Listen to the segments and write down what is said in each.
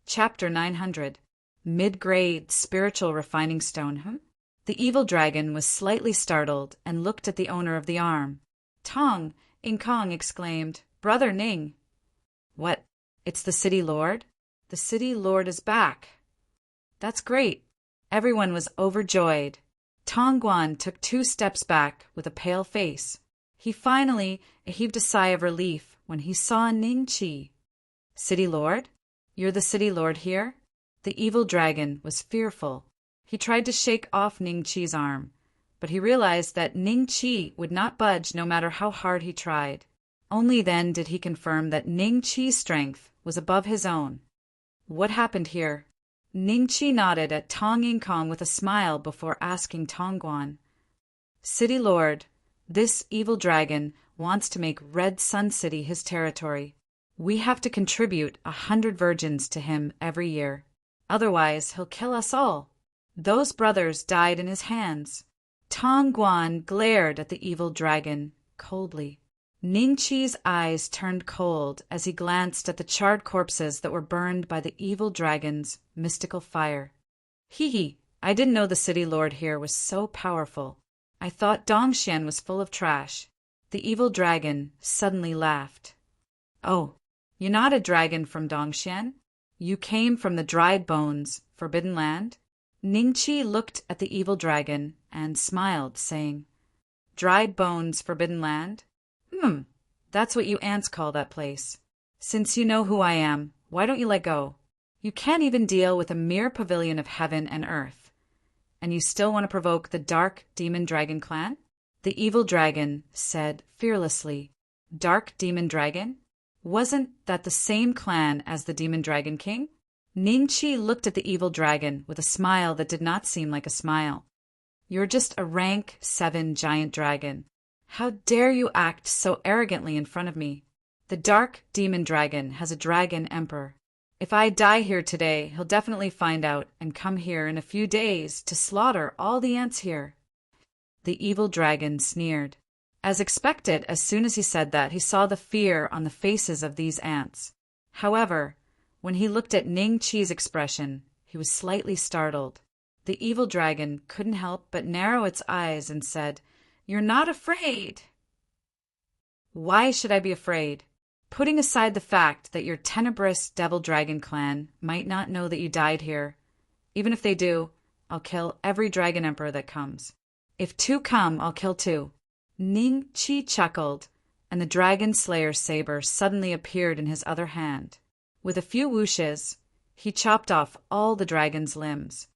Chapter 900. Mid-grade spiritual refining stone. The evil dragon was slightly startled and looked at the owner of the arm. Tong, Kong exclaimed, "Brother Ning." "What? It's the city lord? The city lord is back." "That's great." Everyone was overjoyed. Tong Guan took 2 steps back with a pale face. He finally heaved a sigh of relief when he saw Ning Chi. "City lord? You're the city lord here?" The evil dragon was fearful. He tried to shake off Ning Chi's arm, but he realized that Ning Chi would not budge no matter how hard he tried. Only then did he confirm that Ning Chi's strength was above his own. "What happened here?" Ning Chi nodded at Tong Kong with a smile before asking Tong Guan. "City Lord, this evil dragon wants to make Red Sun City his territory. We have to contribute 100 virgins to him every year. Otherwise, he'll kill us all. Those brothers died in his hands." Tong Guan glared at the evil dragon coldly. Ning Chi's eyes turned cold as he glanced at the charred corpses that were burned by the evil dragon's mystical fire. "Hee, I didn't know the city lord here was so powerful. I thought Dongxian was full of trash." The evil dragon suddenly laughed. "Oh, you're not a dragon from Dongxian? You came from the dried bones, Forbidden Land?" Ning Chi looked at the evil dragon and smiled, saying, "Dried bones, Forbidden Land? That's what you ants call that place. Since you know who I am, why don't you let go? You can't even deal with a mere pavilion of heaven and earth. And you still want to provoke the Dark Demon Dragon clan?" The evil dragon said fearlessly. "Dark Demon Dragon? Wasn't that the same clan as the Demon Dragon King?" Ning Chi looked at the evil dragon with a smile that did not seem like a smile. "You're just a rank 7 giant dragon. How dare you act so arrogantly in front of me? The Dark Demon Dragon has a dragon emperor. If I die here today, he'll definitely find out and come here in a few days to slaughter all the ants here." The evil dragon sneered. As expected, as soon as he said that, he saw the fear on the faces of these ants. However, when he looked at Ning Chi's expression, he was slightly startled. The evil dragon couldn't help but narrow its eyes and said, "You're not afraid?" "Why should I be afraid? Putting aside the fact that your tenebrous devil dragon clan might not know that you died here. Even if they do, I'll kill every dragon emperor that comes. If 2 come, I'll kill 2. Ning Chi chuckled, and the dragon slayer's saber suddenly appeared in his other hand. With a few whooshes, he chopped off all the dragon's limbs.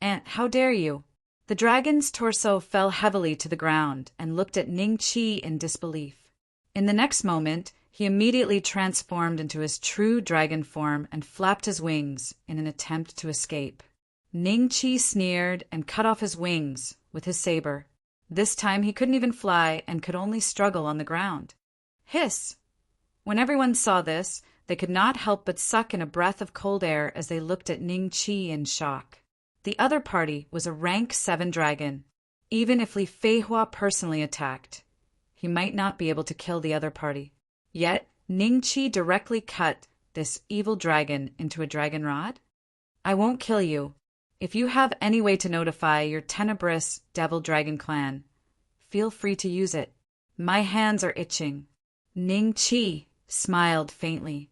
"And how dare you?" The dragon's torso fell heavily to the ground and looked at Ning Chi in disbelief. In the next moment, he immediately transformed into his true dragon form and flapped his wings in an attempt to escape. Ning Chi sneered and cut off his wings with his saber. This time he couldn't even fly and could only struggle on the ground. Hiss! When everyone saw this, they could not help but suck in a breath of cold air as they looked at Ning Chi in shock. The other party was a rank 7 dragon. Even if Li Feihua personally attacked, he might not be able to kill the other party. Yet Ning Chi directly cut this evil dragon into a dragon rod. "I won't kill you. If you have any way to notify your tenebrous devil dragon clan, feel free to use it. My hands are itching." Ning Chi smiled faintly.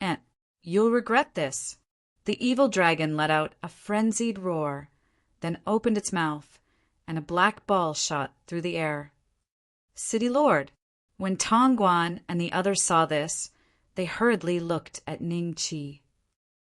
"And you'll regret this." The evil dragon let out a frenzied roar, then opened its mouth, and a black ball shot through the air. "City Lord." When Tong Guan and the others saw this, they hurriedly looked at Ning Chi.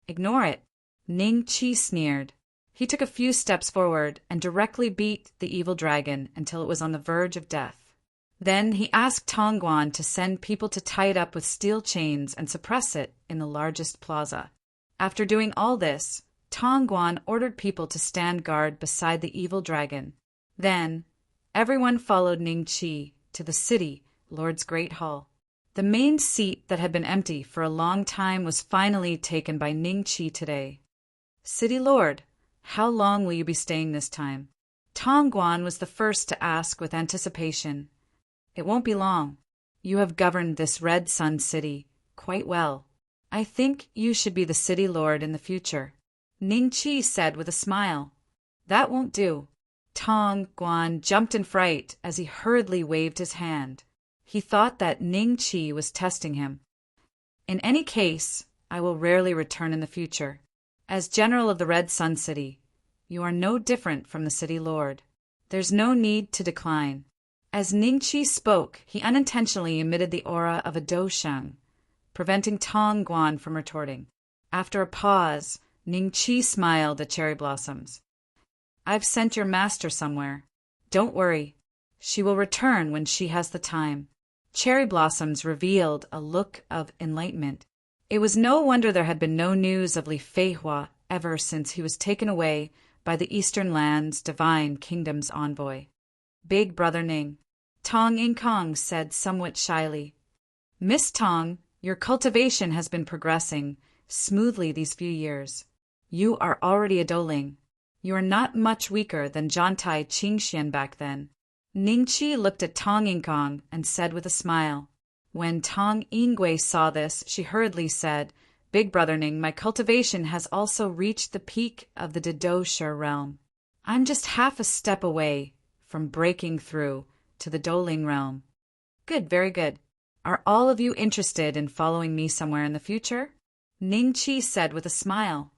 "Ignore it." Ning Chi sneered. He took a few steps forward and directly beat the evil dragon until it was on the verge of death. Then he asked Tong Guan to send people to tie it up with steel chains and suppress it in the largest plaza. After doing all this, Tong Guan ordered people to stand guard beside the evil dragon. Then, everyone followed Ning Chi to the city lord's great hall. The main seat that had been empty for a long time was finally taken by Ning Chi today. "City Lord, how long will you be staying this time?" Tong Guan was the first to ask with anticipation. "It won't be long. You have governed this Red Sun City quite well. I think you should be the city lord in the future, Ning Chi said with a smile. That won't do. Tong Guan jumped in fright as he hurriedly waved his hand. He thought that Ning Chi was testing him. In any case, I will rarely return in the future. As general of the Red Sun City, you are no different from the city lord. There's no need to decline. As Ning Chi spoke, he unintentionally emitted the aura of a dousheng, preventing Tong Guan from retorting. After a pause, Ning Chi smiled at Cherry Blossoms. I've sent your master somewhere. Don't worry. She will return when she has the time. Cherry Blossoms revealed a look of enlightenment. It was no wonder there had been no news of Li Feihua ever since he was taken away by the Eastern Land's divine kingdom's envoy. Big Brother Ning, Tong Inkong said somewhat shyly. Miss Tong, your cultivation has been progressing smoothly these few years. You are already a Doling. You are not much weaker than Jantai Qingxian back then. Ning Chi looked at Tong Inkong and said with a smile. When Tong Ingwei saw this, she hurriedly said, Big Brother Ning, my cultivation has also reached the peak of the Didosher realm. I'm just half a step away from breaking through to the Doling realm. Good, very good. Are all of you interested in following me somewhere in the future? Ning Chi said with a smile.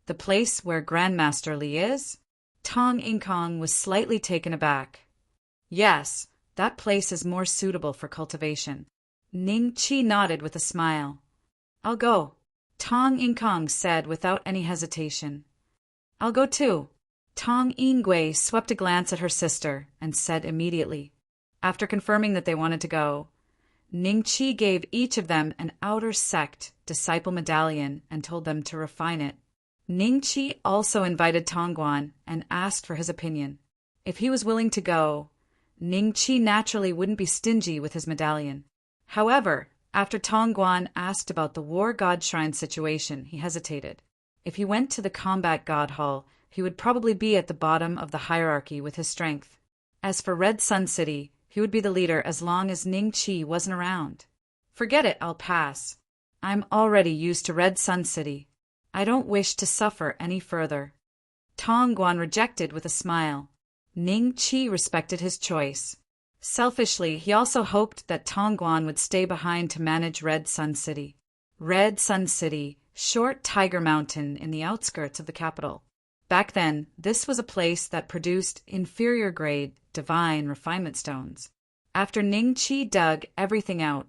The place where Grandmaster Li is? Tong Inkong was slightly taken aback. Yes, that place is more suitable for cultivation. Ning Chi nodded with a smile. I'll go, Tong Inkong said without any hesitation. I'll go too. Tong Ingwei swept a glance at her sister and said immediately. After confirming that they wanted to go, Ning Chi gave each of them an outer sect disciple medallion and told them to refine it. Ning Chi also invited Tong Guan and asked for his opinion. If he was willing to go, Ning Chi naturally wouldn't be stingy with his medallion. However, after Tong Guan asked about the War God Shrine situation, he hesitated. If he went to the Combat God Hall, he would probably be at the bottom of the hierarchy with his strength. As for Red Sun City, he would be the leader as long as Ning Chi wasn't around. Forget it, I'll pass. I'm already used to Red Sun City. I don't wish to suffer any further. Tong Guan rejected with a smile. Ning Chi respected his choice. Selfishly, he also hoped that Tong Guan would stay behind to manage Red Sun City. Red Sun City, short Tiger Mountain in the outskirts of the capital. Back then, this was a place that produced inferior-grade, divine refinement stones. After Ning Chi dug everything out,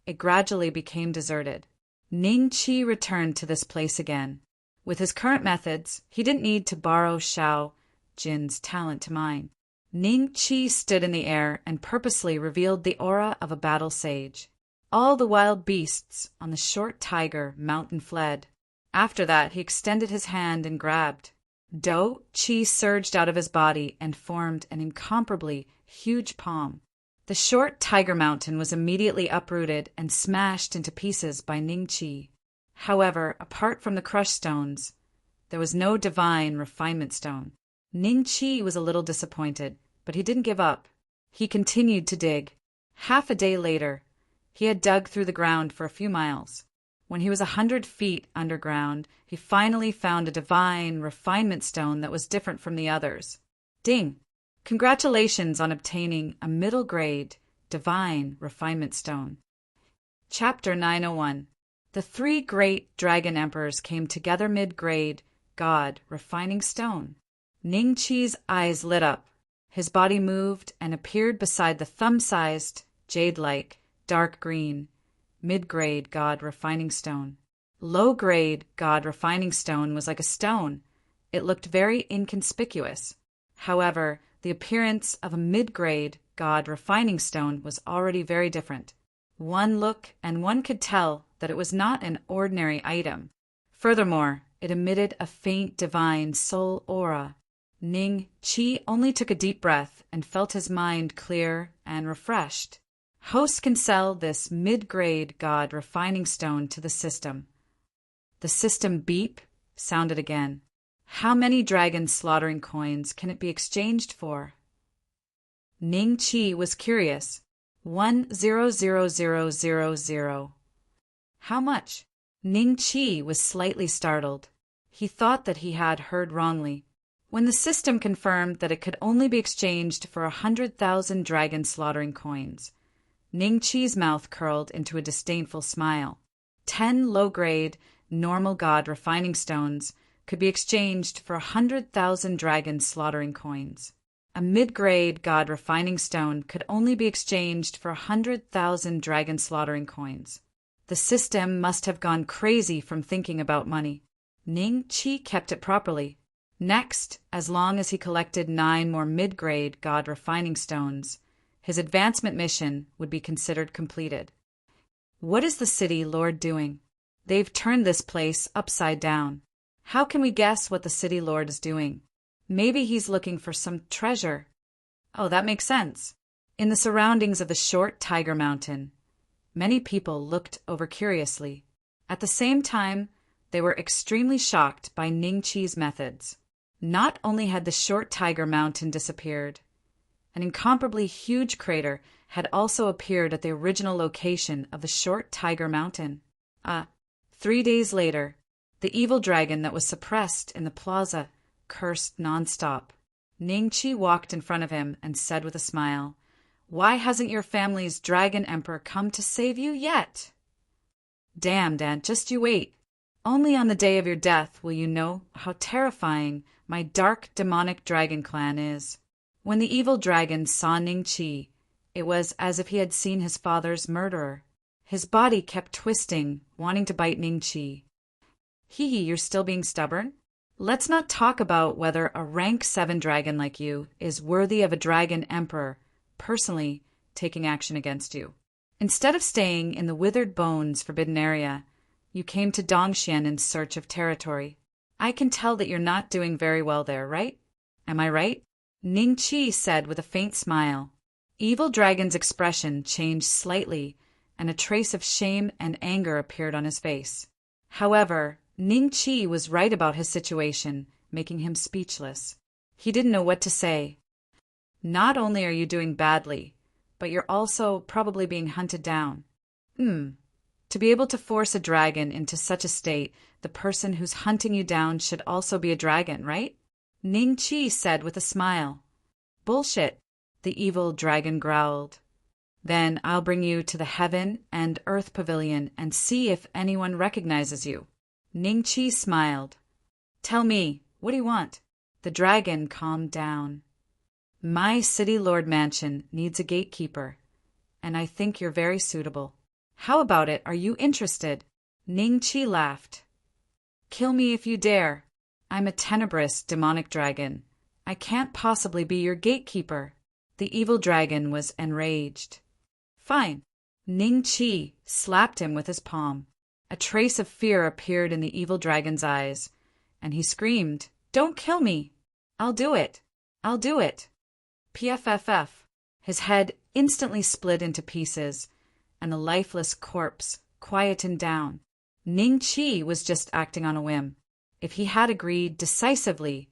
it gradually became deserted. Ning Chi returned to this place again. With his current methods, he didn't need to borrow Xiao Jin's talent to mine. Ning Chi stood in the air and purposely revealed the aura of a battle sage. All the wild beasts on the short tiger mountain fled. After that, he extended his hand and grabbed. Do Chi surged out of his body and formed an incomparably huge palm. The short tiger mountain was immediately uprooted and smashed into pieces by Ning Chi. However, apart from the crushed stones, there was no divine refinement stone. Ning Chi was a little disappointed, but he didn't give up. He continued to dig. Half a day later, he had dug through the ground for a few miles. When he was 100 feet underground, he finally found a divine refinement stone that was different from the others. Ding! Congratulations on obtaining a middle-grade divine refinement stone. Chapter 901. The three great dragon emperors came together mid-grade god refining stone. Ning Chi's eyes lit up. His body moved and appeared beside the thumb-sized, jade-like, dark green, mid-grade god refining stone. Low-grade god refining stone was like a stone. It looked very inconspicuous. However, the appearance of a mid-grade god refining stone was already very different. One look and one could tell that it was not an ordinary item. Furthermore, it emitted a faint divine soul aura. Ning Chi only took a deep breath and felt his mind clear and refreshed. Host can sell this mid-grade god refining stone to the system. The system beep sounded again. How many dragon slaughtering coins can it be exchanged for? Ning Chi was curious. 1,000,000. How much? Ning Chi was slightly startled. He thought that he had heard wrongly. When the system confirmed that it could only be exchanged for 100,000 dragon slaughtering coins, Ning Chi's mouth curled into a disdainful smile. 10 low-grade, normal god refining stones could be exchanged for 100,000 dragon slaughtering coins. A mid-grade god refining stone could only be exchanged for 100,000 dragon slaughtering coins. The system must have gone crazy from thinking about money. Ning Chi kept it properly. Next, as long as he collected 9 more mid-grade god refining stones, his advancement mission would be considered completed. What is the city lord doing? They've turned this place upside down. How can we guess what the city lord is doing? Maybe he's looking for some treasure. Oh, that makes sense. In the surroundings of the short Tiger Mountain, many people looked over curiously. At the same time, they were extremely shocked by Ning Chi's methods. Not only had the short Tiger Mountain disappeared, an incomparably huge crater had also appeared at the original location of the short Tiger Mountain. 3 days later, the evil dragon that was suppressed in the plaza cursed nonstop. Ning Chi walked in front of him and said with a smile, "Why hasn't your family's dragon emperor come to save you yet?" "Damn, Dad, just you wait. Only on the day of your death will you know how terrifying my dark demonic dragon clan is." When the evil dragon saw Ning Chi, it was as if he had seen his father's murderer. His body kept twisting, wanting to bite Ning Chi. "Hee, you're still being stubborn? Let's not talk about whether a rank 7 dragon like you is worthy of a dragon emperor personally taking action against you. Instead of staying in the Withered Bones forbidden area, you came to Dongxian in search of territory. I can tell that you're not doing very well there, right? Am I right?" Ning Chi said with a faint smile. Evil Dragon's expression changed slightly, and a trace of shame and anger appeared on his face. However, Ning Chi was right about his situation, making him speechless. He didn't know what to say. "Not only are you doing badly, but you're also probably being hunted down." To be able to force a dragon into such a state, the person who's hunting you down should also be a dragon, right? Ning Chi said with a smile. "Bullshit," the evil dragon growled. "Then I'll bring you to the Heaven and Earth Pavilion and see if anyone recognizes you." Ning Chi smiled. "Tell me, what do you want?" The dragon calmed down. "My city lord mansion needs a gatekeeper, and I think you're very suitable. How about it? Are you interested?" Ning Chi laughed. "Kill me if you dare. I'm a tenebrous demonic dragon. I can't possibly be your gatekeeper." The evil dragon was enraged. "Fine." Ning Chi slapped him with his palm. A trace of fear appeared in the evil dragon's eyes, and he screamed, "Don't kill me! I'll do it! I'll do it!" PFFF. His head instantly split into pieces, and the lifeless corpse quietened down. Ning Chi was just acting on a whim. If he had agreed decisively,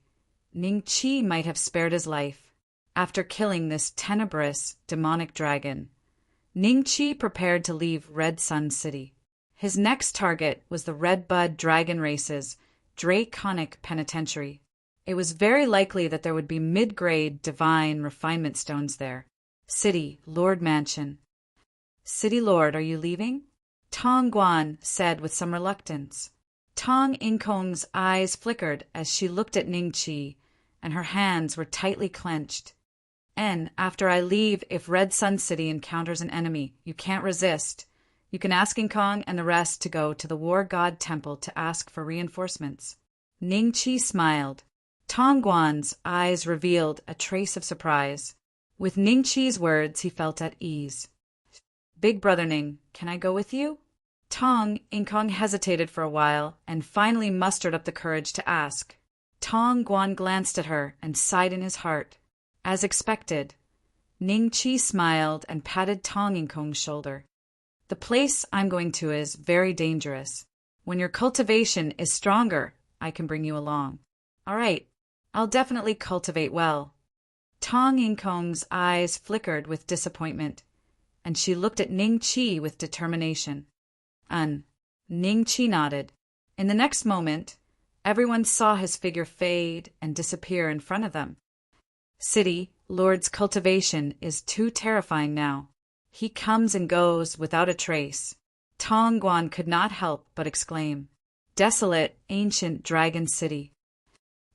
Ning Chi might have spared his life. After killing this tenebrous, demonic dragon, Ning Chi prepared to leave Red Sun City. His next target was the Red Bud Dragon Race's Draconic Penitentiary. It was very likely that there would be mid-grade divine refinement stones there. City Lord Mansion. "City Lord, are you leaving?" Tong Guan said with some reluctance. Tong Inkong's eyes flickered as she looked at Ning Chi, and her hands were tightly clenched. "And after I leave, if Red Sun City encounters an enemy you can't resist, you can ask Inkong and the rest to go to the War God Temple to ask for reinforcements." Ning Chi smiled. Tong Guan's eyes revealed a trace of surprise. With Ning Chi's words, he felt at ease. "Big brother Ning, can I go with you?" Tong Inkong hesitated for a while and finally mustered up the courage to ask. Tong Guan glanced at her and sighed in his heart. As expected, Ning Chi smiled and patted Tong Inkong's shoulder. "The place I'm going to is very dangerous. When your cultivation is stronger, I can bring you along." "All right, I'll definitely cultivate well." Tong Inkong's eyes flickered with disappointment, and she looked at Ning Chi with determination. Ningqi nodded. In the next moment, everyone saw his figure fade and disappear in front of them. City, Lord's cultivation is too terrifying now. He comes and goes without a trace. Tong Guan could not help but exclaim, "Desolate, ancient dragon city."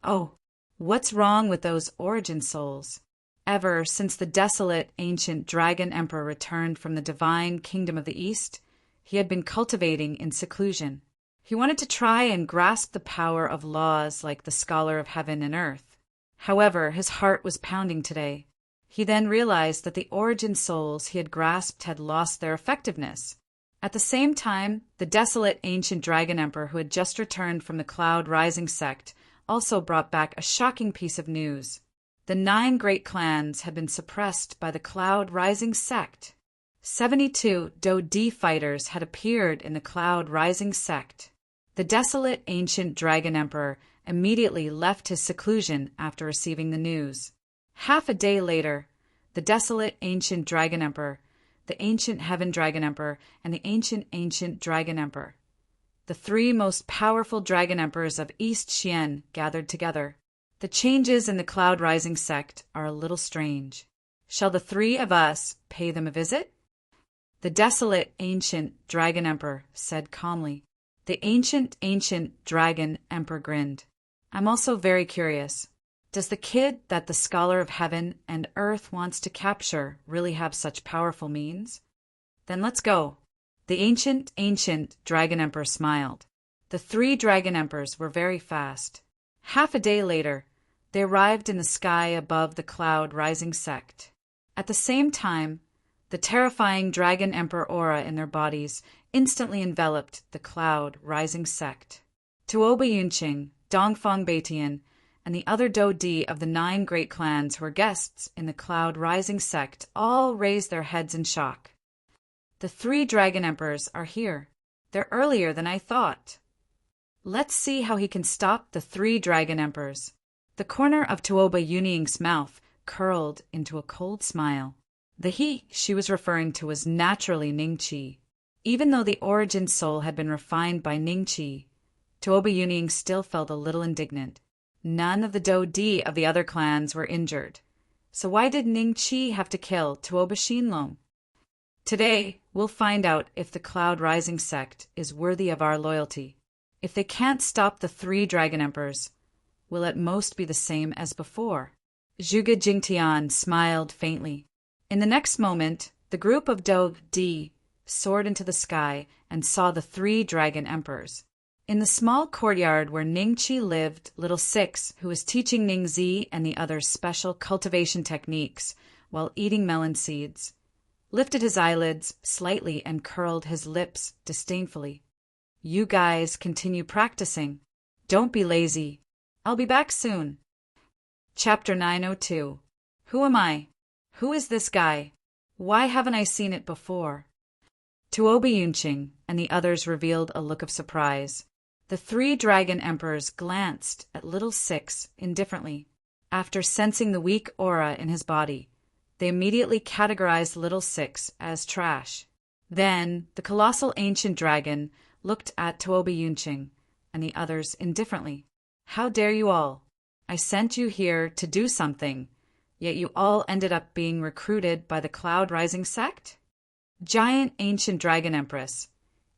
Oh, what's wrong with those origin souls? Ever since the desolate, ancient dragon emperor returned from the divine kingdom of the East, he had been cultivating in seclusion. He wanted to try and grasp the power of laws like the scholar of heaven and earth. However, his heart was pounding today. He then realized that the origin souls he had grasped had lost their effectiveness. At the same time, the desolate ancient dragon emperor who had just returned from the Cloud Rising sect also brought back a shocking piece of news. The 9 great clans had been suppressed by the Cloud Rising sect. 72 Do-Di fighters had appeared in the Cloud Rising sect. The desolate ancient dragon emperor immediately left his seclusion after receiving the news. Half a day later, the desolate ancient dragon emperor, the ancient heaven dragon emperor, and the ancient dragon emperor, the 3 most powerful dragon emperors of East Xian, gathered together. The changes in the Cloud Rising sect are a little strange. Shall the 3 of us pay them a visit? The desolate ancient dragon emperor said calmly. The ancient dragon emperor grinned. I'm also very curious. Does the kid that the scholar of heaven and earth wants to capture really have such powerful means? Then let's go. The ancient dragon emperor smiled. The 3 dragon emperors were very fast. Half a day later, they arrived in the sky above the Cloud Rising sect. At the same time, the terrifying dragon emperor aura in their bodies instantly enveloped the Cloud Rising sect. Tuoba Yunqing, Dongfang Beitian, and the other Do-Di of the 9 great clans who were guests in the Cloud Rising sect all raised their heads in shock. The 3 dragon emperors are here. They're earlier than I thought. Let's see how he can stop the 3 dragon emperors. The corner of Tuoba Yunqing's mouth curled into a cold smile. The he she was referring to was naturally Ningqi. Even though the origin soul had been refined by Ningqi, Tuoba Yunqing still felt a little indignant. None of the Do-Di of the other clans were injured. So why did Ningqi have to kill Tuoba Shinlong? Today, we'll find out if the Cloud Rising sect is worthy of our loyalty. If they can't stop the 3 dragon emperors, will at most be the same as before. Zhuge Jingtian smiled faintly. In the next moment, the group of Do-Di soared into the sky and saw the 3 dragon emperors. In the small courtyard where Ningqi lived, little Six, who was teaching Ningzi and the others special cultivation techniques while eating melon seeds, lifted his eyelids slightly and curled his lips disdainfully. You guys continue practicing. Don't be lazy. I'll be back soon. Chapter 902. Who am I? Who is this guy? Why haven't I seen it before? Tuoba Yunqing and the others revealed a look of surprise. The 3 dragon emperors glanced at little Six indifferently. After sensing the weak aura in his body, they immediately categorized little Six as trash. Then the colossal ancient dragon looked at Tuoba Yunqing and the others indifferently. How dare you all? I sent you here to do something, yet you all ended up being recruited by the Cloud Rising sect? Giant ancient dragon empress,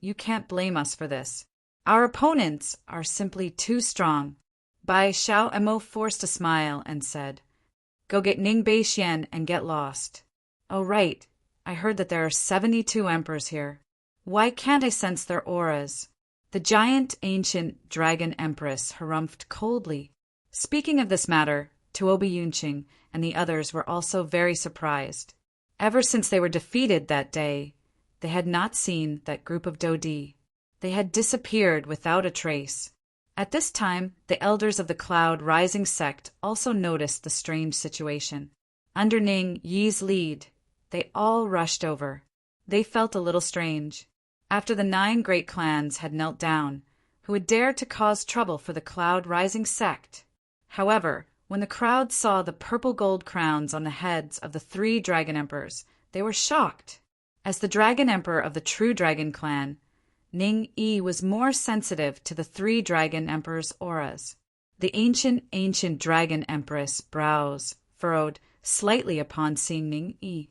you can't blame us for this. Our opponents are simply too strong. Bai Xiao Emo forced a smile and said, Go get Ning Beixian and get lost. Oh right, I heard that there are 72 emperors here. Why can't I sense their auras? The giant ancient dragon empress harumphed coldly. Speaking of this matter, Tuoba Yunqing and the others were also very surprised. Ever since they were defeated that day, they had not seen that group of Do-Di. They had disappeared without a trace. At this time, the elders of the Cloud Rising sect also noticed the strange situation. Under Ning Yi's lead, they all rushed over. They felt a little strange. After the 9 great clans had knelt down, who had dared to cause trouble for the Cloud Rising sect. However, when the crowd saw the purple gold crowns on the heads of the 3 dragon emperors, they were shocked. As the dragon emperor of the true dragon clan, Ning Yi was more sensitive to the three dragon emperors' auras. The ancient dragon empress brows furrowed slightly upon seeing Ning Yi.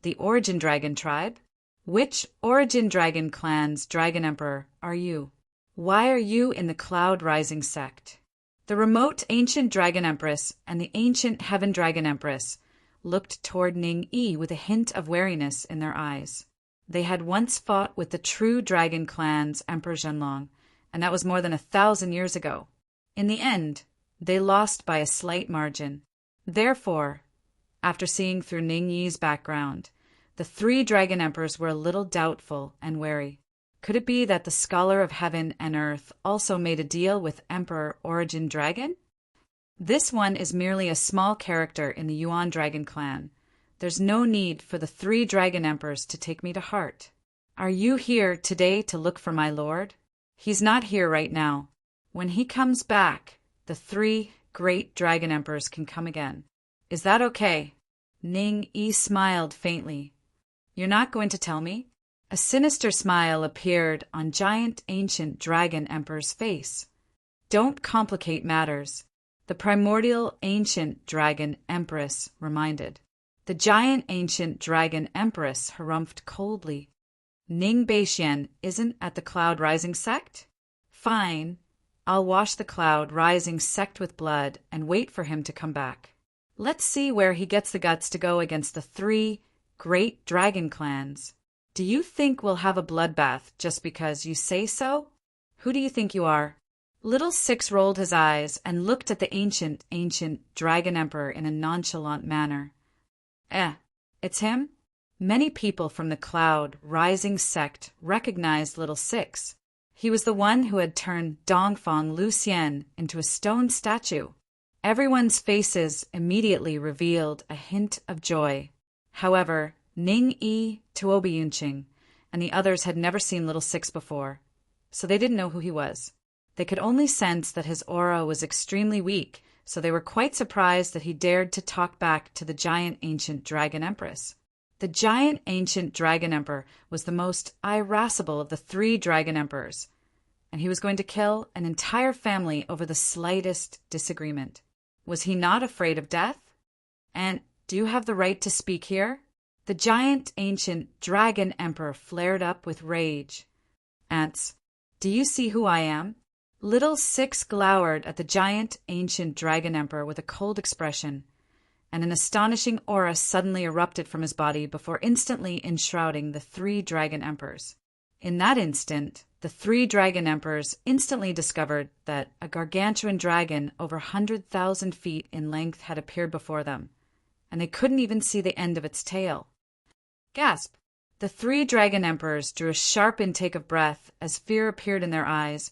The origin dragon tribe? Which origin dragon clan's dragon emperor are you? Why are you in the cloud rising sect? The remote ancient dragon empress and the ancient heaven dragon empress looked toward Ning Yi with a hint of wariness in their eyes. They had once fought with the true dragon clan's Emperor Zhenlong, and that was more than 1,000 years ago. In the end, they lost by a slight margin. Therefore, after seeing through Ning Yi's background, the three dragon emperors were a little doubtful and wary. Could it be that the scholar of heaven and earth also made a deal with Emperor Origin Dragon? This one is merely a small character in the Yuan Dragon clan. There's no need for the three dragon emperors to take me to heart. Are you here today to look for my lord? He's not here right now. When he comes back, the three great dragon emperors can come again. Is that okay? Ning Yi smiled faintly. You're not going to tell me? A sinister smile appeared on giant ancient dragon emperor's face. Don't complicate matters, the primordial ancient dragon empress reminded. The giant ancient dragon empress harumphed coldly. Ning Beixian isn't at the cloud rising sect? Fine. I'll wash the cloud rising sect with blood and wait for him to come back. Let's see where he gets the guts to go against the three great dragon clans. Do you think we'll have a bloodbath just because you say so? Who do you think you are? Little Six rolled his eyes and looked at the ancient dragon emperor in a nonchalant manner. It's him? Many people from the cloud rising sect recognized Little Six. He was the one who had turned Dongfang Lucian into a stone statue. Everyone's faces immediately revealed a hint of joy. However, Ning Yi, Tuobi Yunqing, and the others had never seen Little Six before, so they didn't know who he was. They could only sense that his aura was extremely weak, so they were quite surprised that he dared to talk back to the giant ancient dragon empress. The giant ancient dragon emperor was the most irascible of the three dragon emperors, and he was going to kill an entire family over the slightest disagreement. Was he not afraid of death? And do you have the right to speak here? The giant ancient dragon emperor flared up with rage. Ants, do you see who I am? Little Six glowered at the giant ancient dragon emperor with a cold expression, and an astonishing aura suddenly erupted from his body before instantly enshrouding the three dragon emperors. In that instant, the three dragon emperors instantly discovered that a gargantuan dragon over 100,000 feet in length had appeared before them, and they couldn't even see the end of its tail. Gasp! The three dragon emperors drew a sharp intake of breath as fear appeared in their eyes,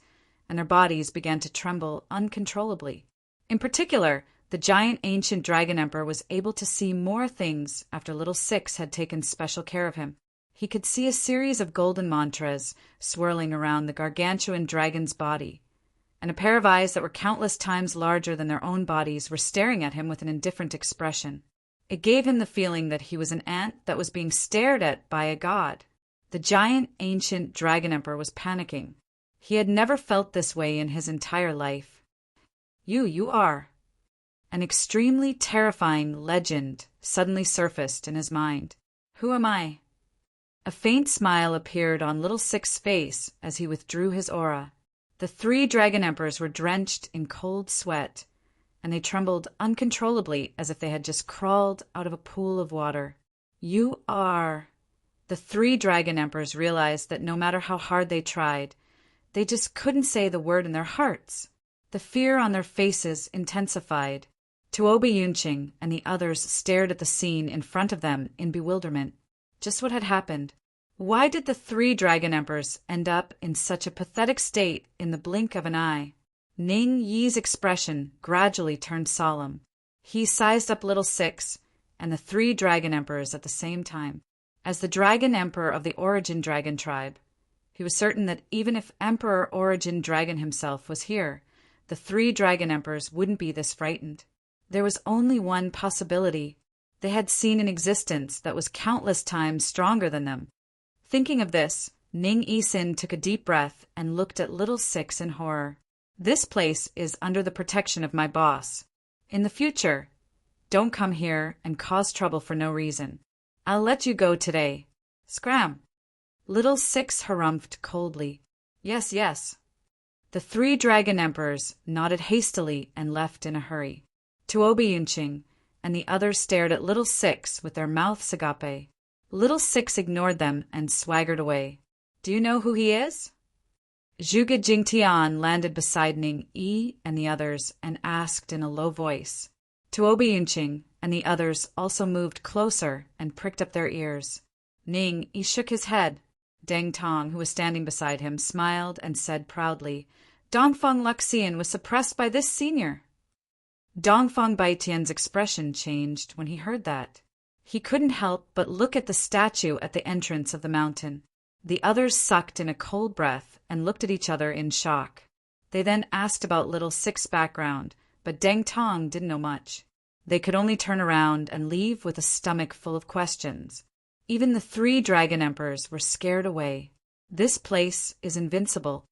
and their bodies began to tremble uncontrollably. In particular, the giant ancient dragon emperor was able to see more things after Little Six had taken special care of him. He could see a series of golden mantras swirling around the gargantuan dragon's body, and a pair of eyes that were countless times larger than their own bodies were staring at him with an indifferent expression. It gave him the feeling that he was an ant that was being stared at by a god. The giant ancient dragon emperor was panicking. He had never felt this way in his entire life. You are. An extremely terrifying legend suddenly surfaced in his mind. Who am I? A faint smile appeared on Little Six's face as he withdrew his aura. The three dragon emperors were drenched in cold sweat, and they trembled uncontrollably as if they had just crawled out of a pool of water. You are. The three dragon emperors realized that no matter how hard they tried, they just couldn't say the word in their hearts. The fear on their faces intensified. Tuobi Yunqing and the others stared at the scene in front of them in bewilderment. Just what had happened? Why did the three dragon emperors end up in such a pathetic state in the blink of an eye? Ning Yi's expression gradually turned solemn. He sized up Little Six and the three dragon emperors at the same time. As the dragon emperor of the Origin Dragon tribe, he was certain that even if Emperor Origin Dragon himself was here, the three dragon emperors wouldn't be this frightened. There was only one possibility. They had seen an existence that was countless times stronger than them. Thinking of this, Ning Yisin took a deep breath and looked at Little Six in horror. This place is under the protection of my boss. In the future, don't come here and cause trouble for no reason. I'll let you go today. Scram. Little Six harumphed coldly. Yes, yes. The 3 dragon emperors nodded hastily and left in a hurry. Tuobi Yunqing and the others stared at Little Six with their mouths agape. Little Six ignored them and swaggered away. Do you know who he is? Zhuge Jingtian landed beside Ning Yi and the others and asked in a low voice. Tuobi Yunqing and the others also moved closer and pricked up their ears. Ning Yi shook his head. Deng Tong, who was standing beside him, smiled and said proudly, Dongfang Luxian was suppressed by this senior. Dongfang Baitian's expression changed when he heard that. He couldn't help but look at the statue at the entrance of the mountain. The others sucked in a cold breath and looked at each other in shock. They then asked about Little Six's background, but Deng Tong didn't know much. They could only turn around and leave with a stomach full of questions. Even the 3 dragon emperors were scared away. This place is invincible.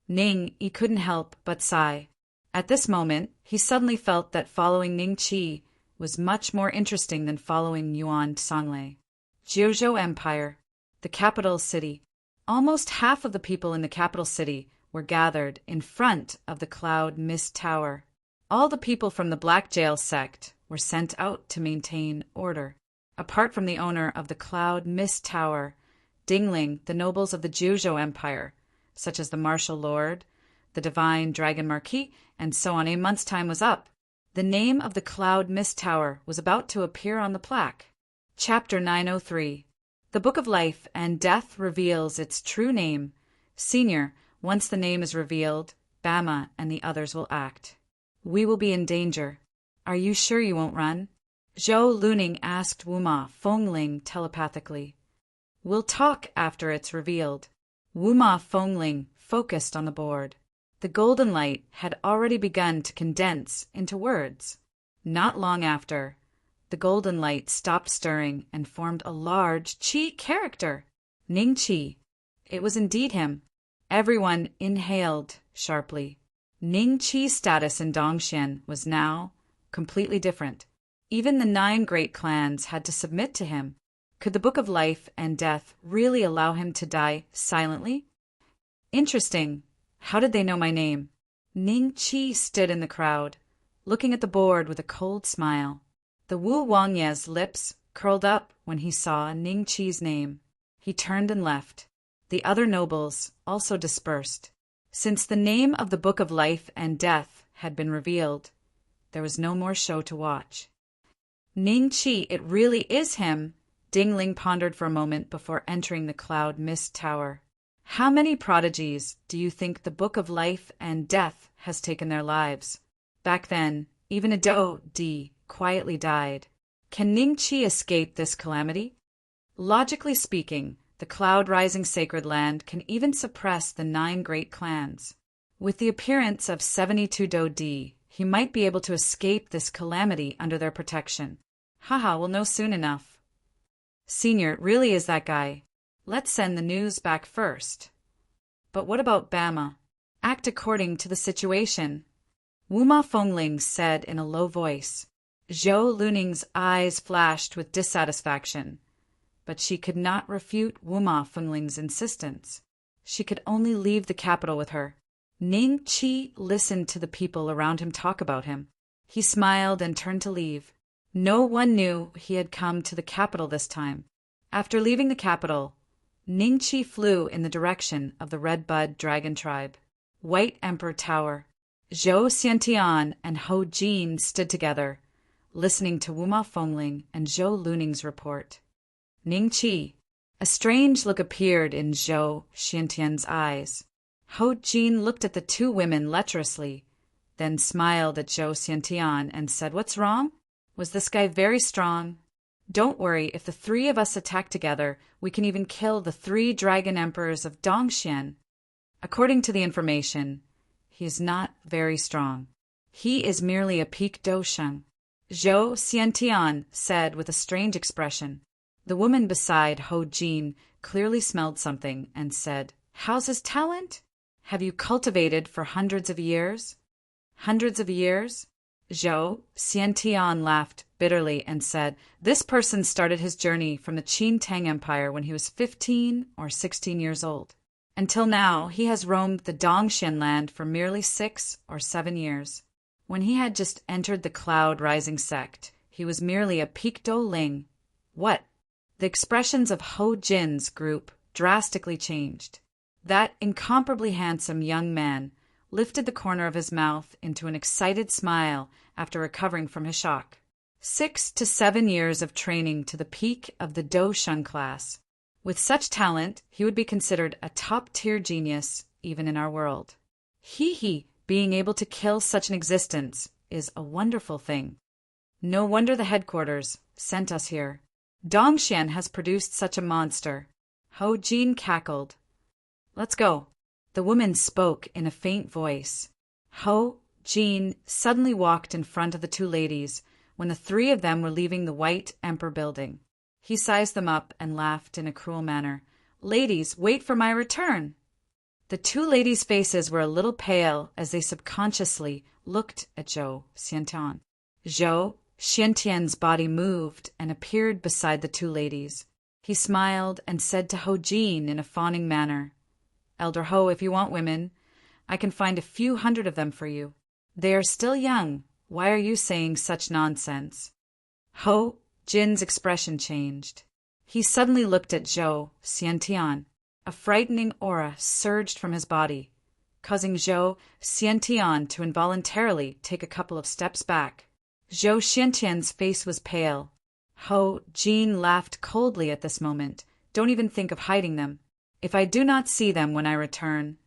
Ning Yi couldn't help but sigh. At this moment, he suddenly felt that following Ning Qi was much more interesting than following Yuan Songlei. Jiuzhou Empire, the capital city. Almost half of the people in the capital city were gathered in front of the Cloud Mist Tower. All the people from the Black Jail sect were sent out to maintain order. Apart from the owner of the Cloud Mist Tower, Dingling, the nobles of the Jiuzhou Empire, such as the Martial Lord, the Divine Dragon Marquis, and so on. A month's time was up. The name of the Cloud Mist Tower was about to appear on the plaque. Chapter 903. The Book of Life and Death reveals its true name. Senior, once the name is revealed, Bama and the others will act. We will be in danger. Are you sure you won't run? Zhou Luning asked Wuma Fengling telepathically. We'll talk after it's revealed. Wuma Fengling focused on the board. The golden light had already begun to condense into words. Not long after, the golden light stopped stirring and formed a large Qi character. Ning Qi. It was indeed him. Everyone inhaled sharply. Ning Qi's status in Dongxian was now completely different. Even the 9 great clans had to submit to him. Could the Book of Life and Death really allow him to die silently? Interesting. How did they know my name? Ning Qi stood in the crowd, looking at the board with a cold smile. The Wu Wangye's lips curled up when he saw Ning Qi's name. He turned and left. The other nobles also dispersed. Since the name of the Book of Life and Death had been revealed, there was no more show to watch. Ning Qi, it really is him, Dingling pondered for a moment before entering the Cloud Mist Tower. How many prodigies do you think the Book of Life and Death has taken their lives? Back then, even a Dou Di quietly died. Can Ning Qi escape this calamity? Logically speaking, the cloud-rising sacred land can even suppress the 9 great clans. With the appearance of 72 Dou Di, he might be able to escape this calamity under their protection. Haha, we'll know soon enough. Senior, it really is that guy. Let's send the news back first. But what about Bama? Act according to the situation. Wuma Fengling said in a low voice. Zhou Luning's eyes flashed with dissatisfaction, but she could not refute Wuma Fengling's insistence. She could only leave the capital with her. Ning Qi listened to the people around him talk about him. He smiled and turned to leave. No one knew he had come to the capital this time. After leaving the capital, Ning Qi flew in the direction of the Red Bud Dragon Tribe. White Emperor Tower. Zhou Xiantian and Hou Jin stood together, listening to Wuma Fengling and Zhou Luning's report. Ning Qi. A strange look appeared in Zhou Xiantian's eyes. Hou Jin looked at the 2 women lecherously, then smiled at Zhou Xiantian and said, "What's wrong? Was this guy very strong? Don't worry, if the 3 of us attack together, we can even kill the 3 dragon emperors of Dongxian. According to the information, he is not very strong. He is merely a peak dosheng," Zhou Xiantian said with a strange expression. The woman beside Hou Jin clearly smelled something and said, "How's his talent? Have you cultivated for hundreds of years?" "Hundreds of years?" Zhou Xiantian laughed bitterly and said, "This person started his journey from the Qin Tang Empire when he was 15 or 16 years old. Until now, he has roamed the Dongxian land for merely 6 or 7 years. When he had just entered the cloud-rising sect, he was merely a Picto Ling." "What?" The expressions of Ho Jin's group drastically changed. That incomparably handsome young man lifted the corner of his mouth into an excited smile after recovering from his shock. 6 to 7 years of training to the peak of the Doshun class. With such talent, he would be considered a top-tier genius even in our world. Being able to kill such an existence is a wonderful thing. No wonder the headquarters sent us here. Dongxian has produced such a monster. Ho Jin cackled. "Let's go." The woman spoke in a faint voice. Ho Jin suddenly walked in front of the two ladies when the three of them were leaving the White Emperor building. He sized them up and laughed in a cruel manner. "Ladies, wait for my return." The two ladies' faces were a little pale as they subconsciously looked at Zhou Xiantian. Zhou Xiantian's body moved and appeared beside the two ladies. He smiled and said to Ho Jin in a fawning manner, "Elder Ho, if you want women, I can find a few hundred of them for you. They are still young. Why are you saying such nonsense?" Ho Jin's expression changed. He suddenly looked at Zhou Xiantian. A frightening aura surged from his body, causing Zhou Xiantian to involuntarily take a couple of steps back. Zhou Xiantian's face was pale. Ho Jin laughed coldly at this moment. "Don't even think of hiding them. If I do not see them when I return,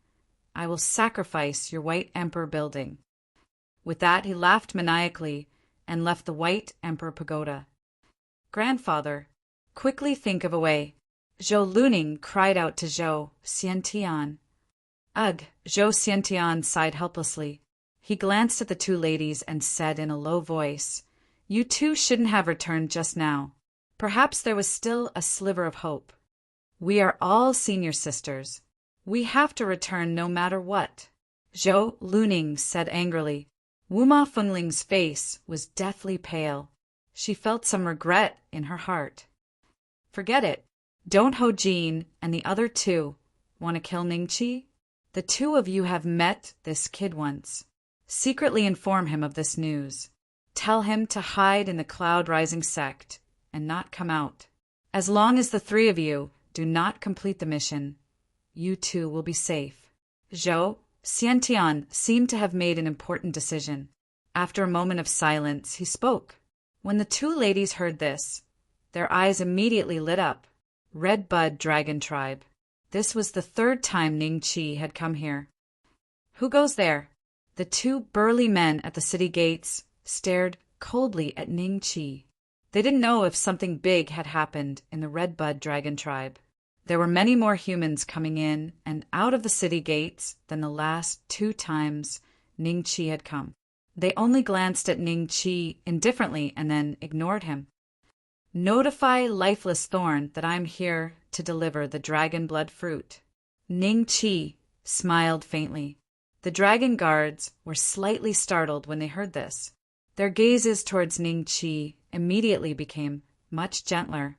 I will sacrifice your White Emperor building." With that, he laughed maniacally and left the White Emperor pagoda. "Grandfather, quickly think of a way." Zhou Luning cried out to Zhou Xiantian. "Ugh!" Zhou Xiantian sighed helplessly. He glanced at the two ladies and said in a low voice, "You two shouldn't have returned just now." Perhaps there was still a sliver of hope. "We are all senior sisters. We have to return no matter what," Zhou Luning said angrily. Wuma Fengling's face was deathly pale. She felt some regret in her heart. "Forget it. Don't Ho Jin and the other two want to kill Ningqi? The two of you have met this kid once. Secretly inform him of this news. Tell him to hide in the cloud-rising sect and not come out. As long as the three of you do not complete the mission, you two will be safe." Zhou Xiantian seemed to have made an important decision. After a moment of silence, he spoke. When the two ladies heard this, their eyes immediately lit up. Red Bud Dragon Tribe. This was the third time Ningqi had come here. "Who goes there?" The two burly men at the city gates stared coldly at Ningqi. They didn't know if something big had happened in the Red Bud Dragon Tribe. There were many more humans coming in and out of the city gates than the last 2 times Ningqi had come. They only glanced at Ningqi indifferently and then ignored him. "Notify Lifeless Thorn that I'm here to deliver the dragon blood fruit." Ningqi smiled faintly. The dragon guards were slightly startled when they heard this. Their gazes towards Ningqi immediately became much gentler.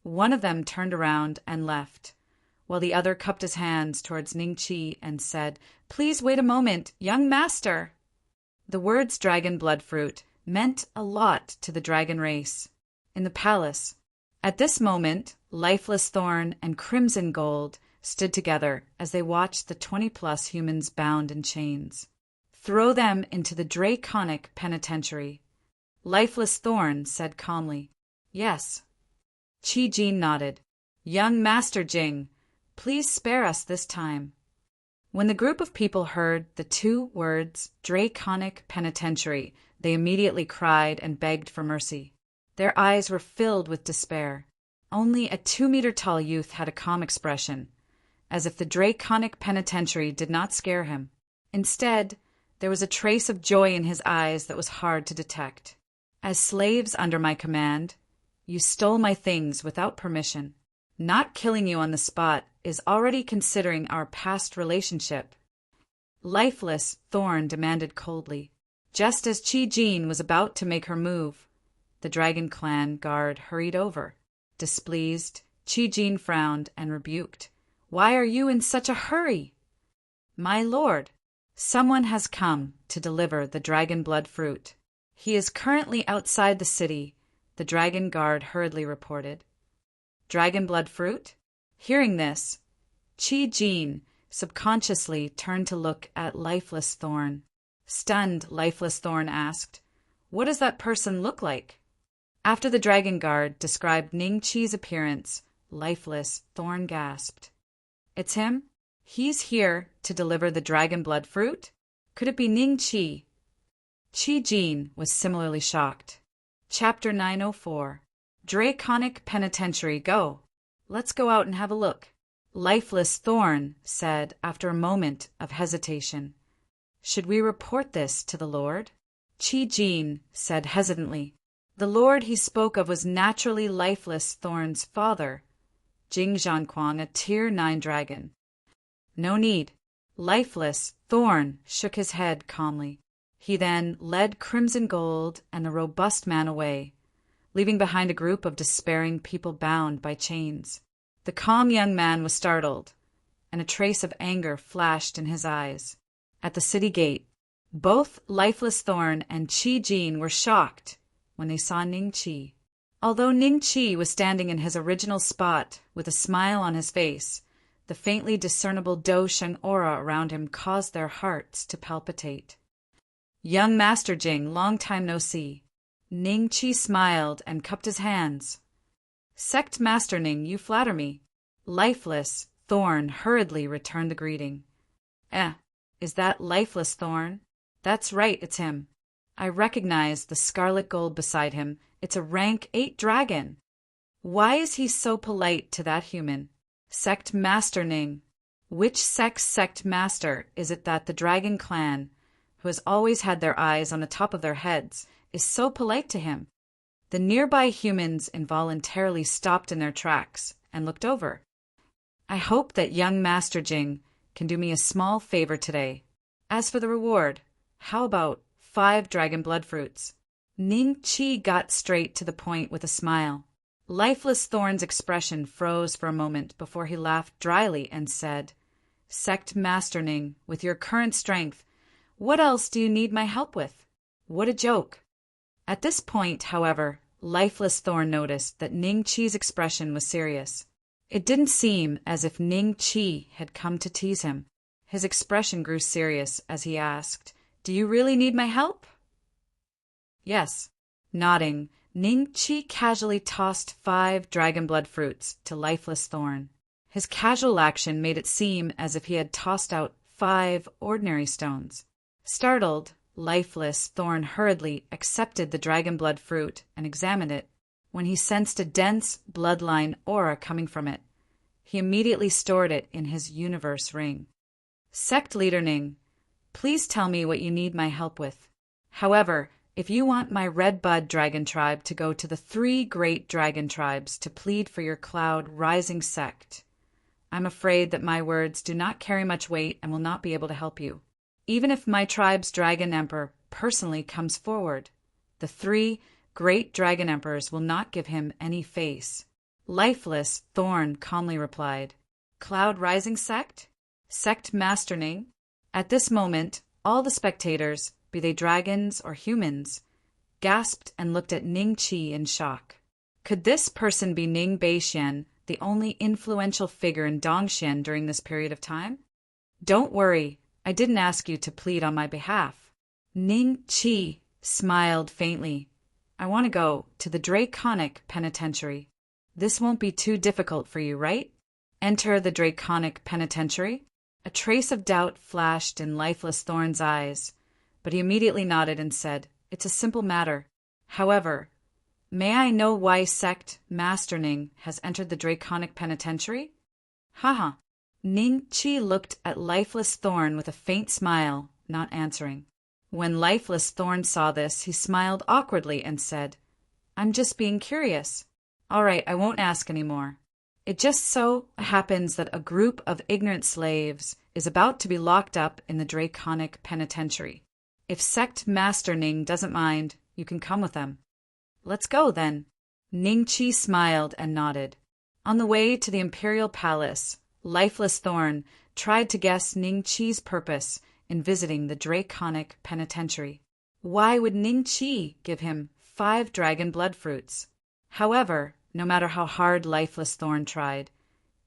One of them turned around and left, while the other cupped his hands towards Ningqi and said, "Please wait a moment, young master." The words dragon blood fruit meant a lot to the dragon race. In the palace, at this moment, Lifeless Thorn and Crimson Gold stood together as they watched the 20-plus humans bound in chains. "Throw them into the draconic penitentiary." Lifeless Thorn said calmly, "Yes." Qi Jin nodded. "Young Master Jing, please spare us this time." When the group of people heard the 2 words draconic penitentiary, they immediately cried and begged for mercy. Their eyes were filled with despair. Only a 2-meter-tall youth had a calm expression, as if the draconic penitentiary did not scare him. Instead, there was a trace of joy in his eyes that was hard to detect. "As slaves under my command, you stole my things without permission. Not killing you on the spot is already considering our past relationship. Lifeless Thorn demanded coldly. Just as Chi-Jean was about to make her move, the Dragon Clan guard hurried over. Displeased, Chi-Jean frowned and rebuked. Why are you in such a hurry? My lord, someone has come to deliver the dragon blood fruit. He is currently outside the city, the dragon guard hurriedly reported. Dragon blood fruit? Hearing this, Chi-Jean subconsciously turned to look at Lifeless Thorn. Stunned, Lifeless Thorn asked, "What does that person look like?" After the dragon guard described Ning Chi's appearance, Lifeless Thorn gasped. It's him? He's here to deliver the dragon blood fruit? Could it be Ning Chi? Chi-Jean was similarly shocked. Chapter 904. Draconic Penitentiary, go. Let's go out and have a look. Lifeless Thorn said after a moment of hesitation. Should we report this to the Lord? Chi-Jean said hesitantly. The Lord he spoke of was naturally Lifeless Thorn's father, Jing Zhanquang, a Tier 9 dragon. No need. Lifeless Thorn shook his head calmly. He then led Crimson Gold and the robust man away, leaving behind a group of despairing people bound by chains. The calm young man was startled, and a trace of anger flashed in his eyes. At the city gate, both Lifeless Thorn and Chi-Jean were shocked when they saw Ning Chi. Although Ning Chi was standing in his original spot with a smile on his face, the faintly discernible Do Sheng aura around him caused their hearts to palpitate. Young Master Jing, long time no see. Ning Chi smiled and cupped his hands. Sect Master Ning, you flatter me. Lifeless Thorn hurriedly returned the greeting. Is that Lifeless Thorn? That's right, it's him. I recognize the scarlet gold beside him. It's a rank 8 dragon. Why is he so polite to that human? Sect Master Ning. Which sect master is it that the Dragon Clan, who has always had their eyes on the top of their heads, is so polite to him? The nearby humans involuntarily stopped in their tracks and looked over. I hope that young Master Jing can do me a small favor today. As for the reward, how about 5 dragon blood fruits? Ning Chi got straight to the point with a smile. Lifeless Thorn's expression froze for a moment before he laughed dryly and said, Sect Master Ning, with your current strength, what else do you need my help with? What a joke. At this point, however, Lifeless Thorn noticed that Ning Chi's expression was serious. It didn't seem as if Ning Chi had come to tease him. His expression grew serious as he asked, Do you really need my help? Yes. Nodding, Ning Chi casually tossed 5 dragon blood fruits to Lifeless Thorn. His casual action made it seem as if he had tossed out 5 ordinary stones. Startled, Lifeless Thorn hurriedly accepted the dragon blood fruit and examined it. When he sensed a dense bloodline aura coming from it, he immediately stored it in his universe ring. Sect Leader Ning, please tell me what you need my help with. However, if you want my Red Bud Dragon Tribe to go to the 3 great dragon tribes to plead for your Cloud Rising sect, I'm afraid that my words do not carry much weight and will not be able to help you. Even if my tribe's Dragon Emperor personally comes forward, the 3 great Dragon Emperors will not give him any face. Lifeless Thorn calmly replied, Cloud Rising sect? Sect Master Ning? At this moment, all the spectators, be they dragons or humans, gasped and looked at Ning Chi in shock. Could this person be Ning Beixian, the only influential figure in Dongxian during this period of time? Don't worry, I didn't ask you to plead on my behalf. Ning Chi smiled faintly. I want to go to the Draconic Penitentiary. This won't be too difficult for you, right? Enter the Draconic Penitentiary? A trace of doubt flashed in Lifeless Thorn's eyes, but he immediately nodded and said, It's a simple matter. However, may I know why Sect Master Ning has entered the Draconic Penitentiary? Haha. Ning Chi looked at Lifeless Thorn with a faint smile, not answering. When Lifeless Thorn saw this, he smiled awkwardly and said, I'm just being curious. All right, I won't ask any more. It just so happens that a group of ignorant slaves is about to be locked up in the draconic penitentiary. If Sect Master Ning doesn't mind, you can come with them." "Let's go, then." Ning Chi smiled and nodded. On the way to the imperial palace, Lifeless Thorn tried to guess Ning Chi's purpose in visiting the draconic penitentiary. Why would Ning Chi give him 5 dragon blood fruits? However, no matter how hard Lifeless Thorn tried,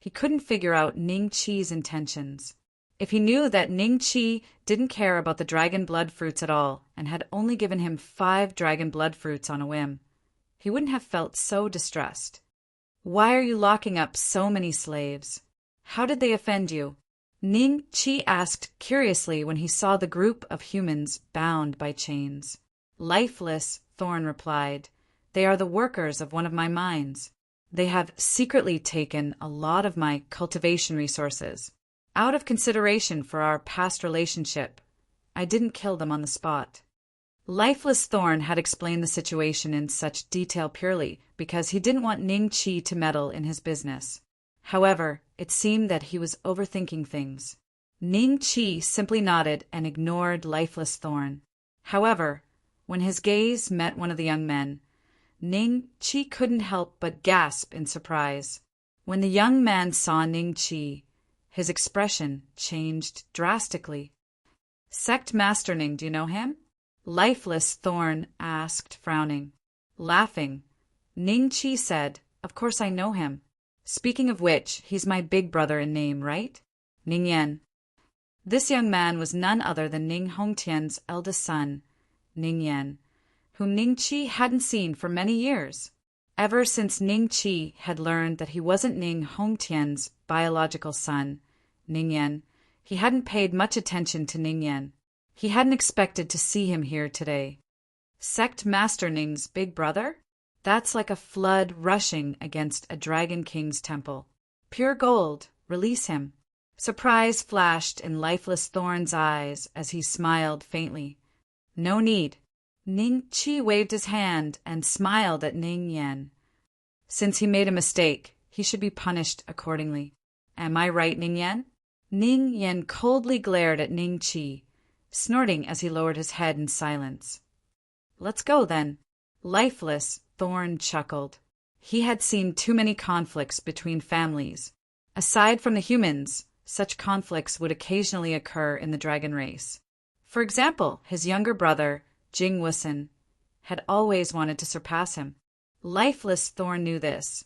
he couldn't figure out Ning Chi's intentions. If he knew that Ning Chi didn't care about the dragon blood fruits at all and had only given him 5 dragon blood fruits on a whim, he wouldn't have felt so distressed. "Why are you locking up so many slaves? How did they offend you?" Ning Chi asked curiously when he saw the group of humans bound by chains. Lifeless Thorn replied, "They are the workers of one of my mines. They have secretly taken a lot of my cultivation resources. Out of consideration for our past relationship, I didn't kill them on the spot." Lifeless Thorn had explained the situation in such detail purely because he didn't want Ning Chi to meddle in his business. However, it seemed that he was overthinking things. Ning Chi simply nodded and ignored Lifeless Thorn. However, when his gaze met one of the young men, Ning Chi couldn't help but gasp in surprise. When the young man saw Ning Chi, his expression changed drastically. "Sect Master Ning, do you know him?" Lifeless Thorn asked, frowning. Laughing, Ning Chi said, "Of course I know him. Speaking of which, he's my big brother in name, right? Ning Yan." This young man was none other than Ning Hongtian's eldest son, Ning Yan, whom Ning Chi hadn't seen for many years. Ever since Ning Chi had learned that he wasn't Ning Hongtian's biological son, Ning Yan, he hadn't paid much attention to Ning Yan. He hadn't expected to see him here today. Sect Master Ning's big brother? That's like a flood rushing against a Dragon King's temple. Pure gold, release him. Surprise flashed in Lifeless Thorn's eyes as he smiled faintly. "No need." Ning Chi waved his hand and smiled at Ning Yan. Since he made a mistake, he should be punished accordingly. Am I right, Ning Yan? Ning Yan coldly glared at Ning Chi, snorting as he lowered his head in silence. "Let's go, then." Lifeless Thorn chuckled. He had seen too many conflicts between families. Aside from the humans, such conflicts would occasionally occur in the dragon race. For example, his younger brother, Jing Wusen, had always wanted to surpass him. Lifeless Thorn knew this,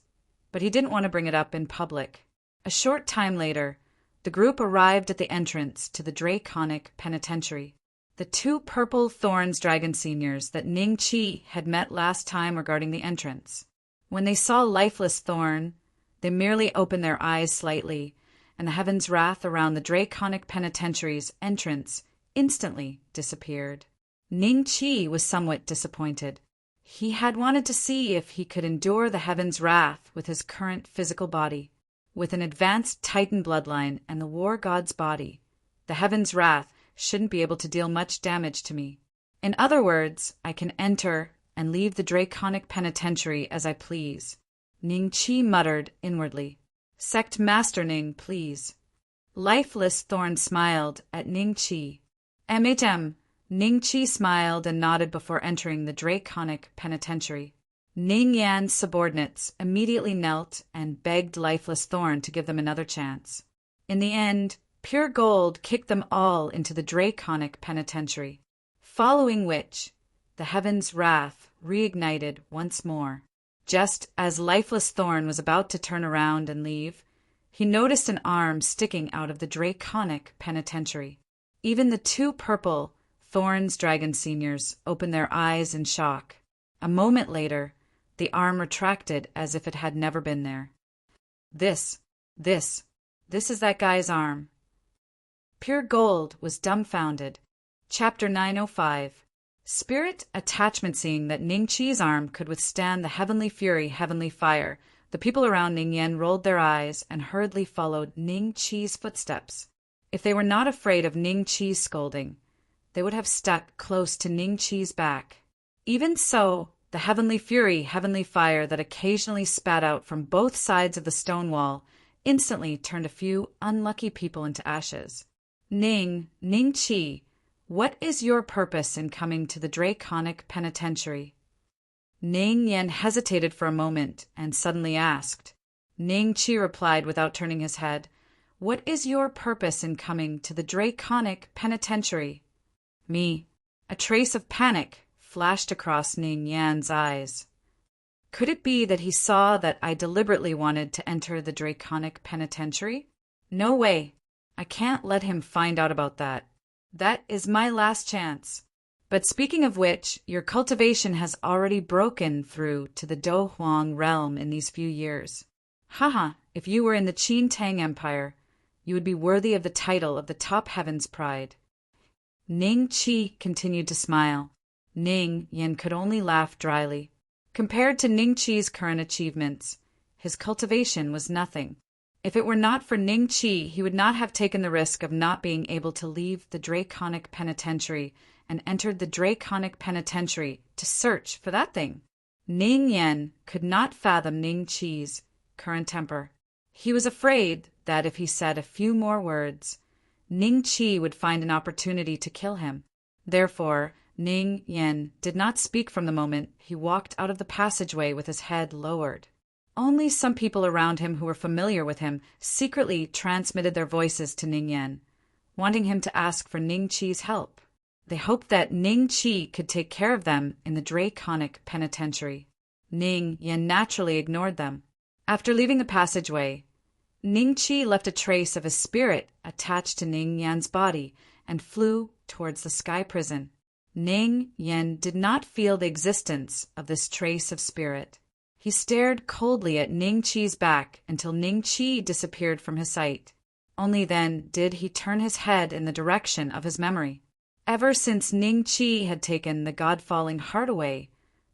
but he didn't want to bring it up in public. A short time later, the group arrived at the entrance to the Draconic Penitentiary. The 2 purple thorns dragon seniors that Ning Chi had met last time regarding the entrance. When they saw Lifeless Thorn, they merely opened their eyes slightly, and the heaven's wrath around the Draconic Penitentiary's entrance instantly disappeared. Ning Chi was somewhat disappointed. He had wanted to see if he could endure the heaven's wrath with his current physical body. With an advanced Titan bloodline and the war god's body, the heaven's wrath shouldn't be able to deal much damage to me. In other words, I can enter and leave the Draconic Penitentiary as I please. Ning Chi muttered inwardly. "Sect Master Ning, please." Lifeless Thorn smiled at Ning Chi. "MHM." Ning Chi smiled and nodded before entering the Draconic Penitentiary. Ning Yan's subordinates immediately knelt and begged Lifeless Thorn to give them another chance. In the end, Pure Gold kicked them all into the Draconic Penitentiary, following which the heaven's wrath reignited once more. Just as Lifeless Thorn was about to turn around and leave, he noticed an arm sticking out of the Draconic Penitentiary. Even the 2 purple Thorns dragon seniors opened their eyes in shock. A moment later, the arm retracted as if it had never been there. This is that guy's arm." Pure Gold was dumbfounded. Chapter 905. Spirit Attachment. Seeing that Ning Chi's arm could withstand the heavenly fury, heavenly fire, the people around Ning Yan rolled their eyes and hurriedly followed Ning Chi's footsteps. If they were not afraid of Ning Chi's scolding, they would have stuck close to Ning Chi's back. Even so, The heavenly fury, heavenly fire that occasionally spat out from both sides of the stone wall instantly turned a few unlucky people into ashes. Ning Chi, what is your purpose in coming to the Draconic Penitentiary? Ning Yen hesitated for a moment and suddenly asked. Ning Chi replied without turning his head, What is your purpose in coming to the Draconic Penitentiary? Me. A trace of panic flashed across Ning Yan's eyes. Could it be that he saw that I deliberately wanted to enter the Draconic Penitentiary? No way. I can't let him find out about that. That is my last chance. But speaking of which, your cultivation has already broken through to the Do Huang realm in these few years. Haha, if you were in the Qin Tang Empire, you would be worthy of the title of the top heaven's pride. Ning Chi continued to smile. Ning Yen could only laugh dryly. Compared to Ning Chi's current achievements, his cultivation was nothing. If it were not for Ning Chi, he would not have taken the risk of not being able to leave the Draconic Penitentiary and entered the Draconic Penitentiary to search for that thing. Ning Yen could not fathom Ning Chi's current temper. He was afraid that if he said a few more words, Ning Chi would find an opportunity to kill him. Therefore, Ning Yen did not speak from the moment he walked out of the passageway with his head lowered. Only some people around him who were familiar with him secretly transmitted their voices to Ning Yen, wanting him to ask for Ning Chi's help. They hoped that Ning Chi could take care of them in the Draconic Penitentiary. Ning Yen naturally ignored them. After leaving the passageway, Ning Chi left a trace of his spirit attached to Ning Yan's body and flew towards the sky prison. Ning Yen did not feel the existence of this trace of spirit. He stared coldly at Ning Chi's back until Ning Chi disappeared from his sight. Only then did he turn his head in the direction of his memory. Ever since Ning Chi had taken the God-falling heart away,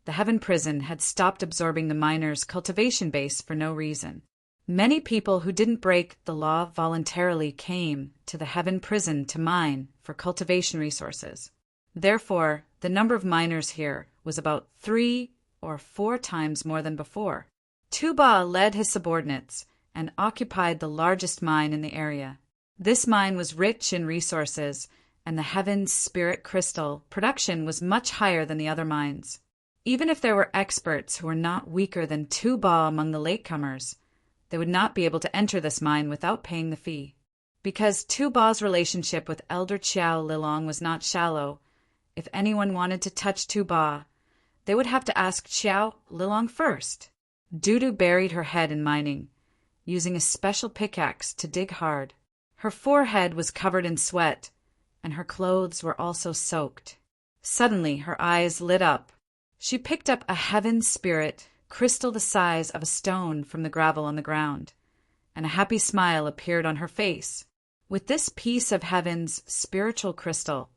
the heaven prison had stopped absorbing the miner's cultivation base for no reason. Many people who didn't break the law voluntarily came to the heaven prison to mine for cultivation resources. Therefore, the number of miners here was about 3 or 4 times more than before. Tu Ba led his subordinates and occupied the largest mine in the area. This mine was rich in resources, and the heaven's spirit crystal production was much higher than the other mines. Even if there were experts who were not weaker than Tu Ba among the latecomers, they would not be able to enter this mine without paying the fee. Because Tu Ba's relationship with Elder Qiao Lilong was not shallow, if anyone wanted to touch Tu Ba, they would have to ask Qiao Lilong first. Dudu buried her head in mining, using a special pickaxe to dig hard. Her forehead was covered in sweat, and her clothes were also soaked. Suddenly, her eyes lit up. She picked up a heaven spirit crystal the size of a stone from the gravel on the ground, and a happy smile appeared on her face. With this piece of heaven's spiritual crystal,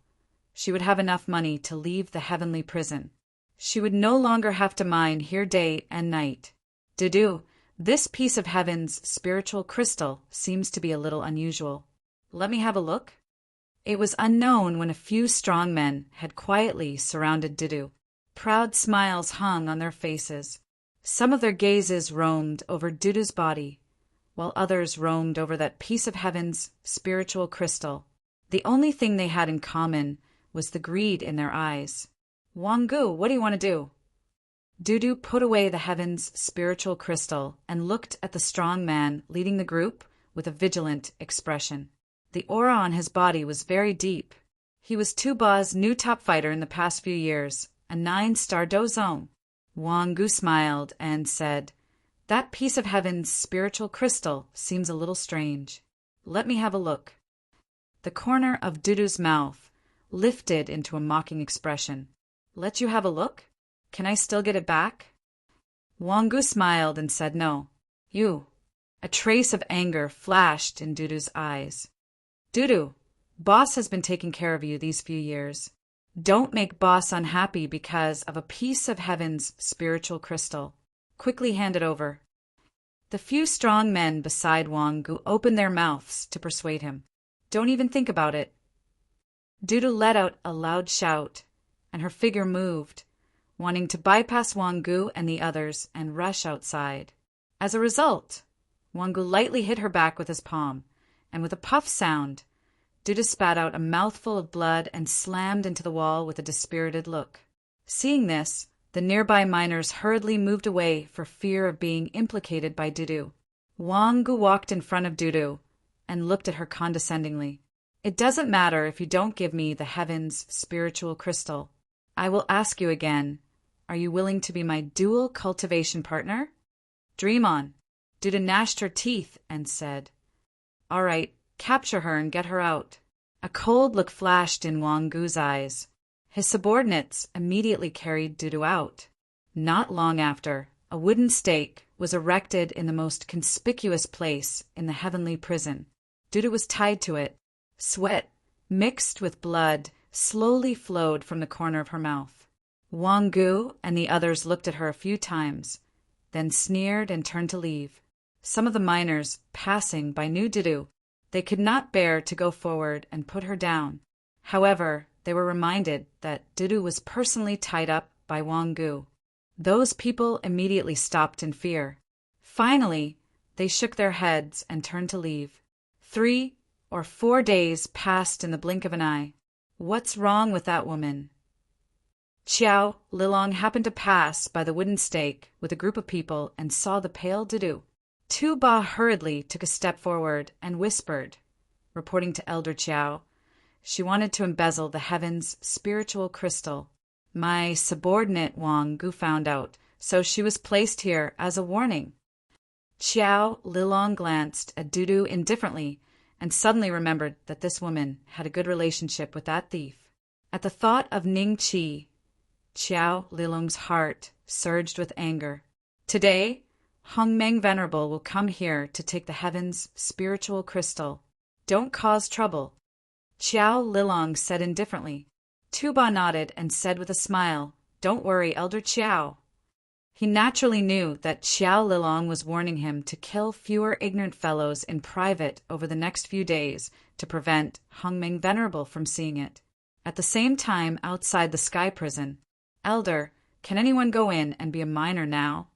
she would have enough money to leave the heavenly prison. She would no longer have to mine here day and night. Dudu, this piece of heaven's spiritual crystal seems to be a little unusual. Let me have a look. It was unknown when a few strong men had quietly surrounded Dudu. Proud smiles hung on their faces. Some of their gazes roamed over Dudu's body, while others roamed over that piece of heaven's spiritual crystal. The only thing they had in common was the greed in their eyes. Wanggu, what do you want to do? Dudu put away the heaven's spiritual crystal and looked at the strong man leading the group with a vigilant expression. The aura on his body was very deep. He was Tu Ba's new top fighter in the past few years, a 9-star dozong. Wanggu smiled and said, That piece of heaven's spiritual crystal seems a little strange. Let me have a look. The corner of Dudu's mouth lifted into a mocking expression. Let you have a look? Can I still get it back? Wanggu smiled and said no. You. A trace of anger flashed in Dudu's eyes. Dudu, Boss has been taking care of you these few years. Don't make Boss unhappy because of a piece of heaven's spiritual crystal. Quickly hand it over. The few strong men beside Wanggu opened their mouths to persuade him. Don't even think about it. Dudu let out a loud shout, and her figure moved, wanting to bypass Wang Gu and the others and rush outside. As a result, Wang Gu lightly hit her back with his palm, and with a puff sound, Dudu spat out a mouthful of blood and slammed into the wall with a dispirited look. Seeing this, the nearby miners hurriedly moved away for fear of being implicated by Dudu. Wang Gu walked in front of Dudu and looked at her condescendingly. "It doesn't matter if you don't give me the heaven's spiritual crystal. I will ask you again, are you willing to be my dual cultivation partner?" "Dream on." Dudu gnashed her teeth and said, "All right, capture her and get her out." A cold look flashed in Wang Gu's eyes. His subordinates immediately carried Dudu out. Not long after, a wooden stake was erected in the most conspicuous place in the heavenly prison. Dudu was tied to it. Sweat, mixed with blood, slowly flowed from the corner of her mouth. Wang Gu and the others looked at her a few times, then sneered and turned to leave. Some of the miners, passing by, knew Dudu. They could not bear to go forward and put her down. However, they were reminded that Dudu was personally tied up by Wang Gu. Those people immediately stopped in fear. Finally, they shook their heads and turned to leave. 3 or 4 days passed in the blink of an eye. What's wrong with that woman? Qiao Lilong happened to pass by the wooden stake with a group of people and saw the pale Dudu. Tu Ba hurriedly took a step forward and whispered, reporting to Elder Qiao, she wanted to embezzle the heaven's spiritual crystal. My subordinate Wang Gu found out, so she was placed here as a warning. Qiao Lilong glanced at Dudu indifferently and suddenly remembered that this woman had a good relationship with that thief. At the thought of Ning Qi, Qiao Lilong's heart surged with anger. Today, Hongmeng Venerable will come here to take the heaven's spiritual crystal. Don't cause trouble. Qiao Lilong said indifferently. Tu Ba nodded and said with a smile, Don't worry, Elder Qiao. He naturally knew that Qiao Lilong was warning him to kill fewer ignorant fellows in private over the next few days to prevent Hongmeng Venerable from seeing it. At the same time, outside the sky prison, Elder, can anyone go in and be a miner now?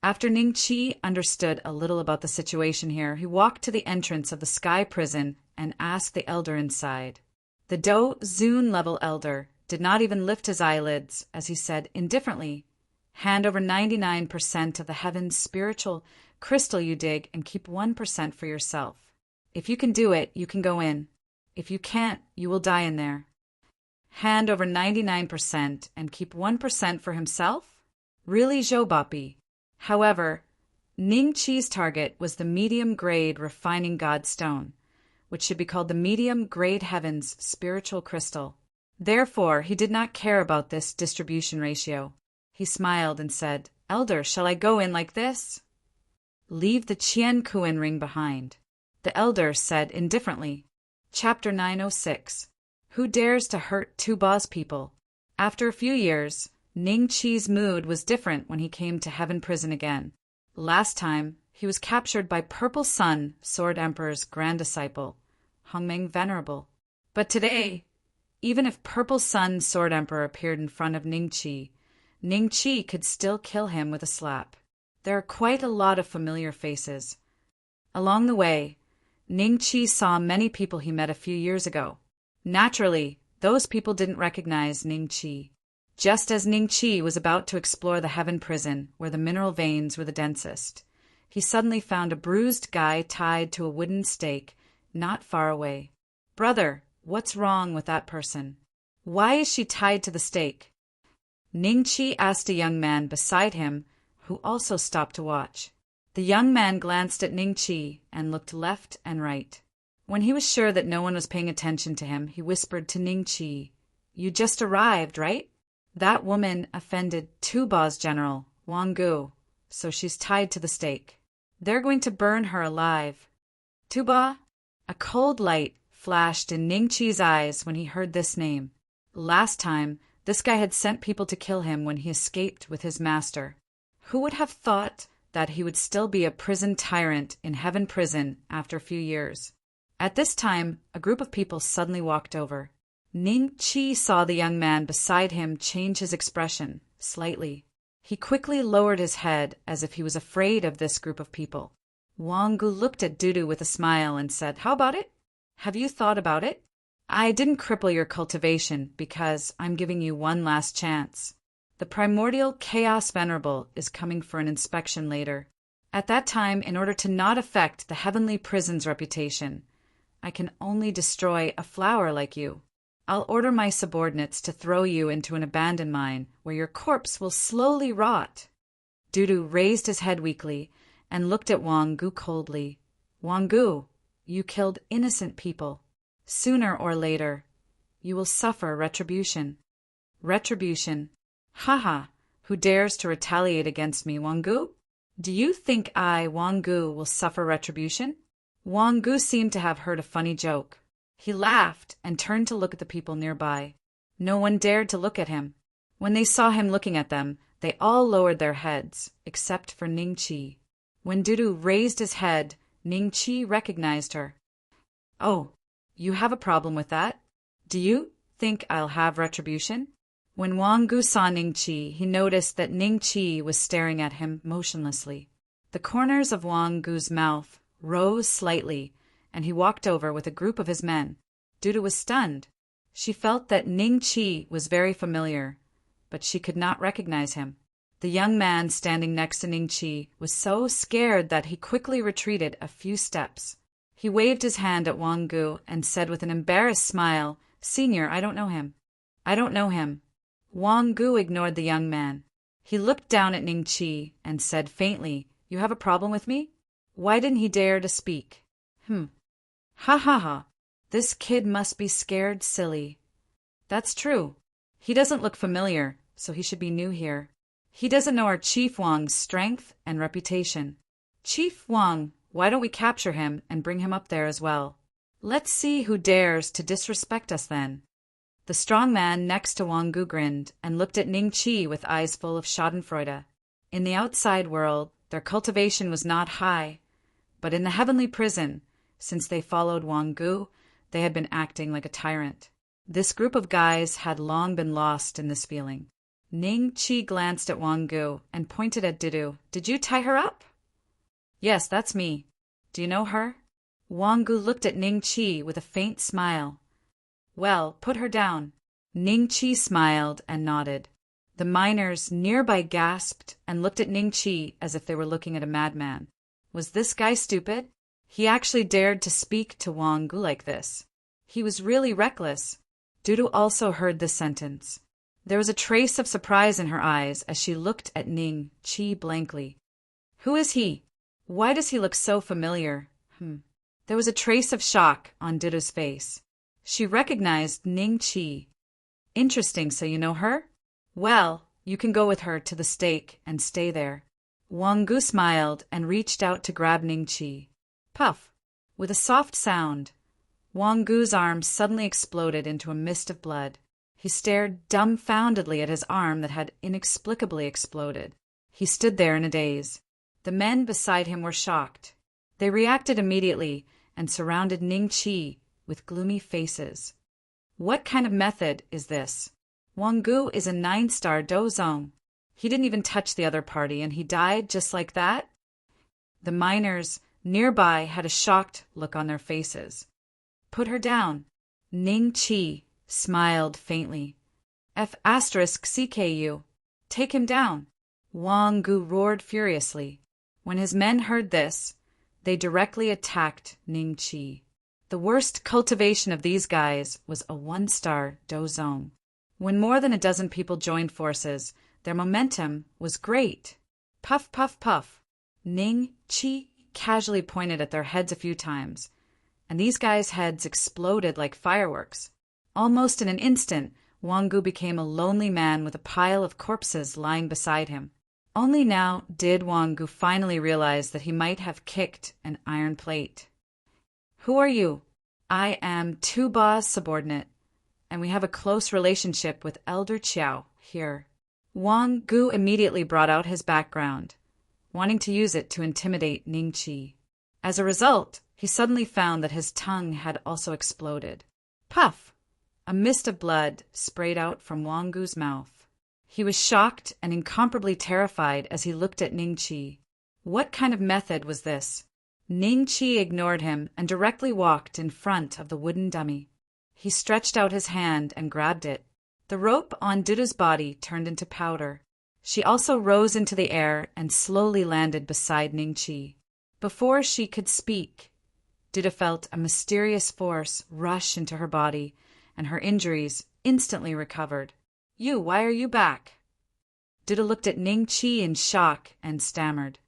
After Ning Qi understood a little about the situation here, he walked to the entrance of the sky prison and asked the elder inside. The Do Zun level elder did not even lift his eyelids as he said indifferently, Hand over 99% of the heaven's spiritual crystal you dig and keep 1% for yourself. If you can do it, you can go in. If you can't, you will die in there. Hand over 99% and keep 1% for himself? Really, Zhoubapi? However, Ning Qi's target was the medium-grade refining god stone, which should be called the medium-grade heaven's spiritual crystal. Therefore, he did not care about this distribution ratio. He smiled and said, Elder, shall I go in like this? Leave the Qian Kuan ring behind. The elder said indifferently. Chapter 906. Who dares to hurt Tu Ba's people? After a few years, Ning Qi's mood was different when he came to Heaven Prison again. Last time, he was captured by Purple Sun, Sword Emperor's grand disciple, Hongmeng Venerable. But today, even if Purple Sun, Sword Emperor appeared in front of Ning Qi could still kill him with a slap. There are quite a lot of familiar faces. Along the way, Ning Qi saw many people he met a few years ago. Naturally, those people didn't recognize Ning Qi. Just as Ning Qi was about to explore the Heaven Prison, where the mineral veins were the densest, he suddenly found a bruised guy tied to a wooden stake not far away. Brother, what's wrong with that person? Why is she tied to the stake? Ning Qi asked a young man beside him, who also stopped to watch. The young man glanced at Ning Qi and looked left and right. When he was sure that no one was paying attention to him, he whispered to Ning Qi, You just arrived, right? That woman offended Tu Ba's general, Wang Gu, so she's tied to the stake. They're going to burn her alive. Tu Ba? A cold light flashed in Ning Qi's eyes when he heard this name. Last time, this guy had sent people to kill him when he escaped with his master. Who would have thought that he would still be a prison tyrant in Heaven Prison after a few years? At this time, a group of people suddenly walked over. Ning Chi saw the young man beside him change his expression slightly. He quickly lowered his head as if he was afraid of this group of people. Wang Gu looked at Dudu with a smile and said, "How about it? Have you thought about it? I didn't cripple your cultivation because I'm giving you one last chance. The primordial Chaos Venerable is coming for an inspection later. At that time, in order to not affect the heavenly prison's reputation, I can only destroy a flower like you. I'll order my subordinates to throw you into an abandoned mine where your corpse will slowly rot." Dudu raised his head weakly and looked at Wang Gu coldly. "Wang Gu, you killed innocent people. Sooner or later, you will suffer retribution." "Retribution? Haha, who dares to retaliate against me, Wang Gu? Do you think I, Wang Gu, will suffer retribution?" Wang Gu seemed to have heard a funny joke. He laughed and turned to look at the people nearby. No one dared to look at him. When they saw him looking at them, they all lowered their heads, except for Ning Chi. When Dudu raised his head, Ning Chi recognized her. "Oh, you have a problem with that? Do you think I'll have retribution?" When Wang Gu saw Ning Chi, he noticed that Ning Chi was staring at him motionlessly. The corners of Wang Gu's mouth rose slightly, and he walked over with a group of his men. Dudu was stunned. She felt that Ning Chi was very familiar, but she could not recognize him. The young man standing next to Ning Chi was so scared that he quickly retreated a few steps. He waved his hand at Wang Gu and said with an embarrassed smile, "Senior, I don't know him." "I don't know him." Wang Gu ignored the young man. He looked down at Ning Chi and said faintly, "You have a problem with me?" Why didn't he dare to speak? Ha ha ha. This kid must be scared silly. That's true. He doesn't look familiar, so he should be new here. He doesn't know our Chief Wang's strength and reputation. Chief Wang, why don't we capture him and bring him up there as well? Let's see who dares to disrespect us then. The strong man next to Wang Gu grinned and looked at Ning Chi with eyes full of schadenfreude. In the outside world, their cultivation was not high, but in the heavenly prison, since they followed Wang Gu, they had been acting like a tyrant. This group of guys had long been lost in this feeling. Ning Chi glanced at Wang Gu and pointed at Dudu. "Did you tie her up?" "Yes, that's me. Do you know her?" Wang Gu looked at Ning Chi with a faint smile. "Well, put her down." Ning Chi smiled and nodded. The miners nearby gasped and looked at Ning Chi as if they were looking at a madman. Was this guy stupid? He actually dared to speak to Wang Gu like this. He was really reckless. Dudu also heard this sentence. There was a trace of surprise in her eyes as she looked at Ning Chi blankly. Who is he? Why does he look so familiar? There was a trace of shock on Dudu's face. She recognized Ning Chi. Interesting, so you know her? Well, you can go with her to the stake and stay there. Wang Gu smiled and reached out to grab Ning Chi. Puff! With a soft sound, Wang Gu's arm suddenly exploded into a mist of blood. He stared dumbfoundedly at his arm that had inexplicably exploded. He stood there in a daze. The men beside him were shocked. They reacted immediately and surrounded Ning Chi with gloomy faces. What kind of method is this? Wang Gu is a 9-star dozong. He didn't even touch the other party, and he died just like that? The miners nearby had a shocked look on their faces. Put her down. Ning Chi smiled faintly. F*CKU. Take him down. Wang Gu roared furiously. When his men heard this, they directly attacked Ning Chi. The worst cultivation of these guys was a 1-star dozong. When more than a dozen people joined forces, their momentum was great. Puff, puff, puff. Ning Chi casually pointed at their heads a few times, and these guys' heads exploded like fireworks. Almost in an instant, Wang Gu became a lonely man with a pile of corpses lying beside him. Only now did Wang Gu finally realize that he might have kicked an iron plate. Who are you? I am Tu Ba's subordinate, and we have a close relationship with Elder Chiao here. Wang Gu immediately brought out his background, wanting to use it to intimidate Ning Chi. As a result, he suddenly found that his tongue had also exploded. Puff! A mist of blood sprayed out from Wangu's mouth. He was shocked and incomparably terrified as he looked at Ningqi. What kind of method was this? Ningqi ignored him and directly walked in front of the wooden dummy. He stretched out his hand and grabbed it. The rope on Duda's body turned into powder. She also rose into the air and slowly landed beside Ningqi. Before she could speak, Duda felt a mysterious force rush into her body, and her injuries instantly recovered. Why are you back? Duda looked at Ningqi in shock and stammered.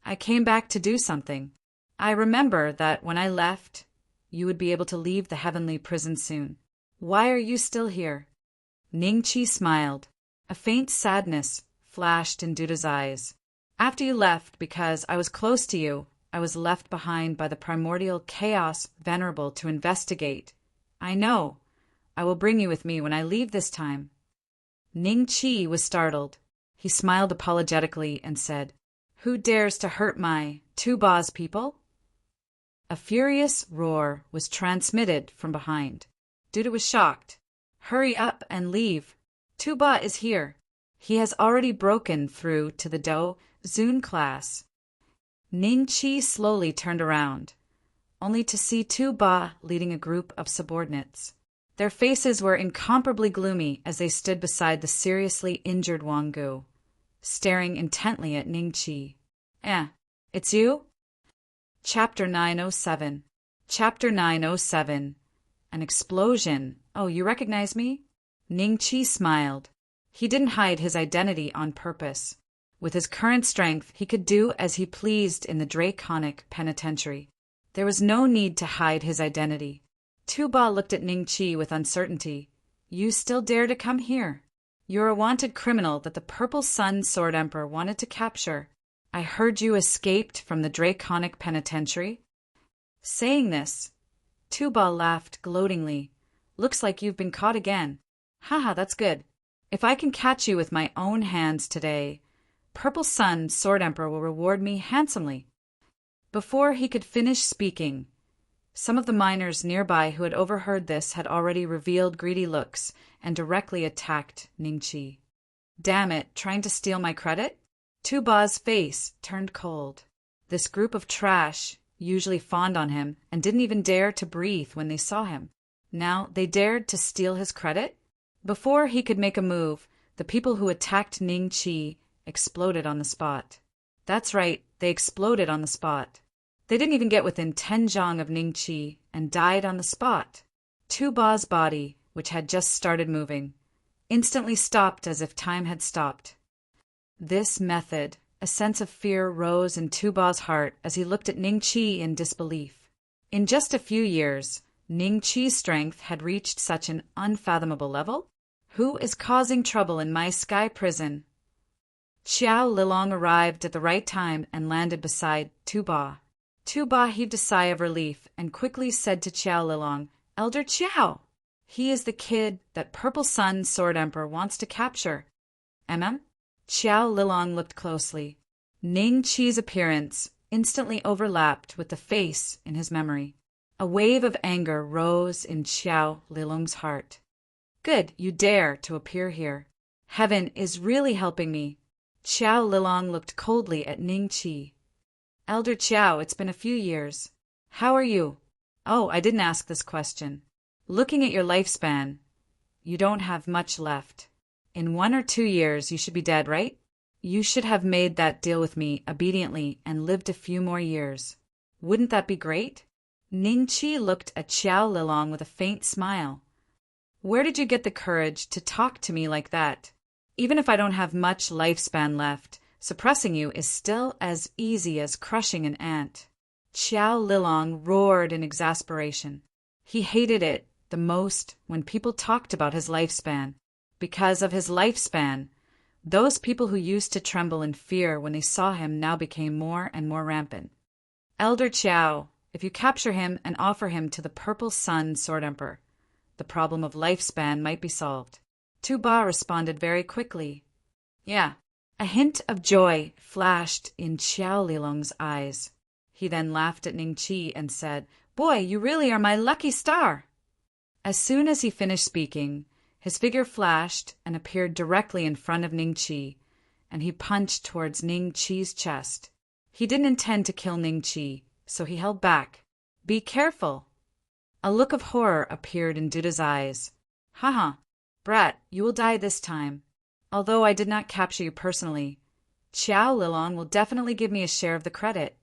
I came back to do something. I remember that when I left, you would be able to leave the heavenly prison soon. Why are you still here? Ningqi smiled. A faint sadness flashed in Duda's eyes. After you left, because I was close to you, I was left behind by the primordial chaos venerable to investigate. I know. I will bring you with me when I leave this time. Ningqi was startled. He smiled apologetically and said, Who dares to hurt my Tuba's people? A furious roar was transmitted from behind. Duda was shocked. Hurry up and leave. Tuba is here. He has already broken through to the Do Zun class. Ningqi slowly turned around, only to see Tuba leading a group of subordinates. Their faces were incomparably gloomy as they stood beside the seriously injured Wangu, staring intently at Ningqi. It's you? Chapter 907. Chapter 907. An explosion. Oh, you recognize me? Ningqi smiled. He didn't hide his identity on purpose. With his current strength, he could do as he pleased in the Draconic Penitentiary. There was no need to hide his identity. Tuba looked at Ningqi with uncertainty. You still dare to come here? You're a wanted criminal that the Purple Sun Sword Emperor wanted to capture. I heard you escaped from the Draconic Penitentiary. Saying this, Tuba laughed gloatingly. Looks like you've been caught again. Haha, that's good. If I can catch you with my own hands today, Purple Sun Sword Emperor will reward me handsomely. Before he could finish speaking, some of the miners nearby who had overheard this had already revealed greedy looks and directly attacked Ningqi. Damn it, trying to steal my credit? Tuba's face turned cold. This group of trash usually fawned on him and didn't even dare to breathe when they saw him. Now they dared to steal his credit? Before he could make a move, the people who attacked Ningqi exploded on the spot. That's right, they exploded on the spot. They didn't even get within 10 zhang of Ningqi and died on the spot. Tuba's body, which had just started moving, instantly stopped as if time had stopped. This method, a sense of fear rose in Tuba's heart as he looked at Ningqi in disbelief. In just a few years, Ningqi's strength had reached such an unfathomable level? Who is causing trouble in my sky prison? Xiao Lilong arrived at the right time and landed beside Tuba. Tuba heaved a sigh of relief and quickly said to Xiao Lilong, Elder Xiao, he is the kid that Purple Sun Sword Emperor wants to capture. Xiao Lilong looked closely. Ningqi's appearance instantly overlapped with the face in his memory. A wave of anger rose in Xiao Lilong's heart. Good, you dare to appear here. Heaven is really helping me. Xiao Lilong looked coldly at Ningqi. Elder Xiao, it's been a few years. How are you? Oh, I didn't ask this question. Looking at your lifespan, you don't have much left. In 1 or 2 years, you should be dead, right? You should have made that deal with me obediently and lived a few more years. Wouldn't that be great? Ningqi looked at Xiao Lilong with a faint smile. Where did you get the courage to talk to me like that? Even if I don't have much lifespan left, suppressing you is still as easy as crushing an ant. Xiao Lilong roared in exasperation. He hated it the most when people talked about his lifespan. Because of his lifespan, those people who used to tremble in fear when they saw him now became more and more rampant. Elder Xiao, if you capture him and offer him to the Purple Sun Sword Emperor, the problem of lifespan might be solved. Tuba responded very quickly. Yeah. A hint of joy flashed in Xiao Lilong's eyes. He then laughed at Ningqi and said, Boy, you really are my lucky star. As soon as he finished speaking, his figure flashed and appeared directly in front of Ning Chi, and he punched towards Ning Chi's chest. He didn't intend to kill Ning Chi, so he held back. Be careful! A look of horror appeared in Duda's eyes. Haha, brat, you will die this time. Although I did not capture you personally, Xiao Lilong will definitely give me a share of the credit.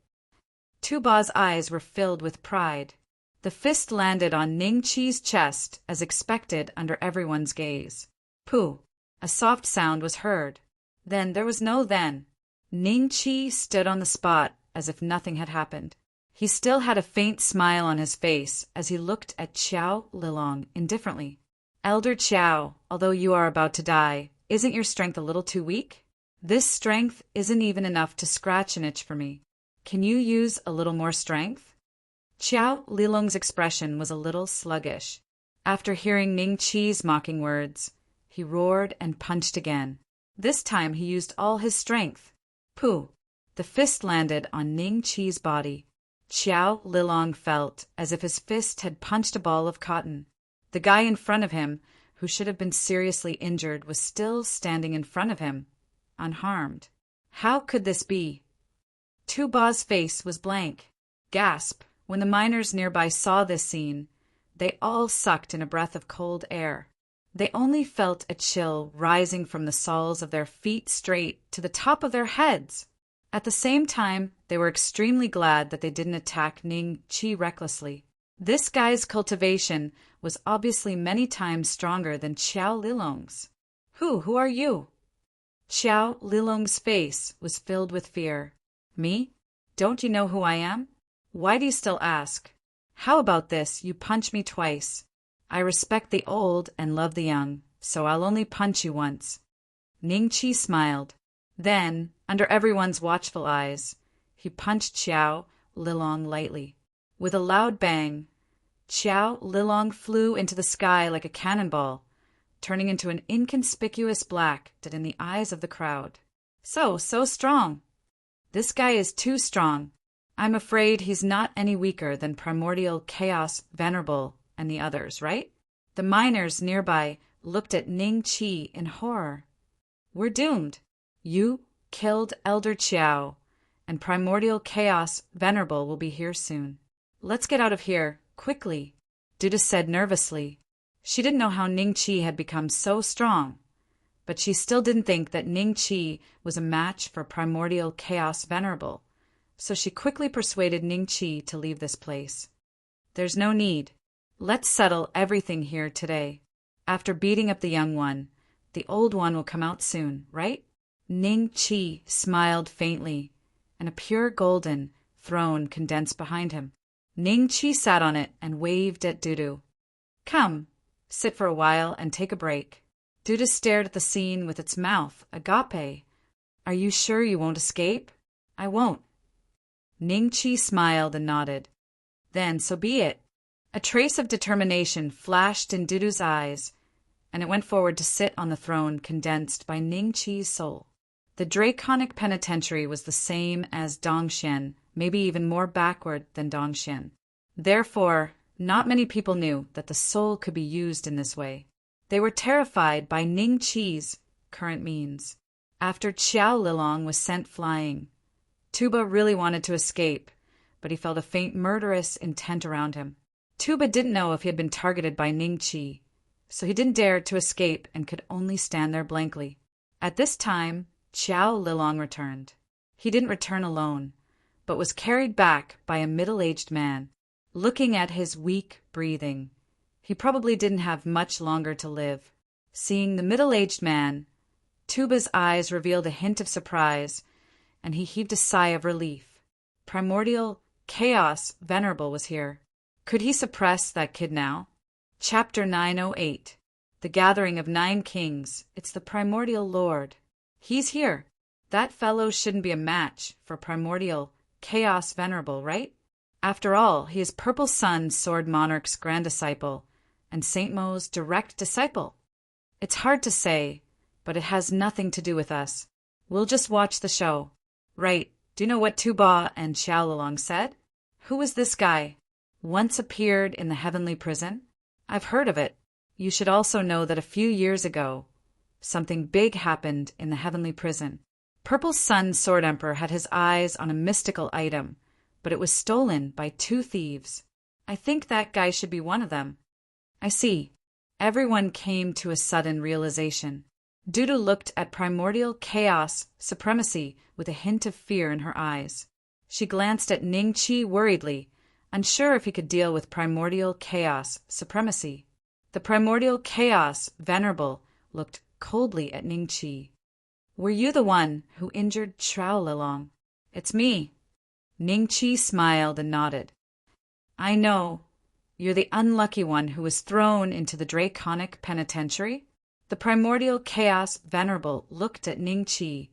Tu Ba's eyes were filled with pride. The fist landed on Ning Chi's chest as expected under everyone's gaze. Pooh! A soft sound was heard. Then there was no then. Ning Chi stood on the spot as if nothing had happened. He still had a faint smile on his face as he looked at Xiao Lilong indifferently. Elder Xiao, although you are about to die, isn't your strength a little too weak? This strength isn't even enough to scratch an itch for me. Can you use a little more strength? Xiao Lilong's expression was a little sluggish. After hearing Ning Chi's mocking words, he roared and punched again. This time he used all his strength. Pooh! The fist landed on Ning Chi's body. Xiao Lilong felt as if his fist had punched a ball of cotton. The guy in front of him, who should have been seriously injured, was still standing in front of him, unharmed. How could this be? Tu Ba's face was blank. Gasp! When the miners nearby saw this scene, they all sucked in a breath of cold air. They only felt a chill rising from the soles of their feet straight to the top of their heads. At the same time, they were extremely glad that they didn't attack Ning Chi recklessly. This guy's cultivation was obviously many times stronger than Xiao Lilong's. Who are you? Xiao Lilong's face was filled with fear. Me? Don't you know who I am? Why do you still ask? How about this, you punch me twice? I respect the old and love the young, so I'll only punch you once. Ning Chi smiled. Then, under everyone's watchful eyes, he punched Xiao Lilong lightly. With a loud bang, Xiao Lilong flew into the sky like a cannonball, turning into an inconspicuous black dot in the eyes of the crowd. So strong. This guy is too strong. I'm afraid he's not any weaker than Primordial Chaos Venerable and the others, right? The miners nearby looked at Ning Chi in horror. We're doomed. You killed Elder Qiao, and Primordial Chaos Venerable will be here soon. Let's get out of here, quickly, Duda said nervously. She didn't know how Ning Chi had become so strong, but she still didn't think that Ning Chi was a match for Primordial Chaos Venerable, so she quickly persuaded Ning Chi to leave this place. There's no need. Let's settle everything here today. After beating up the young one, the old one will come out soon, right? Ning Chi smiled faintly, and a pure golden throne condensed behind him. Ning Chi sat on it and waved at Dudu. Come, sit for a while and take a break. Dudu stared at the scene with its mouth agape. Are you sure you won't escape? I won't. Ning Chi smiled and nodded. Then so be it. A trace of determination flashed in Dudu's eyes, and it went forward to sit on the throne condensed by Ning Chi's soul. The Draconic Penitentiary was the same as Dongxian, maybe even more backward than Dongxian. Therefore, not many people knew that the soul could be used in this way. They were terrified by Ning Chi's current means. After Xiao Lilong was sent flying, Tuba really wanted to escape, but he felt a faint murderous intent around him. Tuba didn't know if he had been targeted by Ning Chi, so he didn't dare to escape and could only stand there blankly. At this time, Xiao Lilong returned. He didn't return alone, but was carried back by a middle-aged man. Looking at his weak breathing, he probably didn't have much longer to live. Seeing the middle-aged man, Tuba's eyes revealed a hint of surprise, and he heaved a sigh of relief. Primordial Chaos Venerable was here. Could he suppress that kid now? Chapter 908. The Gathering of 9 Kings. It's the Primordial Lord. He's here. That fellow shouldn't be a match for Primordial Chaos Venerable, right? After all, he is Purple Sun Sword Monarch's grand disciple and Saint Mo's direct disciple. It's hard to say, but it has nothing to do with us. We'll just watch the show. Right, do you know what Tu Ba and Xiao Lilong said? Who is this guy? Once appeared in the heavenly prison? I've heard of it. You should also know that a few years ago, something big happened in the heavenly prison. Purple Sun Sword Emperor had his eyes on a mystical item, but it was stolen by 2 thieves. I think that guy should be one of them. I see. Everyone came to a sudden realization. Dudu looked at primordial chaos supremacy with a hint of fear in her eyes. She glanced at Ning Qi worriedly, unsure if he could deal with primordial chaos supremacy. The primordial chaos venerable looked coldly at Ning Qi. Were you the one who injured Trowlalong? It's me. Ning Qi smiled and nodded. I know. You're the unlucky one who was thrown into the draconic penitentiary? The primordial chaos venerable looked at Ning Qi,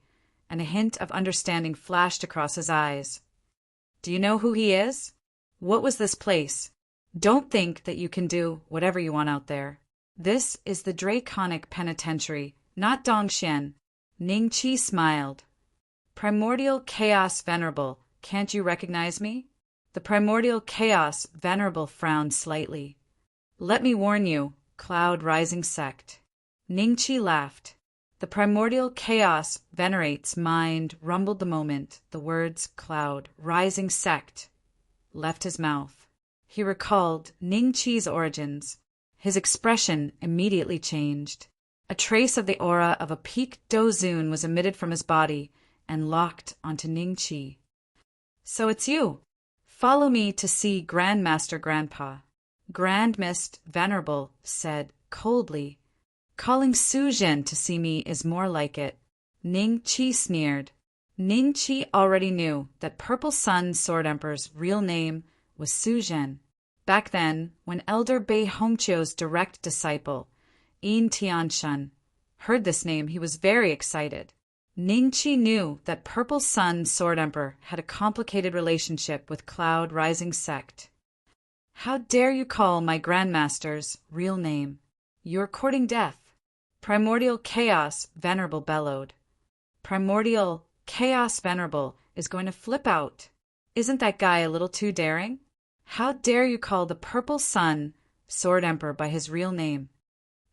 and a hint of understanding flashed across his eyes. Do you know who he is? What was this place? Don't think that you can do whatever you want out there. This is the draconic penitentiary, not Dongxian. Ning Qi smiled. Primordial chaos venerable, can't you recognize me? The primordial chaos venerable frowned slightly. Let me warn you, cloud rising sect. Ning Qi laughed. The primordial chaos venerates mind rumbled the moment the words cloud rising sect left his mouth. He recalled Ning Qi's origins. His expression immediately changed. A trace of the aura of a peak dozun was emitted from his body and locked onto Ning Qi. So it's you. Follow me to see Grandmaster Grandpa. Grand Mist Venerable said coldly. Calling Su Zhen to see me is more like it. Ning Qi sneered. Ning Qi already knew that Purple Sun Sword Emperor's real name was Su Zhen. Back then, when Elder Bei Hongqiu's direct disciple, Yin Tianshan, heard this name, he was very excited. Ning Qi knew that Purple Sun Sword Emperor had a complicated relationship with Cloud Rising Sect. How dare you call my Grandmaster's real name? You're courting death. Primordial Chaos Venerable bellowed. Primordial Chaos Venerable is going to flip out. Isn't that guy a little too daring? How dare you call the Purple Sun Sword Emperor by his real name?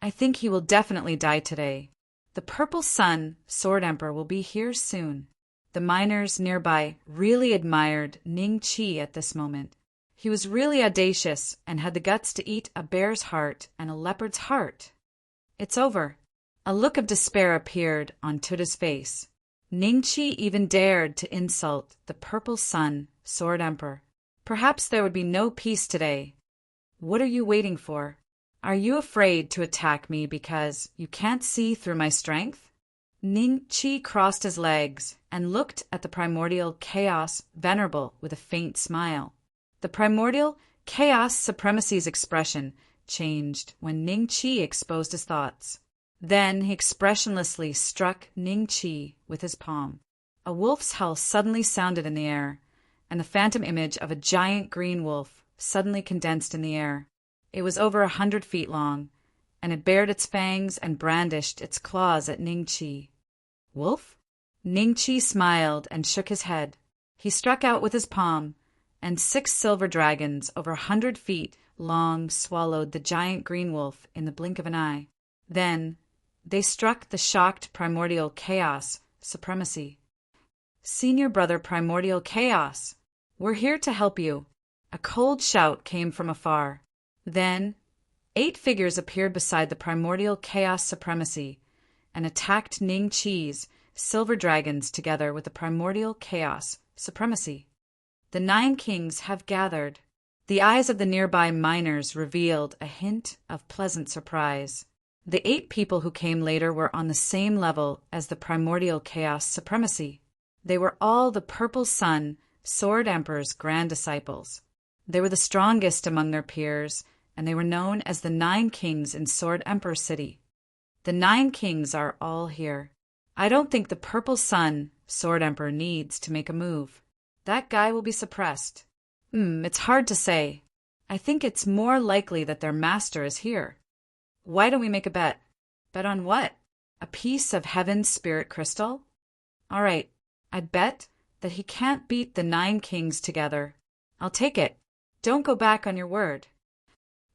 I think he will definitely die today. The Purple Sun Sword Emperor will be here soon. The miners nearby really admired Ning Qi at this moment. He was really audacious and had the guts to eat a bear's heart and a leopard's heart. It's over. A look of despair appeared on Tuda's face. Ning Qi even dared to insult the Purple Sun Sword Emperor. Perhaps there would be no peace today. What are you waiting for? Are you afraid to attack me because you can't see through my strength? Ning Qi crossed his legs and looked at the primordial chaos venerable with a faint smile. The primordial chaos supremacy's expression changed when Ning Qi exposed his thoughts. Then he expressionlessly struck Ning Qi with his palm. A wolf's howl suddenly sounded in the air, and the phantom image of a giant green wolf suddenly condensed in the air. It was over 100 feet long, and it bared its fangs and brandished its claws at Ning Qi. Wolf? Ning Qi smiled and shook his head. He struck out with his palm, and 6 silver dragons over 100 feet long swallowed the giant green wolf in the blink of an eye. Then they struck the shocked primordial chaos supremacy. Senior brother primordial chaos, we're here to help you. A cold shout came from afar. Then 8 figures appeared beside the primordial chaos supremacy and attacked Ning Qi's silver dragons together with the primordial chaos supremacy. The 9 kings have gathered. The eyes of the nearby miners revealed a hint of pleasant surprise. The 8 people who came later were on the same level as the primordial chaos supremacy. They were all the Purple Sun Sword Emperor's grand disciples. They were the strongest among their peers, and they were known as the 9 kings in Sword Emperor City. The 9 kings are all here. I don't think the Purple Sun Sword Emperor needs to make a move. That guy will be suppressed. It's hard to say. I think it's more likely that their master is here. Why don't we make a bet? Bet on what? A piece of heaven's spirit crystal? All right, I bet that he can't beat the 9 kings together. I'll take it. Don't go back on your word.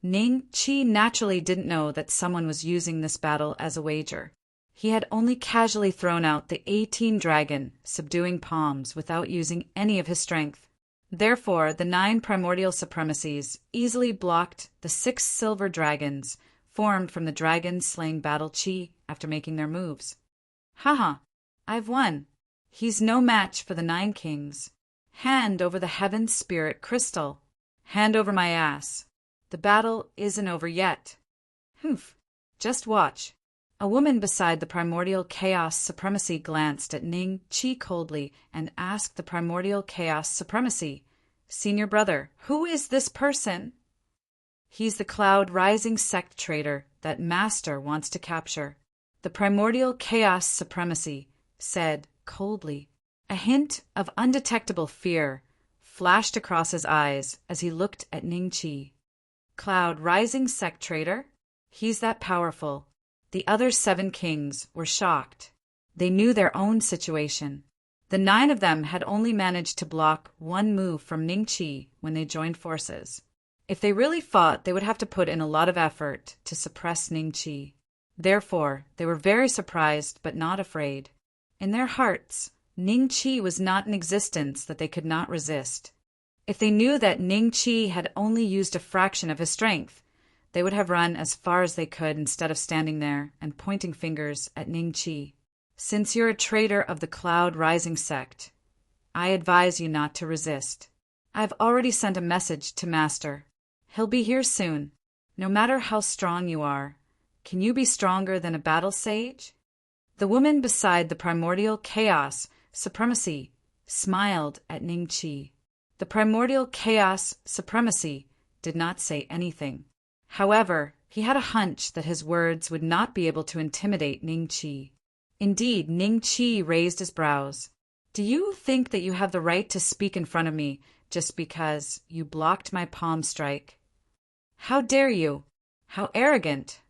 Ning Qi naturally didn't know that someone was using this battle as a wager. He had only casually thrown out the 18 dragon, subduing palms without using any of his strength. Therefore, the 9 primordial supremacies easily blocked the 6 silver dragons formed from the dragon-slaying battle Qi after making their moves. Haha, I've won. He's no match for the 9 kings. Hand over the heaven spirit crystal. Hand over my ass. The battle isn't over yet. Humph, just watch. A woman beside the primordial chaos supremacy glanced at Ning Qi coldly and asked the primordial chaos supremacy, "Senior brother, who is this person?" "He's the cloud rising sect traitor that Master wants to capture," the primordial chaos supremacy said coldly. A hint of undetectable fear flashed across his eyes as he looked at Ning Qi. Cloud rising sect traitor? He's that powerful. The other 7 kings were shocked. They knew their own situation. The 9 of them had only managed to block one move from Ning Qi when they joined forces. If they really fought, they would have to put in a lot of effort to suppress Ning Qi. Therefore, they were very surprised but not afraid. In their hearts, Ning Qi was not an existence that they could not resist. If they knew that Ning Qi had only used a fraction of his strength, they would have run as far as they could instead of standing there and pointing fingers at Ning Qi. Since you're a traitor of the Cloud Rising sect, I advise you not to resist. I've already sent a message to Master. He'll be here soon. No matter how strong you are, can you be stronger than a battle sage? The woman beside the primordial chaos supremacy smiled at Ning Qi. The primordial chaos supremacy did not say anything. However, he had a hunch that his words would not be able to intimidate Ning Qi. Indeed, Ning Qi raised his brows. "Do you think that you have the right to speak in front of me just because you blocked my palm strike? How dare you? How arrogant!"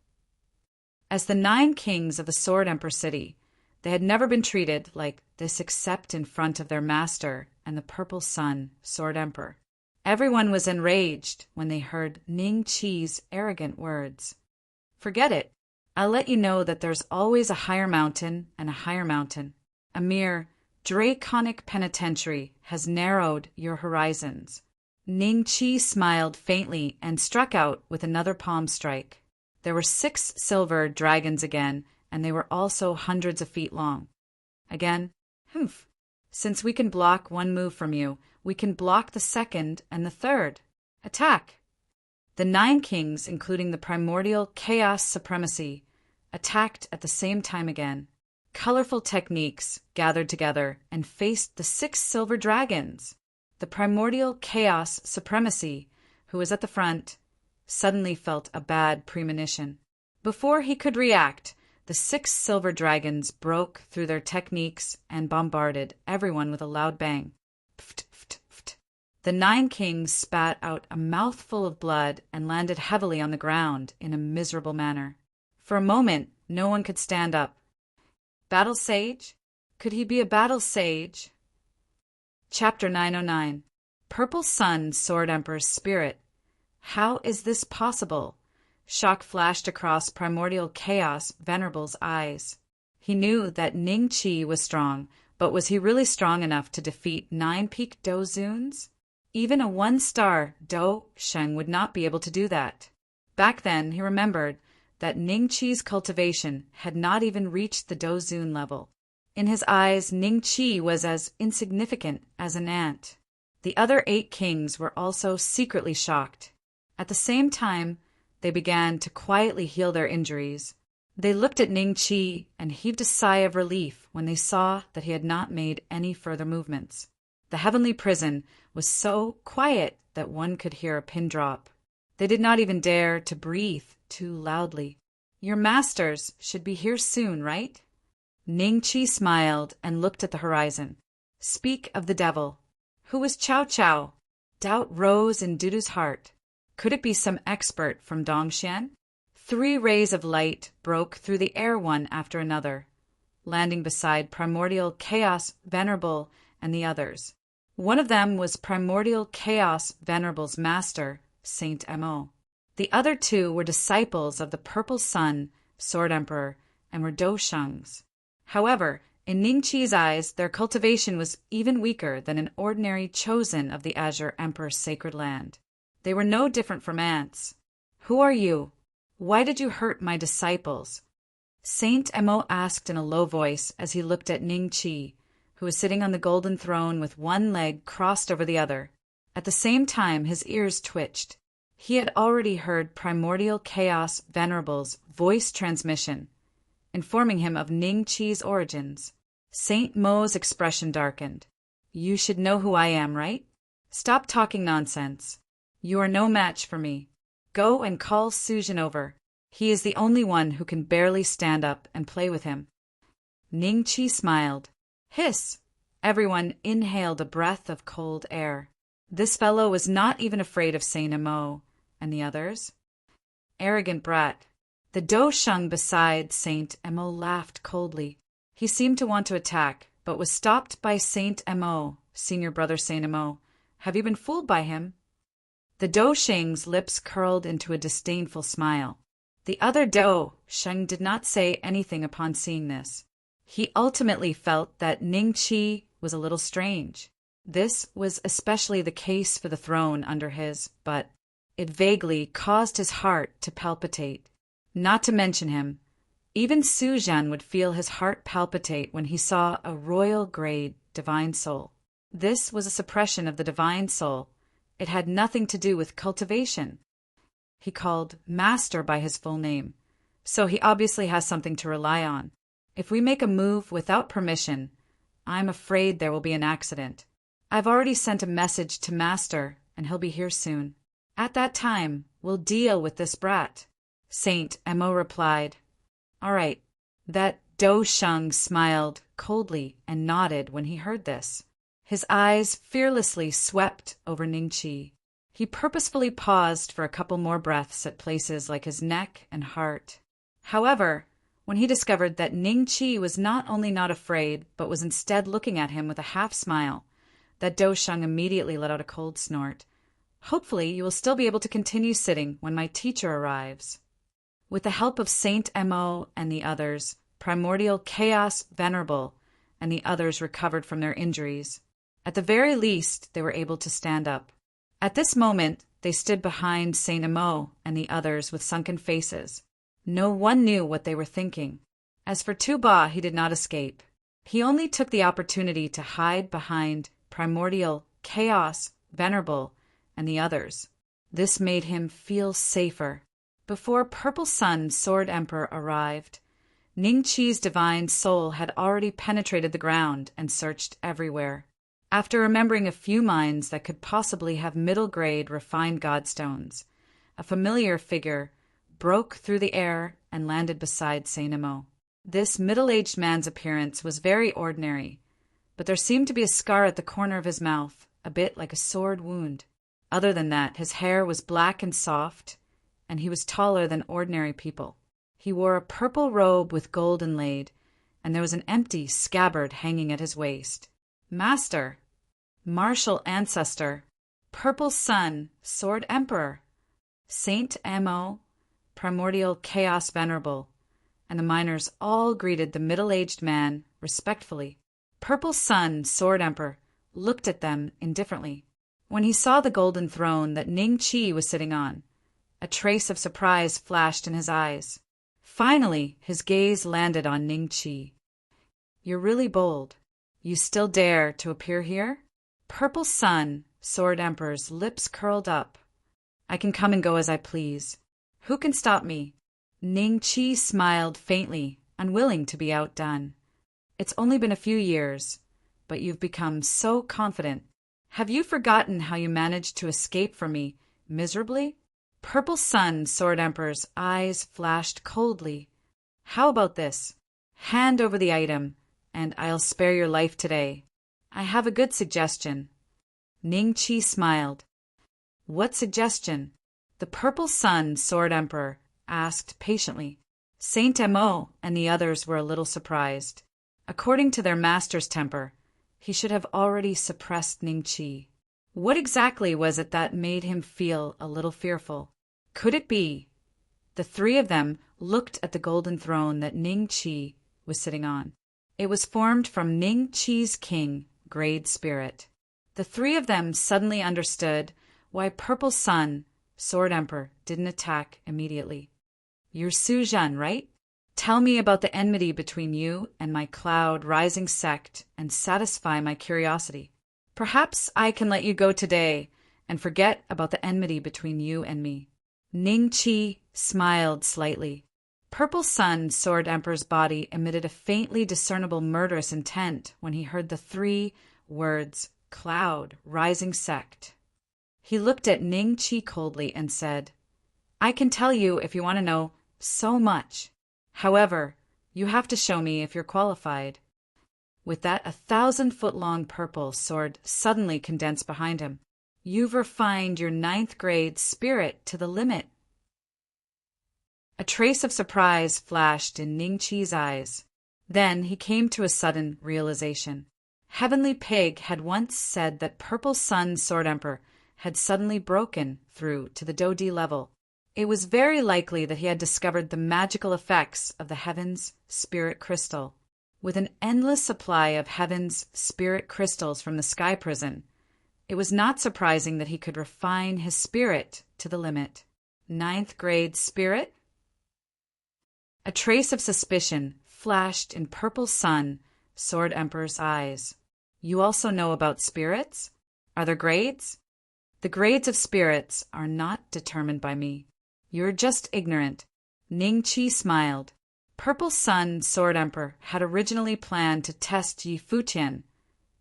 As the 9 kings of the Sword Emperor city, they had never been treated like this except in front of their master and the Purple Sun Sword Emperor. Everyone was enraged when they heard Ning Qi's arrogant words. "Forget it. I'll let you know that there's always a higher mountain and a higher mountain. A mere draconic penitentiary has narrowed your horizons." Ning Qi smiled faintly and struck out with another palm strike. There were 6 silver dragons again, and they were also hundreds of feet long. Again, "Humph. Since we can block one move from you, we can block the second and the third. Attack!" The 9 kings, including the primordial chaos supremacy, attacked at the same time again. Colorful techniques gathered together and faced the 6 silver dragons. The primordial chaos supremacy, who was at the front, suddenly felt a bad premonition. Before he could react, the 6 silver dragons broke through their techniques and bombarded everyone with a loud bang. Pft, pft, pft. The 9 kings spat out a mouthful of blood and landed heavily on the ground in a miserable manner. For a moment, no one could stand up. Battle Sage? Could he be a battle sage? Chapter 909. Purple Sun Sword Emperor's Spirit. How is this possible? Shock flashed across Primordial Chaos Venerable's eyes. He knew that Ning Qi was strong, but was he really strong enough to defeat 9-peak Do Zuns? Even a 1-star Do Sheng would not be able to do that. Back then, he remembered that Ning Qi's cultivation had not even reached the Do Zun level. In his eyes, Ning Qi was as insignificant as an ant. The other 8 kings were also secretly shocked. At the same time, they began to quietly heal their injuries. They looked at Ning Qi and heaved a sigh of relief when they saw that he had not made any further movements. The heavenly prison was so quiet that one could hear a pin drop. They did not even dare to breathe too loudly. "Your masters should be here soon, right?" Ning Qi smiled and looked at the horizon. "Speak of the devil. Who is Chow Chow?" Doubt rose in Dudu's heart. Could it be some expert from Dongxian? 3 rays of light broke through the air one after another, landing beside Primordial Chaos Venerable and the others. One of them was Primordial Chaos Venerable's master, Saint Mo. The other two were disciples of the Purple Sun, Sword Emperor, and were Doshungs. However, in Ningqi's eyes, their cultivation was even weaker than an ordinary chosen of the Azure Emperor's sacred land. They were no different from ants. "Who are you? Why did you hurt my disciples?" Saint Emo asked in a low voice as he looked at Ningqi, who was sitting on the golden throne with one leg crossed over the other. At the same time, his ears twitched. He had already heard Primordial Chaos Venerable's voice transmission, informing him of Ningqi's origins. Saint Mo's expression darkened. "You should know who I am, right? Stop talking nonsense. You are no match for me. Go and call Sujin over. He is the only one who can barely stand up and play with him." Ningqi smiled. Hiss! Everyone inhaled a breath of cold air. This fellow was not even afraid of Saint Emo. And the others? Arrogant brat. The Doshung beside Saint Emo laughed coldly. He seemed to want to attack, but was stopped by Saint Emo, senior brother Saint Emo. "Have you been fooled by him?" The Dosheng's lips curled into a disdainful smile. The other Dosheng did not say anything upon seeing this. He ultimately felt that Ningqi was a little strange. This was especially the case for the throne under his, but it vaguely caused his heart to palpitate. Not to mention him, even Suzhan would feel his heart palpitate when he saw a royal-grade divine soul. This was a suppression of the divine soul. It had nothing to do with cultivation. He called Master by his full name, so he obviously has something to rely on. If we make a move without permission, I'm afraid there will be an accident. I've already sent a message to Master, and he'll be here soon. At that time, we'll deal with this brat. Saint Emo replied. All right. That Doshung smiled coldly and nodded when he heard this. His eyes fearlessly swept over Ningqi. He purposefully paused for a couple more breaths at places like his neck and heart. However, when he discovered that Ningqi was not only not afraid, but was instead looking at him with a half-smile, that Doshung immediately let out a cold snort. Hopefully you will still be able to continue sitting when my teacher arrives. With the help of Saint Emo and the others, Primordial Chaos Venerable and the others recovered from their injuries. At the very least, they were able to stand up. At this moment, they stood behind Saint Emo and the others with sunken faces. No one knew what they were thinking. As for Tu-Ba, he did not escape. He only took the opportunity to hide behind Primordial Chaos Venerable and the others. This made him feel safer. Before Purple Sun Sword Emperor arrived, Ningqi's divine soul had already penetrated the ground and searched everywhere. After remembering a few mines that could possibly have middle-grade refined godstones, a familiar figure broke through the air and landed beside Saint Emo. This middle-aged man's appearance was very ordinary, but there seemed to be a scar at the corner of his mouth, a bit like a sword wound. Other than that, his hair was black and soft, and he was taller than ordinary people. He wore a purple robe with gold inlaid, and there was an empty scabbard hanging at his waist. Master, martial ancestor, Purple Sun, Sword Emperor, Saint Emo, Primordial Chaos Venerable, and the miners all greeted the middle-aged man respectfully. Purple Sun, Sword Emperor, looked at them indifferently. When he saw the golden throne that Ningqi was sitting on, a trace of surprise flashed in his eyes. Finally, his gaze landed on Ningqi. You're really bold. You still dare to appear here? Purple Sun, Sword Emperor's lips curled up. I can come and go as I please. Who can stop me? Ningqi smiled faintly, unwilling to be outdone. It's only been a few years, but you've become so confident. Have you forgotten how you managed to escape from me miserably? Purple Sun, Sword Emperor's eyes flashed coldly. How about this? Hand over the item, and I'll spare your life today. I have a good suggestion. Ningqi smiled. What suggestion? The Purple Sun, Sword Emperor, asked patiently. Saint Emo and the others were a little surprised. According to their master's temper, he should have already suppressed Ningqi. What exactly was it that made him feel a little fearful? Could it be? The three of them looked at the golden throne that Ning Chi was sitting on. It was formed from Ning Chi's king, Grade Spirit. The three of them suddenly understood why Purple Sun, Sword Emperor, didn't attack immediately. You're Su Zhen, right? Tell me about the enmity between you and my cloud rising sect and satisfy my curiosity. Perhaps I can let you go today and forget about the enmity between you and me. Ning Chi smiled slightly. Purple Sun, Sword Emperor's body emitted a faintly discernible murderous intent when he heard the three words, cloud rising sect. He looked at Ning Chi coldly and said, I can tell you, if you want to know, so much. However, you have to show me if you're qualified. With that, 1,000-foot-long purple sword suddenly condensed behind him. You've refined your 9th grade spirit to the limit. A trace of surprise flashed in Ning Chi's eyes. Then he came to a sudden realization. Heavenly Pig had once said that Purple Sun Sword Emperor had suddenly broken through to the Dodi level. It was very likely that he had discovered the magical effects of the Heaven's Spirit Crystal. With an endless supply of Heaven's Spirit Crystals from the Sky Prison, it was not surprising that he could refine his spirit to the limit. 9th grade spirit? A trace of suspicion flashed in Purple Sun, Sword Emperor's eyes. You also know about spirits? Are there grades? The grades of spirits are not determined by me. You're just ignorant. Ning Chi smiled. Purple Sun, Sword Emperor, had originally planned to test Yi Futian,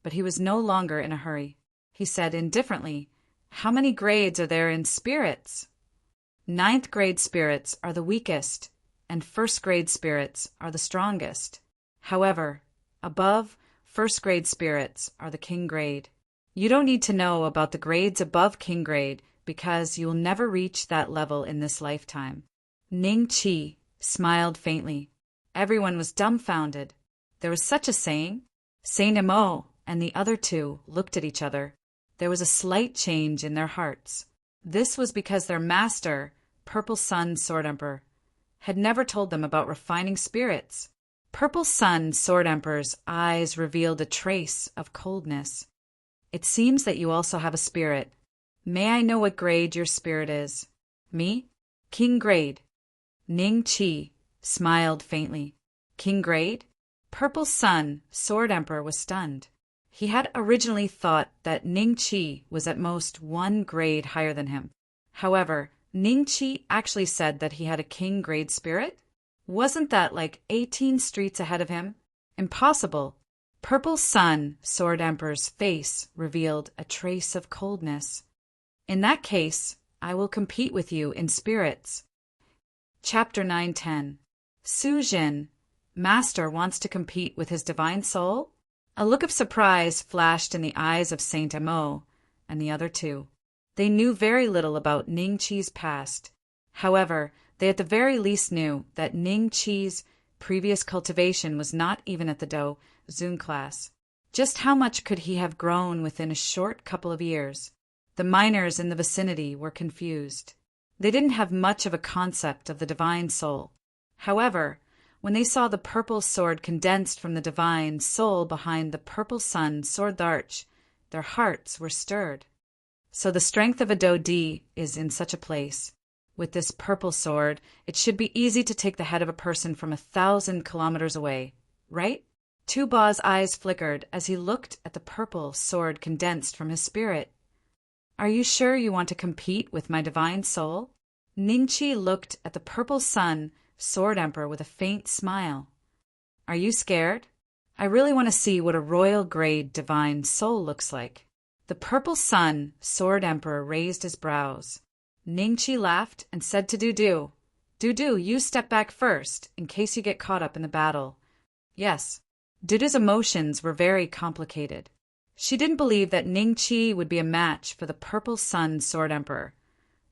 but he was no longer in a hurry. He said indifferently, How many grades are there in spirits? 9th grade spirits are the weakest, and 1st grade spirits are the strongest. However, above 1st grade spirits are the king grade. You don't need to know about the grades above king grade because you'll never reach that level in this lifetime. Ning Chi smiled faintly. Everyone was dumbfounded. There was such a saying. Saint Emo and the other two looked at each other. There was a slight change in their hearts. This was because their master, Purple Sun Sword Emperor, had never told them about refining spirits. Purple Sun Sword Emperor's eyes revealed a trace of coldness. It seems that you also have a spirit. May I know what grade your spirit is? Me? King grade. Ning Chi smiled faintly. King grade? Purple Sun Sword Emperor was stunned. He had originally thought that Ning Chi was at most 1 grade higher than him. However, Ning Chi actually said that he had a king grade spirit? Wasn't that like 18 streets ahead of him? Impossible. Purple Sun Sword Emperor's face revealed a trace of coldness. In that case, I will compete with you in spirits. Chapter 910. Su Jin, Master wants to compete with his divine soul? A look of surprise flashed in the eyes of Saint Amo and the other two. They knew very little about Ning Chi's past. However, they at the very least knew that Ning Chi's previous cultivation was not even at the Do Zun class. Just how much could he have grown within a short couple of years? The miners in the vicinity were confused. They didn't have much of a concept of the divine soul. However, when they saw the purple sword condensed from the divine soul behind the Purple Sun sword arch, their hearts were stirred. So the strength of a Do Di is in such a place. With this purple sword, it should be easy to take the head of a person from 1,000 kilometers away, right? Tu Ba's eyes flickered as he looked at the purple sword condensed from his spirit. Are you sure you want to compete with my divine soul? Ning Chi looked at the Purple Sun Sword Emperor with a faint smile. Are you scared? I really want to see what a royal grade divine soul looks like. The Purple Sun Sword Emperor raised his brows. Ning Chi laughed and said to Dudu, Dudu, you step back first, in case you get caught up in the battle. Yes. Dudu's emotions were very complicated. She didn't believe that Ning Chi would be a match for the Purple Sun Sword Emperor,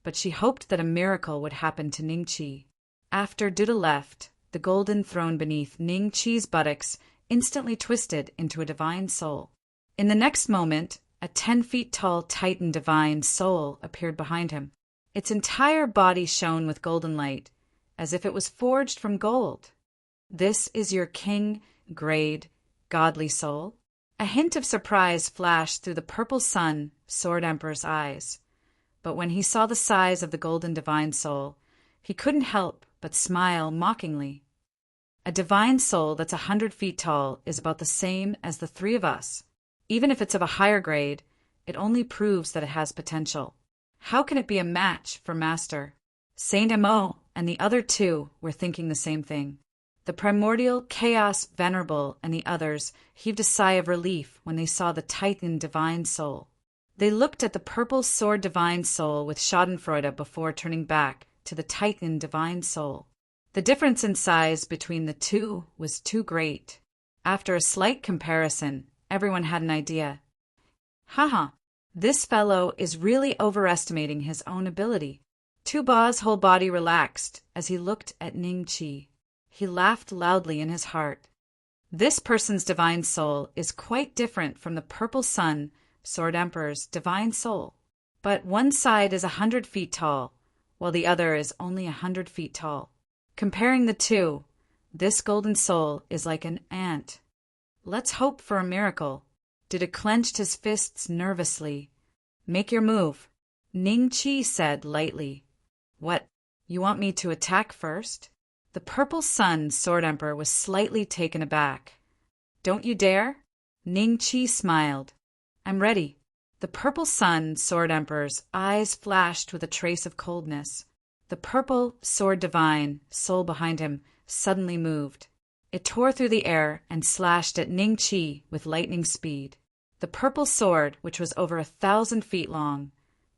but she hoped that a miracle would happen to Ning Chi. After Dudu left, the golden throne beneath Ning Chi's buttocks instantly twisted into a divine soul. In the next moment, a 10 feet tall Titan divine soul appeared behind him. Its entire body shone with golden light, as if it was forged from gold. "This is your king, grade, godly soul?" A hint of surprise flashed through the purple sun, Sword Emperor's eyes. But when he saw the size of the golden divine soul, he couldn't help but smile mockingly. "A divine soul that's 100 feet tall is about the same as the three of us. Even if it's of a higher grade, it only proves that it has potential. How can it be a match for Master?" Saint Amo and the other two were thinking the same thing. The primordial chaos venerable and the others heaved a sigh of relief when they saw the Titan divine soul. They looked at the purple sword divine soul with schadenfreude before turning back to the Titan divine soul. The difference in size between the two was too great. After a slight comparison, everyone had an idea. Haha, this fellow is really overestimating his own ability. Tu Ba's whole body relaxed as he looked at Ning Qi. He laughed loudly in his heart. This person's divine soul is quite different from the purple sun, Sword Emperor's divine soul. But one side is 100 feet tall, while the other is only 100 feet tall. Comparing the two, this golden soul is like an ant. Let's hope for a miracle. Dudu clenched his fists nervously. "Make your move," Ning Qi said lightly. "What, you want me to attack first?" The purple sun, Sword Emperor, was slightly taken aback. "Don't you dare?" Ning Qi smiled. "I'm ready." The purple sun, Sword Emperor's eyes flashed with a trace of coldness. The purple sword divine soul behind him suddenly moved. It tore through the air and slashed at Ning Qi with lightning speed. The purple sword, which was over 1,000 feet long,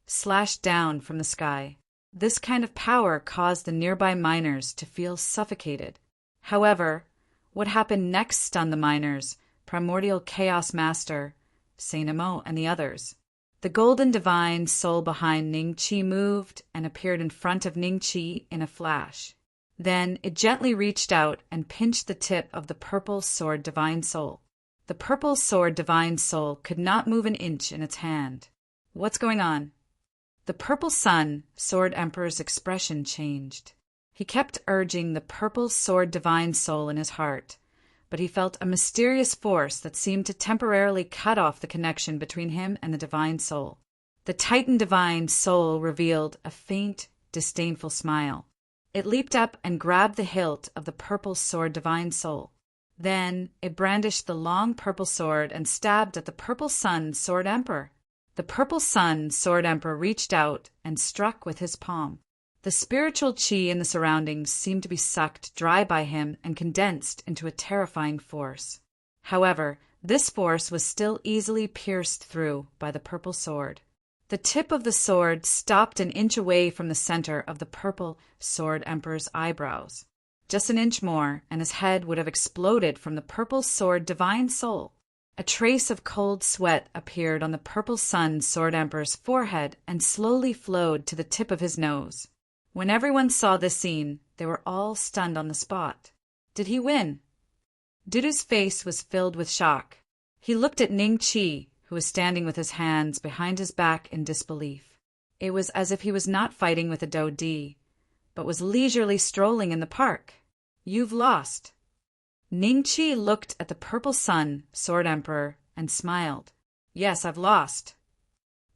slashed down from the sky. This kind of power caused the nearby miners to feel suffocated. However, what happened next stunned the miners, Primordial Chaos Master, Saint Amo, and the others. The golden divine soul behind Ning Qi moved and appeared in front of Ning Qi in a flash. Then it gently reached out and pinched the tip of the purple sword divine soul. The purple sword divine soul could not move an inch in its hand. "What's going on?" The purple sun, Sword Emperor's expression changed. He kept urging the purple sword divine soul in his heart, but he felt a mysterious force that seemed to temporarily cut off the connection between him and the divine soul. The Titan divine soul revealed a faint, disdainful smile. It leaped up and grabbed the hilt of the purple sword divine soul. Then it brandished the long purple sword and stabbed at the purple sun, Sword Emperor. The purple sun, Sword Emperor, reached out and struck with his palm. The spiritual chi in the surroundings seemed to be sucked dry by him and condensed into a terrifying force. However, this force was still easily pierced through by the purple sword. The tip of the sword stopped an inch away from the center of the purple Sword Emperor's eyebrows. Just an inch more, and his head would have exploded from the purple sword divine soul. A trace of cold sweat appeared on the purple sun, Sword Emperor's forehead and slowly flowed to the tip of his nose. When everyone saw this scene, they were all stunned on the spot. Did he win? Dudu's face was filled with shock. He looked at Ning Qi, who was standing with his hands behind his back in disbelief. It was as if he was not fighting with a Dodi, but was leisurely strolling in the park. "You've lost." Ning Qi looked at the purple sun, Sword Emperor, and smiled. "Yes, I've lost."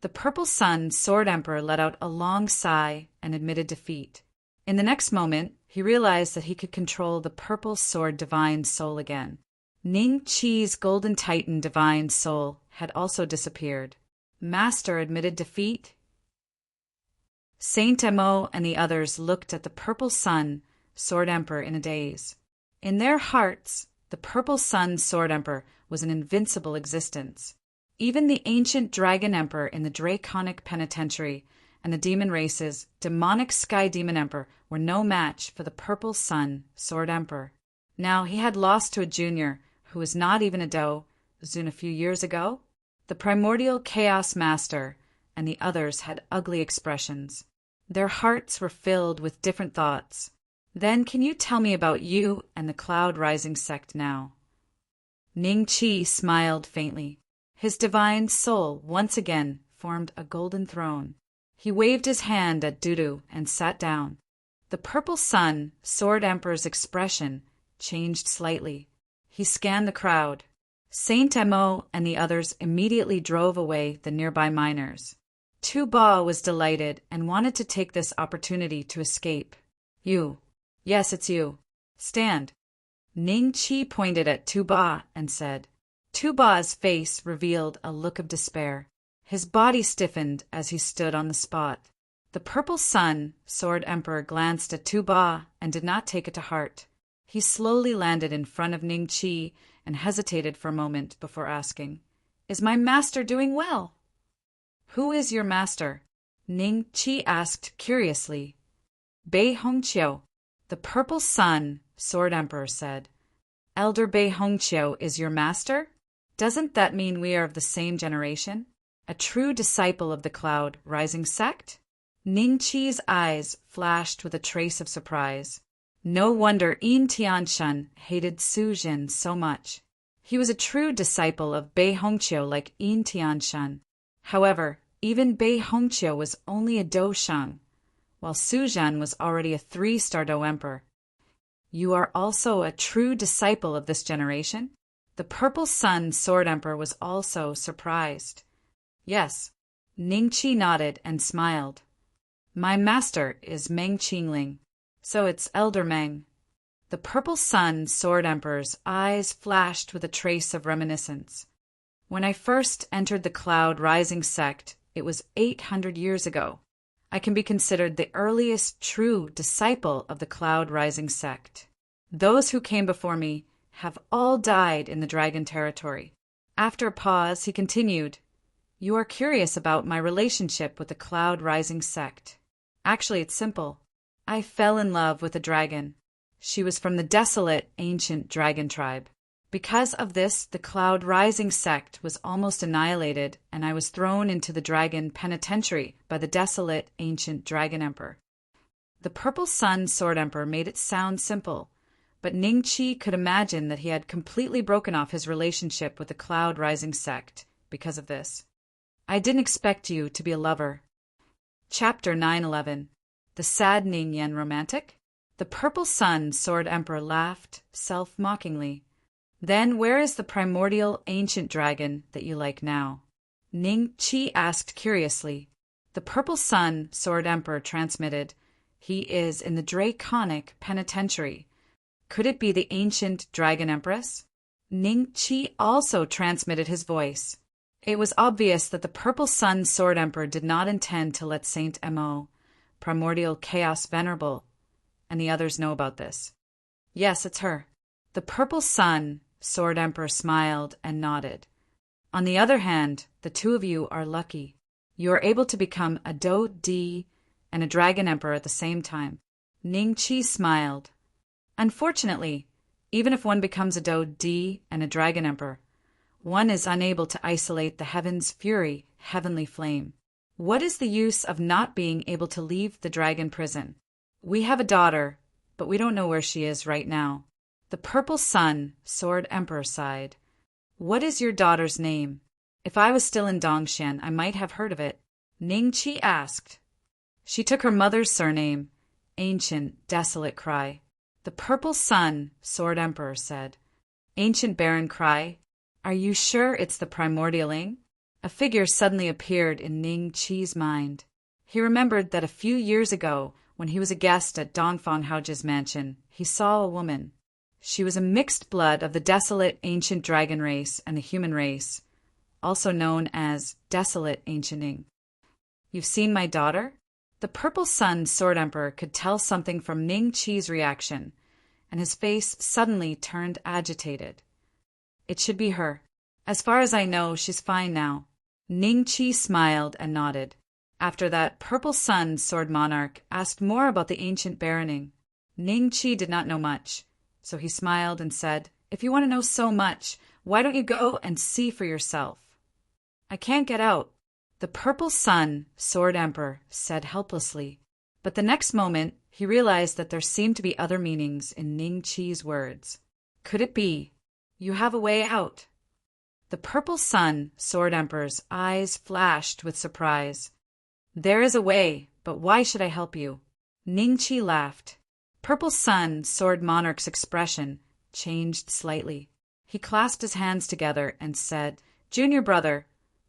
The purple sun, Sword Emperor, let out a long sigh and admitted defeat. In the next moment, he realized that he could control the purple sword divine soul again. Ning Qi's golden titan divine soul had also disappeared. Master admitted defeat. Saint Amo and the others looked at the purple sun, Sword Emperor, in a daze. In their hearts, the purple sun, Sword Emperor, was an invincible existence. Even the ancient Dragon Emperor in the Draconic Penitentiary and the demon race's demonic Sky Demon Emperor were no match for the purple sun, Sword Emperor. Now he had lost to a junior who was not even a Do, Zun a few years ago. The primordial Chaos Master and the others had ugly expressions. Their hearts were filled with different thoughts. "Then can you tell me about you and the Cloud Rising sect now?" Ning Qi smiled faintly. His divine soul once again formed a golden throne. He waved his hand at Dudu and sat down. The Purple Sun, Sword Emperor's expression changed slightly. He scanned the crowd. Saint Emo and the others immediately drove away the nearby miners. Tu Ba was delighted and wanted to take this opportunity to escape. You. Yes, it's you. Stand. Ning Chi pointed at Tu Ba and said. Tu Ba's face revealed a look of despair. His body stiffened as he stood on the spot. The Purple Sun, Sword Emperor glanced at Tu Ba and did not take it to heart. He slowly landed in front of Ning Chi and hesitated for a moment before asking, Is my master doing well? Who is your master? Ning Chi asked curiously. Bei Hongqiu. The Purple Sun, Sword Emperor said. Elder Bei Hongqiu is your master? Doesn't that mean we are of the same generation? A true disciple of the Cloud Rising sect? Ning Chi's eyes flashed with a trace of surprise. No wonder Yin Tianshan hated Su Jin so much. He was a true disciple of Bei Hongqiu like Yin Tianshan. However, even Bei Hongqiu was only a Do Shang, while Su Jin was already a 3-star Do Emperor. You are also a true disciple of this generation? The Purple Sun Sword Emperor was also surprised. Yes. Ning Chi nodded and smiled. My master is Meng Qingling, so it's Elder Meng. The Purple Sun Sword Emperor's eyes flashed with a trace of reminiscence. When I first entered the Cloud Rising sect, it was 800 years ago. I can be considered the earliest true disciple of the Cloud Rising sect. Those who came before me have all died in the Dragon Territory. After a pause, he continued, You are curious about my relationship with the Cloud Rising sect. Actually, it's simple. I fell in love with a dragon. She was from the desolate, ancient dragon tribe. Because of this, the Cloud Rising sect was almost annihilated, and I was thrown into the dragon penitentiary by the desolate, ancient dragon emperor. The Purple Sun Sword Emperor made it sound simple, but Ning Chi could imagine that he had completely broken off his relationship with the Cloud Rising sect because of this. I didn't expect you to be a lover. Chapter 911. The Sad Ning Yen Romantic? The Purple Sun Sword Emperor laughed, self-mockingly. Then where is the primordial ancient dragon that you like now? Ning Chi asked curiously. The Purple Sun Sword Emperor transmitted, He is in the Draconic Penitentiary. Could it be the ancient Dragon Empress? Ning Chi also transmitted his voice. It was obvious that the Purple Sun Sword Emperor did not intend to let Saint Mo, Primordial Chaos Venerable, and the others know about this. Yes, it's her. The Purple Sun Sword Emperor smiled and nodded. On the other hand, the two of you are lucky. You are able to become a Do Di and a Dragon Emperor at the same time. Ning Chi smiled. Unfortunately, even if one becomes a Do Di and a Dragon Emperor, one is unable to isolate the heaven's fury, heavenly flame. What is the use of not being able to leave the dragon prison? We have a daughter, but we don't know where she is right now. The Purple Sun Sword Emperor sighed. What is your daughter's name? If I was still in Dongshan, I might have heard of it. Ning Chi asked. She took her mother's surname, Ancient Desolate Cry. The Purple Sun Sword Emperor said. Ancient Barren Cry? Are you sure it's the primordial Ing? A figure suddenly appeared in Ning Chi's mind. He remembered that a few years ago, when he was a guest at Dongfang Haoji's mansion, he saw a woman. She was a mixed blood of the desolate ancient dragon race and the human race, also known as Desolate Ancient Ing. You've seen my daughter? The Purple Sun Sword Emperor could tell something from Ning Chi's reaction, and his face suddenly turned agitated. It should be her. As far as I know, she's fine now. Ning Chi smiled and nodded. After that, Purple Sun Sword Monarch asked more about the ancient Baroning. Ning Chi did not know much, so he smiled and said, If you want to know so much, why don't you go and see for yourself? I can't get out. The Purple Sun Sword Emperor said helplessly. But the next moment, he realized that there seemed to be other meanings in Ning Chi's words. Could it be? You have a way out. The Purple Sun Sword Emperor's eyes flashed with surprise. There is a way, but why should I help you? Ningqi laughed. Purple Sun, Sword Monarch's expression changed slightly. He clasped his hands together and said, Junior brother,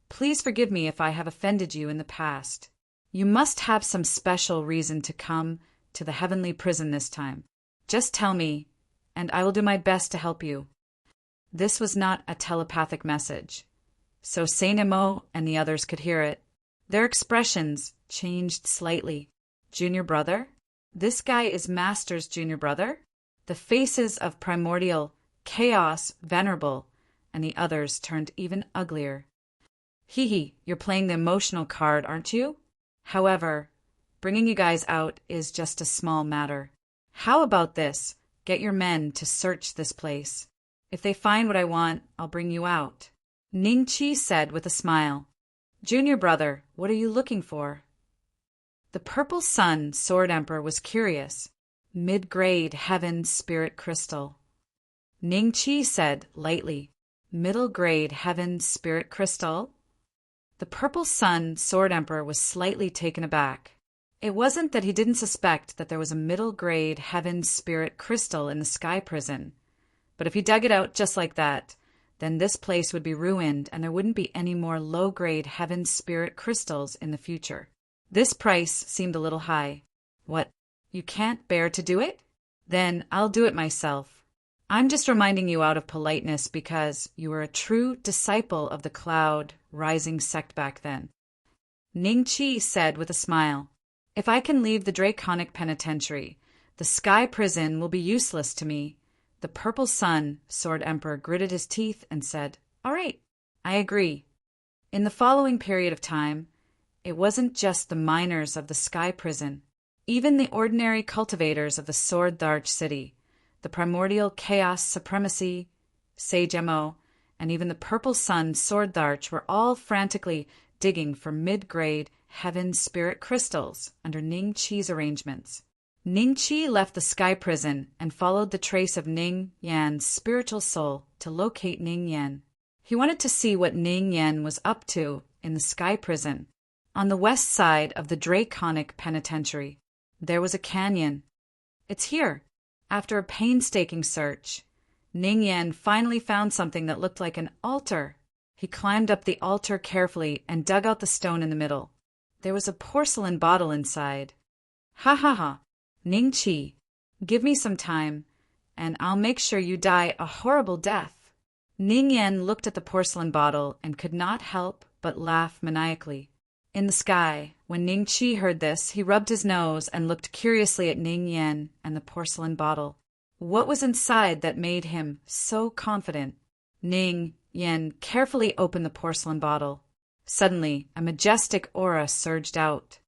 please forgive me if I have offended you in the past. You must have some special reason to come to the heavenly prison this time. Just tell me, and I will do my best to help you. This was not a telepathic message, so Sainemo and the others could hear it. Their expressions changed slightly. Junior brother? This guy is Master's junior brother? The faces of Primordial, Chaos, Venerable, and the others turned even uglier. Hee, you're playing the emotional card, aren't you? However, bringing you guys out is just a small matter. How about this? Get your men to search this place. If they find what I want, I'll bring you out. Ningqi said with a smile. Junior brother, what are you looking for? The Purple Sun Sword Emperor was curious. Mid-grade Heaven Spirit Crystal. Ningqi said lightly. Middle-grade Heaven Spirit Crystal? The Purple Sun Sword Emperor was slightly taken aback. It wasn't that he didn't suspect that there was a middle-grade Heaven Spirit Crystal in the Sky Prison, but if he dug it out just like that, then this place would be ruined and there wouldn't be any more low-grade Heaven Spirit Crystals in the future. This price seemed a little high. What, you can't bear to do it? Then I'll do it myself. I'm just reminding you out of politeness because you were a true disciple of the Cloud Rising sect back then. Ningqi said with a smile, If I can leave the Draconic Penitentiary, the Sky Prison will be useless to me. The Purple Sun Sword Emperor gritted his teeth and said, All right, I agree. In the following period of time, it wasn't just the miners of the Sky Prison. Even the ordinary cultivators of the Sword Dharch City, the Primordial Chaos Supremacy, Sage Mo, and even the Purple Sun Sword Dharch were all frantically digging for mid-grade Heaven Spirit Crystals under Ningqi's arrangements. Ningqi left the Sky Prison and followed the trace of Ning Yan's spiritual soul to locate Ning Yan. He wanted to see what Ning Yan was up to in the Sky Prison. On the west side of the Draconic Penitentiary, there was a canyon. It's here. After a painstaking search, Ning Yan finally found something that looked like an altar. He climbed up the altar carefully and dug out the stone in the middle. There was a porcelain bottle inside. Ha ha ha. Ningqi, give me some time, and I'll make sure you die a horrible death. Ning Yan looked at the porcelain bottle and could not help but laugh maniacally. In the sky, when Ningqi heard this, he rubbed his nose and looked curiously at Ning Yan and the porcelain bottle. What was inside that made him so confident? Ning Yan carefully opened the porcelain bottle. Suddenly, a majestic aura surged out.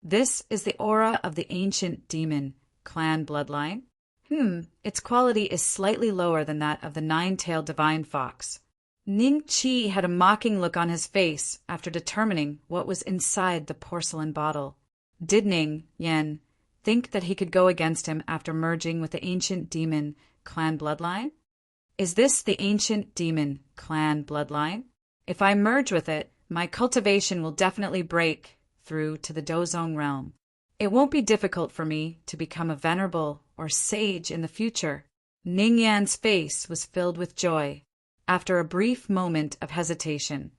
This is the aura of the ancient demon clan bloodline. Its quality is slightly lower than that of the nine-tailed divine fox. Ningqi had a mocking look on his face after determining what was inside the porcelain bottle. Did Ning Yan think that he could go against him after merging with the ancient demon clan bloodline? Is this the ancient demon clan bloodline? If I merge with it, my cultivation will definitely break through to the Dozong realm. It won't be difficult for me to become a venerable or sage in the future. Ning Yan's face was filled with joy. After a brief moment of hesitation,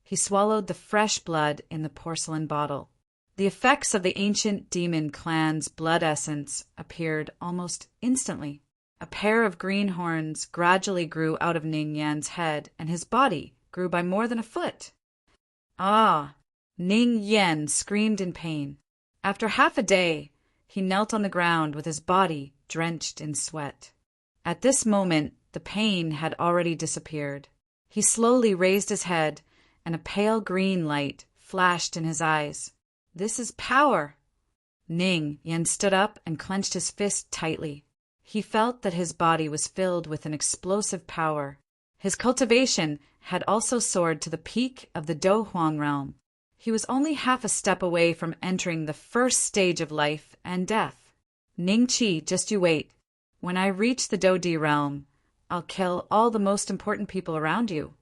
he swallowed the fresh blood in the porcelain bottle. The effects of the ancient demon clan's blood essence appeared almost instantly. A pair of green horns gradually grew out of Ning Yan's head, and his body grew by more than a foot. Ah! Ning Yan screamed in pain. After half a day, he knelt on the ground with his body drenched in sweat. At this moment, the pain had already disappeared. He slowly raised his head, and a pale green light flashed in his eyes. This is power! Ning Yan stood up and clenched his fist tightly. He felt that his body was filled with an explosive power. His cultivation had also soared to the peak of the Do-Huang realm. He was only half a step away from entering the first stage of life and death. Ningqi, just you wait. When I reach the Do-Di realm, I'll kill all the most important people around you.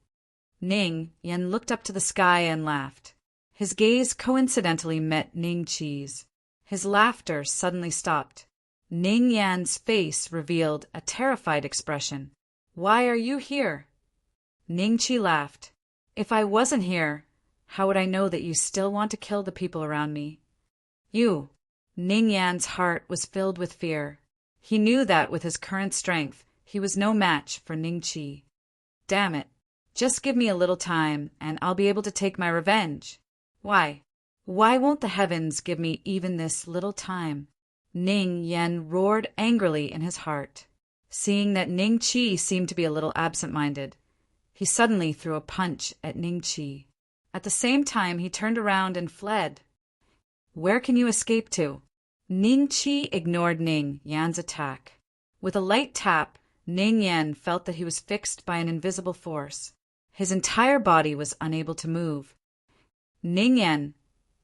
Ning Yan looked up to the sky and laughed. His gaze coincidentally met Ning Qi's. His laughter suddenly stopped. Ning Yan's face revealed a terrified expression. "Why are you here?" Ning Qi laughed. "If I wasn't here, how would I know that you still want to kill the people around me?" "You." Ning Yan's heart was filled with fear. He knew that with his current strength, he was no match for Ning Qi. "Damn it. Just give me a little time, and I'll be able to take my revenge." "Why? Why won't the heavens give me even this little time?" Ning Yan roared angrily in his heart. Seeing that Ning Qi seemed to be a little absent-minded, he suddenly threw a punch at Ning Qi. At the same time, he turned around and fled. "Where can you escape to?" Ning Qi ignored Ning Yan's attack. With a light tap, Ning Yan felt that he was fixed by an invisible force. His entire body was unable to move. "Ning Yan,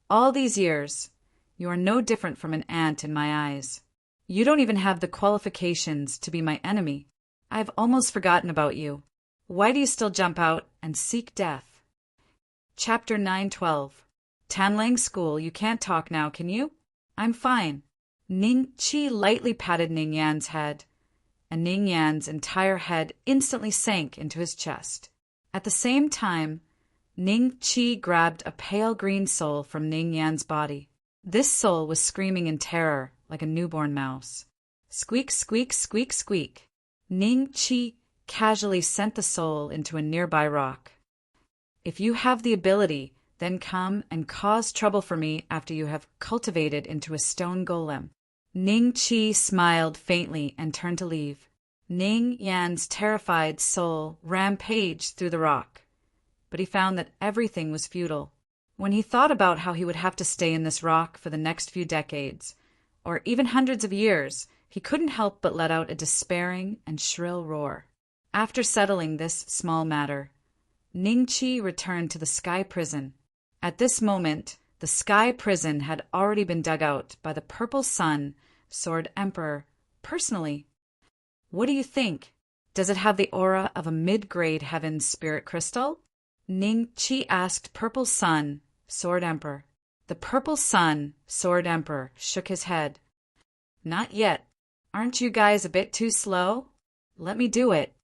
all these years, you are no different from an ant in my eyes. You don't even have the qualifications to be my enemy. I've almost forgotten about you. Why do you still jump out and seek death?" Chapter 912. Tanlang School, you can't talk now, can you? I'm fine. Ning Qi lightly patted Ning Yan's head, and Ning Yan's entire head instantly sank into his chest. At the same time, Ning Qi grabbed a pale green soul from Ning Yan's body. This soul was screaming in terror like a newborn mouse. Squeak, squeak, squeak, squeak. Ning Qi casually sent the soul into a nearby rock. "If you have the ability, then come and cause trouble for me after you have cultivated into a stone golem." Ning Qi smiled faintly and turned to leave. Ning Yan's terrified soul rampaged through the rock, but he found that everything was futile. When he thought about how he would have to stay in this rock for the next few decades, or even hundreds of years, he couldn't help but let out a despairing and shrill roar. After settling this small matter, Ning Qi returned to the Sky Prison. At this moment, the Sky Prison had already been dug out by the Purple Sun Sword Emperor personally. "What do you think? Does it have the aura of a mid-grade heaven spirit crystal?" Ning Qi asked Purple Sun Sword Emperor. The Purple Sun Sword Emperor shook his head. "Not yet. Aren't you guys a bit too slow? Let me do it."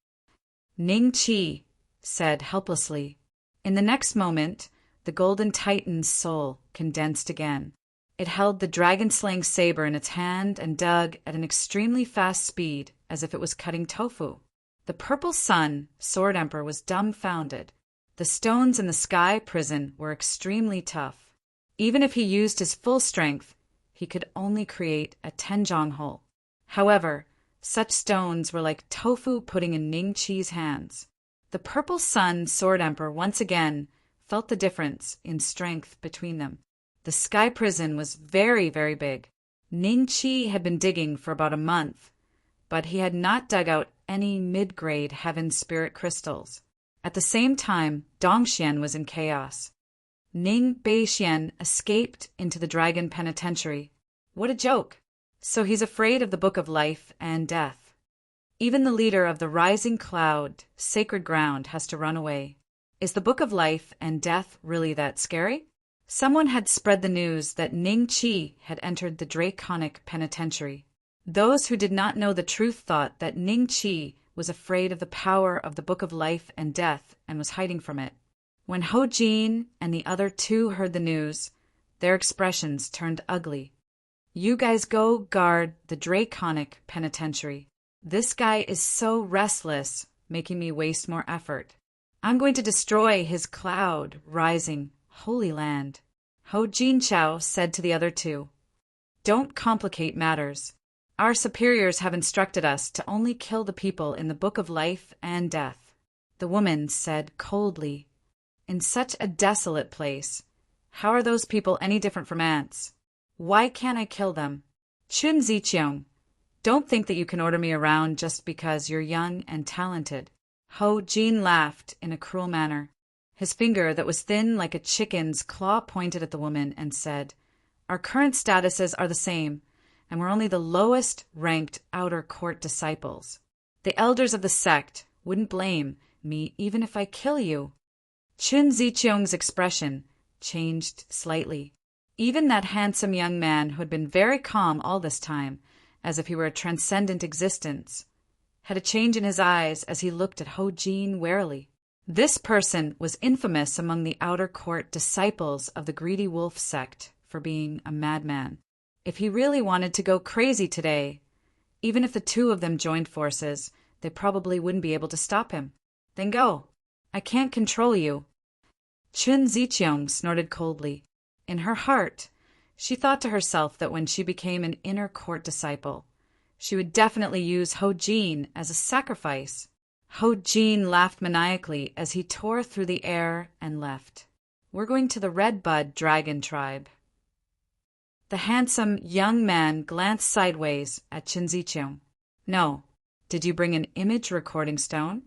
Ning Qi said helplessly. In the next moment, the Golden Titan's soul condensed again. It held the dragon-slaying saber in its hand and dug at an extremely fast speed as if it was cutting tofu. The Purple Sun Sword Emperor was dumbfounded. The stones in the Sky Prison were extremely tough. Even if he used his full strength, he could only create a tenjong hole. However, such stones were like tofu pudding in Ning Qi's hands. The Purple Sun Sword Emperor once again felt the difference in strength between them. The Sky Prison was very, very big. Ning Qi had been digging for about a month, but he had not dug out any mid-grade heaven spirit crystals. At the same time, Dongxian was in chaos. Ning Beixian escaped into the Dragon Penitentiary. What a joke! So he's afraid of the Book of Life and Death. Even the leader of the Rising Cloud, Sacred Ground, has to run away. Is the Book of Life and Death really that scary? Someone had spread the news that Ning Qi had entered the Draconic Penitentiary. Those who did not know the truth thought that Ning Qi was afraid of the power of the Book of Life and Death and was hiding from it. When Ho Jin and the other two heard the news, their expressions turned ugly. "You guys go guard the Draconic Penitentiary. This guy is so restless, making me waste more effort. I'm going to destroy his cloud rising Holy Land." Ho Jinchao said to the other two, "Don't complicate matters. Our superiors have instructed us to only kill the people in the Book of Life and Death." The woman said coldly, "In such a desolate place, how are those people any different from ants? Why can't I kill them? Chun Ziqiang, don't think that you can order me around just because you're young and talented." Ho Jin laughed in a cruel manner. His finger that was thin like a chicken's claw pointed at the woman and said, "Our current statuses are the same, and we're only the lowest-ranked outer court disciples. The elders of the sect wouldn't blame me even if I kill you." Chun Ziqiang's expression changed slightly. Even that handsome young man who had been very calm all this time, as if he were a transcendent existence, had a change in his eyes as he looked at Ho Jin warily. This person was infamous among the outer court disciples of the Greedy Wolf sect for being a madman. If he really wanted to go crazy today, even if the two of them joined forces, they probably wouldn't be able to stop him. Then go. I can't control you. Chun Ziqiang snorted coldly. In her heart, she thought to herself that when she became an inner court disciple, she would definitely use Ho Jin as a sacrifice. Ho Jin laughed maniacally as he tore through the air and left. We're going to the Redbud Dragon tribe. The handsome young man glanced sideways at Chun Ziqiang. No. Did you bring an image recording stone?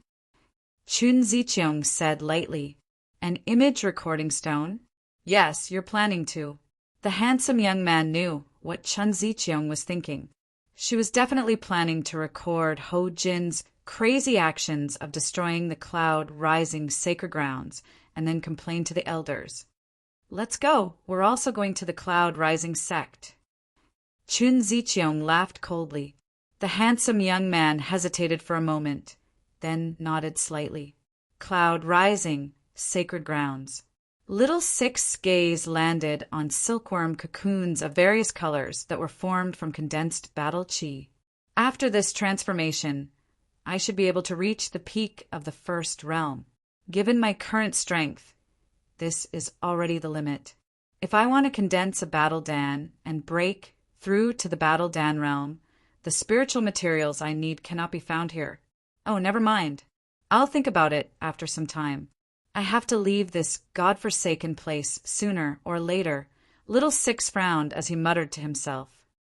Chun Ziqiang said lightly. An image recording stone? Yes, you're planning to. The handsome young man knew what Chun Ziqiang was thinking. She was definitely planning to record Ho Jin's crazy actions of destroying the Cloud Rising sacred grounds and then complain to the elders. Let's go. We're also going to the Cloud Rising sect. Chun Ziqiang laughed coldly. The handsome young man hesitated for a moment, then nodded slightly. Cloud Rising, sacred grounds. Little Six's gaze landed on silkworm cocoons of various colors that were formed from condensed battle chi. After this transformation, I should be able to reach the peak of the first realm. Given my current strength, this is already the limit. If I want to condense a Battle Dan and break through to the Battle Dan realm, the spiritual materials I need cannot be found here. Oh, never mind. I'll think about it after some time. I have to leave this godforsaken place sooner or later. Little Six frowned as he muttered to himself.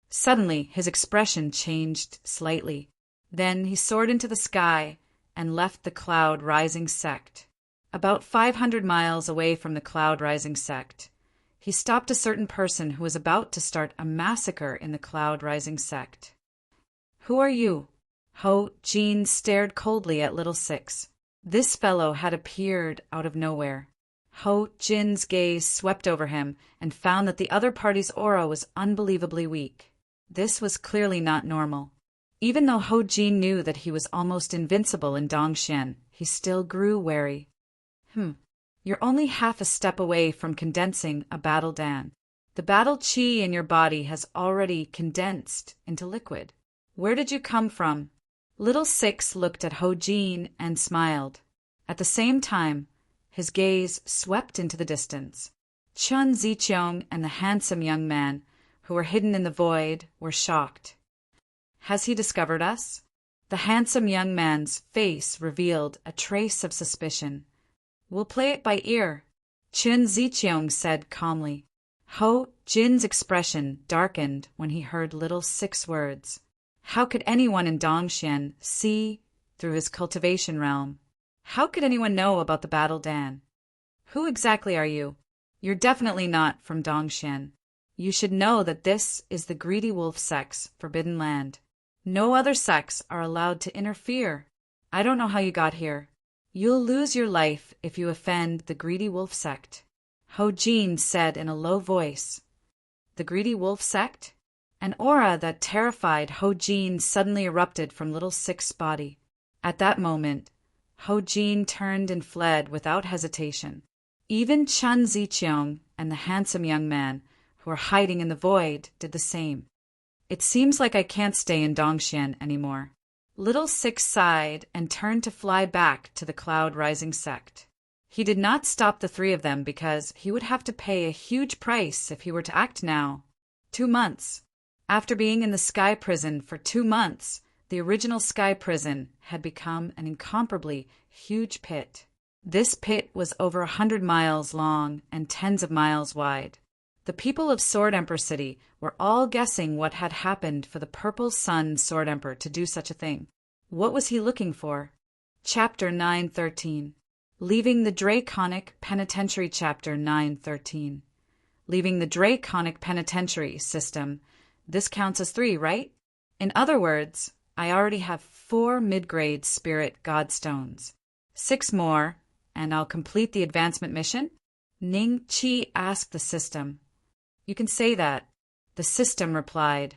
Suddenly, his expression changed slightly. Then he soared into the sky and left the Cloud Rising sect. About 500 miles away from the Cloud Rising sect, he stopped a certain person who was about to start a massacre in the Cloud Rising sect. Who are you? Ho Jin stared coldly at Little Six. This fellow had appeared out of nowhere. Ho Jin's gaze swept over him and found that the other party's aura was unbelievably weak. This was clearly not normal. Even though Ho Jin knew that he was almost invincible in Dongxian, he still grew wary. You're only half a step away from condensing a battle Dan. The battle chi in your body has already condensed into liquid. Where did you come from? Little Six looked at Ho Jin and smiled. At the same time, his gaze swept into the distance. Chun Ziqiang and the handsome young man, who were hidden in the void, were shocked. Has he discovered us? The handsome young man's face revealed a trace of suspicion. We'll play it by ear, Chun Ziqiang said calmly. Ho Jin's expression darkened when he heard Little Six words. How could anyone in Dongxian see through his cultivation realm? How could anyone know about the Battle Dan? Who exactly are you? You're definitely not from Dongxian. You should know that this is the Greedy Wolf sect's forbidden land. No other sects are allowed to interfere. I don't know how you got here. You'll lose your life if you offend the Greedy Wolf sect, Ho Jin said in a low voice. The Greedy Wolf sect? An aura that terrified Ho Jin suddenly erupted from Little Six's body. At that moment, Ho Jin turned and fled without hesitation. Even Chun Ziqiang and the handsome young man, who were hiding in the void, did the same. It seems like I can't stay in Dongxian anymore. Little Six sighed and turned to fly back to the Cloud Rising sect. He did not stop the three of them because he would have to pay a huge price if he were to act now. 2 months. After being in the Sky Prison for 2 months, the original Sky Prison had become an incomparably huge pit. This pit was over 100 miles long and tens of miles wide. The people of Sword Emperor City were all guessing what had happened for the Purple Sun Sword Emperor to do such a thing. What was he looking for? Chapter 913. Leaving the Draconic Penitentiary. Chapter 913. Leaving the Draconic Penitentiary system. This counts as 3, right? In other words, I already have 4 mid-grade spirit godstones. 6 more, and I'll complete the advancement mission? Ning Qi asked the system. You can say that. The system replied.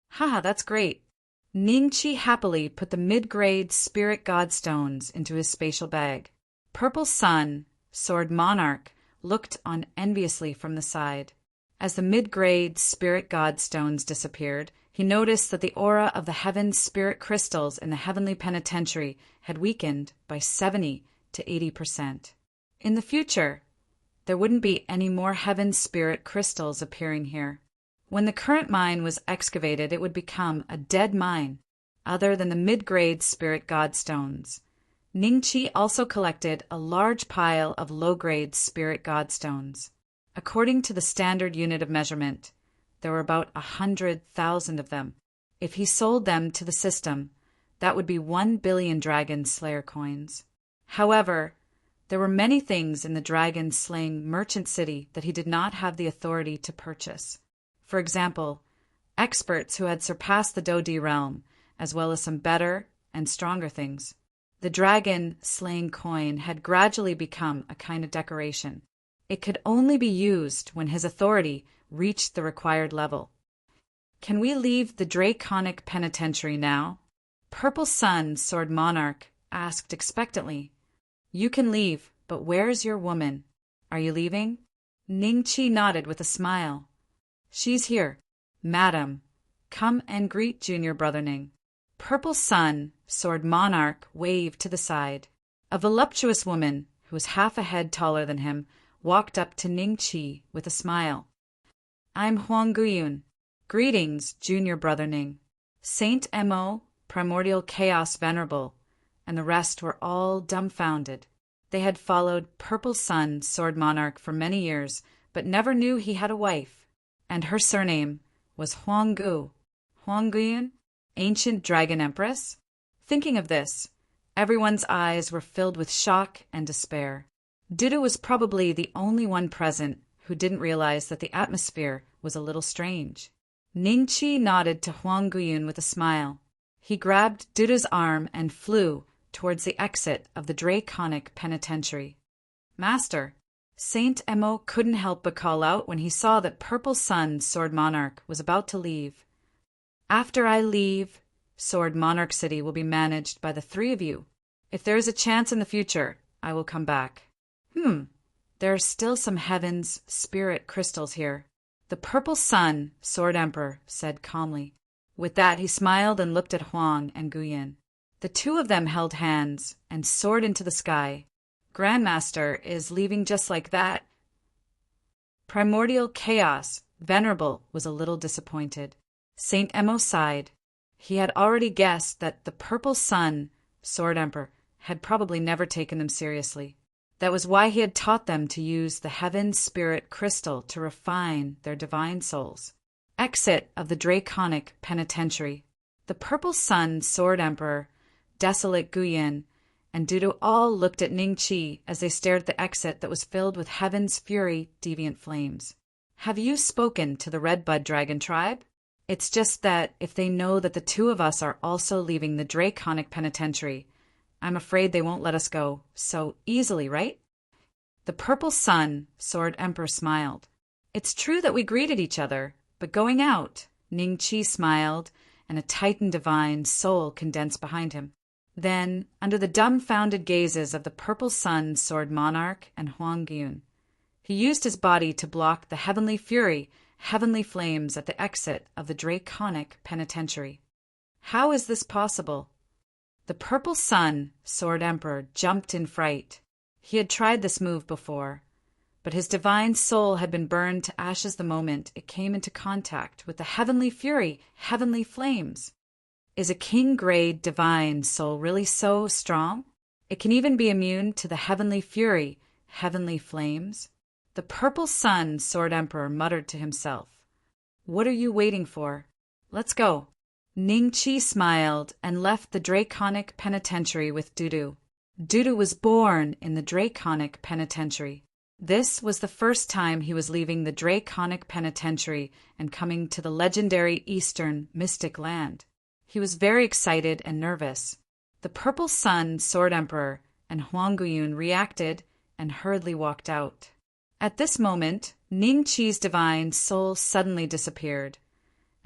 Haha, that's great. Ning Qi happily put the mid-grade spirit god stones into his spatial bag. Purple Sun, Sword Monarch, looked on enviously from the side. As the mid-grade spirit god stones disappeared, he noticed that the aura of the heaven's spirit crystals in the heavenly penitentiary had weakened by 70 to 80%. In the future, there wouldn't be any more heaven spirit crystals appearing here. When the current mine was excavated, it would become a dead mine, other than the mid-grade spirit god stones. Ningqi also collected a large pile of low-grade spirit god stones. According to the standard unit of measurement, there were about 100,000 of them. If he sold them to the system, that would be 1 billion Dragon Slayer coins. However, there were many things in the dragon-slaying merchant city that he did not have the authority to purchase. For example, experts who had surpassed the Dodi realm, as well as some better and stronger things. The dragon-slaying coin had gradually become a kind of decoration. It could only be used when his authority reached the required level. Can we leave the draconic penitentiary now? Purple Sun, Sword Monarch, asked expectantly. You can leave, but where's your woman? Are you leaving? Ningqi nodded with a smile. She's here. Madam, come and greet junior brother Ning. Purple Sun, Sword Monarch, waved to the side. A voluptuous woman, who was half a head taller than him, walked up to Ningqi with a smile. I'm Huang Guyun. Greetings, junior brother Ning. Saint Mo, Primordial Chaos Venerable, and the rest were all dumbfounded. They had followed Purple Sun, Sword Monarch, for many years, but never knew he had a wife, and her surname was Huang Gu. Huang Guyun, ancient dragon empress? Thinking of this, everyone's eyes were filled with shock and despair. Dudu was probably the only one present who didn't realize that the atmosphere was a little strange. Ningqi nodded to Huang Guyun with a smile. He grabbed Dudu's arm and flew towards the exit of the draconic penitentiary. Master, Saint Mo couldn't help but call out when he saw that Purple Sun, Sword Monarch, was about to leave. After I leave, Sword Monarch City will be managed by the three of you. If there is a chance in the future, I will come back. There are still some heaven's spirit crystals here. The Purple Sun, Sword Emperor, said calmly. With that, he smiled and looked at Huang and Guyun. The two of them held hands and soared into the sky. Grandmaster is leaving just like that. Primordial Chaos, Venerable, was a little disappointed. Saint Mo sighed. He had already guessed that the Purple Sun, Sword Emperor, had probably never taken them seriously. That was why he had taught them to use the Heaven Spirit Crystal to refine their divine souls. Exit of the Draconic Penitentiary. The Purple Sun, Sword Emperor, Desolate Guyun, and Dudu all looked at Ningqi as they stared at the exit that was filled with Heaven's Fury deviant flames. Have you spoken to the Redbud Dragon tribe? It's just that if they know that the two of us are also leaving the Draconic Penitentiary, I'm afraid they won't let us go so easily, right? The Purple Sun, Sword Emperor, smiled. It's true that we greeted each other, but going out, Ningqi smiled, and a Titan divine soul condensed behind him. Then, under the dumbfounded gazes of the Purple Sun, Sword Monarch, and Huang Guyun, he used his body to block the heavenly fury, heavenly flames at the exit of the Draconic Penitentiary. How is this possible? The Purple Sun, Sword Emperor, jumped in fright. He had tried this move before, but his divine soul had been burned to ashes the moment it came into contact with the heavenly fury, heavenly flames. Is a king-grade divine soul really so strong? It can even be immune to the heavenly fury, heavenly flames? The Purple Sun, Sword Emperor, muttered to himself. What are you waiting for? Let's go. Ningqi smiled and left the Draconic Penitentiary with Dudu. Dudu was born in the Draconic Penitentiary. This was the first time he was leaving the Draconic Penitentiary and coming to the legendary Eastern Mystic Land. He was very excited and nervous. The Purple Sun, Sword Emperor, and Huang Guyun reacted and hurriedly walked out. At this moment, Ning Qi's divine soul suddenly disappeared,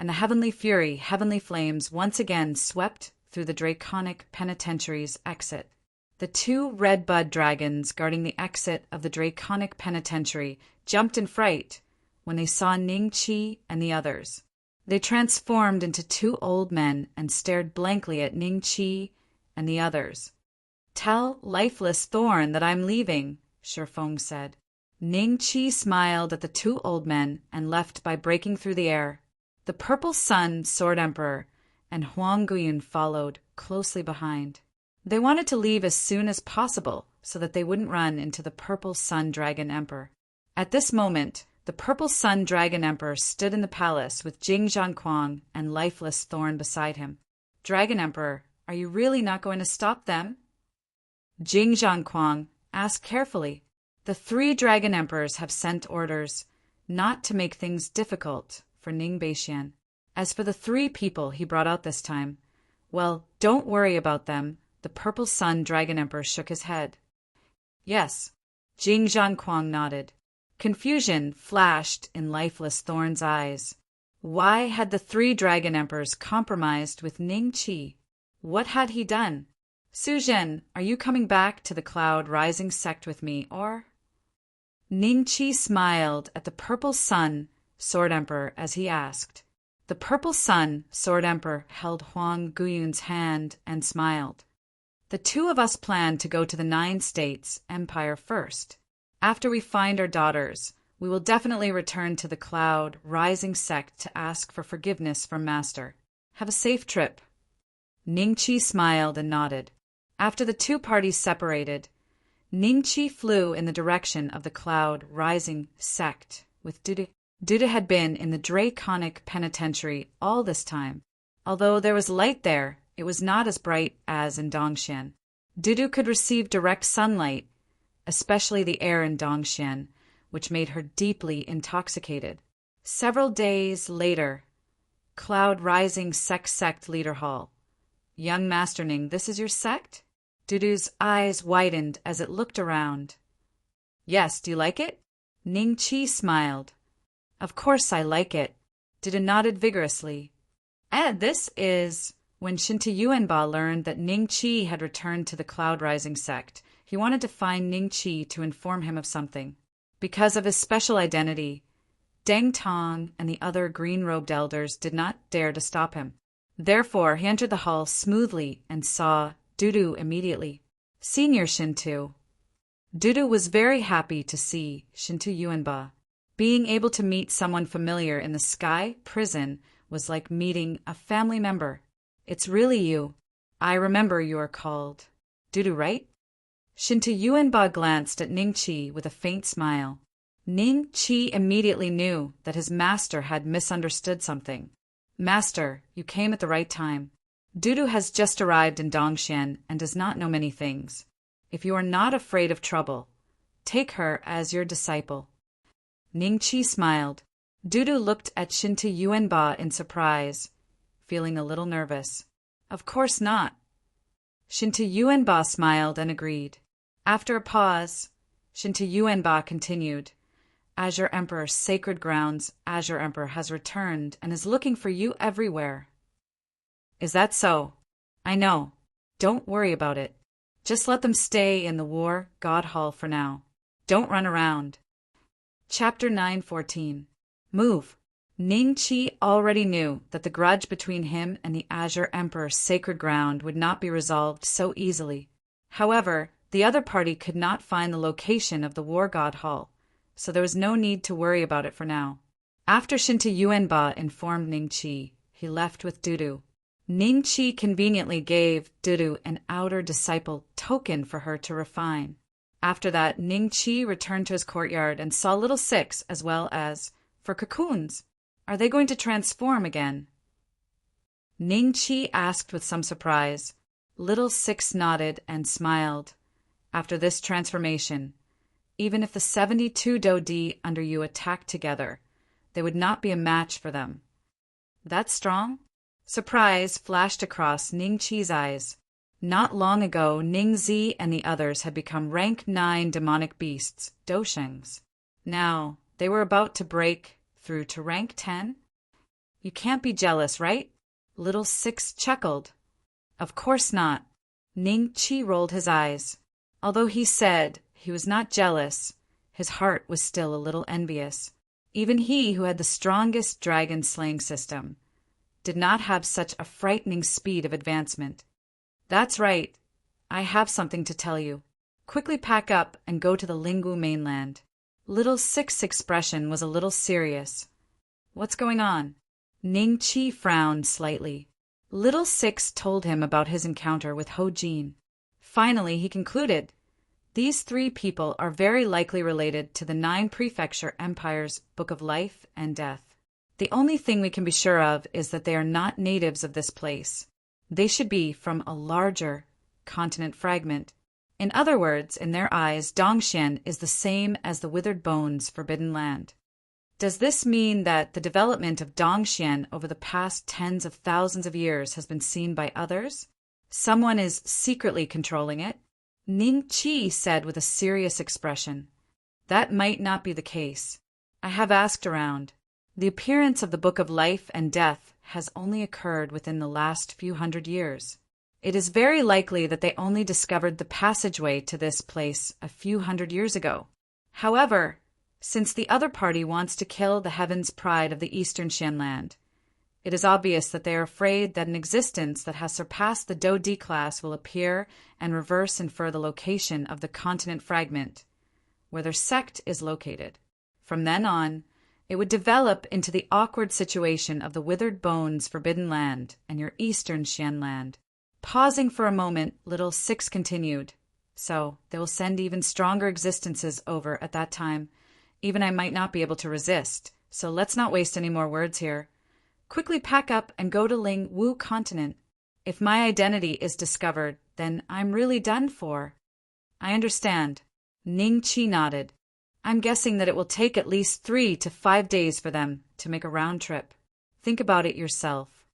and the heavenly fury, heavenly flames once again swept through the draconic penitentiary's exit. The two red bud dragons guarding the exit of the draconic penitentiary jumped in fright when they saw Ning Qi and the others. They transformed into two old men and stared blankly at Ning Qi and the others. "Tell lifeless Thorn that I'm leaving," Shifeng said. Ning Qi smiled at the two old men and left by breaking through the air. The Purple Sun Sword Emperor and Huang Guyun followed closely behind. They wanted to leave as soon as possible so that they wouldn't run into the Purple Sun Dragon Emperor. At this moment, the Purple Sun Dragon Emperor stood in the palace with Jing Zhanquang and lifeless Thorn beside him. "Dragon Emperor, are you really not going to stop them?" Jing Zhanquang asked carefully. "The three Dragon Emperors have sent orders not to make things difficult for Ning Beixian. As for the three people he brought out this time, well, don't worry about them." The Purple Sun Dragon Emperor shook his head. "Yes." Jing Zhanquang nodded. Confusion flashed in lifeless Thorn's eyes. Why had the three Dragon Emperors compromised with Ning Qi? What had he done? "Suzhen, are you coming back to the Cloud Rising sect with me, or?" Ning Qi smiled at the Purple Sun Sword Emperor as he asked. The Purple Sun Sword Emperor held Huang Guyun's hand and smiled. "The two of us plan to go to the 9 States Empire first. After we find our daughters, we will definitely return to the Cloud Rising sect to ask for forgiveness from Master. Have a safe trip." Ning Qi smiled and nodded. After the two parties separated, Ning Qi flew in the direction of the Cloud Rising sect with Dudu. Dudu had been in the draconic penitentiary all this time. Although there was light there, it was not as bright as in Dongxian. Dudu could receive direct sunlight, especially the air in Dongxian, which made her deeply intoxicated. Several days later, Cloud Rising sect leader hall. "Young Master Ning, this is your sect?" Dudu's eyes widened as it looked around. "Yes, do you like it?" Ning Qi smiled. "Of course I like it." Dudu nodded vigorously. "And this is..." When Shinta Yuanba learned that Ning Qi had returned to the Cloud Rising sect, he wanted to find Ning Qi to inform him of something. Because of his special identity, Deng Tong and the other green-robed elders did not dare to stop him. Therefore, he entered the hall smoothly and saw Dudu immediately. "Senior Shintu." Dudu was very happy to see Shinta Yuanba. Being able to meet someone familiar in the Sky Prison was like meeting a family member. "It's really you. I remember you are called Dudu, right?" Shinta Yuanba glanced at Ning Qi with a faint smile. Ning Qi immediately knew that his master had misunderstood something. "Master, you came at the right time. Dudu has just arrived in Dongxian and does not know many things. If you are not afraid of trouble, take her as your disciple." Ning Qi smiled. Dudu looked at Shinta Yuanba in surprise, feeling a little nervous. "Of course not." Shinta Yuanba smiled and agreed. After a pause, Shinta Yuanba continued. "Azure Emperor, Sacred Grounds, Azure Emperor has returned and is looking for you everywhere." "Is that so?" "I know. Don't worry about it. Just let them stay in the War God Hall for now. Don't run around." Chapter 9:14. Move. Ning Qi already knew that the grudge between him and the Azure Emperor Sacred Ground would not be resolved so easily. However, the other party could not find the location of the War God Hall, so there was no need to worry about it for now. After Shinta Yuanba informed Ning Qi, he left with Dudu. Ning Qi conveniently gave Dudu an outer disciple token for her to refine. After that, Ning Qi returned to his courtyard and saw Little Six as well as for cocoons. Are they going to transform again? Ning Qi asked with some surprise. Little Six nodded and smiled. After this transformation, even if the 72 Dodi under you attacked together, they would not be a match for them. That strong? Surprise flashed across Ning Qi's eyes. Not long ago, Ning Zi and the others had become rank 9 demonic beasts, Doshengs. Now, they were about to break through to rank 10. You can't be jealous, right? Little Six chuckled. Of course not. Ning Chi rolled his eyes. Although he said he was not jealous, his heart was still a little envious. Even he, who had the strongest dragon slaying system, did not have such a frightening speed of advancement. That's right. I have something to tell you. Quickly pack up and go to the Lingwu mainland. Little Six's expression was a little serious. What's going on? Ning Chi frowned slightly. Little Six told him about his encounter with Ho Jin. Finally, he concluded, these three people are very likely related to the 9 Prefecture Empire's Book of Life and Death. The only thing we can be sure of is that they are not natives of this place. They should be from a larger continent fragment. In other words, in their eyes, Dongxian is the same as the Withered Bones Forbidden Land. Does this mean that the development of Dongxian over the past tens of thousands of years has been seen by others? Someone is secretly controlling it? Ning Chi said with a serious expression. That might not be the case. I have asked around. The appearance of the Book of Life and Death has only occurred within the last few hundred years. It is very likely that they only discovered the passageway to this place a few hundred years ago. However, since the other party wants to kill the Heaven's Pride of the Eastern Xianland, it is obvious that they are afraid that an existence that has surpassed the Do D class will appear and reverse infer the location of the continent fragment, where their sect is located. From then on, it would develop into the awkward situation of the Withered Bones Forbidden Land and your Eastern Xianland. Pausing for a moment, Little Six continued. So, they will send even stronger existences over at that time. Even I might not be able to resist, so let's not waste any more words here. Quickly pack up and go to Ling Wu continent. If my identity is discovered, then I'm really done for. I understand. Ning Chi nodded. I'm guessing that it will take at least 3 to 5 days for them to make a round trip. Think about it yourself.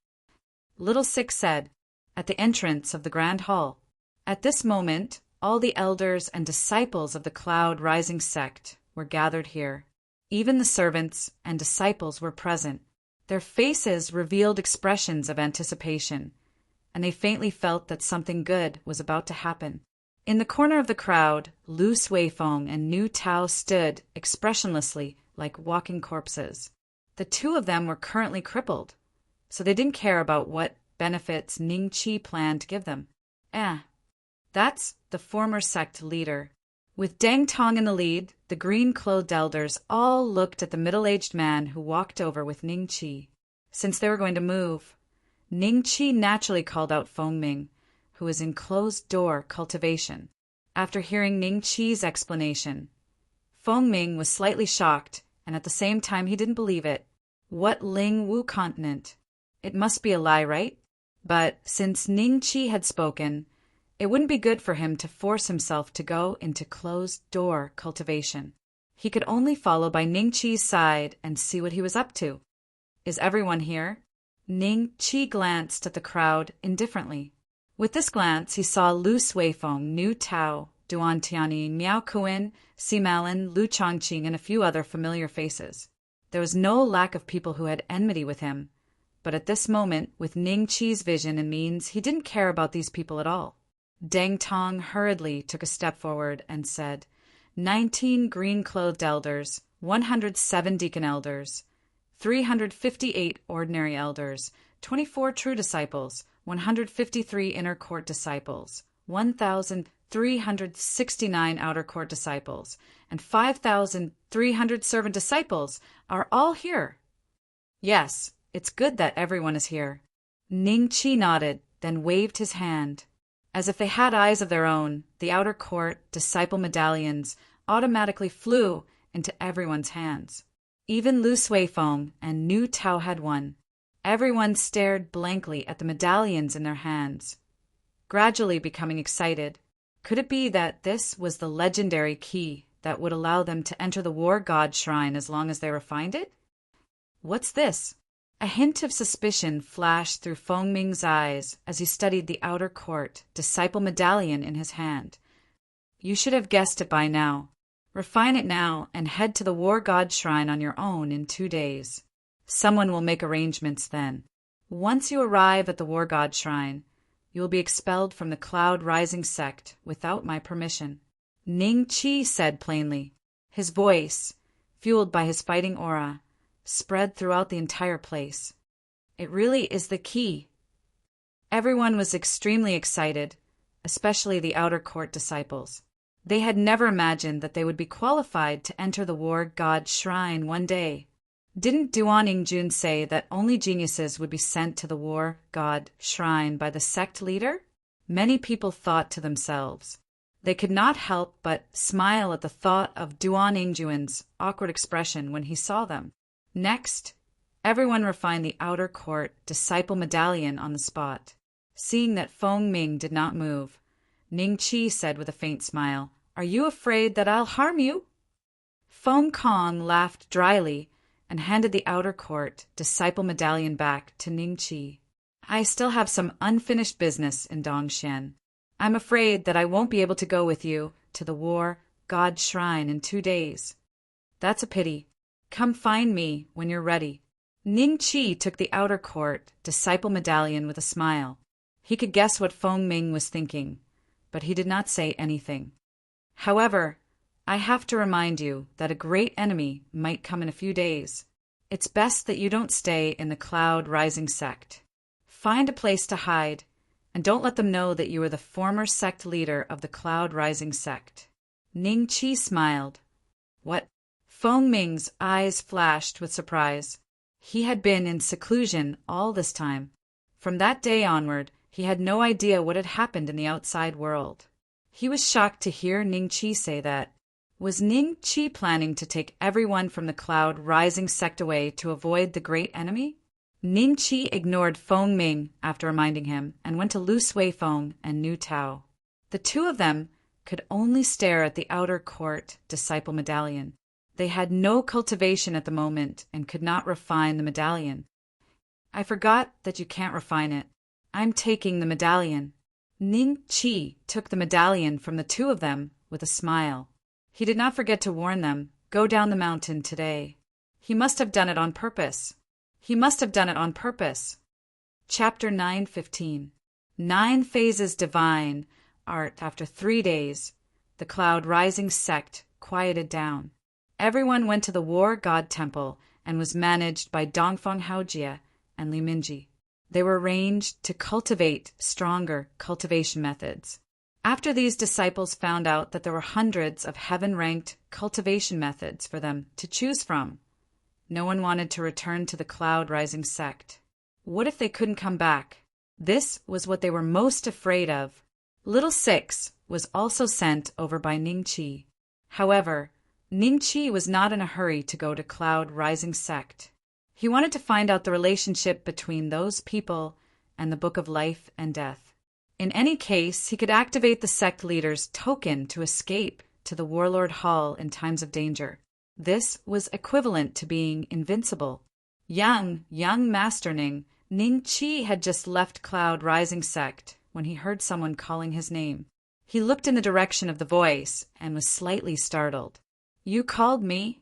Little Six said, at the entrance of the Grand Hall. At this moment, all the elders and disciples of the Cloud Rising sect were gathered here. Even the servants and disciples were present. Their faces revealed expressions of anticipation, and they faintly felt that something good was about to happen. In the corner of the crowd, Lu Suifeng and Nu Tao stood expressionlessly like walking corpses. The two of them were currently crippled, so they didn't care about what benefits Ning Chi planned to give them. That's the former sect leader. With Deng Tong in the lead, the green-clothed elders all looked at the middle-aged man who walked over with Ning Chi. Since they were going to move, Ning Chi naturally called out Feng Ming, who was in closed-door cultivation. After hearing Ning Chi's explanation, Feng Ming was slightly shocked, and at the same time he didn't believe it. What Ling Wu continent? It must be a lie, right? But since Ning Chi had spoken, it wouldn't be good for him to force himself to go into closed-door cultivation. He could only follow by Ning Chi's side and see what he was up to. Is everyone here? Ning Chi glanced at the crowd indifferently. With this glance, he saw Lu Suifeng, Nu Tao, Duan Tianyi, Miao Kuan, Si Malin, Lu Chongqing, and a few other familiar faces. There was no lack of people who had enmity with him, but at this moment, with Ning Chi's vision and means, he didn't care about these people at all. Deng Tong hurriedly took a step forward and said, 19 green-clothed elders, 107 deacon elders, 358 ordinary elders, 24 true disciples, 153 inner court disciples, 1,369 outer court disciples, and 5,300 servant disciples are all here. Yes, it's good that everyone is here. Ning Chi nodded, then waved his hand. As if they had eyes of their own, the outer court disciple medallions automatically flew into everyone's hands. Even Lu Suifeng and Nu Tao had one. Everyone stared blankly at the medallions in their hands, gradually becoming excited. Could it be that this was the legendary key that would allow them to enter the War God Shrine as long as they refined it? What's this? A hint of suspicion flashed through Feng Ming's eyes as he studied the outer court disciple medallion in his hand. You should have guessed it by now. Refine it now and head to the war god shrine on your own in 2 days. Someone will make arrangements then. Once you arrive at the war god shrine, you will be expelled from the Cloud Rising sect without my permission. Ning Chi said plainly. His voice, fueled by his fighting aura, spread throughout the entire place. It really is the key. Everyone was extremely excited, especially the outer court disciples. They had never imagined that they would be qualified to enter the war god shrine one day. Didn't Duan Yingjun say that only geniuses would be sent to the war god shrine by the sect leader? Many people thought to themselves. They could not help but smile at the thought of Duan Yingjun's awkward expression when he saw them. Next, everyone refined the outer court disciple medallion on the spot. Seeing that Feng Ming did not move, Ning Chi said with a faint smile, "Are you afraid that I'll harm you?" Feng Kong laughed dryly and handed the outer court disciple medallion back to Ning Chi. "I still have some unfinished business in Dongshan. I'm afraid that I won't be able to go with you to the war god shrine in 2 days. That's a pity. Come find me when you're ready." Ning Chi took the outer court disciple medallion with a smile. He could guess what Feng Ming was thinking, but he did not say anything. "However, I have to remind you that a great enemy might come in a few days. It's best that you don't stay in the Cloud Rising sect. Find a place to hide, and don't let them know that you are the former sect leader of the Cloud Rising sect." Ning Chi smiled. "What?" Feng Ming's eyes flashed with surprise. He had been in seclusion all this time. From that day onward, he had no idea what had happened in the outside world. He was shocked to hear Ning Chi say that. Was Ning Chi planning to take everyone from the Cloud Rising sect away to avoid the great enemy? Ning Chi ignored Feng Ming after reminding him and went to Lu Sui Feng and Nu Tao. The two of them could only stare at the outer court disciple medallion. They had no cultivation at the moment and could not refine the medallion. "I forgot that you can't refine it. I'm taking the medallion." Ning Chi took the medallion from the two of them with a smile. He did not forget to warn them, "Go down the mountain today." He must have done it on purpose. He must have done it on purpose. Chapter 9:15. 9 Phases Divine Art. After 3 days, the Cloud Rising sect quieted down. Everyone went to the War God Temple and was managed by Dongfeng Haojie and Li Minji. They were arranged to cultivate stronger cultivation methods. After these disciples found out that there were hundreds of heaven-ranked cultivation methods for them to choose from, no one wanted to return to the Cloud Rising sect. What if they couldn't come back? This was what they were most afraid of. Little Six was also sent over by Ning Chi. However, Ning Chi was not in a hurry to go to Cloud Rising sect. He wanted to find out the relationship between those people and the Book of Life and Death. In any case, he could activate the sect leader's token to escape to the Warlord Hall in times of danger. This was equivalent to being invincible. Young Master Ning Chi had just left Cloud Rising sect when he heard someone calling his name. He looked in the direction of the voice and was slightly startled. "You called me?"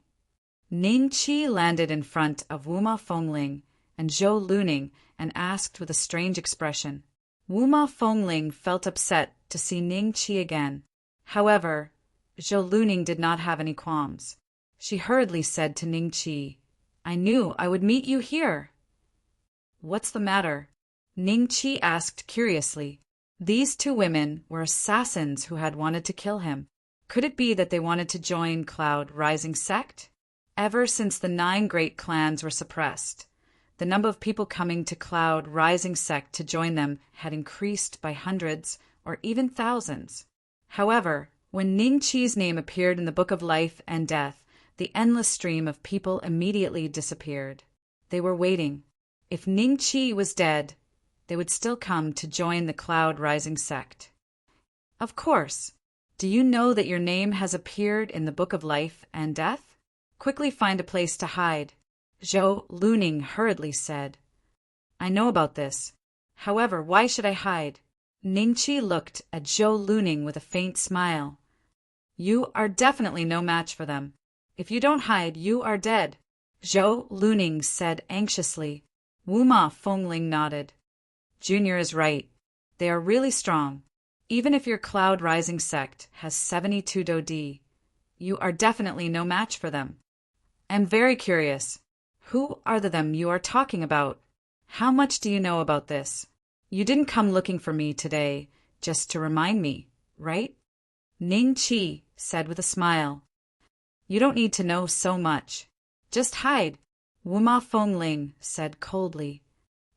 Ning Chi landed in front of Wuma Fengling and Zhou Luning and asked with a strange expression. Wuma Fengling felt upset to see Ning Chi again. However, Zhou Luning did not have any qualms. She hurriedly said to Ning Chi, "I knew I would meet you here." "What's the matter?" Ning Chi asked curiously. These two women were assassins who had wanted to kill him. Could it be that they wanted to join Cloud Rising sect? Ever since the 9 great clans were suppressed, the number of people coming to Cloud Rising sect to join them had increased by hundreds or even thousands. However, when Ning Chi's name appeared in the Book of Life and Death, the endless stream of people immediately disappeared. They were waiting. If Ning Chi was dead, they would still come to join the Cloud Rising sect. "Of course. Do you know that your name has appeared in the Book of Life and Death? Quickly find a place to hide," Zhou Luning hurriedly said. "I know about this. However, why should I hide?" Ning Chi looked at Zhou Luning with a faint smile. You are definitely no match for them. If you don't hide, you are dead, Zhou Luning said anxiously. Wuma Fengling nodded. Junior is right. They are really strong. Even if your cloud rising sect has 72 Dodi, you are definitely no match for them. I'm very curious. Who are the them you are talking about? How much do you know about this? You didn't come looking for me today just to remind me, right? Ning Qi said with a smile. You don't need to know so much. Just hide, Wuma Fengling said coldly.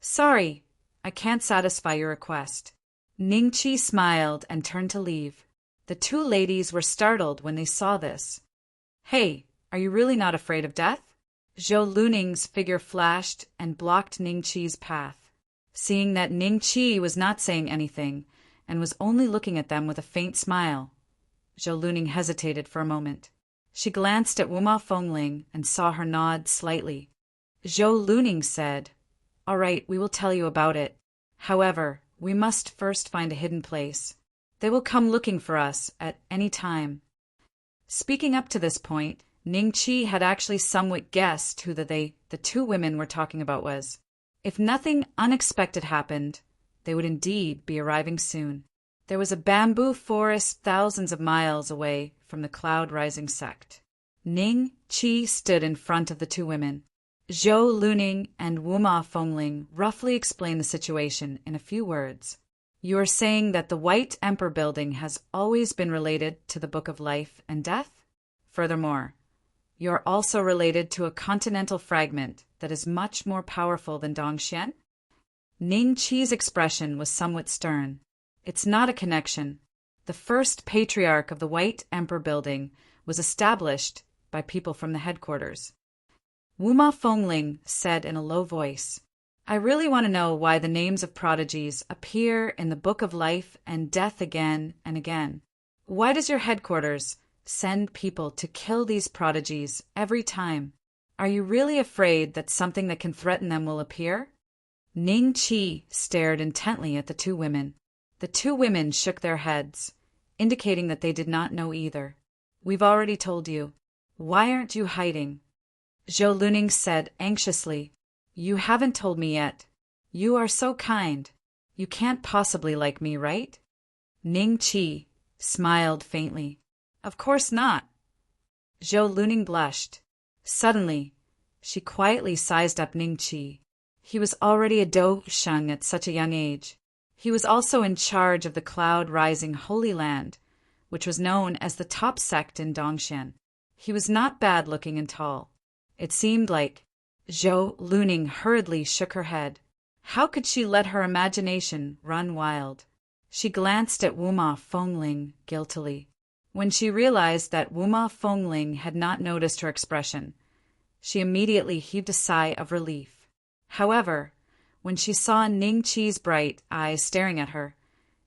Sorry, I can't satisfy your request. Ning Qi smiled and turned to leave. The two ladies were startled when they saw this. Hey, are you really not afraid of death? Zhou Luning's figure flashed and blocked Ning Qi's path. Seeing that Ning Qi was not saying anything and was only looking at them with a faint smile, Zhou Luning hesitated for a moment. She glanced at Wuma Fengling and saw her nod slightly. Zhou Luning said, All right, we will tell you about it. However, we must first find a hidden place. They will come looking for us at any time. Speaking up to this point, Ning Qi had actually somewhat guessed who the two women were talking about was. If nothing unexpected happened, they would indeed be arriving soon. There was a bamboo forest thousands of miles away from the cloud rising sect. Ning Qi stood in front of the two women. Zhou Luning and Wuma Fengling roughly explained the situation in a few words. You are saying that the White Emperor building has always been related to the Book of Life and Death? Furthermore, you are also related to a continental fragment that is much more powerful than Dongxian? Ning Qi's expression was somewhat stern. It's not a connection. The first patriarch of the White Emperor building was established by people from the headquarters. Wuma Fengling said in a low voice, I really want to know why the names of prodigies appear in the Book of Life and Death again and again. Why does your headquarters send people to kill these prodigies every time? Are you really afraid that something that can threaten them will appear? Ning Qi stared intently at the two women. The two women shook their heads, indicating that they did not know either. We've already told you. Why aren't you hiding? Zhou Luning said anxiously. You haven't told me yet. You are so kind. You can't possibly like me, right? Ning Qi smiled faintly. Of course not. Zhou Luning blushed. Suddenly, she quietly sized up Ning Qi. He was already a Dosheng at such a young age. He was also in charge of the cloud-rising Holy Land, which was known as the top sect in Dongxian. He was not bad-looking and tall. It seemed like Zhou Luning hurriedly shook her head. How could she let her imagination run wild? She glanced at Wuma Fengling guiltily. When she realized that Wuma Fengling had not noticed her expression, she immediately heaved a sigh of relief. However, when she saw Ning Qi's bright eyes staring at her,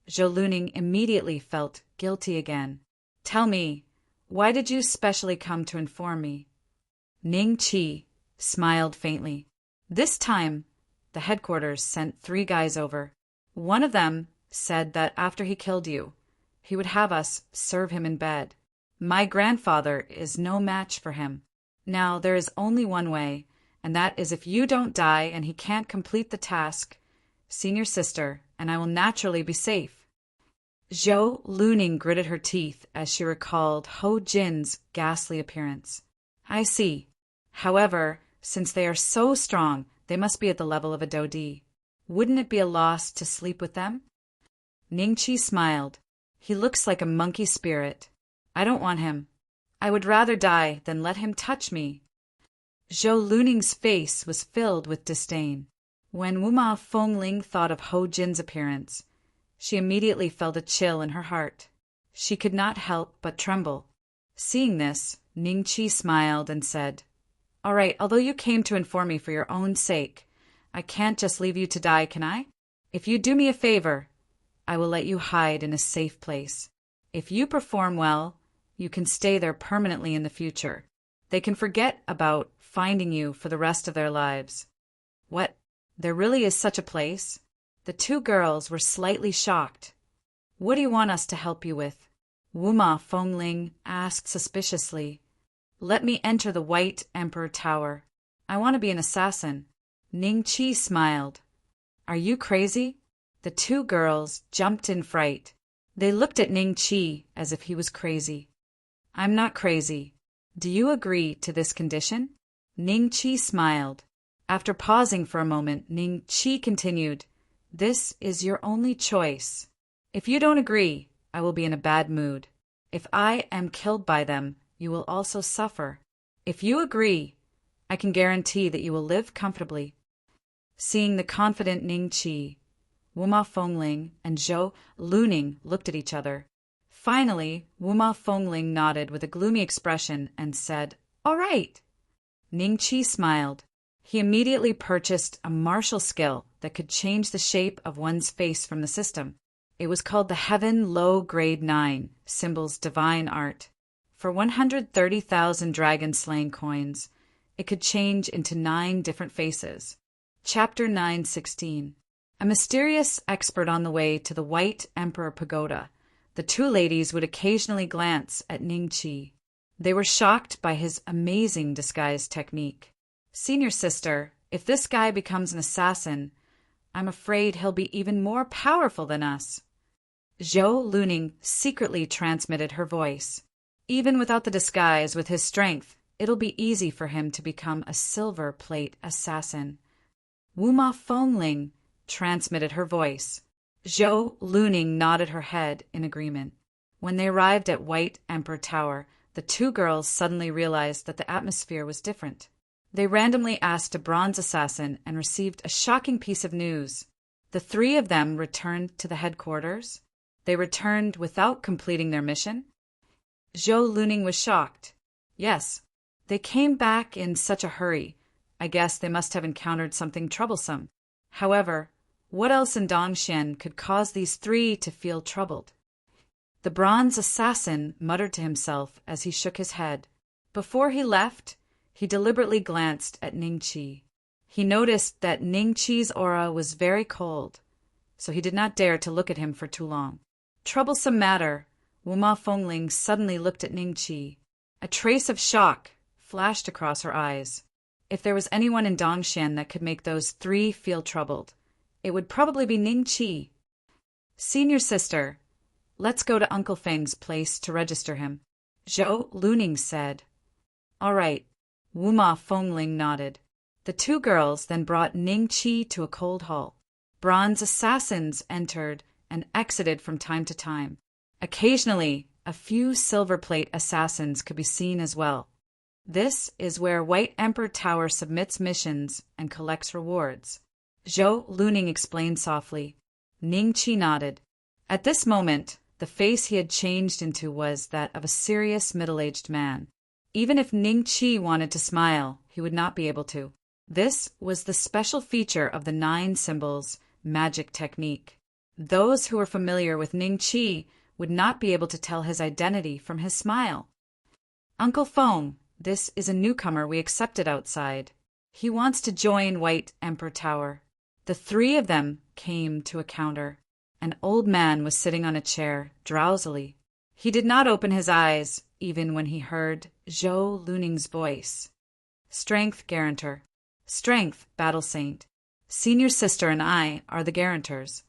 Zhou Luning immediately felt guilty again. Tell me, why did you specially come to inform me? Ning Qi smiled faintly. This time, the headquarters sent 3 guys over. One of them said that after he killed you, he would have us serve him in bed. My grandfather is no match for him. Now, there is only one way, and that is if you don't die and he can't complete the task, seeing your sister, and I will naturally be safe. Zhou Luning gritted her teeth as she recalled Ho Jin's ghastly appearance. I see. However, since they are so strong, they must be at the level of a Dodi. Wouldn't it be a loss to sleep with them? Ning Qi smiled. He looks like a monkey spirit. I don't want him. I would rather die than let him touch me. Zhou Luning's face was filled with disdain. When Wuma Fengling thought of Ho Jin's appearance, she immediately felt a chill in her heart. She could not help but tremble. Seeing this, Ning Qi smiled and said, All right, although you came to inform me for your own sake, I can't just leave you to die, can I? If you do me a favor, I will let you hide in a safe place. If you perform well, you can stay there permanently in the future. They can forget about finding you for the rest of their lives. What? There really is such a place? The two girls were slightly shocked. What do you want us to help you with? Wuma Fengling asked suspiciously. Let me enter the White Emperor Tower. I want to be an assassin. Ning Qi smiled. Are you crazy? The two girls jumped in fright. They looked at Ning Qi as if he was crazy. I'm not crazy. Do you agree to this condition? Ning Qi smiled. After pausing for a moment, Ning Qi continued, This is your only choice. If you don't agree, I will be in a bad mood. If I am killed by them, you will also suffer. If you agree, I can guarantee that you will live comfortably. Seeing the confident Ning Qi, Wuma Fengling and Zhou Luning looked at each other. Finally, Wuma Fengling nodded with a gloomy expression and said, All right. Ning Qi smiled. He immediately purchased a martial skill that could change the shape of one's face from the system. It was called the Heaven Low Grade 9, symbols divine art. For 130,000 dragon-slaying coins, it could change into 9 different faces. Chapter 9:16. A mysterious expert on the way to the White Emperor Pagoda, the two ladies would occasionally glance at Ning Qi. They were shocked by his amazing disguise technique. Senior sister, if this guy becomes an assassin, I'm afraid he'll be even more powerful than us. Zhou Luning secretly transmitted her voice. Even without the disguise, with his strength, it'll be easy for him to become a silver plate assassin. Wuma Fengling transmitted her voice. Zhou Luning nodded her head in agreement. When they arrived at White Emperor Tower, the two girls suddenly realized that the atmosphere was different. They randomly asked a bronze assassin and received a shocking piece of news. The 3 of them returned to the headquarters. They returned without completing their mission. Zhou Luning was shocked. Yes, they came back in such a hurry. I guess they must have encountered something troublesome. However, what else in Dongxian could cause these 3 to feel troubled? The bronze assassin muttered to himself as he shook his head. Before he left, he deliberately glanced at Ning Qi. He noticed that Ning Qi's aura was very cold, so he did not dare to look at him for too long. Troublesome matter. Wuma Fengling suddenly looked at Ning Qi. A trace of shock flashed across her eyes. If there was anyone in Dongxian that could make those 3 feel troubled, it would probably be Ning Qi. Senior sister, let's go to Uncle Feng's place to register him, Zhou Luning said. All right. Wuma Fengling nodded. The 2 girls then brought Ning Qi to a cold hall. Bronze assassins entered and exited from time to time. Occasionally, a few silver plate assassins could be seen as well. This is where White Emperor Tower submits missions and collects rewards. Zhou Luning explained softly. Ning Qi nodded. At this moment, the face he had changed into was that of a serious middle-aged man. Even if Ning Qi wanted to smile, he would not be able to. This was the special feature of the 9 symbols magic technique. Those who were familiar with Ning Qi would not be able to tell his identity from his smile. Uncle Feng, this is a newcomer we accepted outside. He wants to join White Emperor Tower. The 3 of them came to a counter. An old man was sitting on a chair, drowsily. He did not open his eyes, even when he heard Zhou Luning's voice. Strength guarantor. Strength, battle saint. Senior sister and I are the guarantors.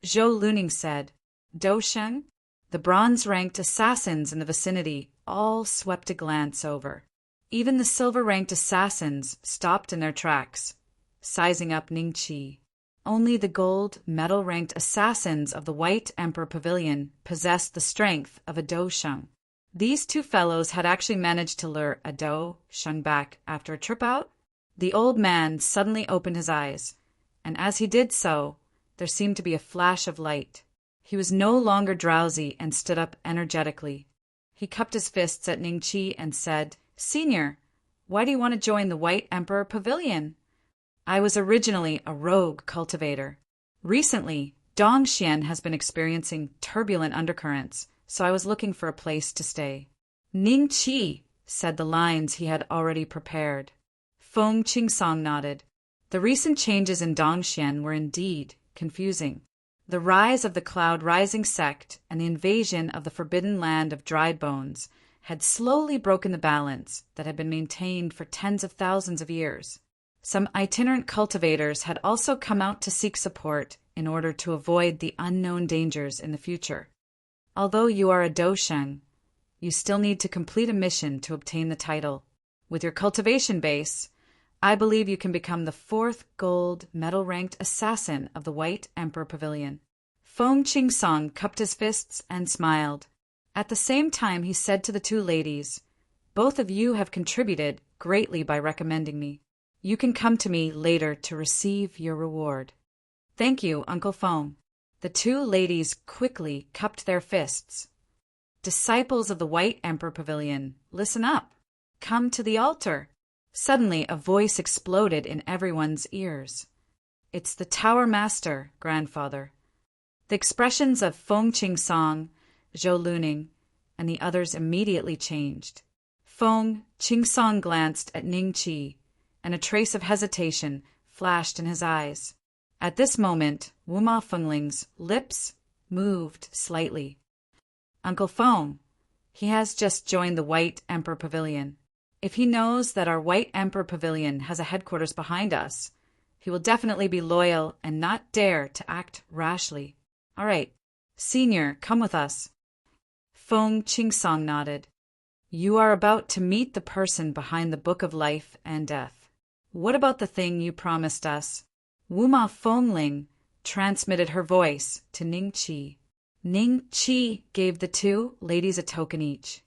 Zhou Luning said. Dou Sheng? The bronze-ranked assassins in the vicinity all swept a glance over. Even the silver-ranked assassins stopped in their tracks, sizing up Ning Qi. Only the gold, medal-ranked assassins of the White Emperor Pavilion possessed the strength of a Dou Sheng. These 2 fellows had actually managed to lure a Dou Sheng back after a trip out. The old man suddenly opened his eyes, and as he did so, there seemed to be a flash of light. He was no longer drowsy and stood up energetically. He cupped his fists at Ning Qi and said, Senior, why do you want to join the White Emperor Pavilion? I was originally a rogue cultivator. Recently, Dongxian has been experiencing turbulent undercurrents, so I was looking for a place to stay. Ning Qi said the lines he had already prepared. Feng Qingsong nodded. The recent changes in Dongxian were indeed confusing. The rise of the cloud-rising sect and the invasion of the forbidden land of dried bones had slowly broken the balance that had been maintained for tens of thousands of years. Some itinerant cultivators had also come out to seek support in order to avoid the unknown dangers in the future. Although you are a Dosheng, you still need to complete a mission to obtain the title. With your cultivation base, I believe you can become the 4th gold medal-ranked assassin of the White Emperor Pavilion. Feng Qingsong cupped his fists and smiled. At the same time, he said to the 2 ladies, "Both of you have contributed greatly by recommending me. You can come to me later to receive your reward." "Thank you, Uncle Feng." The 2 ladies quickly cupped their fists. "Disciples of the White Emperor Pavilion, listen up. Come to the altar." Suddenly, a voice exploded in everyone's ears. "It's the Tower Master, Grandfather." The expressions of Feng Qingsong, Zhou Luning, and the others immediately changed. Feng Qingsong glanced at Ning Qi, and a trace of hesitation flashed in his eyes. At this moment, Wuma Fengling's lips moved slightly. "Uncle Feng, he has just joined the White Emperor Pavilion. If he knows that our White Emperor Pavilion has a headquarters behind us, he will definitely be loyal and not dare to act rashly. All right, Senior, come with us." Feng Qingsong nodded. "You are about to meet the person behind the Book of Life and Death. What about the thing you promised us?" Wuma Fengling transmitted her voice to Ning Qi. Ning Qi gave the 2 ladies a token each.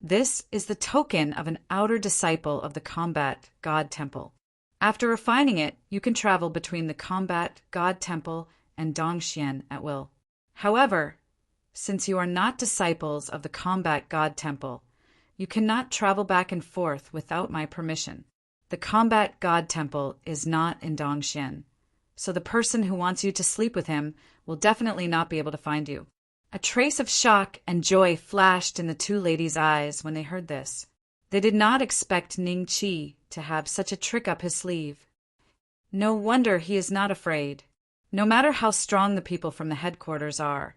"This is the token of an outer disciple of the Combat God Temple. After refining it, you can travel between the Combat God Temple and Dongxian at will. However, since you are not disciples of the Combat God Temple, you cannot travel back and forth without my permission. The Combat God Temple is not in Dongxian, so the person who wants you to sleep with him will definitely not be able to find you." A trace of shock and joy flashed in the 2 ladies' eyes when they heard this. They did not expect Ning Qi to have such a trick up his sleeve. No wonder he is not afraid. No matter how strong the people from the headquarters are,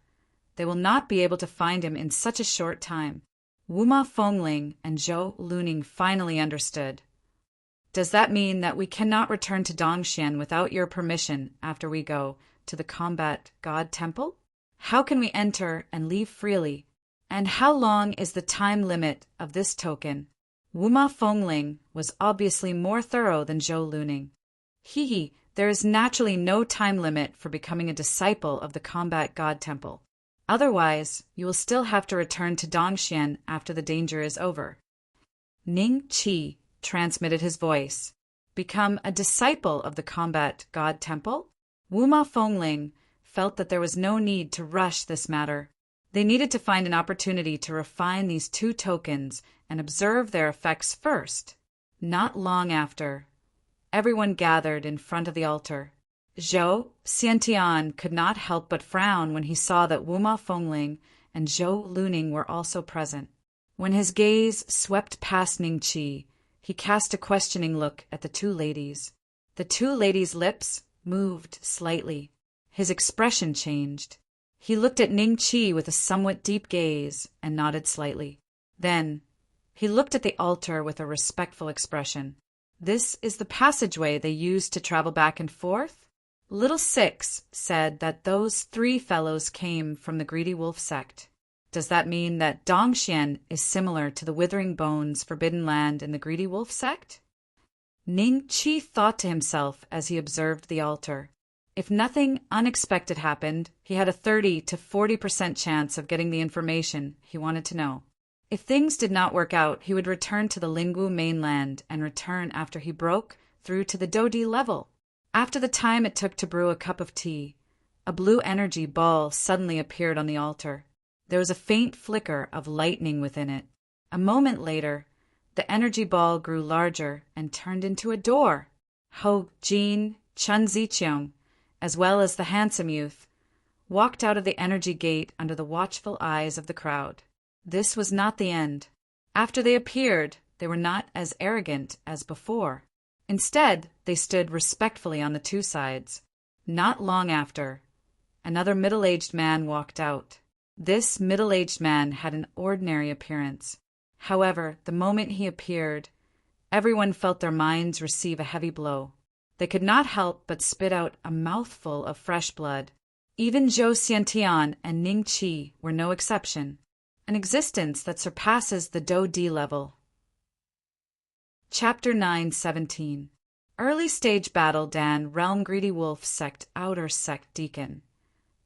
they will not be able to find him in such a short time. Wuma Fengling and Zhou Luning finally understood. "Does that mean that we cannot return to Dongxian without your permission after we go to the Combat God Temple? How can we enter and leave freely? And how long is the time limit of this token?" Wuma Fengling was obviously more thorough than Zhou Luning. There is naturally no time limit for becoming a disciple of the Combat God Temple. Otherwise, you will still have to return to Dongxian after the danger is over." Ning Qi transmitted his voice. "Become a disciple of the Combat God Temple?" Wuma Fengling felt that there was no need to rush this matter. They needed to find an opportunity to refine these 2 tokens and observe their effects first. Not long after, everyone gathered in front of the altar. Zhou Xiantian could not help but frown when he saw that Wuma Fengling and Zhou Luning were also present. When his gaze swept past Ning Qi, he cast a questioning look at the 2 ladies. The 2 ladies' lips moved slightly. His expression changed. He looked at Ning Qi with a somewhat deep gaze and nodded slightly. Then, he looked at the altar with a respectful expression. "This is the passageway they used to travel back and forth?" Little Six said that those 3 fellows came from the Greedy Wolf sect. "Does that mean that Dongxian is similar to the Withering Bones Forbidden Land in the Greedy Wolf sect?" Ning Qi thought to himself as he observed the altar. If nothing unexpected happened, he had a 30 to 40% chance of getting the information he wanted to know. If things did not work out, he would return to the Lingwu mainland and return after he broke through to the Dodi level. After the time it took to brew a cup of tea, a blue energy ball suddenly appeared on the altar. There was a faint flicker of lightning within it. A moment later, the energy ball grew larger and turned into a door. Ho Jin, Chun Ziqiang, as well as the handsome youth, walked out of the energy gate under the watchful eyes of the crowd. This was not the end. After they appeared, they were not as arrogant as before. Instead, they stood respectfully on the 2 sides. Not long after, another middle-aged man walked out. This middle-aged man had an ordinary appearance. However, the moment he appeared, everyone felt their minds receive a heavy blow. They could not help but spit out a mouthful of fresh blood. Even Zhou Xiantian and Ning Qi were no exception, an existence that surpasses the Do D level. Chapter 9:17. Early Stage Battle Dan Realm Greedy Wolf Sect Outer Sect Deacon.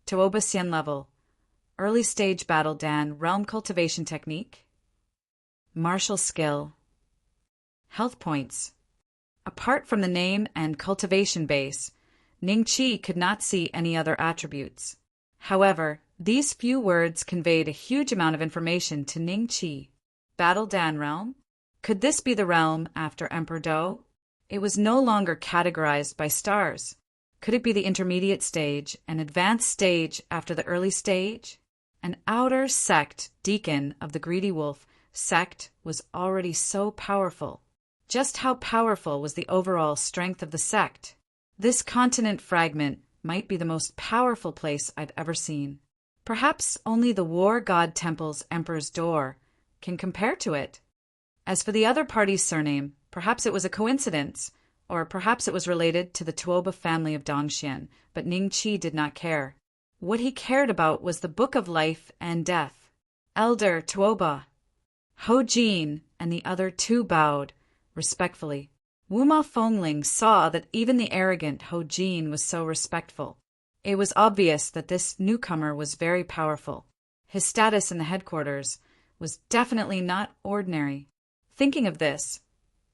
Tuoba Xian Level. Early Stage Battle Dan Realm Cultivation Technique. Martial Skill. Health Points. Apart from the name and cultivation base, Ning Qi could not see any other attributes. However, these few words conveyed a huge amount of information to Ning Qi. Battle Dan Realm? Could this be the realm after Emperor Do? It was no longer categorized by stars. Could it be the intermediate stage, an advanced stage after the early stage? An outer sect deacon of the Greedy Wolf sect was already so powerful. Just how powerful was the overall strength of the sect? This continent fragment might be the most powerful place I've ever seen. Perhaps only the War God Temple's Emperor's Door can compare to it. As for the other party's surname, perhaps it was a coincidence, or perhaps it was related to the Tuoba family of Dongxian, but Ning Qi did not care. What he cared about was the Book of Life and Death. Elder Tuoba. Ho Jin and the other two bowed, respectfully. Wuma Fengling saw that even the arrogant Ho Jin was so respectful. It was obvious that this newcomer was very powerful. His status in the headquarters was definitely not ordinary. Thinking of this,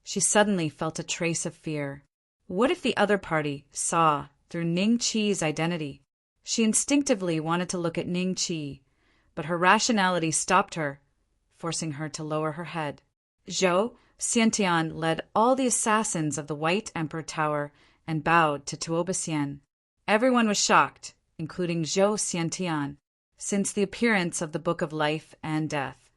she suddenly felt a trace of fear. What if the other party saw through Ning Qi's identity? She instinctively wanted to look at Ning Qi, but her rationality stopped her, forcing her to lower her head. Zhou Xiantian led all the assassins of the White Emperor Tower and bowed to Tuoba Xian. Everyone was shocked, including Zhou Xiantian, since the appearance of the Book of Life and Death.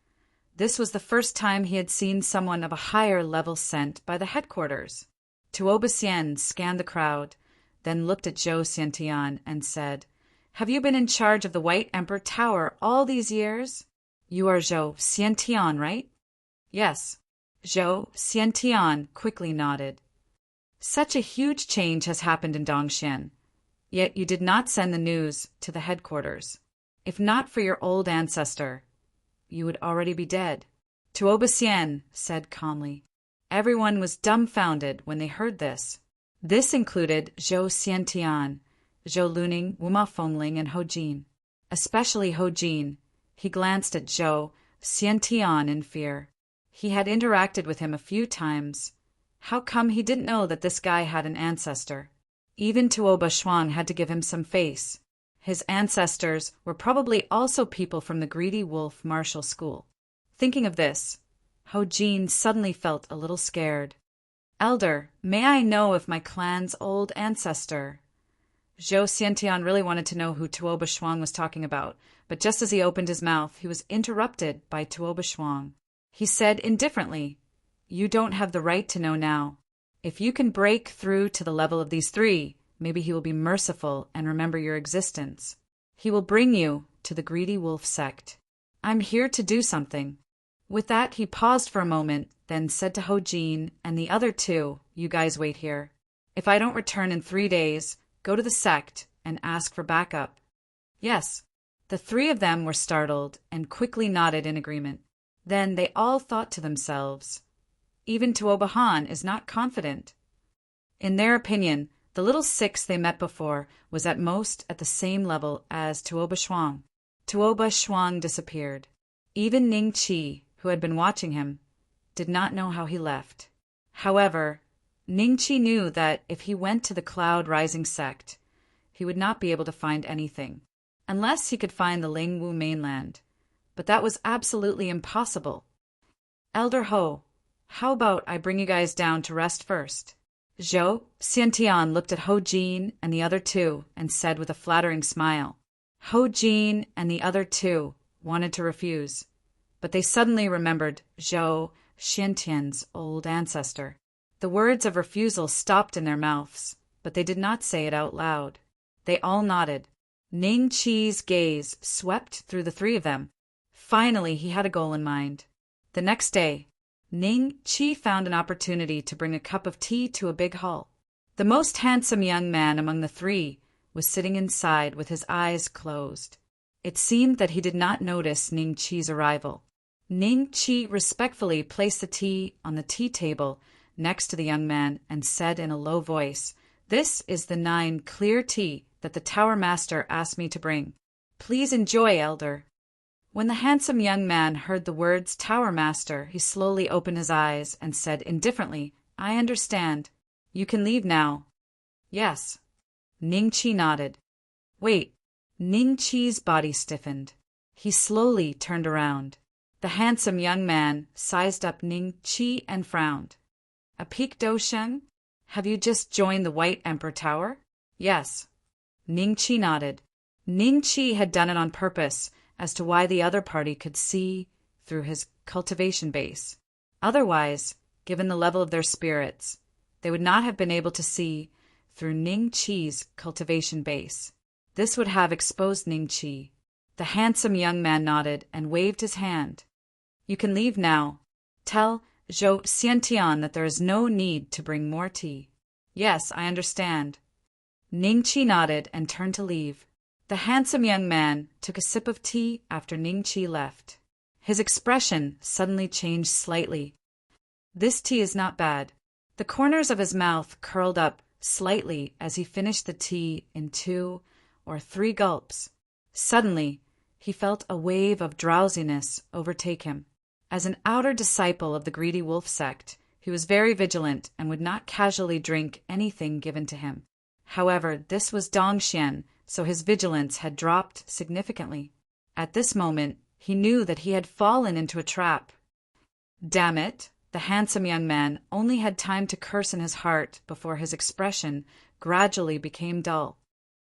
This was the first time he had seen someone of a higher level sent by the headquarters. Tuoba Xian scanned the crowd, then looked at Zhou Xiantian and said, "Have you been in charge of the White Emperor Tower all these years? You are Zhou Xiantian, right?" "Yes." Zhou Xiantian quickly nodded. "Such a huge change has happened in Dongxian, yet you did not send the news to the headquarters. If not for your old ancestor, you would already be dead." Tuoba Xian said calmly. Everyone was dumbfounded when they heard this. This included Zhou Xiantian, Zhou Luning, Wuma Fengling, and Ho Jin. Especially Ho Jin. He glanced at Zhou Xiantian in fear. He had interacted with him a few times. How come he didn't know that this guy had an ancestor? Even Tuoba Shuang had to give him some face. His ancestors were probably also people from the Greedy Wolf Martial School. Thinking of this, Ho Jin suddenly felt a little scared. "Elder, may I know if my clan's old ancestor?" Zhou Xiantian really wanted to know who Tuoba Shuang was talking about, but just as he opened his mouth, he was interrupted by Tuoba Shuang. He said indifferently, "You don't have the right to know now. If you can break through to the level of these three, maybe he will be merciful and remember your existence. He will bring you to the Greedy Wolf sect. I'm here to do something." With that, he paused for a moment, then said to Ho Jin and the other two, "You guys wait here. If I don't return in 3 days, go to the sect and ask for backup." "Yes." The three of them were startled and quickly nodded in agreement. Then they all thought to themselves, even Tuoba Han is not confident. In their opinion, the little six they met before was at most at the same level as Tuoba Shuang. Tuoba Shuang disappeared. Even Ning Qi, who had been watching him, did not know how he left. However, Ning Qi knew that if he went to the Cloud Rising sect, he would not be able to find anything, unless he could find the Lingwu mainland. But that was absolutely impossible. "Elder Ho, how about I bring you guys down to rest first?" Zhou Xiantian looked at Ho Jin and the other two and said with a flattering smile. Ho Jin and the other two wanted to refuse, but they suddenly remembered Zhou Xiantian's old ancestor. The words of refusal stopped in their mouths, but they did not say it out loud. They all nodded. Ning Chi's gaze swept through the three of them. Finally, he had a goal in mind. The next day, Ning Chi found an opportunity to bring a cup of tea to a big hall. The most handsome young man among the three was sitting inside with his eyes closed. It seemed that he did not notice Ning Chi's arrival. Ning Chi respectfully placed the tea on the tea table next to the young man and said in a low voice, "This is the 9 clear tea that the Tower Master asked me to bring. Please enjoy, Elder." When the handsome young man heard the words Tower Master, he slowly opened his eyes and said indifferently, "I understand. You can leave now." "Yes." Ning Chi nodded. "Wait." Ning Chi's body stiffened. He slowly turned around. The handsome young man sized up Ning Chi and frowned. "A peak do sheng? Have you just joined the White Emperor Tower?" "Yes." Ning Chi nodded. Ning Chi had done it on purpose, as to why the other party could see through his cultivation base. Otherwise, given the level of their spirits, they would not have been able to see through Ning Chi's cultivation base. This would have exposed Ning Chi. The handsome young man nodded and waved his hand. "You can leave now. Tell Zhou Xiantian that there is no need to bring more tea." "Yes, I understand." Ning Chi nodded and turned to leave. The handsome young man took a sip of tea after Ning Chi left. His expression suddenly changed slightly. "This tea is not bad." The corners of his mouth curled up slightly as he finished the tea in 2 or 3 gulps. Suddenly, he felt a wave of drowsiness overtake him. As an outer disciple of the greedy wolf sect, he was very vigilant and would not casually drink anything given to him. However, this was Dongxian, so his vigilance had dropped significantly. At this moment, he knew that he had fallen into a trap. Damn it! The handsome young man only had time to curse in his heart before his expression gradually became dull.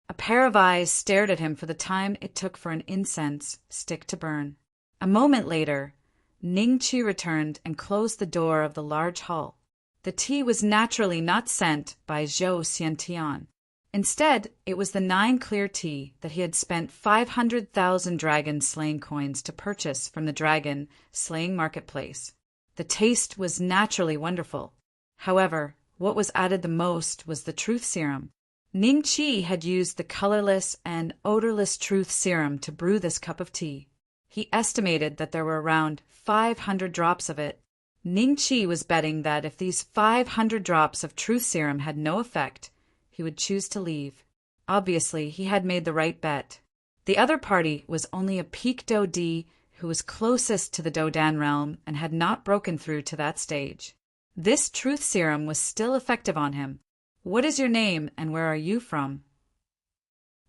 A pair of eyes stared at him for the time it took for an incense stick to burn. A moment later, Ning Chi returned and closed the door of the large hall. The tea was naturally not sent by Zhou Xiantian. Instead, it was the 9 clear tea that he had spent 500,000 dragon-slaying coins to purchase from the dragon-slaying marketplace. The taste was naturally wonderful. However, what was added the most was the truth serum. Ning Chi had used the colorless and odorless truth serum to brew this cup of tea. He estimated that there were around 500 drops of it. Ning Chi was betting that if these 500 drops of truth serum had no effect, he would choose to leave. Obviously, he had made the right bet. The other party was only a peak Do Di who was closest to the Dodan realm and had not broken through to that stage. This truth serum was still effective on him. "What is your name and where are you from?"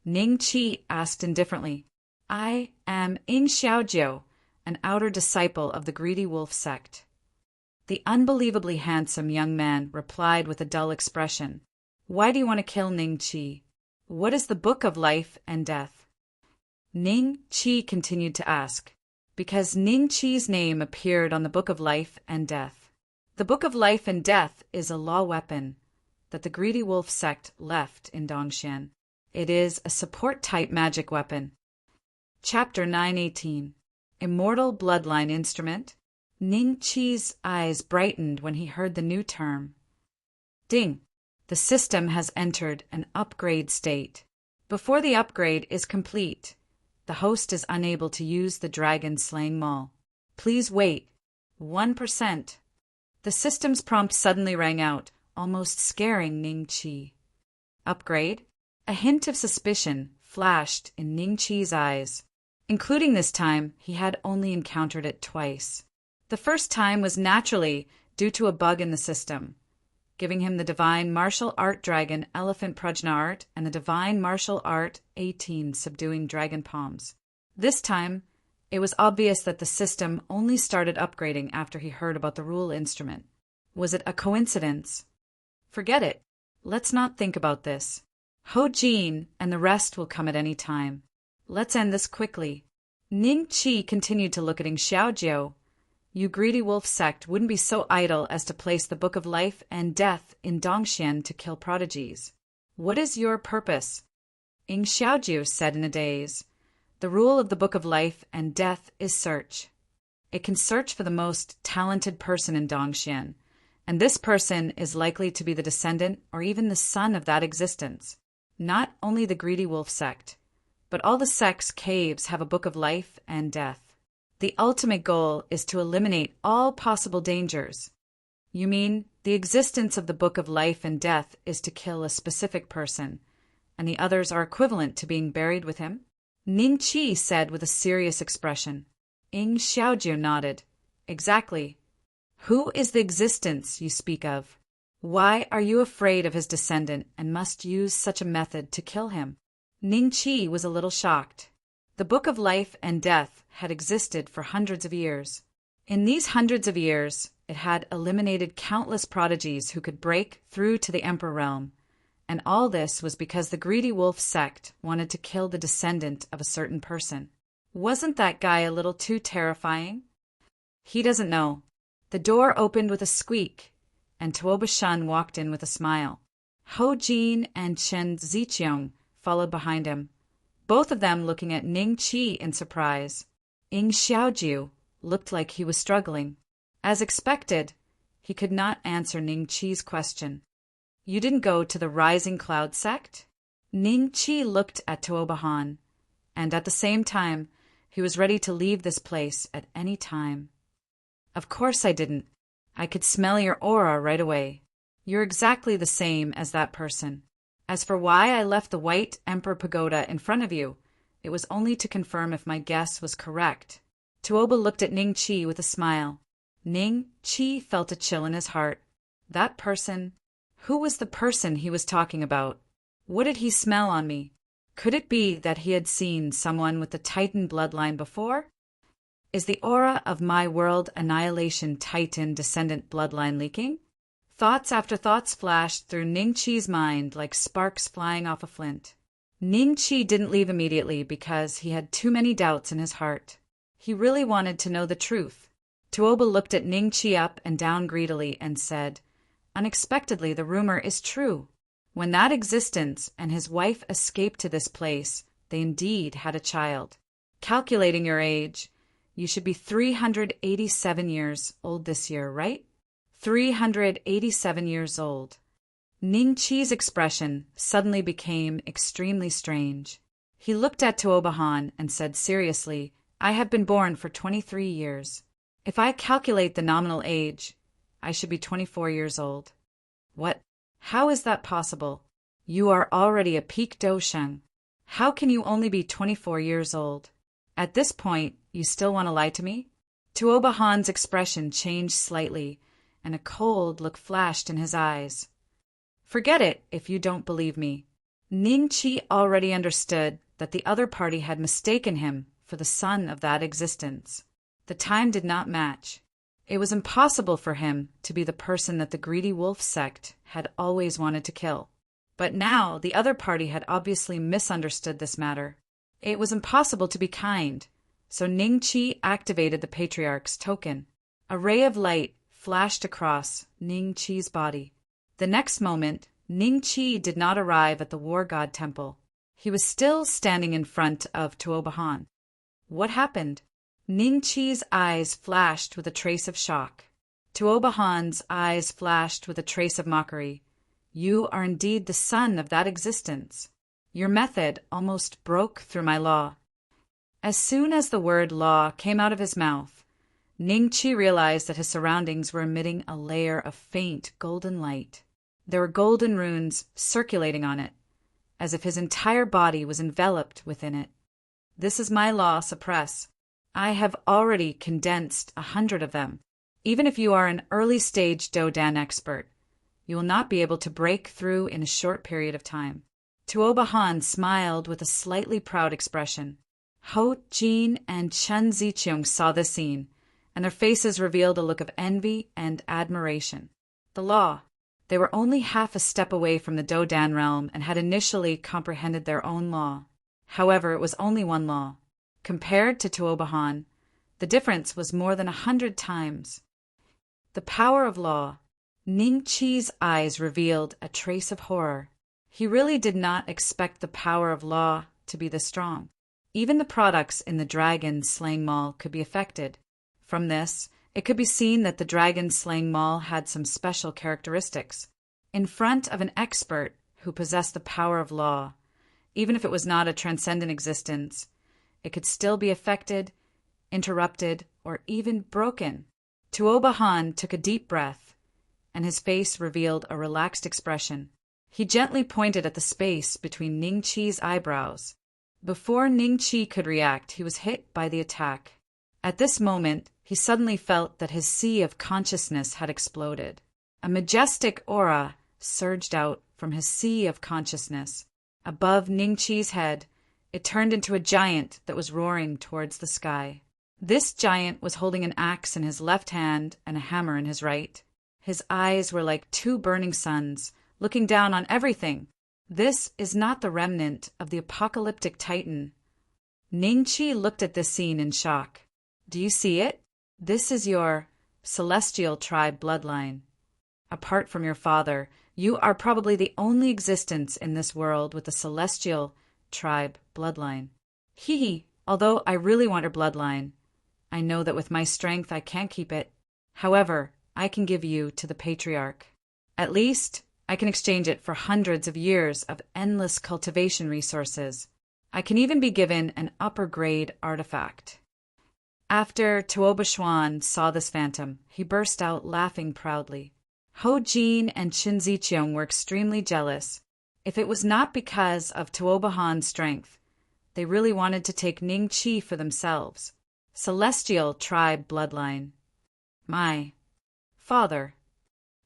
Ning Chi asked indifferently. "I am Ing Xiaojiu, an outer disciple of the greedy wolf sect." The unbelievably handsome young man replied with a dull expression. "Why do you want to kill Ning Chi? What is the Book of Life and Death?" Ning Chi continued to ask. Because Ning Chi's name appeared on the Book of Life and Death. The Book of Life and Death is a law weapon that the greedy wolf sect left in Dongxian. It is a support-type magic weapon. Chapter 918. Immortal Bloodline Instrument. Ning Chi's eyes brightened when he heard the new term. Ding! The system has entered an upgrade state. Before the upgrade is complete, the host is unable to use the dragon-slaying maul. Please wait. 1%. The system's prompt suddenly rang out, almost scaring Ning Chi. Upgrade? A hint of suspicion flashed in Ning Chi's eyes. Including this time, he had only encountered it twice. The first time was naturally due to a bug in the system, giving him the Divine Martial Art Dragon Elephant Prajna Art and the Divine Martial Art 18 Subduing Dragon Palms. This time, it was obvious that the system only started upgrading after he heard about the rule instrument. Was it a coincidence? Forget it. Let's not think about this. Ho Jin and the rest will come at any time. Let's end this quickly. Ning Chi continued to look at Ing Xiaojiu. You greedy wolf sect wouldn't be so idle as to place the Book of Life and Death in Dongxian to kill prodigies. What is your purpose? Ing Xiaojiu said in a daze, "The rule of the Book of Life and Death is search. It can search for the most talented person in Dongxian, and this person is likely to be the descendant or even the son of that existence. Not only the greedy wolf sect, but all the sects' caves have a Book of Life and Death. The ultimate goal is to eliminate all possible dangers." "You mean the existence of the Book of Life and Death is to kill a specific person, and the others are equivalent to being buried with him?" Ning Qi said with a serious expression. Ing Xiaojiu nodded. "Exactly. Who is the existence you speak of? Why are you afraid of his descendant and must use such a method to kill him?" Ning Qi was a little shocked. The Book of Life and Death had existed for hundreds of years. In these hundreds of years, it had eliminated countless prodigies who could break through to the Emperor realm, and all this was because the greedy wolf sect wanted to kill the descendant of a certain person. Wasn't that guy a little too terrifying? He doesn't know. The door opened with a squeak, and Tuoba Shun walked in with a smile. Ho Jin and Chen Ziqiang followed behind him, both of them looking at Ning Qi in surprise. Ing Xiaojiu looked like he was struggling. As expected, he could not answer Ning Qi's question. "You didn't go to the Rising Cloud sect?" Ning Qi looked at Tuoba Han, and at the same time, he was ready to leave this place at any time. "Of course I didn't. I could smell your aura right away. You're exactly the same as that person. As for why I left the White Emperor Pagoda in front of you, it was only to confirm if my guess was correct." Tuoba looked at Ning Qi with a smile. Ning Qi felt a chill in his heart. That person? Who was the person he was talking about? What did he smell on me? Could it be that he had seen someone with the Titan bloodline before? Is the aura of my world annihilation Titan descendant bloodline leaking? Thoughts after thoughts flashed through Ning Qi's mind like sparks flying off a flint. Ning Qi didn't leave immediately because he had too many doubts in his heart. He really wanted to know the truth. Tuoba looked at Ning Qi up and down greedily and said, "Unexpectedly, the rumor is true. When that existence and his wife escaped to this place, they indeed had a child. Calculating your age, you should be 387 years old this year, right? 387 years old." Ning Qi's expression suddenly became extremely strange. He looked at Tuoba Han and said seriously, "I have been born for 23 years. If I calculate the nominal age, I should be 24 years old." "What? How is that possible? You are already a peak Dosheng. How can you only be 24 years old? At this point, you still want to lie to me?" Tuoba Han's expression changed slightly, and a cold look flashed in his eyes. "Forget it if you don't believe me." Ning Qi already understood that the other party had mistaken him for the son of that existence. The time did not match. It was impossible for him to be the person that the greedy wolf sect had always wanted to kill. But now the other party had obviously misunderstood this matter. It was impossible to be kind, so Ning Qi activated the Patriarch's token. A ray of light flashed across Ning Qi's body. The next moment, Ning Qi did not arrive at the War God Temple. He was still standing in front of Tuoba Han. What happened? Ning Qi's eyes flashed with a trace of shock. Tuoba Han's eyes flashed with a trace of mockery. "You are indeed the son of that existence. Your method almost broke through my law." As soon as the word law came out of his mouth, Ning Qi realized that his surroundings were emitting a layer of faint golden light. There were golden runes circulating on it, as if his entire body was enveloped within it. "This is my law, suppress. I have already condensed 100 of them. Even if you are an early-stage Dodan expert, you will not be able to break through in a short period of time." Tuoba Han smiled with a slightly proud expression. Ho Jin and Chen Ziqiang saw this scene, and their faces revealed a look of envy and admiration. The law. They were only half a step away from the Dodan realm and had initially comprehended their own law. However, it was only one law. Compared to Tuoba Han, the difference was more than 100 times. The power of law. Ning Qi's eyes revealed a trace of horror. He really did not expect the power of law to be this strong. Even the products in the dragon-slaying mall could be affected. From this, it could be seen that the dragon-slaying mall had some special characteristics. In front of an expert who possessed the power of law, even if it was not a transcendent existence, it could still be affected, interrupted, or even broken. Tuoba Han took a deep breath, and his face revealed a relaxed expression. He gently pointed at the space between Ning Chi's eyebrows. Before Ning Chi could react, he was hit by the attack. At this moment, he suddenly felt that his sea of consciousness had exploded. A majestic aura surged out from his sea of consciousness. Above Ning Chi's head, it turned into a giant that was roaring towards the sky. This giant was holding an axe in his left hand and a hammer in his right. His eyes were like two burning suns, looking down on everything. This is not the remnant of the apocalyptic titan. Ning Chi looked at this scene in shock. Do you see it? This is your celestial tribe bloodline. Apart from your father, you are probably the only existence in this world with a celestial tribe bloodline. Although I really want your bloodline, I know that with my strength I can't keep it. However, I can give you to the patriarch. At least, I can exchange it for hundreds of years of endless cultivation resources. I can even be given an upper-grade artifact. After Tuoba Xuan saw this phantom, he burst out laughing proudly. Ho Jin and Qin Ziqiang were extremely jealous. If it was not because of Tuoba Han's strength, they really wanted to take Ning Chi for themselves. Celestial tribe bloodline. My father.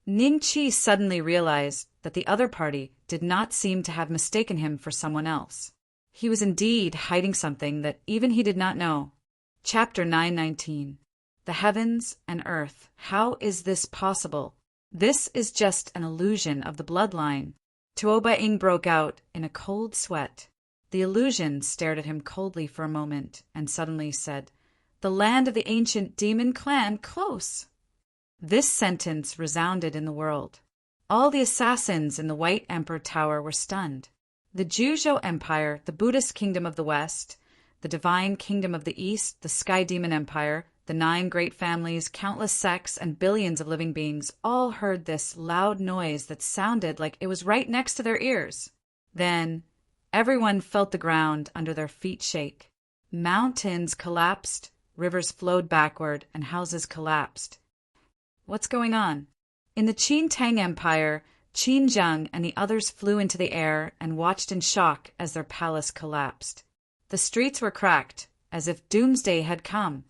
Ning Chi suddenly realized that the other party did not seem to have mistaken him for someone else. He was indeed hiding something that even he did not know. Chapter 919. The Heavens and Earth. How is this possible? This is just an illusion of the bloodline. Tuoba Ing broke out in a cold sweat. The illusion stared at him coldly for a moment and suddenly said, "The land of the ancient demon clan close." This sentence resounded in the world. All the assassins in the White Emperor Tower were stunned. The Juzhou Empire, the Buddhist Kingdom of the West, the Divine Kingdom of the East, the Sky Demon Empire, the 9 great families, countless sects, and billions of living beings all heard this loud noise that sounded like it was right next to their ears. Then, everyone felt the ground under their feet shake. Mountains collapsed, rivers flowed backward, and houses collapsed. What's going on? In the Qin Tang Empire, Qin Zheng and the others flew into the air and watched in shock as their palace collapsed. The streets were cracked, as if doomsday had come.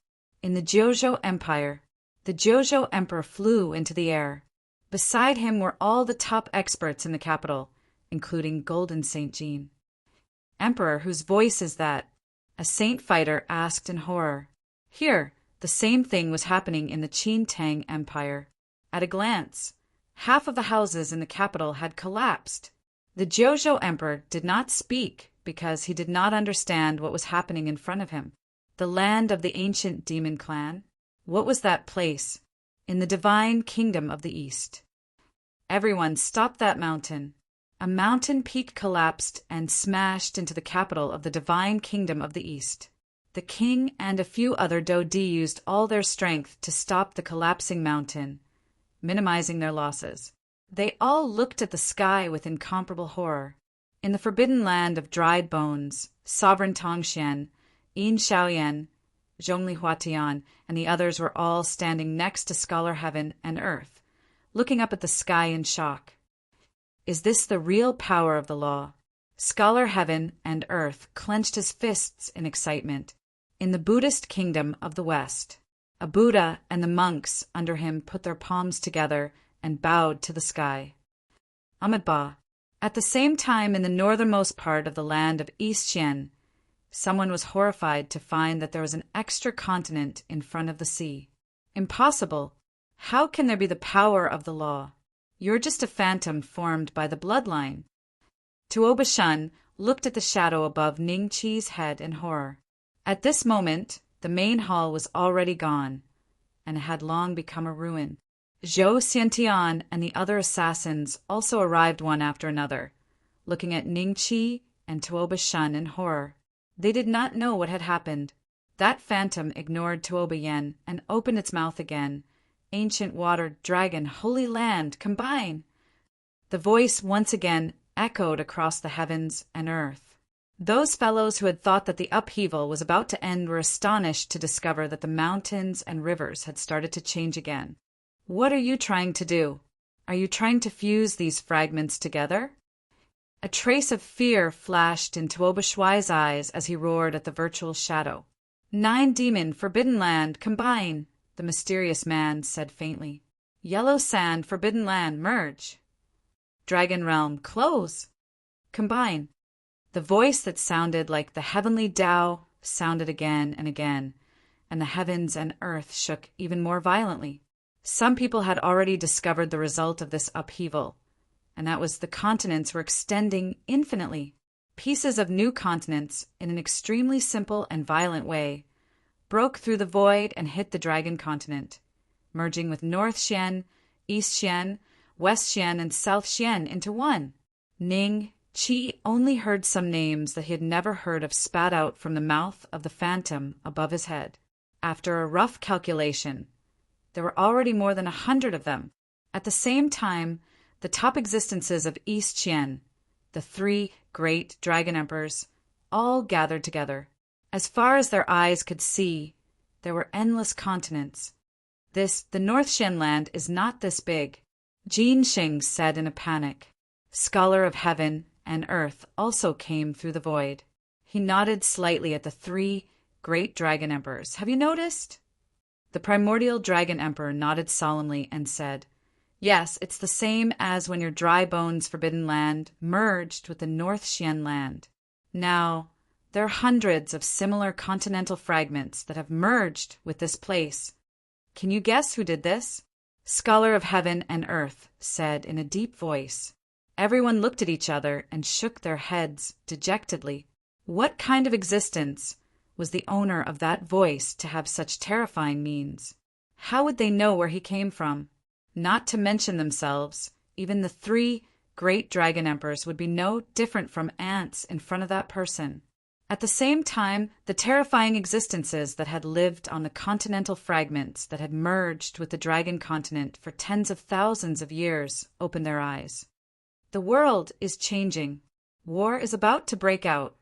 In the Juzhou Empire, the Juzhou Emperor flew into the air. Beside him were all the top experts in the capital, including Golden Saint Jean. "Emperor, whose voice is that?" a saint fighter asked in horror. Here, the same thing was happening in the Qin Tang Empire. At a glance, half of the houses in the capital had collapsed. The Juzhou Emperor did not speak because he did not understand what was happening in front of him. The land of the ancient demon clan? What was that place? In the Divine Kingdom of the East. Everyone stop that mountain. A mountain peak collapsed and smashed into the capital of the Divine Kingdom of the East. The king and a few other Dodi used all their strength to stop the collapsing mountain, minimizing their losses. They all looked at the sky with incomparable horror. In the forbidden land of dried bones, Sovereign Tongxian, Yin Xiaoyan, Zhongli Huatian, and the others were all standing next to Scholar Heaven and Earth, looking up at the sky in shock. Is this the real power of the law? Scholar Heaven and Earth clenched his fists in excitement. In the Buddhist Kingdom of the West, a Buddha and the monks under him put their palms together and bowed to the sky. Amitabha. At the same time, in the northernmost part of the land of East Xian, someone was horrified to find that there was an extra continent in front of the sea. Impossible! How can there be the power of the law? You're just a phantom formed by the bloodline. Tuoba Shun looked at the shadow above Ning Chi's head in horror. At this moment, the main hall was already gone, and it had long become a ruin. Zhou Xiantian and the other assassins also arrived one after another, looking at Ningqi and Tuoba Shun in horror. They did not know what had happened. That phantom ignored Tuoba Yen and opened its mouth again. Ancient water, dragon, holy land, combine! The voice once again echoed across the heavens and earth. Those fellows who had thought that the upheaval was about to end were astonished to discover that the mountains and rivers had started to change again. What are you trying to do? Are you trying to fuse these fragments together? A trace of fear flashed in Tuoba Shuai's eyes as he roared at the virtual shadow. 9 demon, forbidden land, combine, the mysterious man said faintly. Yellow sand, forbidden land, merge. Dragon realm, close. Combine. The voice that sounded like the heavenly Tao sounded again and again, and the heavens and earth shook even more violently. Some people had already discovered the result of this upheaval, and that was the continents were extending infinitely. Pieces of new continents, in an extremely simple and violent way, broke through the void and hit the dragon continent, merging with North Xian, East Xian, West Xian, and South Xian into one. Ning Qi only heard some names that he had never heard of spat out from the mouth of the phantom above his head. After a rough calculation, there were already more than 100 of them. At the same time, the top existences of East Xian, the 3 great dragon emperors, all gathered together. As far as their eyes could see, there were endless continents. The North Xian land is not this big, Jin Xing said in a panic. Scholar of heaven and earth also came through the void. He nodded slightly at the 3 great dragon emperors. Have you noticed? The primordial dragon emperor nodded solemnly and said, Yes, it's the same as when your dry bones forbidden land merged with the North Xian land. Now, there are hundreds of similar continental fragments that have merged with this place. Can you guess who did this? Scholar of heaven and earth said in a deep voice. Everyone looked at each other and shook their heads dejectedly. What kind of existence was the owner of that voice to have such terrifying means? How would they know where he came from? Not to mention themselves, even the 3 great dragon emperors would be no different from ants in front of that person. At the same time, the terrifying existences that had lived on the continental fragments that had merged with the dragon continent for tens of thousands of years opened their eyes. The world is changing. War is about to break out.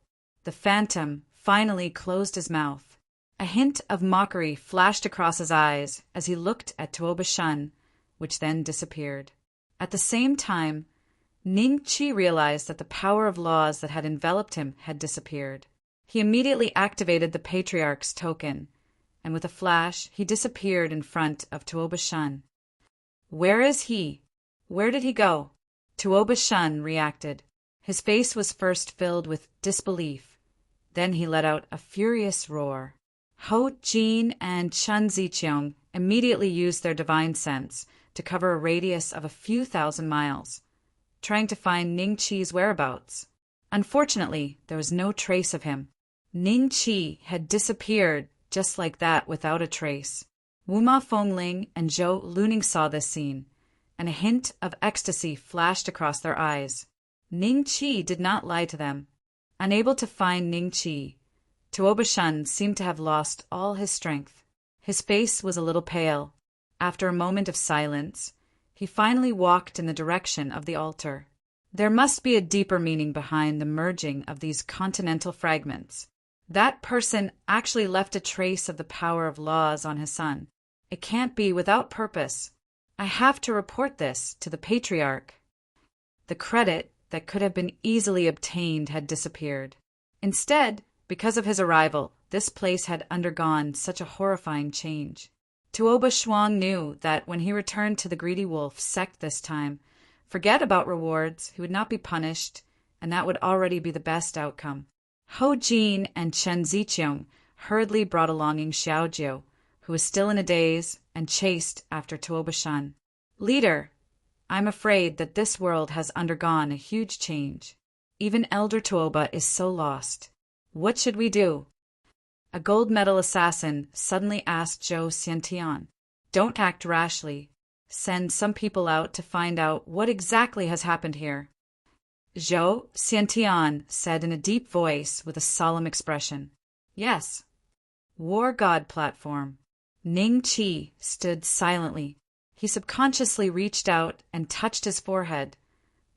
The phantom finally closed his mouth. A hint of mockery flashed across his eyes as he looked at Tuoba Shun, which then disappeared. At the same time, Ning Qi realized that the power of laws that had enveloped him had disappeared. He immediately activated the Patriarch's token, and with a flash, he disappeared in front of Tuoba Shun. Where is he? Where did he go? Tuoba Shun reacted. His face was first filled with disbelief. Then he let out a furious roar. Ho Jin and Chun Ziqiang immediately used their divine sense to cover a radius of a few thousand miles, trying to find Ning Qi's whereabouts. Unfortunately, there was no trace of him. Ning Qi had disappeared just like that without a trace. Wuma Fengling and Zhou Luning saw this scene, and a hint of ecstasy flashed across their eyes. Ning Qi did not lie to them. Unable to find Ning Qi, Tuoba Shun seemed to have lost all his strength. His face was a little pale. After a moment of silence, he finally walked in the direction of the altar. There must be a deeper meaning behind the merging of these continental fragments. That person actually left a trace of the power of laws on his son. It can't be without purpose. I have to report this to the Patriarch. The credit that could have been easily obtained had disappeared. Instead, because of his arrival, this place had undergone such a horrifying change. Tuoba Shuang knew that when he returned to the Greedy Wolf sect this time, forget about rewards, he would not be punished, and that would already be the best outcome. Ho Jin and Chen Ziqiang hurriedly brought along Xiaojiu, who was still in a daze, and chased after Tuoba Shun. Leader, I'm afraid that this world has undergone a huge change. Even Elder Tuoba is so lost. What should we do? A gold medal assassin suddenly asked Zhou Xiantian. Don't act rashly. Send some people out to find out what exactly has happened here. Zhou Xiantian said in a deep voice with a solemn expression. Yes. War God platform. Ning Qi stood silently. He subconsciously reached out and touched his forehead,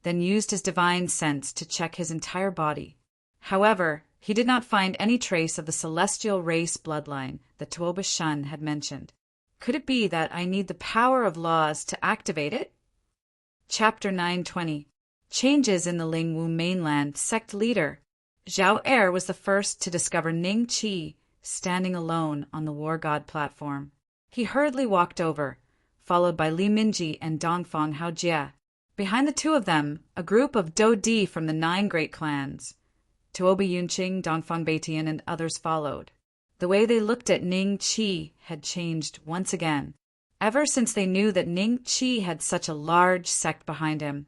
then used his divine sense to check his entire body. However, he did not find any trace of the celestial race bloodline that Tuoba Shun had mentioned. Could it be that I need the power of laws to activate it? Chapter 920. Changes in the Lingwu mainland sect leader. Zhao Er was the first to discover Ning Qi standing alone on the war god platform. He hurriedly walked over, followed by Li Minji and Dongfang Haojie. Behind the two of them, a group of Do Di from the 9 great clans. Tuoba Yunqing, Dongfang Beitian, and others followed. The way they looked at Ning Qi had changed once again. Ever since they knew that Ning Qi had such a large sect behind him,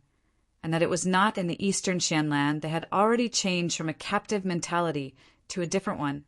and that it was not in the eastern Xianlan, they had already changed from a captive mentality to a different one.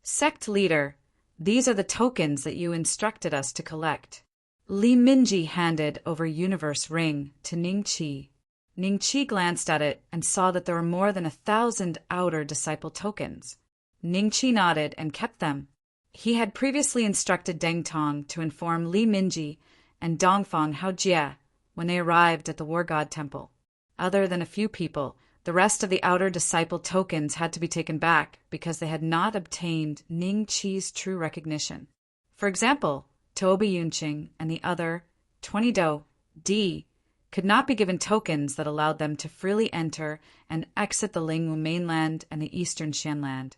Sect leader, these are the tokens that you instructed us to collect. Li Minji handed over Universe Ring to Ning Qi. Ning Qi glanced at it and saw that there were more than 1,000 outer disciple tokens. Ning Qi nodded and kept them. He had previously instructed Deng Tong to inform Li Minji and Dongfang Haojie when they arrived at the War God Temple. Other than a few people, the rest of the outer disciple tokens had to be taken back because they had not obtained Ning Qi's true recognition. For example, Tuoba Yunqing and the other 20 Do Di could not be given tokens that allowed them to freely enter and exit the Lingwu mainland and the eastern Xianland.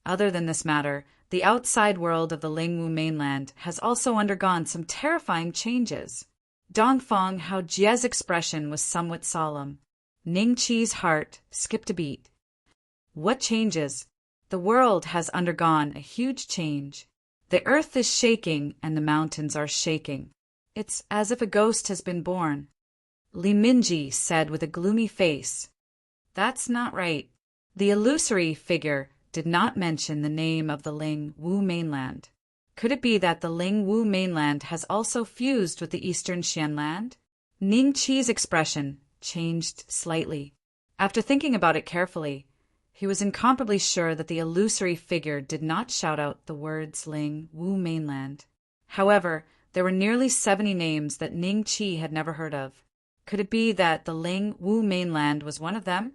Other than this matter, the outside world of the Lingwu mainland has also undergone some terrifying changes. Dongfang Haojie's expression was somewhat solemn. Ning Qi's heart skipped a beat. What changes? The world has undergone a huge change. The earth is shaking and the mountains are shaking. It's as if a ghost has been born. Li Minji said with a gloomy face. That's not right. The illusory figure did not mention the name of the Lingwu mainland. Could it be that the Lingwu mainland has also fused with the eastern Xianland? Ning Qi's expression changed slightly. After thinking about it carefully, he was incomparably sure that the illusory figure did not shout out the words Lingwu mainland. However, there were nearly 70 names that Ning Qi had never heard of. Could it be that the Lingwu mainland was one of them?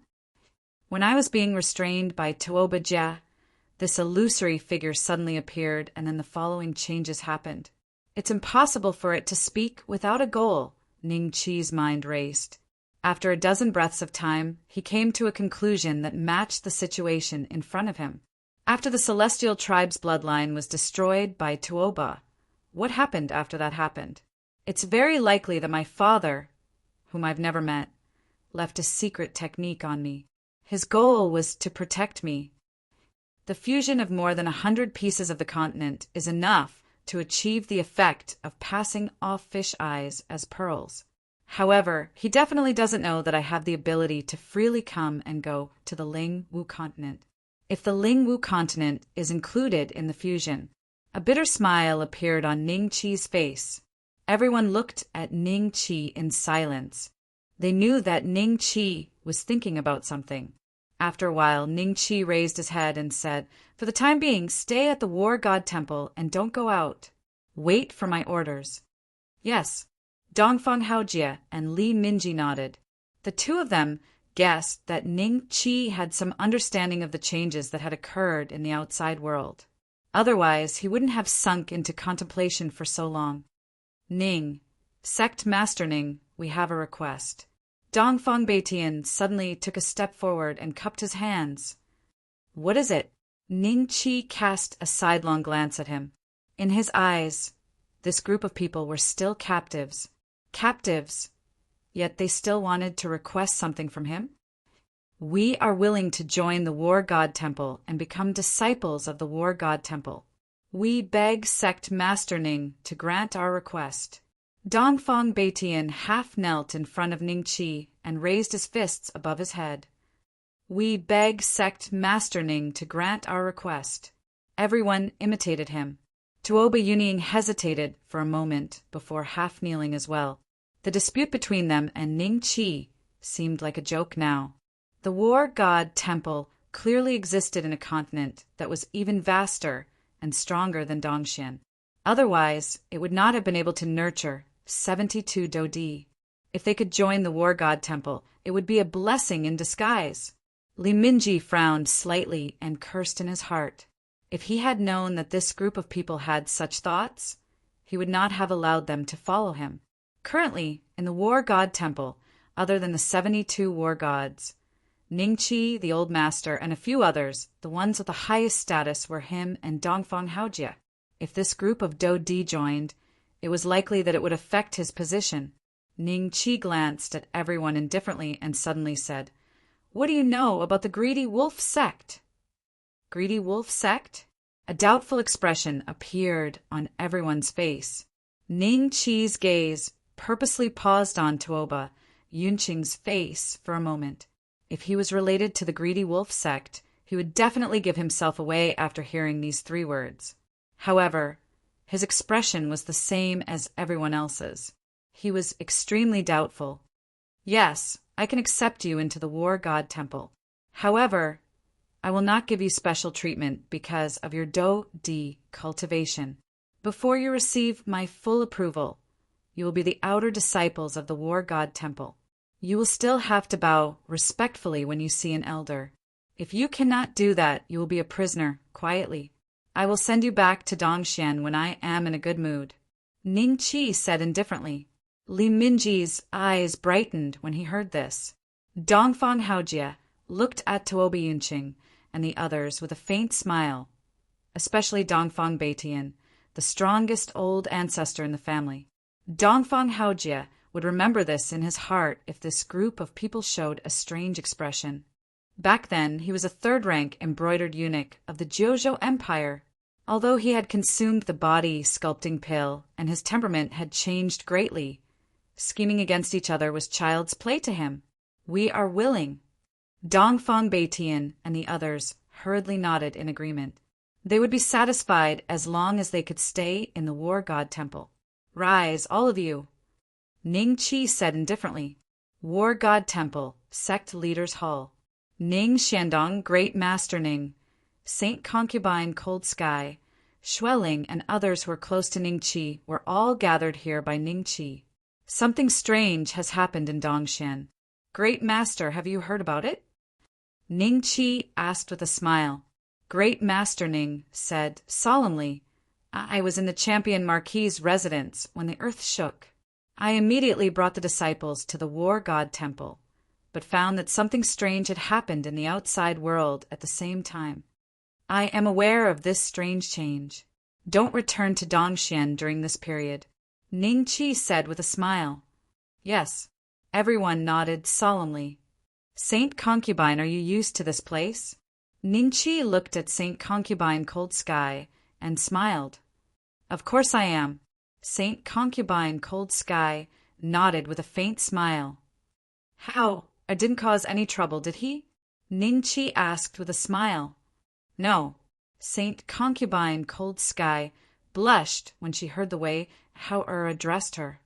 When I was being restrained by Tuoba Jia, this illusory figure suddenly appeared, and then the following changes happened. It's impossible for it to speak without a goal, Ning Qi's mind raced. After a dozen breaths of time, he came to a conclusion that matched the situation in front of him. After the celestial tribe's bloodline was destroyed by Tuoba, what happened after that happened? It's very likely that my father, whom I've never met, left a secret technique on me. His goal was to protect me. The fusion of more than 100 pieces of the continent is enough to achieve the effect of passing off fish eyes as pearls. However, he definitely doesn't know that I have the ability to freely come and go to the Lingwu continent. If the Lingwu continent is included in the fusion, a bitter smile appeared on Ning Qi's face. Everyone looked at Ning Qi in silence. They knew that Ning Qi was thinking about something. After a while, Ning Qi raised his head and said, "For the time being, stay at the War God Temple and don't go out. Wait for my orders." Yes. Dongfang Haojie and Li Minji nodded. The two of them guessed that Ning Qi had some understanding of the changes that had occurred in the outside world. Otherwise, he wouldn't have sunk into contemplation for so long. Ning, Sect Master Ning, we have a request. Dongfang Beitian suddenly took a step forward and cupped his hands. What is it? Ning Qi cast a sidelong glance at him. In his eyes, this group of people were still captives. Captives, yet they still wanted to request something from him? We are willing to join the War God Temple and become disciples of the War God Temple. We beg Sect Master Ning to grant our request. Dongfang Beitian half knelt in front of Ning Qi and raised his fists above his head. We beg Sect Master Ning to grant our request. Everyone imitated him. Tuoba Yunqing hesitated for a moment before half-kneeling as well. The dispute between them and Ning Qi seemed like a joke now. The war god temple clearly existed in a continent that was even vaster and stronger than Dongxian. Otherwise, it would not have been able to nurture 72 Dodi. If they could join the war god temple, it would be a blessing in disguise. Li Minji frowned slightly and cursed in his heart. If he had known that this group of people had such thoughts, he would not have allowed them to follow him. Currently, in the war god temple, other than the 72 war gods, Ningqi, the old master, and a few others, the ones with the highest status were him and Dongfang Haojie. If this group of Dodi joined, it was likely that it would affect his position. Ningqi glanced at everyone indifferently and suddenly said, "What do you know about the Greedy Wolf sect?" Greedy Wolf sect? A doubtful expression appeared on everyone's face. Ningqi's gaze purposely paused on Tuoba Yunqing's face for a moment. If he was related to the Greedy Wolf sect, he would definitely give himself away after hearing these 3 words. However, his expression was the same as everyone else's. He was extremely doubtful. "Yes, I can accept you into the war god temple. However, I will not give you special treatment because of your Do-Di cultivation. Before you receive my full approval, you will be the outer disciples of the war god temple. You will still have to bow respectfully when you see an elder. If you cannot do that, you will be a prisoner, quietly. I will send you back to Dongxian when I am in a good mood." Ningqi said indifferently. Li Minji's eyes brightened when he heard this. Dongfang Haojie looked at Tuoba Yunqing and the others with a faint smile, especially Dongfang Beitian, the strongest old ancestor in the family. Dongfang Haojie would remember this in his heart if this group of people showed a strange expression. Back then, he was a 3rd-rank embroidered eunuch of the Jiuzhou Empire. Although he had consumed the body sculpting pill and his temperament had changed greatly, scheming against each other was child's play to him. "We are willing." Dongfang Beitian and the others hurriedly nodded in agreement. They would be satisfied as long as they could stay in the war god temple. "Rise, all of you," Ningqi said indifferently. "War god temple, sect leaders' hall. Ning Xiandong, Great Master Ning, Saint Concubine Cold Sky, Xueling, and others who were close to Ningqi were all gathered here by Ningqi. Something strange has happened in Dongxian. Great Master, have you heard about it?" Ningqi asked with a smile. Great Master Ning said solemnly, "I was in the Champion Marquis's residence when the earth shook. I immediately brought the disciples to the war god temple, but found that something strange had happened in the outside world at the same time. I am aware of this strange change. Don't return to Dongxian during this period," Ningqi said with a smile. Yes, everyone nodded solemnly. "Saint Concubine, are you used to this place?" Ningqi looked at Saint Concubine Cold Sky and smiled. "Of course I am." Saint Concubine Cold Sky nodded with a faint smile. "How? I didn't cause any trouble, did he?" Ningqi asked with a smile. "No." Saint Concubine Cold Sky blushed when she heard the way how addressed her.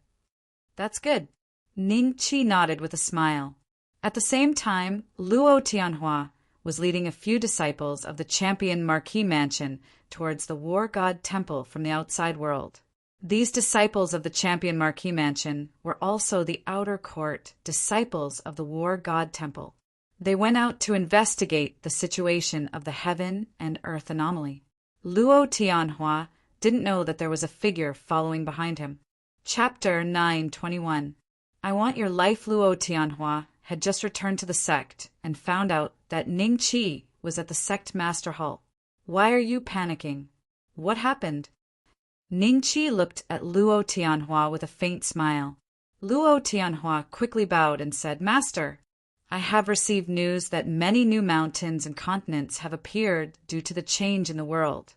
"That's good." Ningqi nodded with a smile. At the same time, Luo Tianhua was leading a few disciples of the Champion Marquis Mansion towards the War God Temple from the outside world. These disciples of the Champion Marquis Mansion were also the outer court disciples of the War God Temple. They went out to investigate the situation of the heaven and earth anomaly. Luo Tianhua didn't know that there was a figure following behind him. Chapter 921. I Want Your Life. Luo Tianhua had just returned to the sect and found out that Ningqi was at the sect master hall. "Why are you panicking? What happened?" Ningqi looked at Luo Tianhua with a faint smile. Luo Tianhua quickly bowed and said, "Master, I have received news that many new mountains and continents have appeared due to the change in the world."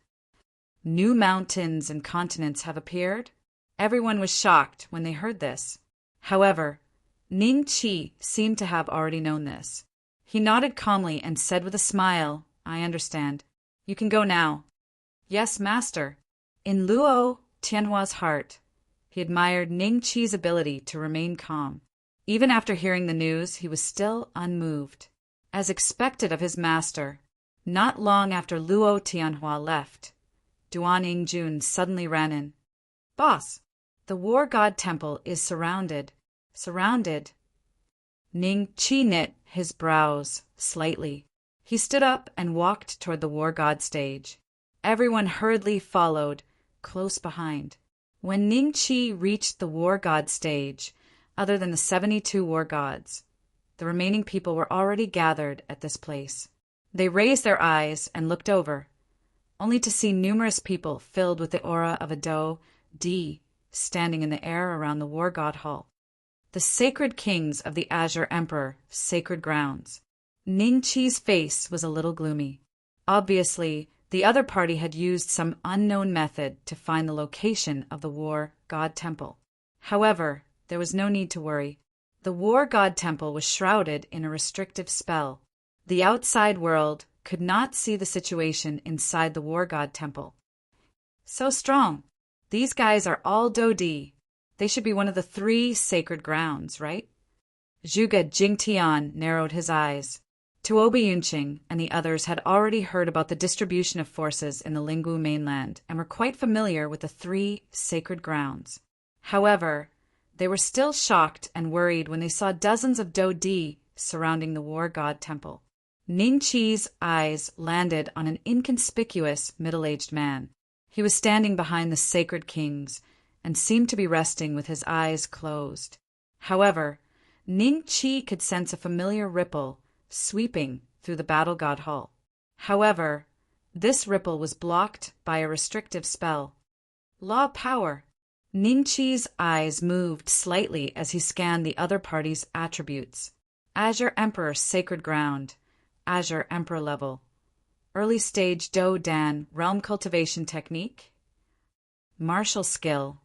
New mountains and continents have appeared? Everyone was shocked when they heard this. However, Ningqi seemed to have already known this. He nodded calmly and said with a smile, "I understand. You can go now." "Yes, master." In Luo Tianhua's heart, he admired Ningqi's ability to remain calm. Even after hearing the news, he was still unmoved. As expected of his master, not long after Luo Tianhua left, Duan Yingjun suddenly ran in. "Boss, the war god temple is surrounded. Surrounded." Ning Qi knit his brows slightly. He stood up and walked toward the war god stage. Everyone hurriedly followed, close behind. When Ning Qi reached the war god stage, other than the 72 war gods, the remaining people were already gathered at this place. They raised their eyes and looked over, only to see numerous people filled with the aura of a Do-Di standing in the air around the war god hall. The sacred kings of the Azure Emperor, sacred grounds. Ning Qi's face was a little gloomy. Obviously, the other party had used some unknown method to find the location of the war god temple. However, there was no need to worry. The war god temple was shrouded in a restrictive spell. The outside world could not see the situation inside the war god temple. So strong. These guys are all Do-Di. They should be one of the 3 sacred grounds, right? Zhuge Jingtian narrowed his eyes. Tuoba Yunqing and the others had already heard about the distribution of forces in the Lingwu mainland and were quite familiar with the 3 sacred grounds. However, they were still shocked and worried when they saw dozens of Do-Di surrounding the war god temple. Ning Qi's eyes landed on an inconspicuous middle-aged man. He was standing behind the sacred kings and seemed to be resting with his eyes closed. However, Ning Qi could sense a familiar ripple sweeping through the battle god hall. However, this ripple was blocked by a restrictive spell. Law power. Ning Qi's eyes moved slightly as he scanned the other party's attributes. Azure Emperor Sacred Ground, Azure Emperor level, early stage Do-Dan realm cultivation technique, martial skill,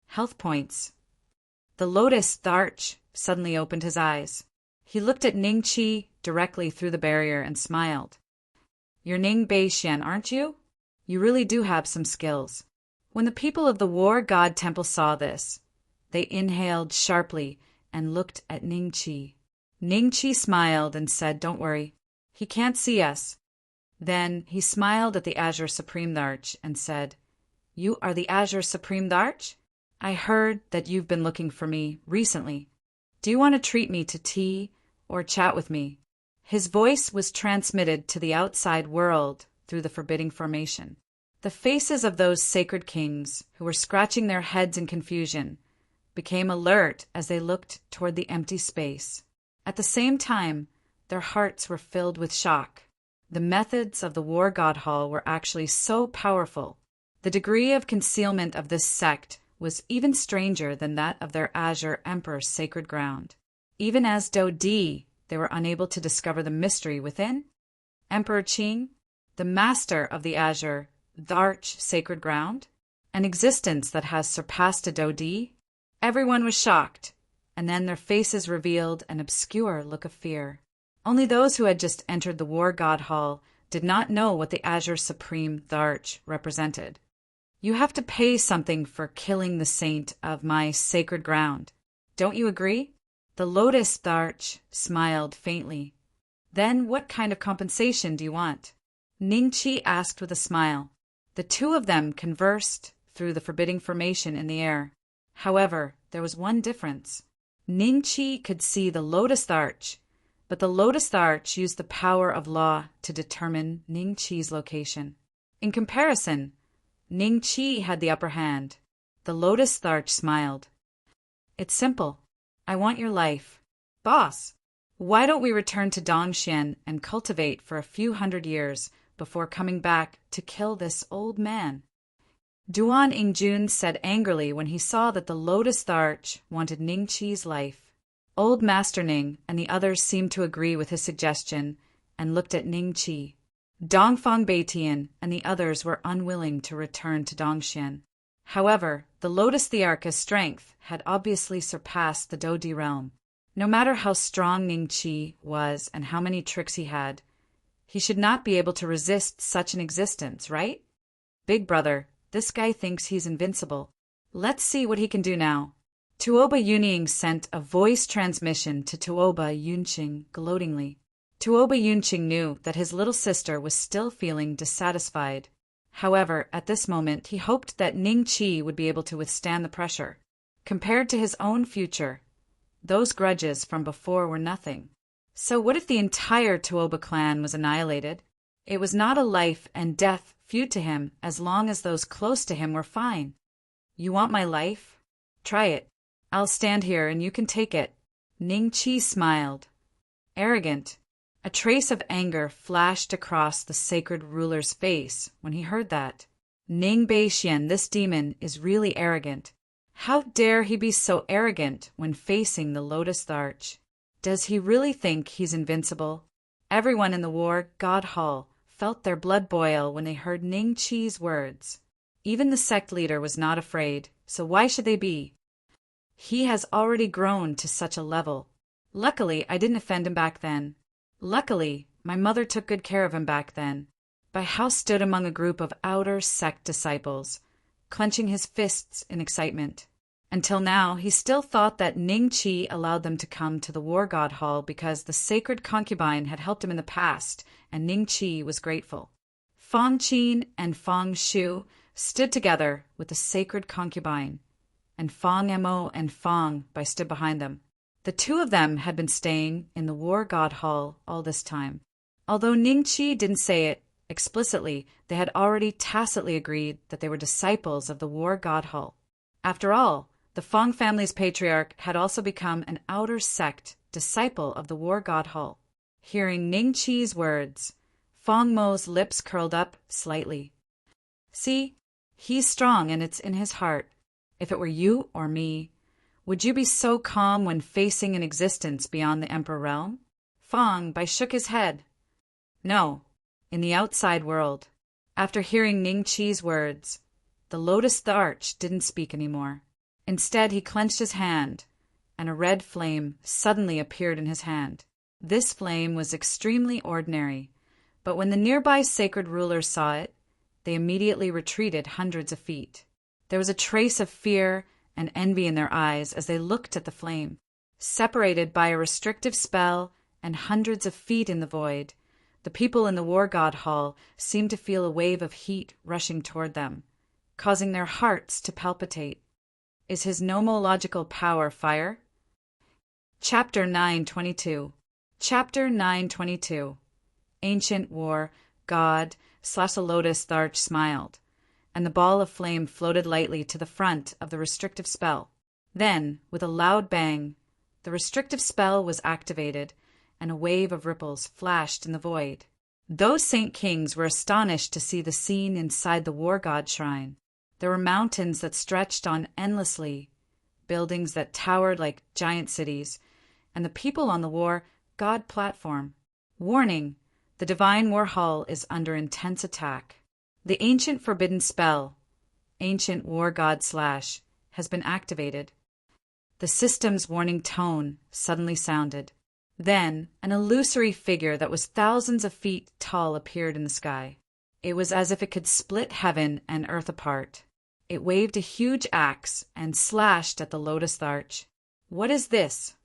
health points. The Lotus Tharch suddenly opened his eyes. He looked at Ning Qi directly through the barrier and smiled. "You're Ning Beixian, aren't you? You really do have some skills." When the people of the War God Temple saw this, they inhaled sharply and looked at Ning Qi. Ning Qi smiled and said, "Don't worry, he can't see us." Then he smiled at the Azure Supreme Tharch and said, "You are the Azure Supreme Tharch? I heard that you've been looking for me recently. Do you want to treat me to tea or chat with me?" His voice was transmitted to the outside world through the forbidding formation. The faces of those sacred kings, who were scratching their heads in confusion, became alert as they looked toward the empty space. At the same time, their hearts were filled with shock. The methods of the War God Hall were actually so powerful. The degree of concealment of this sect was even stranger than that of their Azure Emperor Sacred Ground. Even as Do-Di, they were unable to discover the mystery within. Emperor Qing, the master of the Azure Tharch Sacred Ground, an existence that has surpassed a Do-Di. Everyone was shocked, and then their faces revealed an obscure look of fear. Only those who had just entered the War God Hall did not know what the Azure Supreme Tharch represented. "You have to pay something for killing the saint of my sacred ground. Don't you agree?" The Lotus Tharch smiled faintly. "Then what kind of compensation do you want?" Ning Qi asked with a smile. The two of them conversed through the forbidding formation in the air. However, there was one difference. Ning Qi could see the Lotus Tharch, but the Lotus Tharch used the power of law to determine Ning Qi's location. In comparison, Ning Qi had the upper hand. The Lotus Tharch smiled. "It's simple. I want your life. Boss, why don't we return to Dongxian and cultivate for a few hundred years before coming back to kill this old man?" Duan Yingjun said angrily when he saw that the Lotus Tharch wanted Ning Qi's life. Old Master Ning and the others seemed to agree with his suggestion and looked at Ning Qi. Dongfang Beitian and the others were unwilling to return to Dongxian. However, the Lotus Tharch's strength had obviously surpassed the Do-Di realm. No matter how strong Ning Qi was and how many tricks he had, he should not be able to resist such an existence, right? "Big brother, this guy thinks he's invincible. Let's see what he can do now." Tuoba Yuning sent a voice transmission to Tuoba Yunqing gloatingly. Tuoba Yunqing knew that his little sister was still feeling dissatisfied. However, at this moment he hoped that Ning Qi would be able to withstand the pressure. Compared to his own future, those grudges from before were nothing. So what if the entire Tuoba clan was annihilated? It was not a life and death feud to him as long as those close to him were fine. You want my life? Try it. I'll stand here and you can take it. Ning Qi smiled. Arrogant. A trace of anger flashed across the sacred ruler's face when he heard that. Ning Beixian, this demon, is really arrogant. How dare he be so arrogant when facing the Lotus Arch? Does he really think he's invincible? Everyone in the War God Hall felt their blood boil when they heard Ning Qi's words. Even the sect leader was not afraid, so why should they be? He has already grown to such a level. Luckily, I didn't offend him back then. Luckily, my mother took good care of him back then. Bai Hao stood among a group of outer sect disciples, clenching his fists in excitement. Until now, he still thought that Ning Qi allowed them to come to the War God Hall because the sacred concubine had helped him in the past, and Ning Qi was grateful. Fang Qin and Fang Shu stood together with the sacred concubine, and Fang Mo and Fang Bai stood behind them. The two of them had been staying in the War God Hall all this time. Although Ning Qi didn't say it explicitly, they had already tacitly agreed that they were disciples of the War God Hall. After all, the Fang family's patriarch had also become an outer sect disciple of the War God Hall. Hearing Ning Qi's words, Fang Mo's lips curled up slightly. See, he's strong and it's in his heart. If it were you or me, would you be so calm when facing an existence beyond the Emperor realm? Fang Bai shook his head. No, in the outside world. After hearing Ning Qi's words, the Lotus Arch didn't speak anymore. Instead, he clenched his hand, and a red flame suddenly appeared in his hand. This flame was extremely ordinary, but when the nearby sacred rulers saw it, they immediately retreated hundreds of feet. There was a trace of fear and envy in their eyes as they looked at the flame. Separated by a restrictive spell and hundreds of feet in the void, the people in the War God Hall seemed to feel a wave of heat rushing toward them, causing their hearts to palpitate. Is his nomological power fire? Chapter 922. Chapter 922. Ancient War God / Lotus Arch smiled, and the ball of flame floated lightly to the front of the restrictive spell. Then, with a loud bang, the restrictive spell was activated, and a wave of ripples flashed in the void. Those Saint Kings were astonished to see the scene inside the War God Shrine. There were mountains that stretched on endlessly, buildings that towered like giant cities, and the people on the War God platform. Warning! The Divine War Hall is under intense attack. The ancient forbidden spell, Ancient War God / has been activated. The system's warning tone suddenly sounded. Then, an illusory figure that was thousands of feet tall appeared in the sky. It was as if it could split heaven and earth apart. It waved a huge axe and slashed at the Lotus Arch. What is this?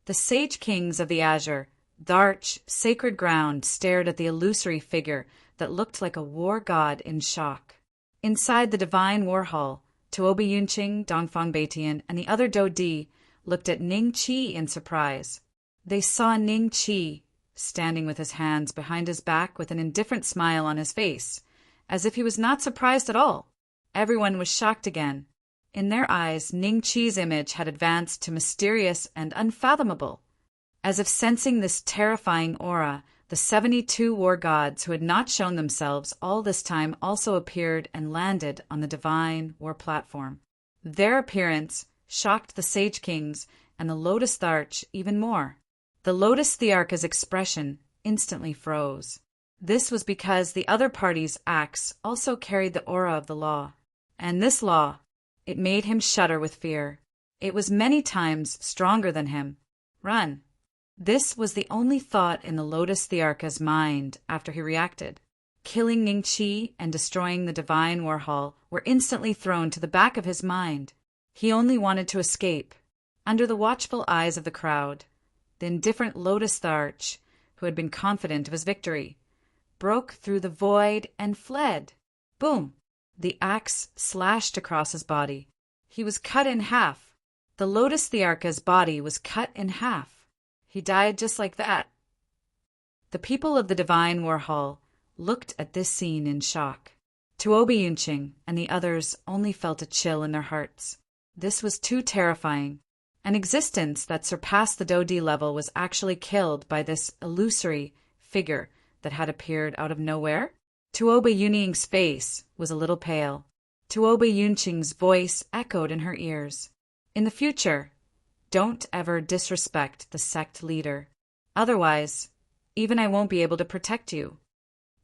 The sage kings of the Azure, the Arch, sacred ground, stared at the illusory figure that looked like a war god in shock. Inside the Divine War Hall, Tuoba Yunqing, Dongfang Beitian, and the other Dodi looked at Ning Qi in surprise. They saw Ning Qi standing with his hands behind his back with an indifferent smile on his face, as if he was not surprised at all. Everyone was shocked again. In their eyes, Ning Qi's image had advanced to mysterious and unfathomable. As if sensing this terrifying aura, the 72 war gods who had not shown themselves all this time also appeared and landed on the Divine War platform. Their appearance shocked the Sage Kings and the Lotus Arch even more. The Lotus Thearch's expression instantly froze. This was because the other party's axe also carried the aura of the law. And this law, it made him shudder with fear. It was many times stronger than him. Run. This was the only thought in the Lotus Thearch's mind after he reacted. Killing Ning Qi and destroying the Divine War Hall were instantly thrown to the back of his mind. He only wanted to escape. Under the watchful eyes of the crowd, the indifferent Lotus Arch, who had been confident of his victory, broke through the void and fled. Boom! The axe slashed across his body. He was cut in half. The Lotus Thearka's body was cut in half. He died just like that. The people of the Divine War Hall looked at this scene in shock. Tuoba Yunqing and the others only felt a chill in their hearts. This was too terrifying. An existence that surpassed the Dodi level was actually killed by this illusory figure that had appeared out of nowhere. Tuoba Yunqing's face was a little pale. Tuoba Yunqing's voice echoed in her ears. In the future, don't ever disrespect the sect leader. Otherwise, even I won't be able to protect you.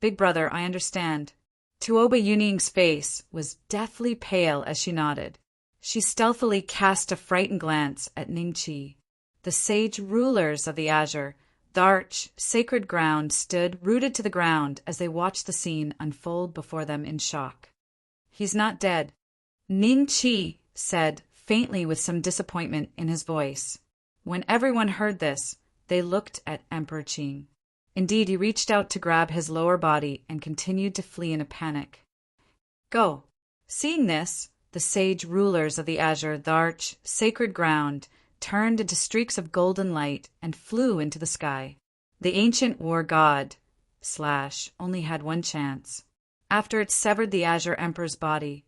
Big brother, I understand. Tuoba Yunqing's face was deathly pale as she nodded. She stealthily cast a frightened glance at Ningqi. The sage rulers of the Azure, the arch, sacred ground, stood rooted to the ground as they watched the scene unfold before them in shock. He's not dead, Ningqi said faintly with some disappointment in his voice. When everyone heard this, they looked at Emperor Qing. Indeed, he reached out to grab his lower body and continued to flee in a panic. Go. Seeing this, the sage rulers of the Azure, the arch, sacred ground, turned into streaks of golden light and flew into the sky. The ancient war god, / only had one chance. After it severed the Azure Emperor's body,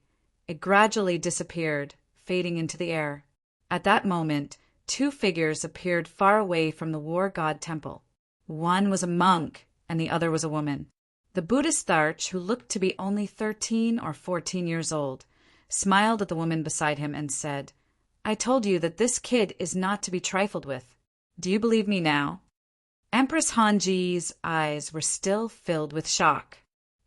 it gradually disappeared, fading into the air. At that moment, two figures appeared far away from the war god temple. One was a monk, and the other was a woman. The Buddhist arch, who looked to be only 13 or 14 years old, smiled at the woman beside him and said, I told you that this kid is not to be trifled with. Do you believe me now? Empress Hanji's eyes were still filled with shock.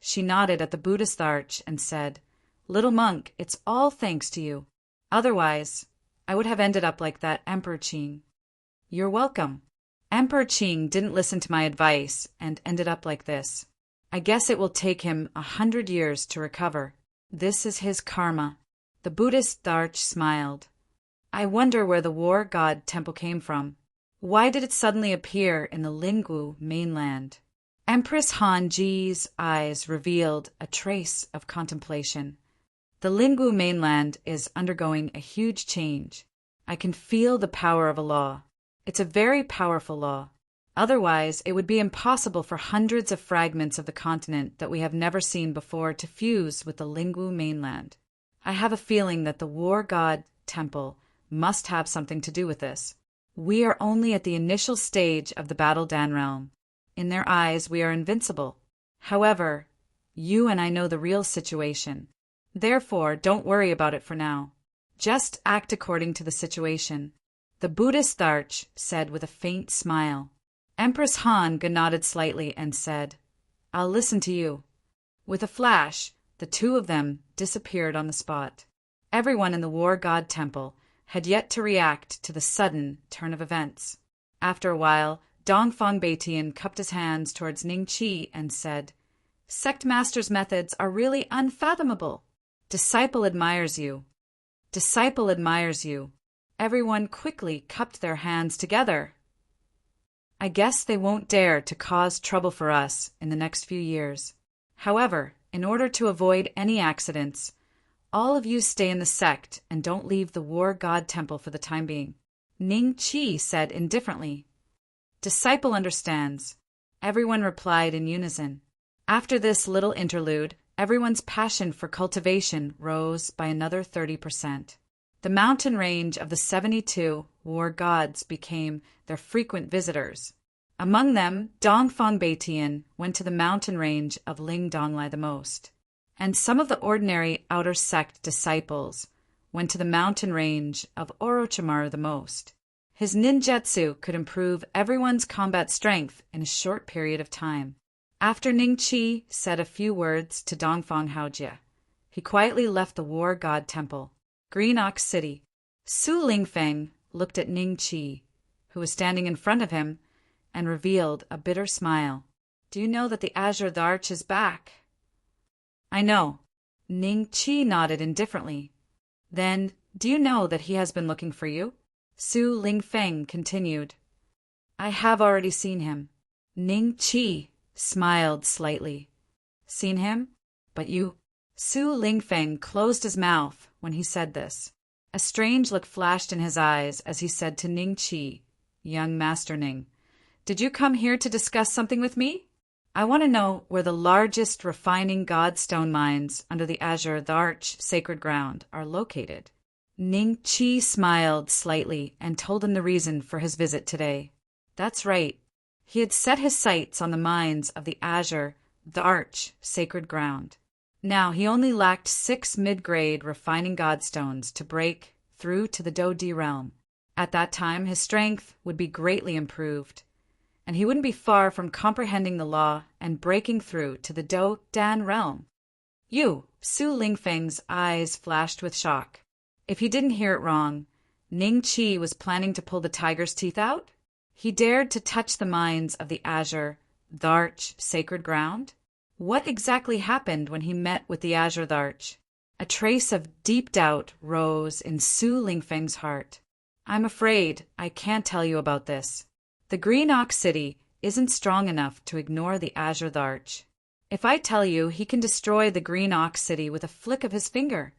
She nodded at the Buddhist arch and said, Little monk, it's all thanks to you. Otherwise, I would have ended up like that Emperor Qing. You're welcome. Emperor Qing didn't listen to my advice and ended up like this. I guess it will take him 100 years to recover. This is his karma. The Buddhist arch smiled. I wonder where the war god temple came from. Why did it suddenly appear in the Lingwu mainland? Empress Hanji's eyes revealed a trace of contemplation. The Lingwu mainland is undergoing a huge change. I can feel the power of a law. It's a very powerful law. Otherwise, it would be impossible for hundreds of fragments of the continent that we have never seen before to fuse with the Lingwu mainland. I have a feeling that the war god temple must have something to do with this. We are only at the initial stage of the Battle Dan realm. In their eyes, we are invincible. However, you and I know the real situation. Therefore, don't worry about it for now. Just act according to the situation. The Buddhist arch said with a faint smile. Empress Han nodded slightly and said, I'll listen to you. With a flash, the two of them disappeared on the spot. Everyone in the war god temple had yet to react to the sudden turn of events. After a while, Dongfang Beitian cupped his hands towards Ningqi and said, Sect Master's methods are really unfathomable. Disciple admires you. Disciple admires you. Everyone quickly cupped their hands together. I guess they won't dare to cause trouble for us in the next few years. However, in order to avoid any accidents, all of you stay in the sect and don't leave the war god temple for the time being. Ningqi said indifferently. Disciple understands. Everyone replied in unison. After this little interlude, everyone's passion for cultivation rose by another 30%. The mountain range of the 72 war gods became their frequent visitors. Among them, Dongfang Beitian went to the mountain range of Lingdonglai the most, and some of the ordinary outer sect disciples went to the mountain range of Orochimaru the most. His ninjutsu could improve everyone's combat strength in a short period of time. After Ningqi said a few words to Dongfang Haojie, he quietly left the war god temple. Green Ox City. Su Lingfeng looked at Ningqi, who was standing in front of him, and revealed a bitter smile. Do you know that the Azure the Arch is back? I know. Ningqi nodded indifferently. Then, do you know that he has been looking for you? Su Lingfeng continued. I have already seen him. Ning Chi smiled slightly. Seen him? But you... Su Lingfeng closed his mouth when he said this. A strange look flashed in his eyes as he said to Ning Chi, "Young Master Ning, did you come here to discuss something with me? I want to know where the largest refining godstone mines under the Azure the Arch sacred ground are located." Ning Chi smiled slightly and told him the reason for his visit today. That's right. He had set his sights on the mines of the Azure the Arch sacred ground. Now he only lacked 6 mid-grade refining godstones to break through to the Do Di realm. At that time, his strength would be greatly improved, and he wouldn't be far from comprehending the law and breaking through to the Do Dan realm. Su Lingfeng's eyes flashed with shock. If he didn't hear it wrong, Ning Chi was planning to pull the tiger's teeth out? He dared to touch the mines of the Azure the Arch sacred ground? What exactly happened when he met with the Azure the Arch? A trace of deep doubt rose in Su Lingfeng's heart. I'm afraid I can't tell you about this. The Green Ox City isn't strong enough to ignore the Azure the Arch. If I tell you, he can destroy the Green Ox City with a flick of his finger.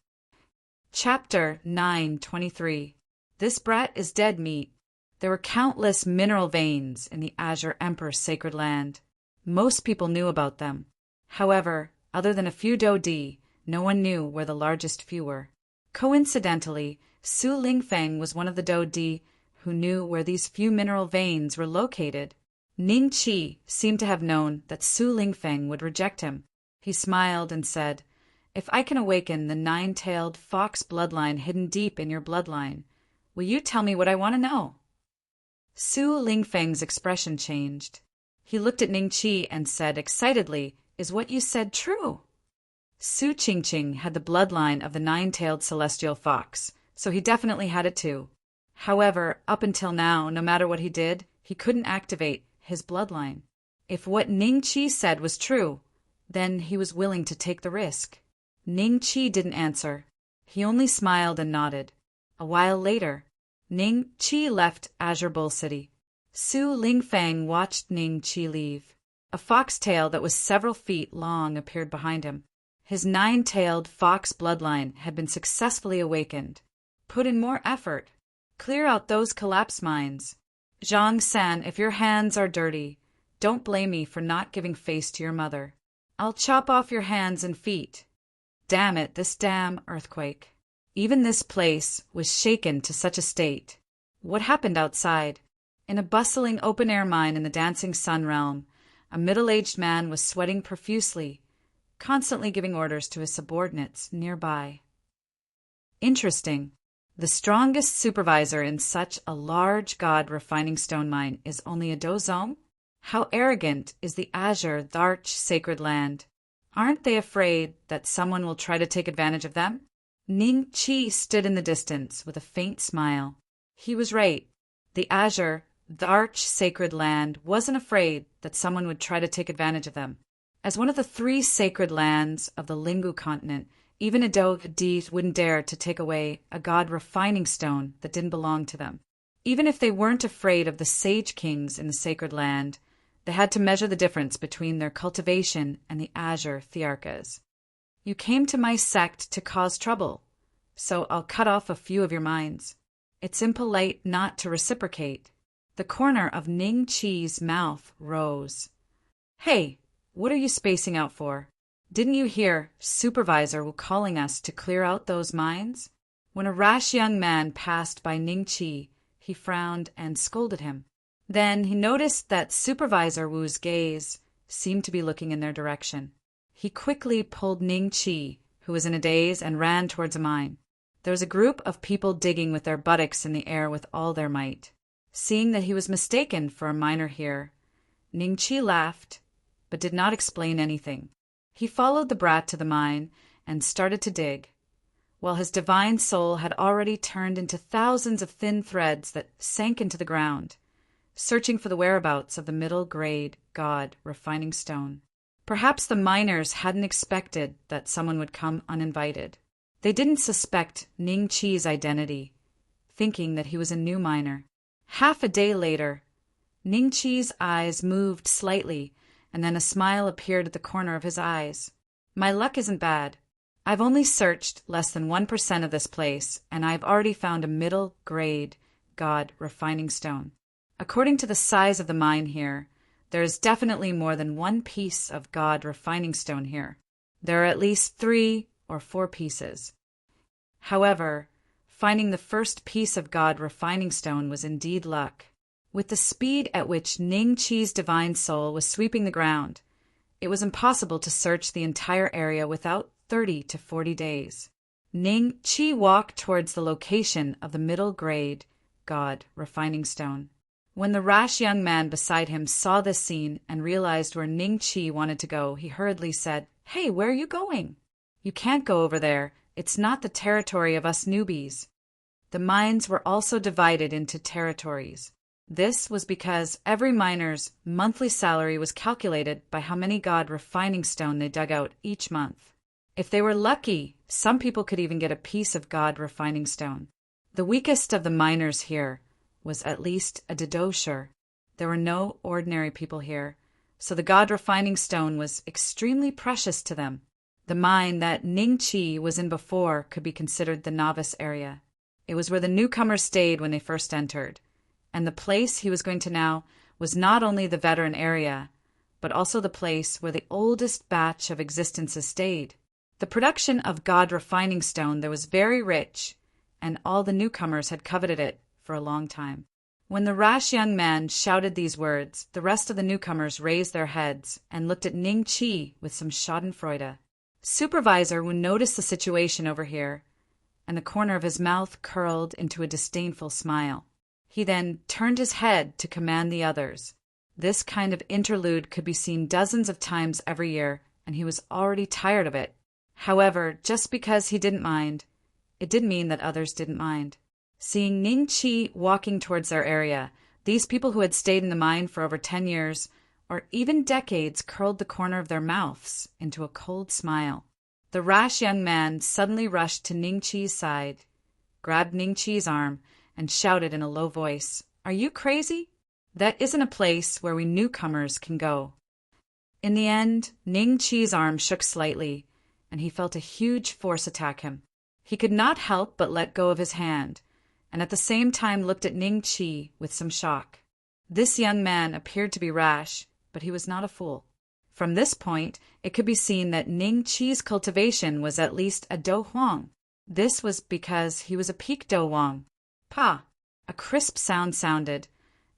Chapter 9:23. This brat is dead meat. There were countless mineral veins in the Azure Emperor's sacred land. Most people knew about them. However, other than a few Do Di, no one knew where the largest few were. Coincidentally, Su Lingfeng was one of the Do Di who knew where these few mineral veins were located. Ning Chi seemed to have known that Su Lingfeng would reject him. He smiled and said, "If I can awaken the 9-tailed fox bloodline hidden deep in your bloodline, will you tell me what I want to know?" Su Lingfeng's expression changed. He looked at Ning Chi and said excitedly, "Is what you said true?" Su Qingqing had the bloodline of the 9-tailed celestial fox, so he definitely had it too. However, up until now, no matter what he did, he couldn't activate his bloodline. If what Ning Chi said was true, then he was willing to take the risk. Ning Chi didn't answer. He only smiled and nodded. A while later, Ning Chi left Azure Bull City. Su Lingfeng watched Ning Chi leave. A foxtail that was several feet long appeared behind him. His 9-tailed fox bloodline had been successfully awakened. Put in more effort. Clear out those collapse mines. Zhang San, if your hands are dirty, don't blame me for not giving face to your mother. I'll chop off your hands and feet. Damn it, this damn earthquake. Even this place was shaken to such a state. What happened outside? In a bustling open-air mine in the Dancing Sun realm, a middle-aged man was sweating profusely, constantly giving orders to his subordinates nearby. Interesting. The strongest supervisor in such a large god refining stone mine is only a dozome? How arrogant is the Azure the Arch sacred land? Aren't they afraid that someone will try to take advantage of them? Ning Chi stood in the distance with a faint smile. He was right. The Azure the Arch sacred land wasn't afraid that someone would try to take advantage of them. As one of the 3 sacred lands of the Lingu continent, even a Do Di wouldn't dare to take away a god refining stone that didn't belong to them. Even if they weren't afraid of the sage kings in the sacred land, they had to measure the difference between their cultivation and the Azure Thearchas. You came to my sect to cause trouble, so I'll cut off a few of your minds. It's impolite not to reciprocate. The corner of Ning Chi's mouth rose. Hey, what are you spacing out for? Didn't you hear Supervisor calling us to clear out those mines? When a rash young man passed by Ning Chi, he frowned and scolded him. Then he noticed that Supervisor Wu's gaze seemed to be looking in their direction. He quickly pulled Ning Chi, who was in a daze, and ran towards a mine. There was a group of people digging with their buttocks in the air with all their might. Seeing that he was mistaken for a miner here, Ning Chi laughed, but did not explain anything. He followed the brat to the mine and started to dig, while his divine soul had already turned into thousands of thin threads that sank into the ground, searching for the whereabouts of the middle-grade god refining stone. Perhaps the miners hadn't expected that someone would come uninvited. They didn't suspect Ning Chi's identity, thinking that he was a new miner. Half a day later, Ning Chi's eyes moved slightly, and then a smile appeared at the corner of his eyes. My luck isn't bad. I've only searched less than 1% of this place, and I've already found a middle-grade God refining stone. According to the size of the mine here, there is definitely more than one piece of God refining stone here. There are at least 3 or 4 pieces. However, finding the first piece of God refining stone was indeed luck. With the speed at which Ning Chi's divine soul was sweeping the ground, it was impossible to search the entire area without 30 to 40 days. Ning Chi walked towards the location of the middle-grade God refining stone. When the rash young man beside him saw this scene and realized where Ning Chi wanted to go, he hurriedly said, "Hey, where are you going? You can't go over there. It's not the territory of us newbies." The mines were also divided into territories. This was because every miner's monthly salary was calculated by how many God refining stone they dug out each month. If they were lucky, some people could even get a piece of God refining stone. The weakest of the miners here was at least a didosher. There were no ordinary people here, so the God refining stone was extremely precious to them. The mine that Ning Chi was in before could be considered the novice area. It was where the newcomers stayed when they first entered, and the place he was going to now was not only the veteran area, but also the place where the oldest batch of existences stayed. The production of God refining stone there was very rich, and all the newcomers had coveted it for a long time. When the rash young man shouted these words, the rest of the newcomers raised their heads and looked at Ning Chi with some schadenfreude. Supervisor Wu noticed the situation over here, and the corner of his mouth curled into a disdainful smile. He then turned his head to command the others. This kind of interlude could be seen dozens of times every year, and he was already tired of it. However, just because he didn't mind, it didn't mean that others didn't mind. Seeing Ning Chi walking towards their area, these people who had stayed in the mine for over 10 years, or even decades, curled the corner of their mouths into a cold smile. The rash young man suddenly rushed to Ning Chi's side, grabbed Ning Chi's arm, and shouted in a low voice, "Are you crazy? That isn't a place where we newcomers can go." In the end, Ning Chi's arm shook slightly, and he felt a huge force attack him. He could not help but let go of his hand, and at the same time looked at Ning Chi with some shock. This young man appeared to be rash, but he was not a fool. From this point, it could be seen that Ning Chi's cultivation was at least a Do Huang. This was because he was a peak Do Huang. Pa! A crisp sound sounded,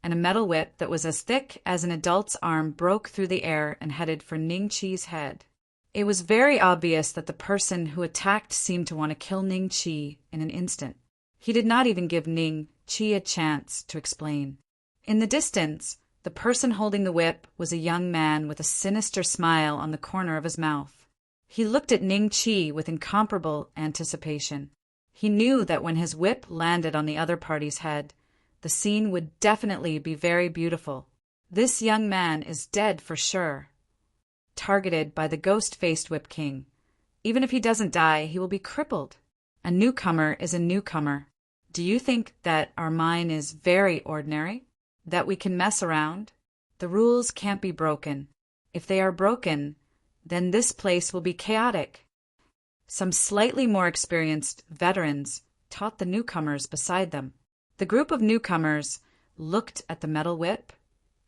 and a metal whip that was as thick as an adult's arm broke through the air and headed for Ning Chi's head. It was very obvious that the person who attacked seemed to want to kill Ning Chi in an instant. He did not even give Ning Chi a chance to explain. In the distance, the person holding the whip was a young man with a sinister smile on the corner of his mouth. He looked at Ning Chi with incomparable anticipation. He knew that when his whip landed on the other party's head, the scene would definitely be very beautiful. This young man is dead for sure, targeted by the ghost-faced Whip King. Even if he doesn't die, he will be crippled. A newcomer is a newcomer. Do you think that our mine is very ordinary? That we can mess around? The rules can't be broken. If they are broken, then this place will be chaotic. Some slightly more experienced veterans taught the newcomers beside them. The group of newcomers looked at the metal whip,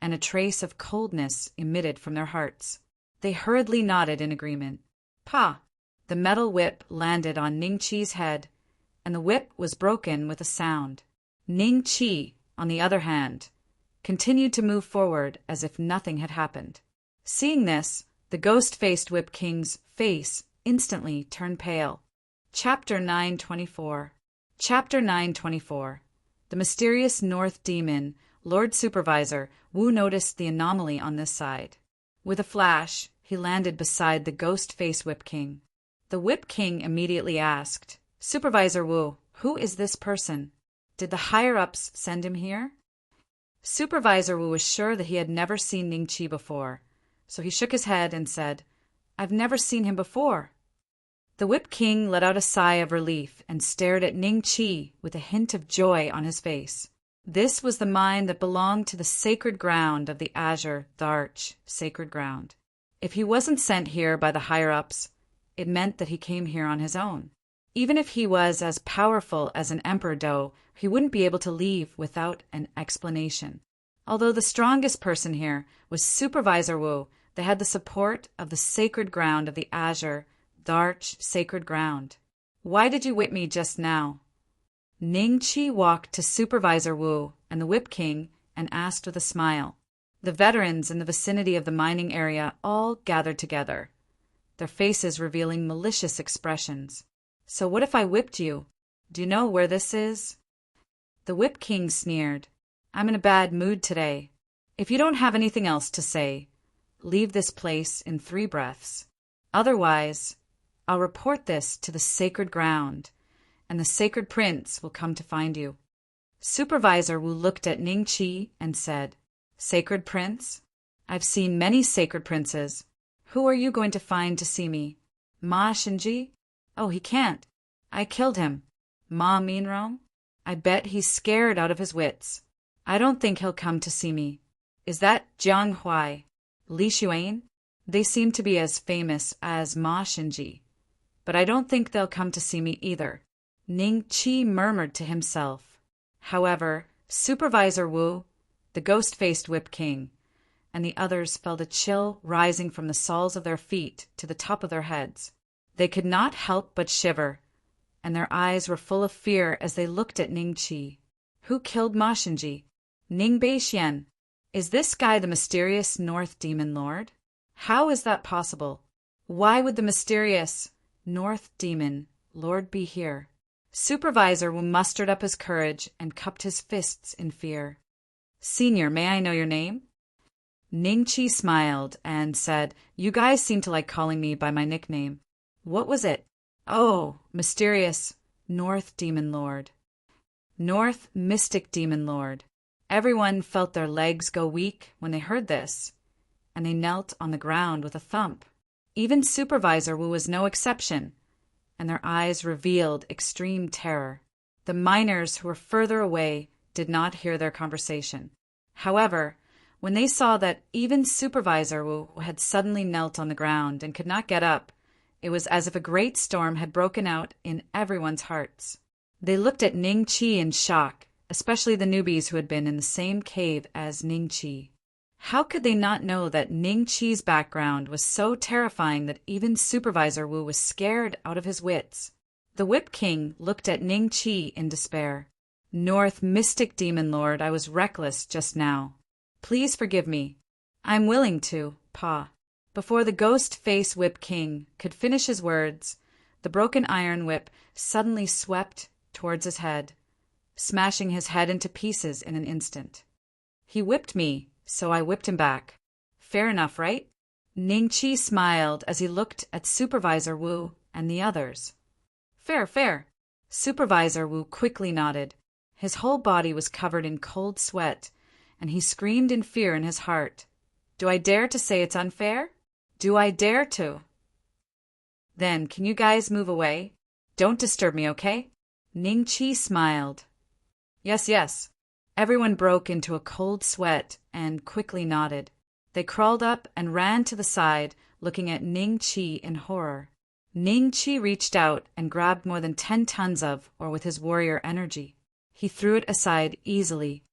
and a trace of coldness emitted from their hearts. They hurriedly nodded in agreement. Pa! The metal whip landed on Ning Chi's head, and the whip was broken with a sound. Ning Chi, on the other hand, continued to move forward as if nothing had happened. Seeing this, the ghost-faced Whip King's face instantly turned pale. Chapter 924. Chapter 924. The mysterious North Demon, Lord Supervisor, Wu noticed the anomaly on this side. With a flash, he landed beside the ghost-faced Whip King. The Whip King immediately asked, "Supervisor Wu, who is this person? Did the higher-ups send him here?" Supervisor Wu was sure that he had never seen Ning Chi before, so he shook his head and said, "I've never seen him before." The Whip King let out a sigh of relief and stared at Ning Chi with a hint of joy on his face. This was the mine that belonged to the sacred ground of the Azure, the Arch, sacred ground. If he wasn't sent here by the higher-ups, it meant that he came here on his own. Even if he was as powerful as an emperor Do, he wouldn't be able to leave without an explanation. Although the strongest person here was Supervisor Wu, they had the support of the sacred ground of the Azure, the Arch, sacred ground. Why did you whip me just now? Ning Qi walked to Supervisor Wu and the Whip King and asked with a smile. The veterans in the vicinity of the mining area all gathered together, their faces revealing malicious expressions. So what if I whipped you? Do you know where this is? The Whip King sneered. I'm in a bad mood today. If you don't have anything else to say, leave this place in 3 breaths. Otherwise, I'll report this to the sacred ground, and the sacred prince will come to find you. Supervisor Wu looked at Ning Qi and said, Sacred prince? I've seen many sacred princes. Who are you going to find to see me? Ma Shinji? Oh, he can't. I killed him. Ma Minrong? I bet he's scared out of his wits. I don't think he'll come to see me. Is that Jiang Huai? Li Xuan? They seem to be as famous as Ma Shinji. But I don't think they'll come to see me either. Ning Qi murmured to himself. However, Supervisor Wu, the ghost-faced Whip King, and the others felt a chill rising from the soles of their feet to the top of their heads. They could not help but shiver, and their eyes were full of fear as they looked at Ning Qi. Who killed Ma Shinji? Ning Beixian. Is this guy the mysterious North Demon Lord? How is that possible? Why would the mysterious North Demon Lord be here? Supervisor Wu mustered up his courage and cupped his fists in fear. Senior, may I know your name? Ning Qi smiled and said, You guys seem to like calling me by my nickname. What was it? Oh, mysterious North Demon Lord. North Mystic Demon Lord. Everyone felt their legs go weak when they heard this, and they knelt on the ground with a thump. Even Supervisor Wu was no exception, and their eyes revealed extreme terror. The miners who were further away did not hear their conversation. However, when they saw that even Supervisor Wu had suddenly knelt on the ground and could not get up, it was as if a great storm had broken out in everyone's hearts. They looked at Ning Qi in shock, especially the newbies who had been in the same cave as Ning Qi. How could they not know that Ning Qi's background was so terrifying that even Supervisor Wu was scared out of his wits? The Whip King looked at Ning Qi in despair. North Mystic Demon Lord, I was reckless just now. Please forgive me. I'm willing to, Pa. Before the ghost-face Whip King could finish his words, the broken iron whip suddenly swept towards his head, smashing his head into pieces in an instant. He whipped me, so I whipped him back. Fair enough, right? Ning Qi smiled as he looked at Supervisor Wu and the others. Fair, fair. Supervisor Wu quickly nodded. His whole body was covered in cold sweat, and he screamed in fear in his heart. Do I dare to say it's unfair? Do I dare to? Then, can you guys move away? Don't disturb me, okay? Ning Qi smiled. Yes, yes. Everyone broke into a cold sweat and quickly nodded. They crawled up and ran to the side, looking at Ning Qi in horror. Ning Qi reached out and grabbed more than 10 tons of, or with his warrior energy. He threw it aside easily.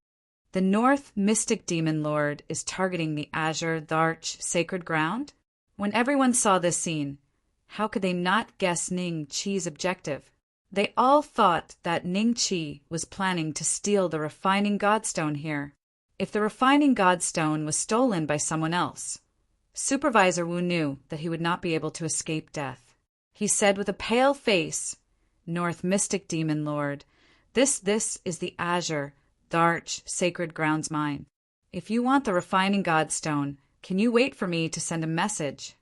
The North Mystic Demon Lord is targeting the Azure, the Arch, sacred ground? When everyone saw this scene, how could they not guess Ning Qi's objective? They all thought that Ning Qi was planning to steal the refining godstone here. If the refining godstone was stolen by someone else, Supervisor Wu knew that he would not be able to escape death. He said with a pale face, North Mystic Demon Lord, this is the Azure, the Arch, sacred grounds mine. If you want the refining godstone, can you wait for me to send a message?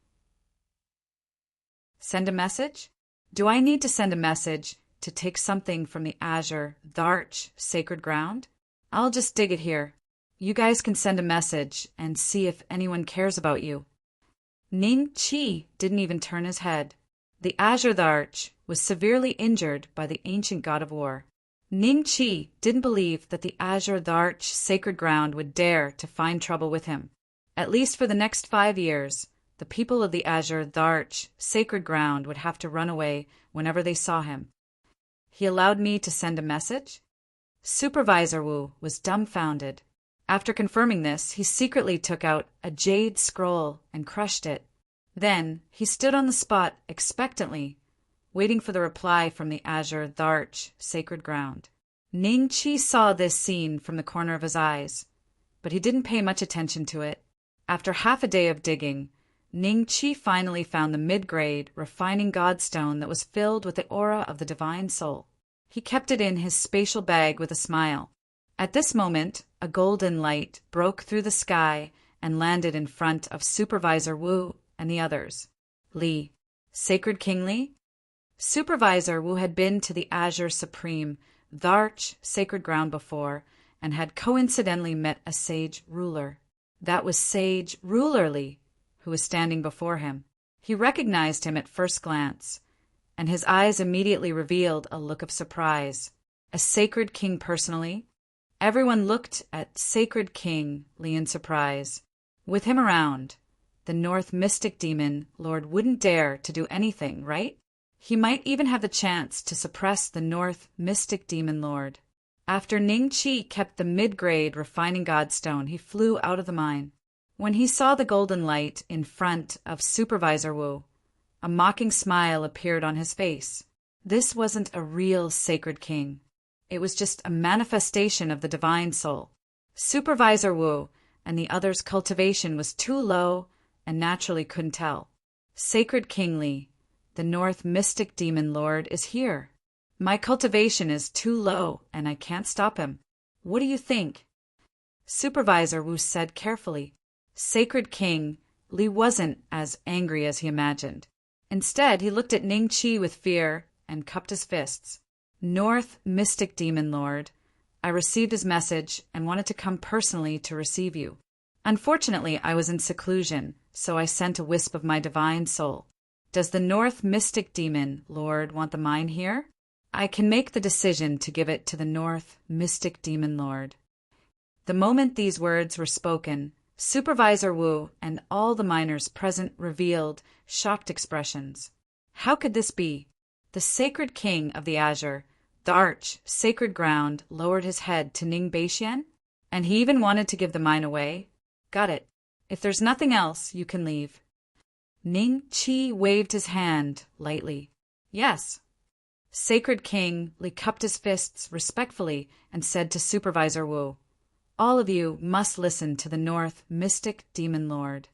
Send a message? Do I need to send a message to take something from the Azure, the Arch, sacred ground? I'll just dig it here. You guys can send a message and see if anyone cares about you. Ning Qi didn't even turn his head. The Azure, the Arch, was severely injured by the ancient god of war. Ning Chi didn't believe that the Azure Dharch sacred ground would dare to find trouble with him. At least for the next 5 years, the people of the Azure Dharch sacred ground would have to run away whenever they saw him. He allowed me to send a message? Supervisor Wu was dumbfounded. After confirming this, he secretly took out a jade scroll and crushed it. Then he stood on the spot expectantly, waiting for the reply from the Azure Dharch sacred ground. Ning Chi saw this scene from the corner of his eyes, but he didn't pay much attention to it. After half a day of digging, Ning Chi finally found the mid-grade refining godstone that was filled with the aura of the divine soul. He kept it in his spatial bag with a smile. At this moment, a golden light broke through the sky and landed in front of Supervisor Wu and the others. Li, Sacred King Li? Supervisor Wu had been to the Azure Supreme, Dharch sacred ground before, and had coincidentally met a sage ruler. That was Sage Ruler Li, who was standing before him. He recognized him at first glance, and his eyes immediately revealed a look of surprise. A sacred king personally? Everyone looked at Sacred King Li in surprise. With him around, the North Mystic Demon Lord wouldn't dare to do anything, right? He might even have the chance to suppress the North Mystic Demon Lord. After Ning Chi kept the mid-grade refining godstone, he flew out of the mine. When he saw the golden light in front of Supervisor Wu, a mocking smile appeared on his face. This wasn't a real sacred king. It was just a manifestation of the divine soul. Supervisor Wu and the others' cultivation was too low and naturally couldn't tell. Sacred King Li, the North Mystic Demon Lord, is here. My cultivation is too low and I can't stop him. What do you think? Supervisor Wu said carefully. Sacred King Li wasn't as angry as he imagined. Instead, he looked at Ning Chi with fear and cupped his fists. North Mystic Demon Lord, I received his message and wanted to come personally to receive you. Unfortunately, I was in seclusion, so I sent a wisp of my divine soul. Does the North Mystic Demon Lord want the mine here? I can make the decision to give it to the North Mystic Demon Lord. The moment these words were spoken, Supervisor Wu and all the miners present revealed shocked expressions. How could this be? The Sacred King of the Azure, the Arch, Sacred Ground, lowered his head to Ning Beixian? And he even wanted to give the mine away? Got it. If there's nothing else, you can leave. Ning Chi waved his hand lightly. Yes. Sacred King Li cupped his fists respectfully and said to Supervisor Wu, all of you must listen to the North Mystic Demon Lord.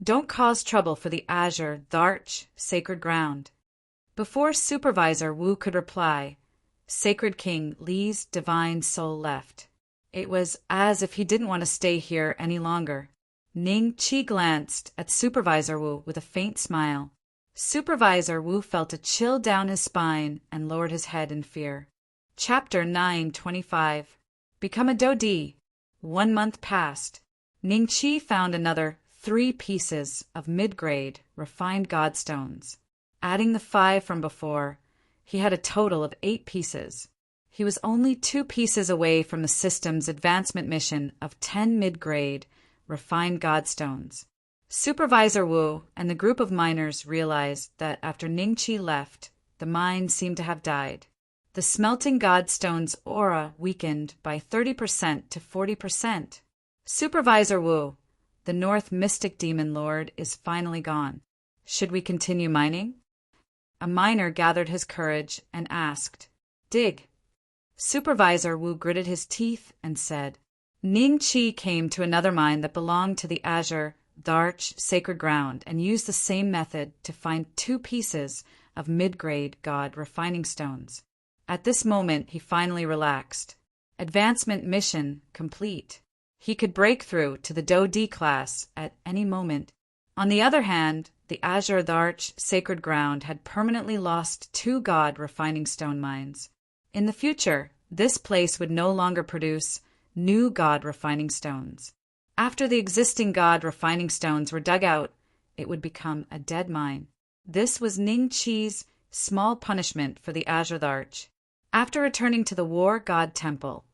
Don't cause trouble for the Azure Dharch Sacred Ground. Before Supervisor Wu could reply, Sacred King Li's divine soul left. It was as if he didn't want to stay here any longer. Ning Chi glanced at Supervisor Wu with a faint smile. Supervisor Wu felt a chill down his spine and lowered his head in fear. Chapter 925. Become a Dodi. 1 month passed. Ning Chi found another 3 pieces of mid-grade refined godstones. Adding the 5 from before, he had a total of 8 pieces. He was only 2 pieces away from the system's advancement mission of 10 mid-grade refined godstones. Supervisor Wu and the group of miners realized that after Ning Chi left, the mine seemed to have died. The smelting godstone's aura weakened by 30% to 40%. Supervisor Wu, the North Mystic Demon Lord, is finally gone. Should we continue mining? A miner gathered his courage and asked, Dig. Supervisor Wu gritted his teeth and said, Ning Chi came to another mine that belonged to the Azure Dharch Sacred Ground and used the same method to find 2 pieces of mid-grade god refining stones. At this moment, he finally relaxed. Advancement mission complete. He could break through to the Do-D class at any moment. On the other hand, the Azure Dharch Sacred Ground had permanently lost 2 god refining stone mines. In the future, this place would no longer produce new god refining stones. After the existing god refining stones were dug out, it would become a dead mine. This was Ning Chi's small punishment for the Azure Dharch. After returning to the war god temple,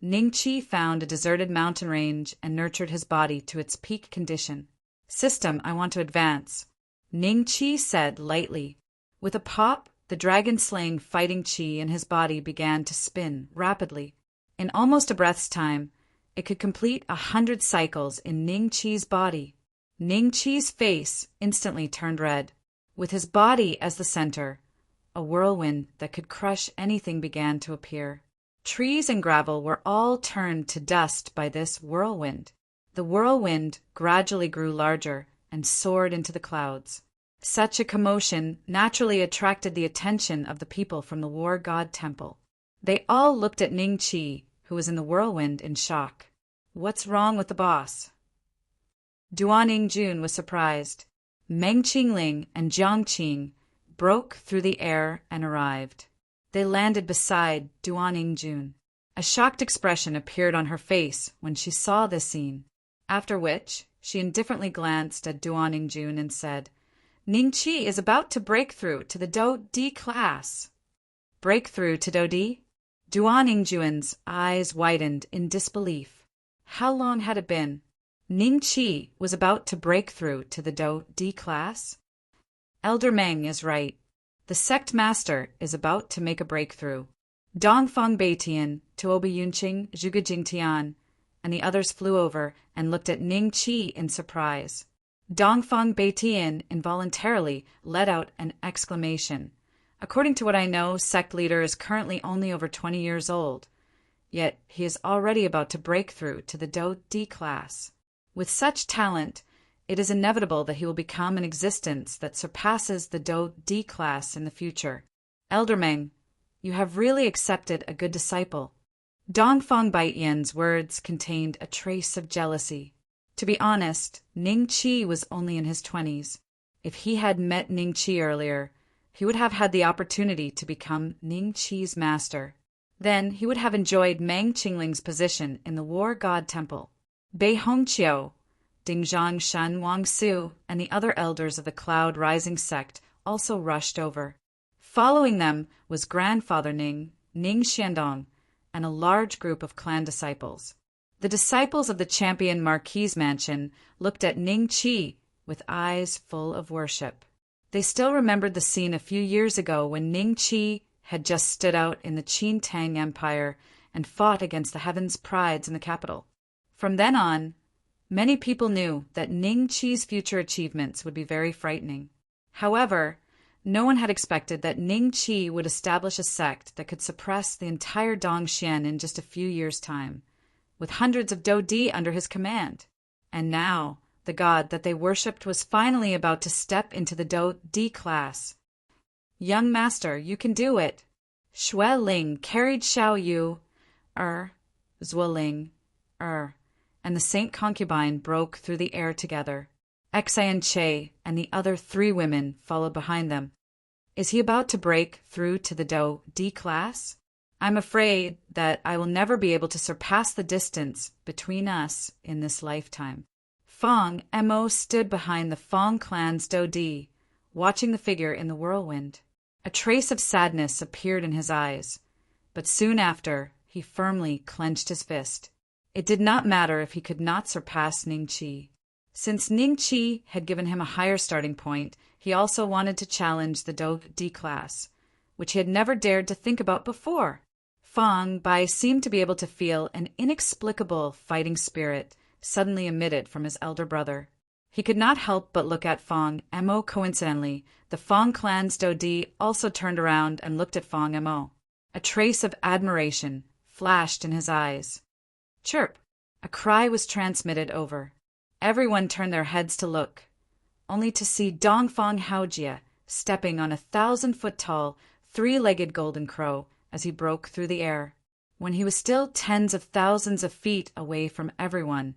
Ningqi found a deserted mountain range and nurtured his body to its peak condition. "System, I want to advance," Ningqi said lightly. With a pop, the dragon-slaying fighting qi in his body began to spin rapidly. In almost a breath's time, it could complete 100 cycles in Ningqi's body. Ningqi's face instantly turned red. With his body as the center, a whirlwind that could crush anything began to appear. Trees and gravel were all turned to dust by this whirlwind. The whirlwind gradually grew larger and soared into the clouds. Such a commotion naturally attracted the attention of the people from the war god temple. They all looked at Ningqi, who was in the whirlwind, in shock. "What's wrong with the boss?" Duan Ningjun was surprised. Meng Qingling and Jiang Qing broke through the air and arrived. They landed beside Duan Ningjun. A shocked expression appeared on her face when she saw this scene, after which she indifferently glanced at Duan Ningjun and said, "Ningqi is about to break through to the Do D class." Break through to Do D? Duan Ningjun's eyes widened in disbelief. How long had it been? Ningqi was about to break through to the Do D class? Elder Meng is right. The sect master is about to make a breakthrough. Dongfang Beitian, Tuobi Yunqing, Zhuge Jingtian, and the others flew over and looked at Ningqi in surprise. Dongfang Beitian involuntarily let out an exclamation. According to what I know, sect leader is currently only over 20 years old, yet he is already about to break through to the Do D class. With such talent, it is inevitable that he will become an existence that surpasses the Do D class in the future. Elder Meng, you have really accepted a good disciple. Dongfang Baitian's words contained a trace of jealousy. To be honest, Ningqi was only in his 20s. If he had met Ningqi earlier, he would have had the opportunity to become Ningqi's master. Then he would have enjoyed Meng Qingling's position in the War God Temple. Bei Hongqiu, Dingzhang Shan Wangsu, and the other elders of the Cloud Rising sect also rushed over. Following them was Grandfather Ning, Ning Xiandong, and a large group of clan disciples. The disciples of the Champion Marquis Mansion looked at Ningqi with eyes full of worship. They still remembered the scene a few years ago when Ningqi had just stood out in the Qin Tang Empire and fought against the Heaven's Prides in the capital. From then on, many people knew that Ningqi's future achievements would be very frightening. However, no one had expected that Ningqi would establish a sect that could suppress the entire Dongxian in just a few years' time, with hundreds of Dodi under his command. And now, the god that they worshipped was finally about to step into the Do-D class. "Young master, you can do it." Xue Ling carried Xiao Yu, Zuoling, and the saint concubine broke through the air together. Xian Che and the other 3 women followed behind them. Is he about to break through to the Do-D class? I'm afraid that I will never be able to surpass the distance between us in this lifetime. Fong Mo stood behind the Fong clan's Do-D, watching the figure in the whirlwind. A trace of sadness appeared in his eyes, but soon after he firmly clenched his fist. It did not matter if he could not surpass Ningqi. Since Ningqi had given him a higher starting point, he also wanted to challenge the Do-D class, which he had never dared to think about before. Fong Bai seemed to be able to feel an inexplicable fighting spirit suddenly emitted from his elder brother. He could not help but look at Fong Mo. Coincidentally, the Fong clan's Do-D also turned around and looked at Fong Mo. A trace of admiration flashed in his eyes. Chirp! A cry was transmitted over. Everyone turned their heads to look, only to see Dongfang Haojie stepping on a 1,000-foot-tall, 3-legged golden crow as he broke through the air. When he was still tens of thousands of feet away from everyone,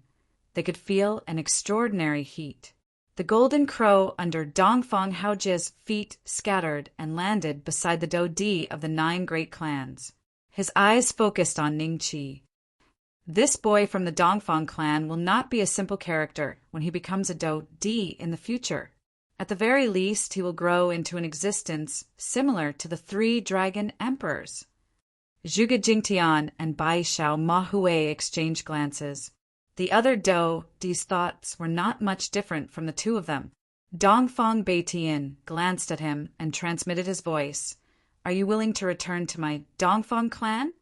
they could feel an extraordinary heat. The golden crow under Dongfang Haojie's feet scattered and landed beside the Do-D of the 9 great clans. His eyes focused on Ningqi. This boy from the Dongfang clan will not be a simple character when he becomes a Do-D in the future. At the very least, he will grow into an existence similar to the 3 dragon emperors. Zhuge Jingtian and Bai Xiao Mahui exchanged glances. The other Di's thoughts were not much different from the two of them. Dongfang Beitian glanced at him and transmitted his voice. Are you willing to return to my Dongfang clan?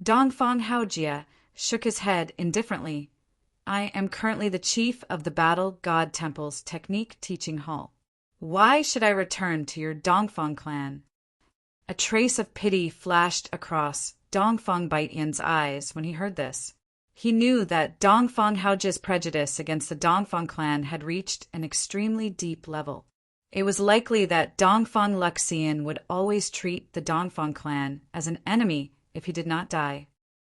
Dongfang Haojia shook his head indifferently. I am currently the chief of the Battle God Temple's Technique Teaching Hall. Why should I return to your Dongfang clan? A trace of pity flashed across Dongfang Baitian's eyes when he heard this. He knew that Dongfang Haojia's prejudice against the Dongfang clan had reached an extremely deep level. It was likely that Dongfang Luxian would always treat the Dongfang clan as an enemy if he did not die.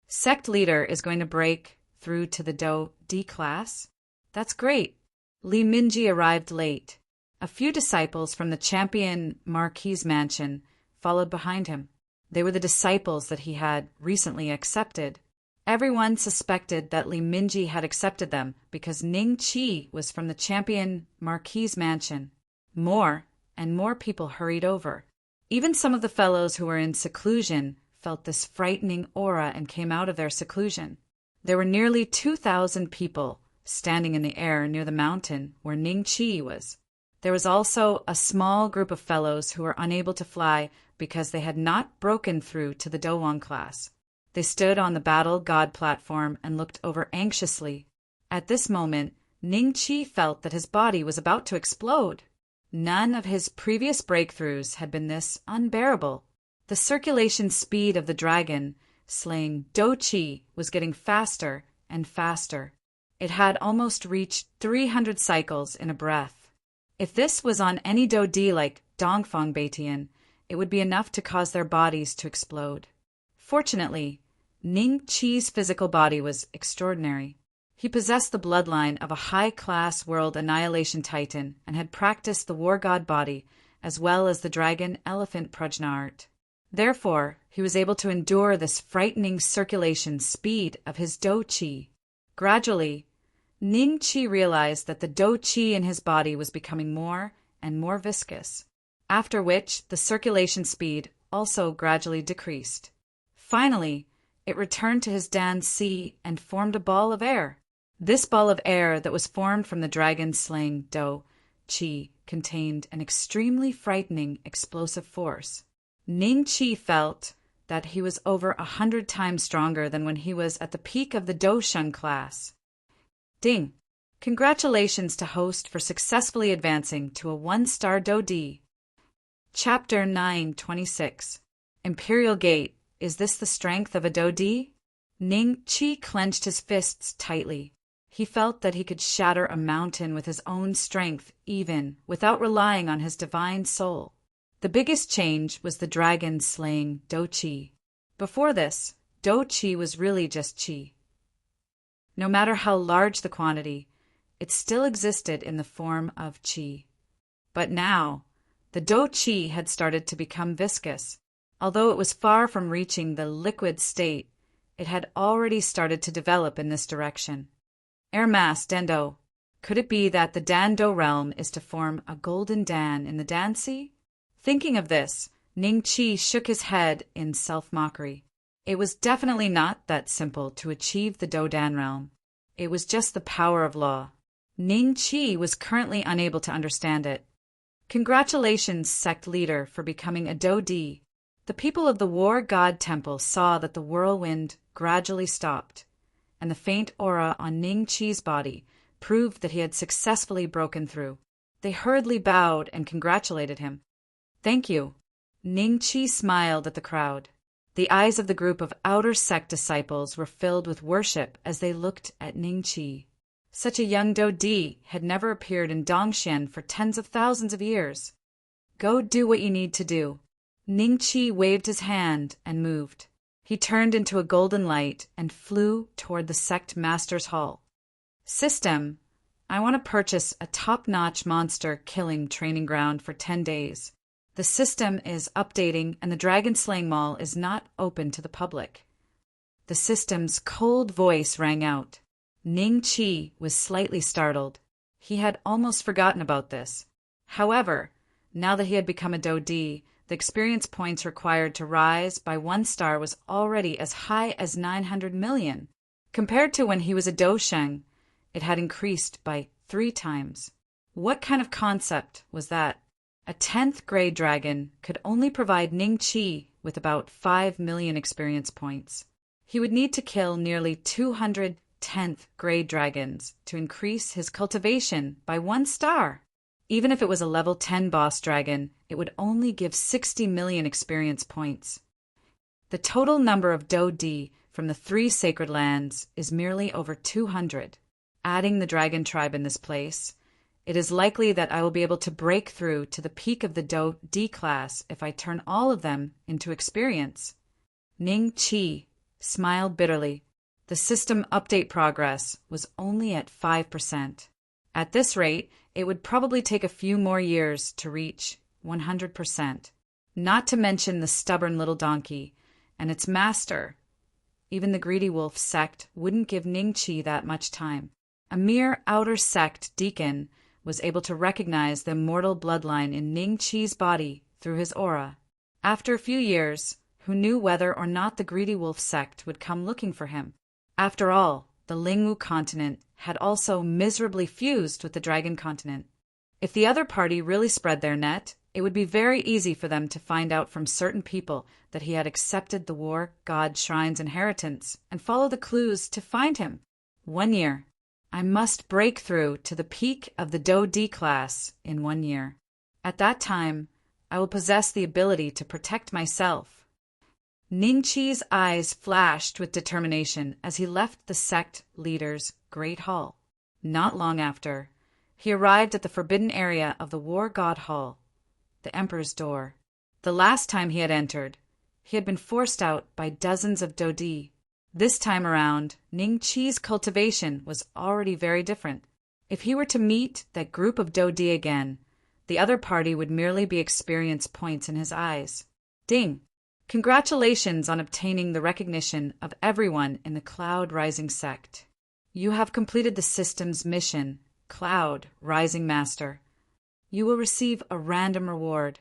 Sect leader is going to break through to the D class? That's great. Li Minji arrived late. A few disciples from the Champion Marquis Mansion followed behind him. They were the disciples that he had recently accepted. Everyone suspected that Li Minji had accepted them because Ning Qi was from the Champion Marquis Mansion. More and more people hurried over. Even some of the fellows who were in seclusion felt this frightening aura and came out of their seclusion. There were nearly 2,000 people standing in the air near the mountain where Ning Qi was. There was also a small group of fellows who were unable to fly because they had not broken through to the Dowang class. They stood on the Battle God platform and looked over anxiously. At this moment, Ning Qi felt that his body was about to explode. None of his previous breakthroughs had been this unbearable. The circulation speed of the dragon slaying Do Qi was getting faster and faster. It had almost reached 300 cycles in a breath. If this was on any Do Di like Dongfang Beitian, it would be enough to cause their bodies to explode. Fortunately, Ning Qi's physical body was extraordinary. He possessed the bloodline of a high-class world annihilation titan and had practiced the war god body as well as the dragon elephant prajna art. Therefore, he was able to endure this frightening circulation speed of his Do Qi. Gradually, Ning Qi realized that the Do Qi in his body was becoming more and more viscous, after which the circulation speed also gradually decreased. Finally, it returned to his Dan Si and formed a ball of air. This ball of air that was formed from the dragon-slaying Do Qi contained an extremely frightening explosive force. Ning Qi felt that he was over 100 times stronger than when he was at the peak of the Doshun class. Ding! Congratulations to host for successfully advancing to a 1-star Do Di. Chapter 926. Imperial Gate. Is this the strength of a Do Di? Ning Qi clenched his fists tightly. He felt that he could shatter a mountain with his own strength even without relying on his divine soul. The biggest change was the dragon slaying Do Qi. Before this, Do Qi was really just Qi. No matter how large the quantity, it still existed in the form of Qi. But now, the Do Qi had started to become viscous. Although it was far from reaching the liquid state, it had already started to develop in this direction. Air Mass Dendo. Could it be that the Dan Do realm is to form a golden Dan in the Dan Sea? Thinking of this, Ning Qi shook his head in self-mockery. It was definitely not that simple to achieve the Do Dan realm. It was just the power of law. Ning Qi was currently unable to understand it. Congratulations, sect leader, for becoming a Do Di. The people of the War God Temple saw that the whirlwind gradually stopped, and the faint aura on Ning Qi's body proved that he had successfully broken through. They hurriedly bowed and congratulated him. Thank you. Ning Qi smiled at the crowd. The eyes of the group of outer sect disciples were filled with worship as they looked at Ning Qi. Such a young Do Di had never appeared in Dongxian for tens of thousands of years. Go do what you need to do. Ning Qi waved his hand and moved. He turned into a golden light and flew toward the sect master's hall. System, I want to purchase a top-notch monster killing training ground for 10 days. The system is updating and the Dragon Slaying Mall is not open to the public. The system's cold voice rang out. Ning Qi was slightly startled. He had almost forgotten about this. However, now that he had become a Do Di, the experience points required to rise by 1 star was already as high as 900 million. Compared to when he was a Dosheng, it had increased by 3 times. What kind of concept was that? A 10th grade dragon could only provide Ning Qi with about 5 million experience points. He would need to kill nearly 200 10th grade dragons to increase his cultivation by 1 star. Even if it was a level 10 boss dragon, it would only give 60 million experience points. The total number of Do-Di from the 3 sacred lands is merely over 200. Adding the dragon tribe in this place, it is likely that I will be able to break through to the peak of the Do-Di class if I turn all of them into experience. Ning Qi smiled bitterly. The system update progress was only at 5%. At this rate, it would probably take a few more years to reach 100%. Not to mention the stubborn little donkey and its master. Even the greedy wolf sect wouldn't give Ning Qi that much time. A mere outer sect deacon was able to recognize the immortal bloodline in Ning Qi's body through his aura. After a few years, who knew whether or not the greedy wolf sect would come looking for him? After all, the Lingwu continent had also miserably fused with the Dragon continent. If the other party really spread their net, it would be very easy for them to find out from certain people that he had accepted the war god shrine's inheritance and follow the clues to find him. 1 year. I must break through to the peak of the Do-Di class in 1 year. At that time, I will possess the ability to protect myself. Ning Qi's eyes flashed with determination as he left the sect leader's great hall. Not long after, he arrived at the forbidden area of the War God Hall, the Emperor's door. The last time he had entered, he had been forced out by dozens of Do-Di. This time around, Ning Qi's cultivation was already very different. If he were to meet that group of Do-Di again, the other party would merely be experience points in his eyes. Ding! Congratulations on obtaining the recognition of everyone in the Cloud Rising sect. You have completed the system's mission, Cloud Rising Master. You will receive a random reward.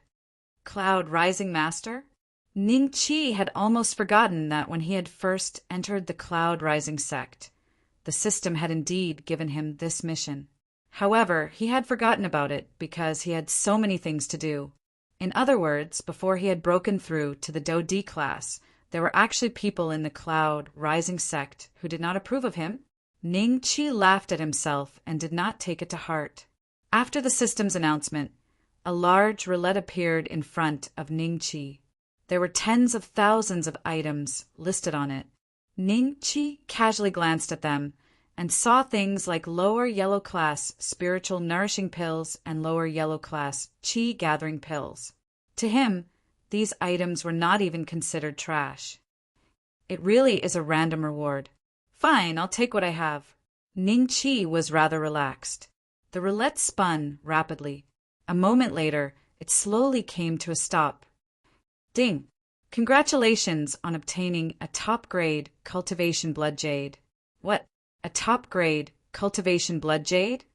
Cloud Rising Master? Ning Qi had almost forgotten that when he had first entered the Cloud Rising sect, the system had indeed given him this mission. However, he had forgotten about it because he had so many things to do. In other words, before he had broken through to the Do-Di class, there were actually people in the Cloud Rising sect who did not approve of him. Ning Qi laughed at himself and did not take it to heart. After the system's announcement, a large roulette appeared in front of Ning Qi. There were tens of thousands of items listed on it. Ning Qi casually glanced at them and saw things like lower yellow class spiritual nourishing pills and lower yellow class qi gathering pills. To him, these items were not even considered trash. It really is a random reward. Fine, I'll take what I have. Ning Qi was rather relaxed. The roulette spun rapidly. A moment later, it slowly came to a stop. Ding! Congratulations on obtaining a top-grade cultivation blood jade. What? A top-grade cultivation blood jade?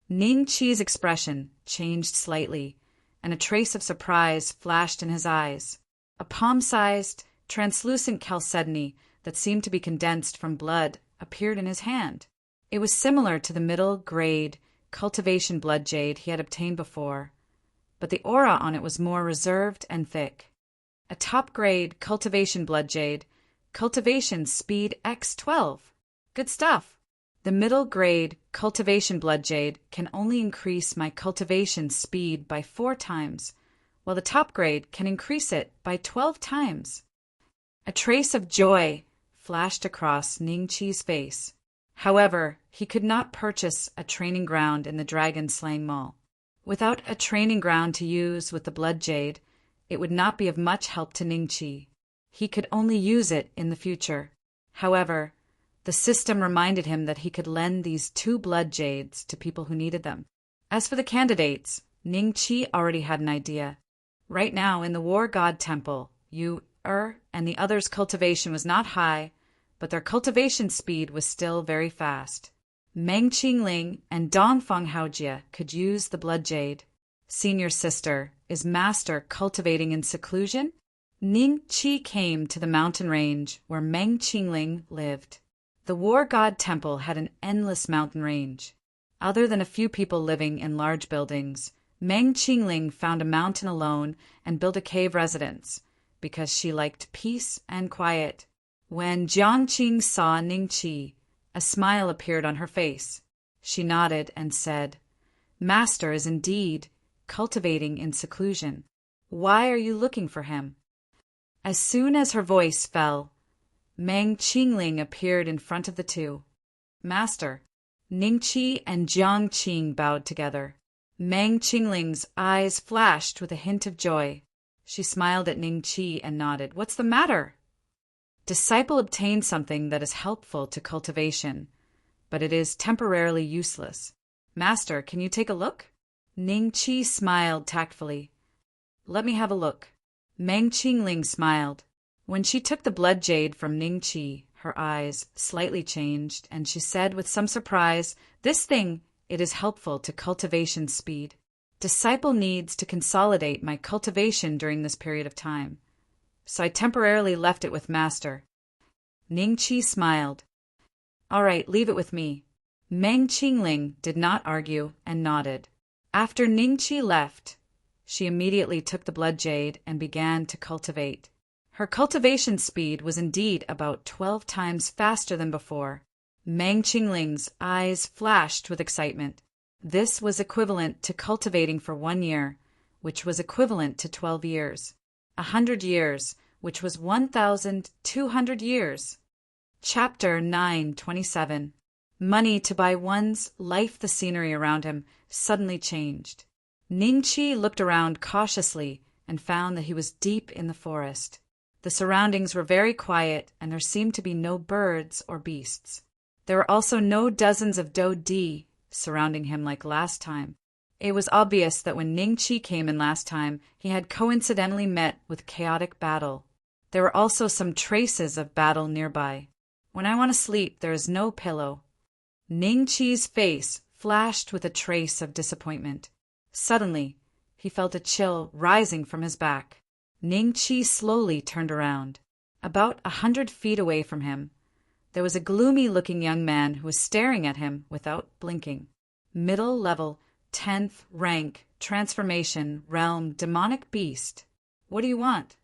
Ning Qi's expression changed slightly, and a trace of surprise flashed in his eyes. A palm-sized, translucent chalcedony that seemed to be condensed from blood appeared in his hand. It was similar to the middle-grade cultivation blood jade he had obtained before, but the aura on it was more reserved and thick. A top-grade cultivation blood jade, cultivation speed X12. Good stuff. The middle grade cultivation blood jade can only increase my cultivation speed by 4 times, while the top grade can increase it by 12 times. A trace of joy flashed across Ning Qi's face. However, he could not purchase a training ground in the Dragon Slaying Mall. Without a training ground to use with the blood jade, it would not be of much help to Ning Qi. He could only use it in the future. However, the system reminded him that he could lend these 2 blood jades to people who needed them. As for the candidates, Ning Qi already had an idea. Right now, in the War God Temple, Yu and the others' cultivation was not high, but their cultivation speed was still very fast. Meng Qingling and Dongfeng Haojie could use the blood jade. Senior sister, is Master cultivating in seclusion? Ning Qi came to the mountain range where Meng Qingling lived. The war god temple had an endless mountain range. Other than a few people living in large buildings, Meng Qingling found a mountain alone and built a cave residence, because she liked peace and quiet. When Jiangqing saw Ning Qi, a smile appeared on her face. She nodded and said, "Master is indeed cultivating in seclusion. Why are you looking for him?" As soon as her voice fell, Meng Qingling appeared in front of the two. "Master." Ningqi and Jiangqing bowed together. Meng Qingling's eyes flashed with a hint of joy. She smiled at Ningqi and nodded. "What's the matter?" "Disciple obtained something that is helpful to cultivation, but it is temporarily useless. Master, can you take a look?" Ningqi smiled tactfully. "Let me have a look." Meng Qingling smiled. When she took the blood jade from Ningqi, her eyes slightly changed, and she said with some surprise, "This thing, it is helpful to cultivation speed. Disciple needs to consolidate my cultivation during this period of time, so I temporarily left it with Master." Ningqi smiled. "All right, leave it with me." Meng Qingling did not argue and nodded. After Ningqi left, she immediately took the blood jade and began to cultivate. Her cultivation speed was indeed about 12 times faster than before. Meng Qingling's eyes flashed with excitement. This was equivalent to cultivating for 1 year, which was equivalent to 12 years. 100 years, which was 1,200 years. Chapter 9:27. Money to buy one's life. The scenery around him suddenly changed. Ningqi looked around cautiously and found that he was deep in the forest. The surroundings were very quiet, and there seemed to be no birds or beasts. There were also no dozens of dodi surrounding him like last time. It was obvious that when Ningqi came in last time, he had coincidentally met with chaotic battle. There were also some traces of battle nearby. "When I want to sleep, there is no pillow." Ningqi's face flashed with a trace of disappointment. Suddenly, he felt a chill rising from his back. Ningqi slowly turned around. About 100 feet away from him, there was a gloomy-looking young man who was staring at him without blinking. Middle level, 10th rank, transformation, realm, demonic beast. "What do you want?"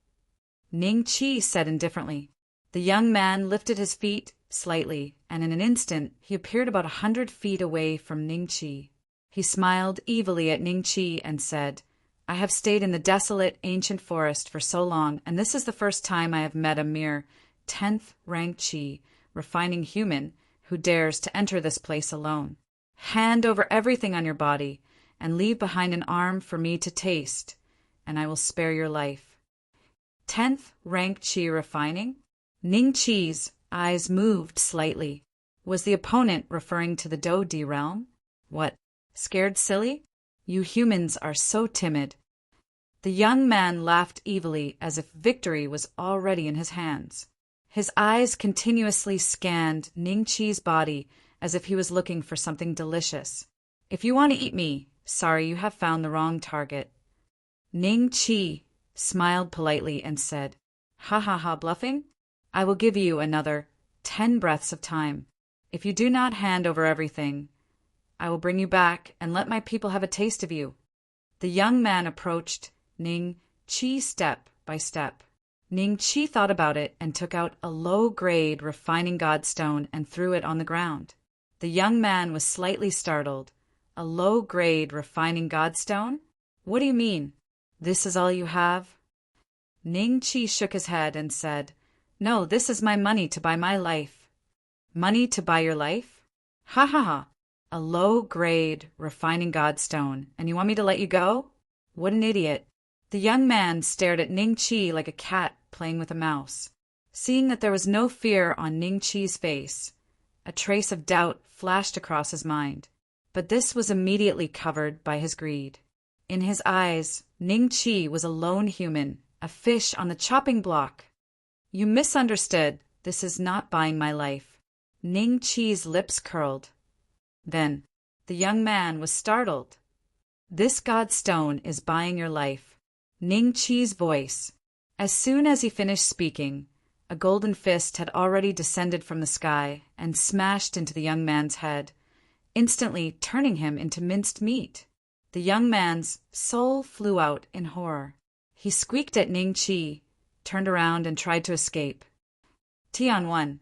Ningqi said indifferently. The young man lifted his feet slightly, and in an instant he appeared about 100 feet away from Ningqi. He smiled evilly at Ningqi and said, "I have stayed in the desolate, ancient forest for so long, and this is the first time I have met a mere 10th rank Qi, refining human, who dares to enter this place alone. Hand over everything on your body, and leave behind an arm for me to taste, and I will spare your life." 10th rank Qi refining? Ningqi's eyes moved slightly. Was the opponent referring to the Dodi realm? What, scared silly? You humans are so timid. The young man laughed evilly as if victory was already in his hands. His eyes continuously scanned Ningqi's body as if he was looking for something delicious. "If you want to eat me, sorry, you have found the wrong target." Ningqi smiled politely and said, "Ha ha ha, bluffing? I will give you another 10 breaths of time. If you do not hand over everything, I will bring you back and let my people have a taste of you." The young man approached Ningqi step by step. Ningqi thought about it and took out a low-grade refining godstone and threw it on the ground. The young man was slightly startled. "A low-grade refining godstone? What do you mean? This is all you have?" Ningqi shook his head and said, "No, this is my money to buy my life." "Money to buy your life? Ha ha ha! A low-grade refining godstone, and you want me to let you go? What an idiot." The young man stared at Ningqi like a cat playing with a mouse. Seeing that there was no fear on Ningqi's face, a trace of doubt flashed across his mind. But this was immediately covered by his greed. In his eyes, Ningqi was a lone human, a fish on the chopping block. "You misunderstood. This is not buying my life." Ningqi's lips curled. Then the young man was startled. "This godstone is buying your life. Ning Qi's voice. As soon as he finished speaking, a golden fist had already descended from the sky and smashed into the young man's head, instantly turning him into minced meat. The young man's soul flew out in horror. He squeaked at Ning Qi, turned around and tried to escape. Tian 1.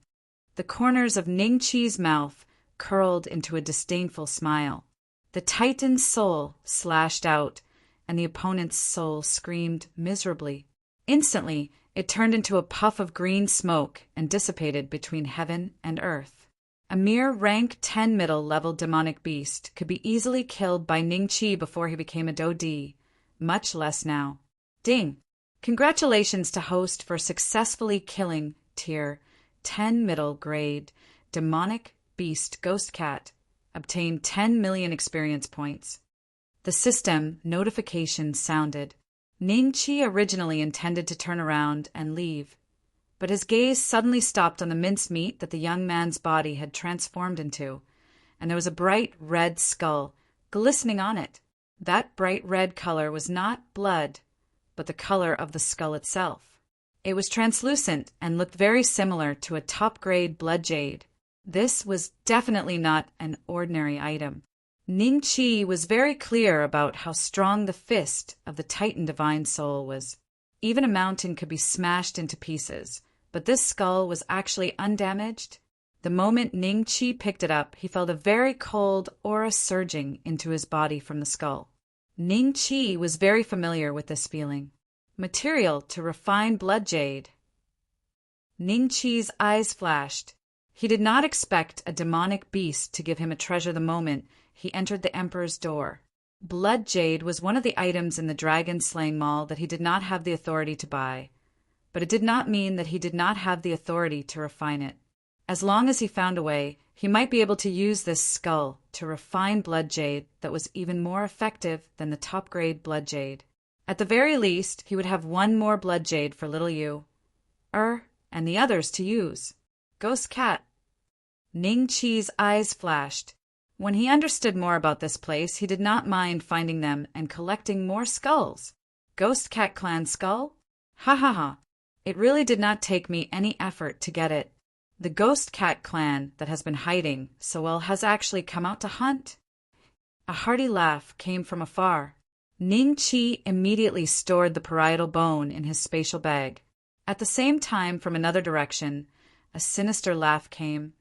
The corners of Ning Qi's mouth curled into a disdainful smile. The Titan's soul slashed out, and the opponent's soul screamed miserably. Instantly, it turned into a puff of green smoke and dissipated between heaven and earth. A mere rank 10 middle-level demonic beast could be easily killed by Ning Qi before he became a Dodi, much less now. Ding! Congratulations to host for successfully killing tier 10 middle grade demonic beast ghost cat. Obtained 10 million experience points. The system notification sounded. Ning Qi originally intended to turn around and leave, but his gaze suddenly stopped on the mincemeat that the young man's body had transformed into, and there was a bright red skull glistening on it. That bright red color was not blood, but the color of the skull itself. It was translucent and looked very similar to a top-grade blood jade. This was definitely not an ordinary item. Ning Qi was very clear about how strong the fist of the Titan Divine Soul was. Even a mountain could be smashed into pieces, but this skull was actually undamaged. The moment Ning Qi picked it up, he felt a very cold aura surging into his body from the skull. Ning Qi was very familiar with this feeling. Material to refine blood jade. Ning Qi's eyes flashed. He did not expect a demonic beast to give him a treasure the moment he entered the Emperor's door. Blood jade was one of the items in the dragon slaying mall that he did not have the authority to buy, but it did not mean that he did not have the authority to refine it. As long as he found a way, he might be able to use this skull to refine blood jade that was even more effective than the top-grade blood jade. At the very least, he would have one more blood jade for little you, and the others to use. Ghost cat. Ning Qi's eyes flashed. When he understood more about this place, he did not mind finding them and collecting more skulls. Ghost Cat Clan skull? Ha ha ha. It really did not take me any effort to get it. The Ghost Cat Clan that has been hiding so well has actually come out to hunt. A hearty laugh came from afar. Ning Qi immediately stored the parietal bone in his spatial bag. At the same time, from another direction, a sinister laugh came.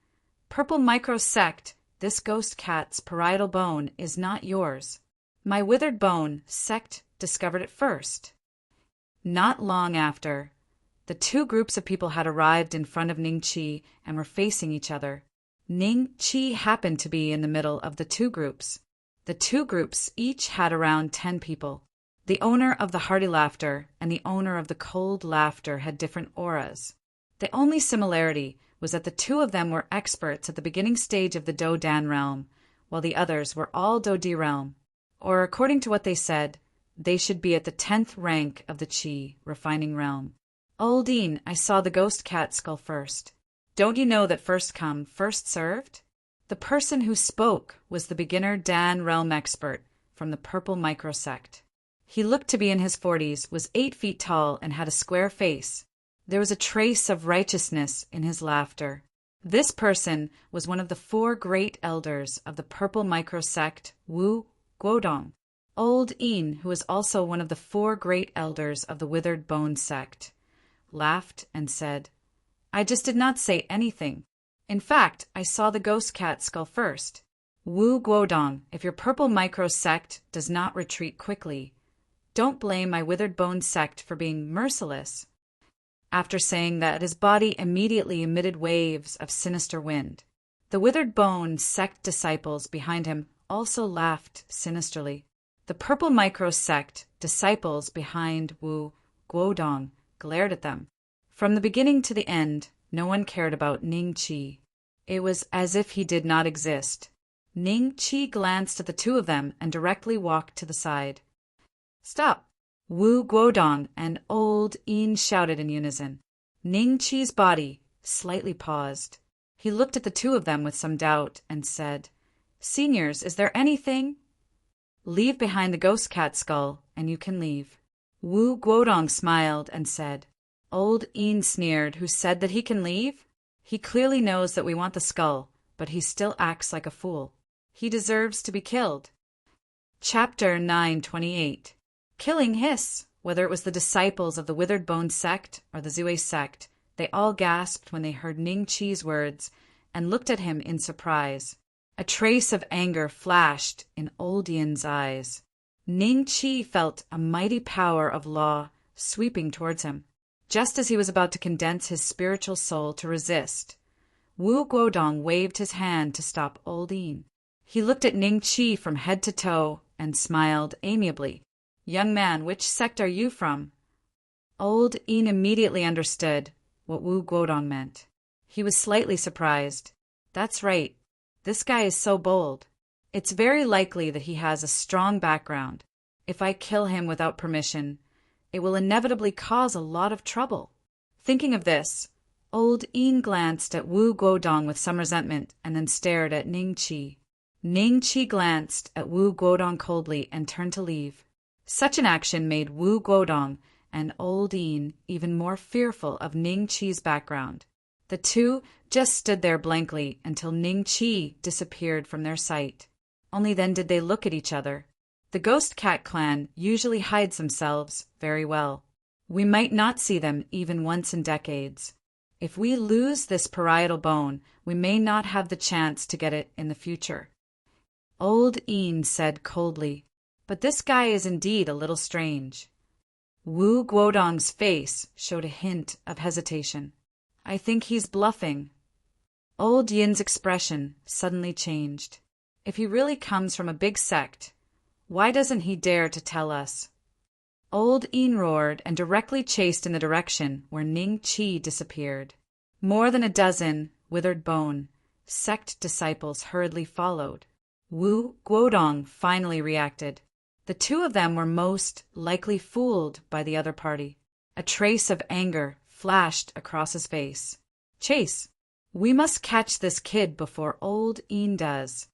Purple microsect, this ghost cat's parietal bone is not yours. My withered bone sect discovered it first. Not long after, the two groups of people had arrived in front of Ning Qi and were facing each other. Ning Qi happened to be in the middle of the two groups. The two groups each had around 10 people. The owner of the hearty laughter and the owner of the cold laughter had different auras. The only similarity was that the two of them were experts at the beginning stage of the Do-Dan realm, while the others were all Do-Di realm. Or, according to what they said, they should be at the 10th rank of the Qi refining realm. Oldine, I saw the ghost cat skull first. Don't you know that first come, first served? The person who spoke was the beginner Dan realm expert from the purple microsect. He looked to be in his 40s, was 8 feet tall, and had a square face. There was a trace of righteousness in his laughter. This person was one of the 4 great elders of the purple microsect Wu Guodong. Old Yin, who was also one of the 4 great elders of the withered bone sect, laughed and said, I just did not say anything. In fact, I saw the ghost cat skull first. Wu Guodong, if your purple microsect does not retreat quickly, don't blame my withered bone sect for being merciless. After saying that, his body immediately emitted waves of sinister wind. The withered bone sect disciples behind him also laughed sinisterly. The purple microsect disciples behind Wu Guodong glared at them. From the beginning to the end, no one cared about Ning Qi. It was as if he did not exist. Ning Qi glanced at the two of them and directly walked to the side. Stop! Wu Guodong and Old Yin shouted in unison. Ning Qi's body slightly paused. He looked at the two of them with some doubt and said, Seniors, is there anything? Leave behind the ghost cat skull, and you can leave. Wu Guodong smiled and said, Old Een sneered, who said that he can leave? He clearly knows that we want the skull, but he still acts like a fool. He deserves to be killed. Chapter 928. Killing Hiss. Whether it was the disciples of the Withered Bone sect or the Zue sect, they all gasped when they heard Ning Chi's words and looked at him in surprise. A trace of anger flashed in Old Yin's eyes. Ning Chi felt a mighty power of law sweeping towards him. Just as he was about to condense his spiritual soul to resist, Wu Guodong waved his hand to stop Old Yin. He looked at Ning Chi from head to toe and smiled amiably. Young man, which sect are you from? Old Yin immediately understood what Wu Guodong meant. He was slightly surprised. That's right. This guy is so bold. It's very likely that he has a strong background. If I kill him without permission, it will inevitably cause a lot of trouble. Thinking of this, Old Yin glanced at Wu Guodong with some resentment and then stared at Ning Chi. Ning Chi glanced at Wu Guodong coldly and turned to leave. Such an action made Wu Guodong and Old Yin even more fearful of Ning Chi's background. The two just stood there blankly until Ning Chi disappeared from their sight. Only then did they look at each other. The Ghost Cat clan usually hides themselves very well. We might not see them even once in decades. If we lose this parietal bone, we may not have the chance to get it in the future. Old Yin said coldly, but this guy is indeed a little strange. Wu Guodong's face showed a hint of hesitation. I think he's bluffing. Old Yin's expression suddenly changed. If he really comes from a big sect, why doesn't he dare to tell us? Old Yin roared and directly chased in the direction where Ning Chi disappeared. More than a dozen Withered Bone sect disciples hurriedly followed. Wu Guodong finally reacted. The two of them were most likely fooled by the other party. A trace of anger flashed across his face. Chase! We must catch this kid before Old Yin does.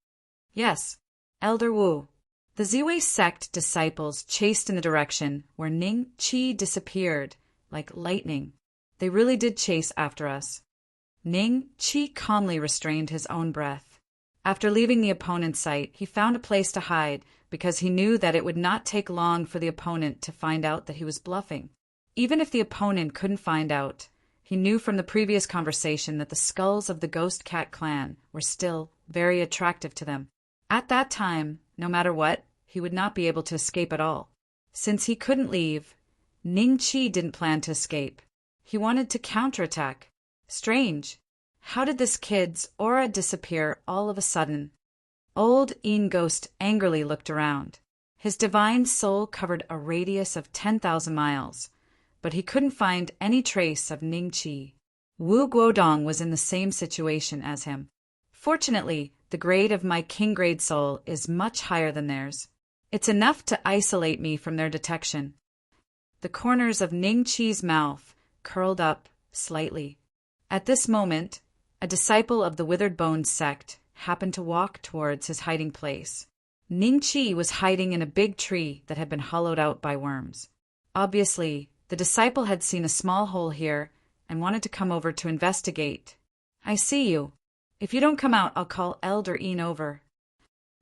Yes, Elder Wu. The Ziwei sect disciples chased in the direction where Ning Chi disappeared like lightning. They really did chase after us. Ning Chi calmly restrained his own breath. After leaving the opponent's sight, he found a place to hide because he knew that it would not take long for the opponent to find out that he was bluffing. Even if the opponent couldn't find out, he knew from the previous conversation that the skulls of the Ghost Cat clan were still very attractive to them. At that time, no matter what, he would not be able to escape at all. Since he couldn't leave, Ning Chi didn't plan to escape. He wanted to counterattack. Strange. How did this kid's aura disappear all of a sudden? Old Yin Ghost angrily looked around. His divine soul covered a radius of 10,000 miles, but he couldn't find any trace of Ning Chi. Wu Guodong was in the same situation as him. Fortunately, the grade of my king grade soul is much higher than theirs. It's enough to isolate me from their detection. The corners of Ning Chi's mouth curled up slightly. At this moment, a disciple of the Withered Bone sect happened to walk towards his hiding place. Ning Chi was hiding in a big tree that had been hollowed out by worms. Obviously, the disciple had seen a small hole here and wanted to come over to investigate. I see you. If you don't come out, I'll call Elder Yin over.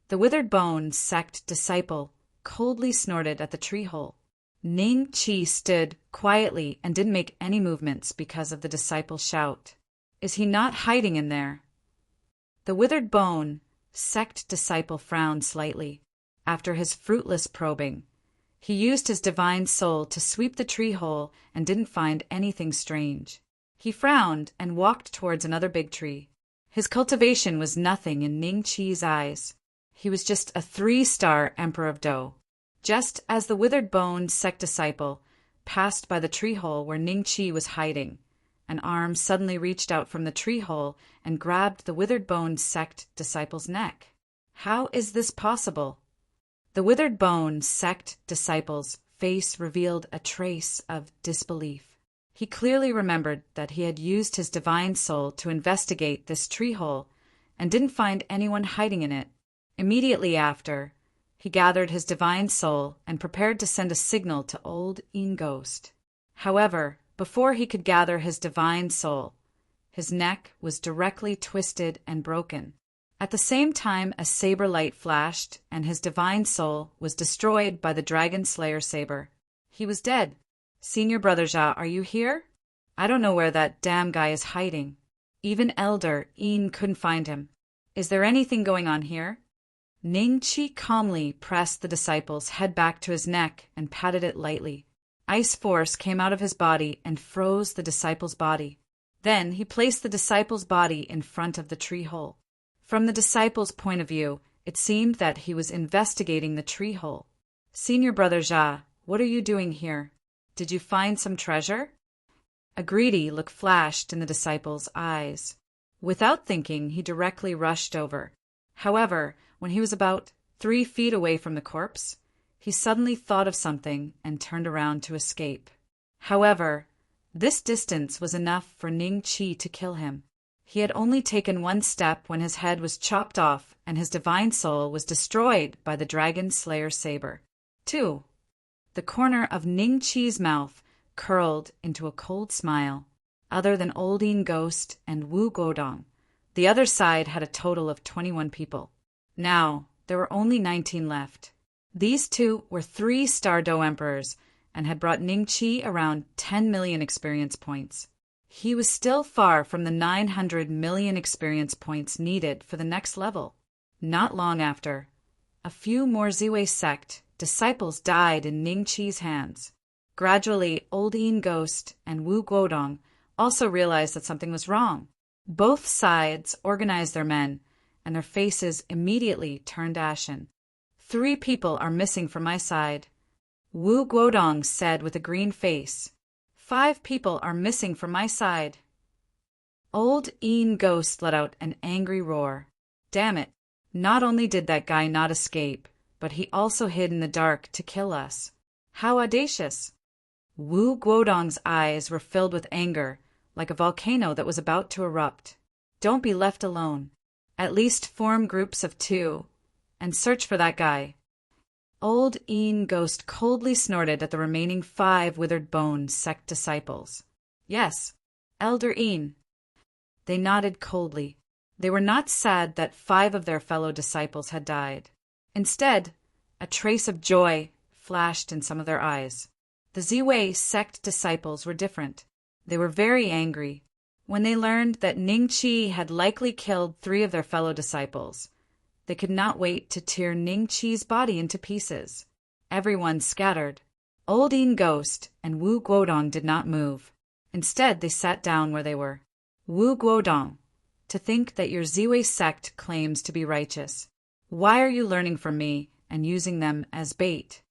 The Withered Bone sect disciple coldly snorted at the tree hole. Ning Chi stood quietly and didn't make any movements because of the disciple's shout. Is he not hiding in there? The Withered Bone sect disciple frowned slightly. After his fruitless probing, he used his divine soul to sweep the tree hole and didn't find anything strange. He frowned and walked towards another big tree. His cultivation was nothing in Ning Chi's eyes. He was just a 3-star Emperor of Dou. Just as the Withered Bone sect disciple passed by the tree hole where Ning Chi was hiding, an arm suddenly reached out from the tree hole and grabbed the Withered Bone sect disciple's neck. How is this possible? The Withered Bone sect disciple's face revealed a trace of disbelief. He clearly remembered that he had used his divine soul to investigate this tree hole and didn't find anyone hiding in it. Immediately after, He gathered his divine soul and prepared to send a signal to old Een Ghost. However, before he could gather his divine soul, his neck was directly twisted and broken. At the same time, a saber light flashed, and his divine soul was destroyed by the Dragon Slayer saber. He was dead. Senior Brother Ja, are you here? I don't know where that damn guy is hiding. Even Elder Een couldn't find him. Is there anything going on here? Ning Chi calmly pressed the disciple's head back to his neck and patted it lightly. Ice force came out of his body and froze the disciple's body. Then he placed the disciple's body in front of the tree hole. From the disciple's point of view, it seemed that he was investigating the tree hole. Senior Brother Ja, what are you doing here? Did you find some treasure? A greedy look flashed in the disciple's eyes. Without thinking, he directly rushed over. However, when he was about 3 feet away from the corpse, he suddenly thought of something and turned around to escape. However, this distance was enough for Ning Chi to kill him. He had only taken 1 step when his head was chopped off and his divine soul was destroyed by the Dragon Slayer saber. 2. The corner of Ning Chi's mouth curled into a cold smile. Other than Old Een Ghost and Wu Guodong, the other side had a total of 21 people. Now, there were only 19 left. These two were 3-star Do Emperors and had brought Ning Chi around 10 million experience points. He was still far from the 900 million experience points needed for the next level. Not long after, a few more Ziwei sect disciples died in Ning Chi's hands. Gradually, Old Een Ghost and Wu Guodong also realized that something was wrong. Both sides organized their men, and their faces immediately turned ashen. 3 people are missing from my side, Wu Guodong said with a green face. 5 people are missing from my side. Old Een Ghost let out an angry roar. Damn it, not only did that guy not escape, but he also hid in the dark to kill us. How audacious! Wu Guodong's eyes were filled with anger, like a volcano that was about to erupt. Don't be left alone. At least form groups of 2, and search for that guy. Old Een Ghost coldly snorted at the remaining 5 withered bone sect disciples. Yes, Elder Een. They nodded coldly. They were not sad that 5 of their fellow disciples had died. Instead, a trace of joy flashed in some of their eyes. The Ziwei sect disciples were different. They were very angry. When they learned that Ning Chi had likely killed 3 of their fellow disciples, they could not wait to tear Ning Chi's body into pieces. Everyone scattered. Old Een Ghost and Wu Guodong did not move. Instead, they sat down where they were. Wu Guodong, to think that your Ziwei sect claims to be righteous. Why are you learning from me and using them as bait?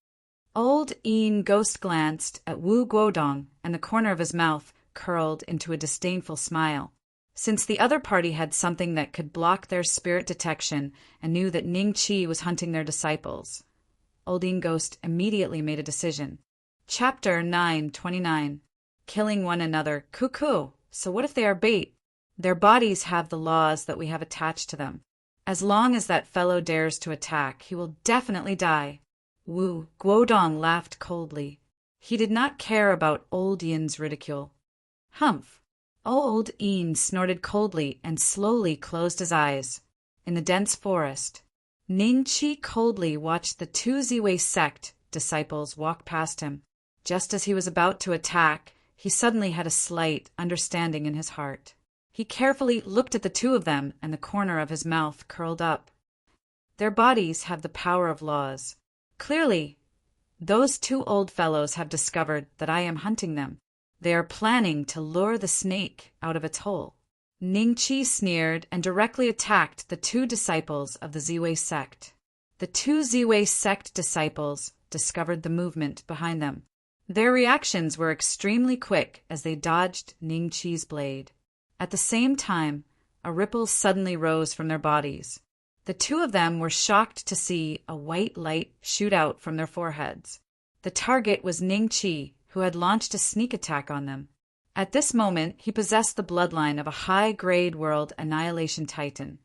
Old Een Ghost glanced at Wu Guodong, and the corner of his mouth curled into a disdainful smile. Since the other party had something that could block their spirit detection and knew that Ning Chi was hunting their disciples, Old Een Ghost immediately made a decision. Chapter 929. Killing one another. Cuckoo! So what if they are bait? Their bodies have the laws that we have attached to them. As long as that fellow dares to attack, he will definitely die. Wu Guodong laughed coldly. He did not care about Old En's ridicule. Humph! Old Een snorted coldly and slowly closed his eyes. In the dense forest, Ning Chi coldly watched the 2 Ziwei sect disciples walk past him. Just as he was about to attack, he suddenly had a slight understanding in his heart. He carefully looked at the 2 of them, and the corner of his mouth curled up. Their bodies have the power of laws. Clearly, those 2 old fellows have discovered that I am hunting them. They are planning to lure the snake out of its hole. Ning Chi sneered and directly attacked the 2 disciples of the Ziwei sect. The 2 Ziwei sect disciples discovered the movement behind them. Their reactions were extremely quick as they dodged Ning Chi's blade. At the same time, a ripple suddenly rose from their bodies. The 2 of them were shocked to see a white light shoot out from their foreheads. The target was Ning Chi, who had launched a sneak attack on them. At this moment, he possessed the bloodline of a high-grade world annihilation titan,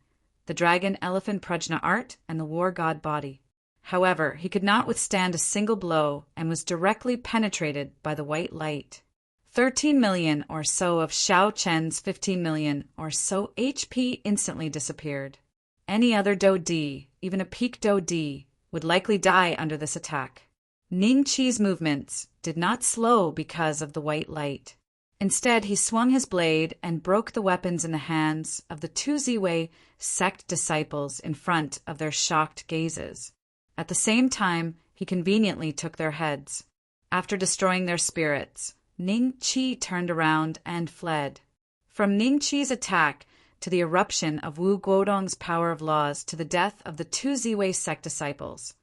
the dragon elephant Prajna art, and the war god body. However, he could not withstand a single blow and was directly penetrated by the white light. 13 million or so of Xiao Chen's 15 million or so HP instantly disappeared. Any other Dou Di, even a peak Dou Di, would likely die under this attack. Ning Qi's movements did not slow because of the white light. Instead, he swung his blade and broke the weapons in the hands of the two Ziwei sect disciples in front of their shocked gazes. At the same time, he conveniently took their heads. After destroying their spirits, Ning Qi turned around and fled. From Ning Qi's attack to the eruption of Wu Guodong's power of laws to the death of the two Ziwei sect disciples,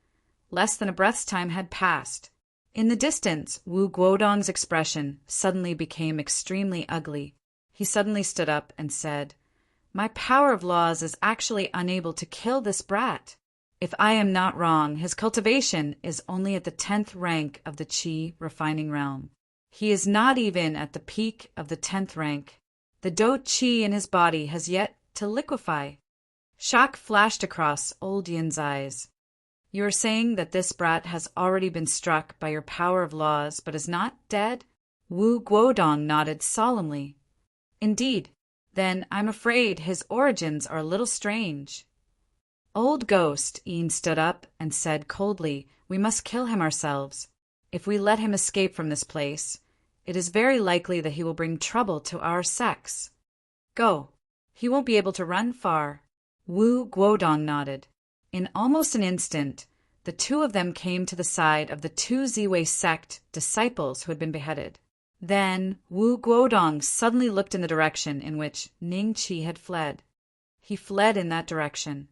less than a breath's time had passed. In the distance, Wu Guodong's expression suddenly became extremely ugly. He suddenly stood up and said, "My power of laws is actually unable to kill this brat. If I am not wrong, his cultivation is only at the 10th rank of the Qi refining realm. He is not even at the peak of the 10th rank. The Dou Qi in his body has yet to liquefy." Shock flashed across old Yin's eyes. "You are saying that this brat has already been struck by your power of laws but is not dead?" Wu Guodong nodded solemnly. "Indeed. Then I'm afraid his origins are a little strange." "Old ghost," Yin stood up and said coldly, "we must kill him ourselves. If we let him escape from this place, it is very likely that he will bring trouble to our sects. Go. He won't be able to run far." Wu Guodong nodded. In almost an instant, the two of them came to the side of the two Ziwei sect disciples who had been beheaded. Then Wu Guodong suddenly looked in the direction in which Ning Qi had fled. He fled in that direction.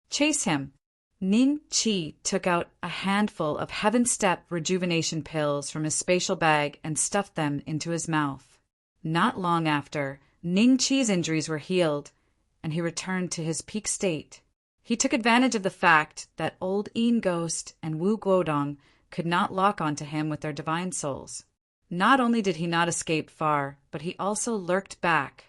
"Chase him." Ning Qi took out a handful of Heaven Step rejuvenation pills from his spatial bag and stuffed them into his mouth. Not long after, Ning Qi's injuries were healed, and he returned to his peak state. He took advantage of the fact that old Yin Ghost and Wu Guodong could not lock onto him with their divine souls. Not only did he not escape far, but he also lurked back.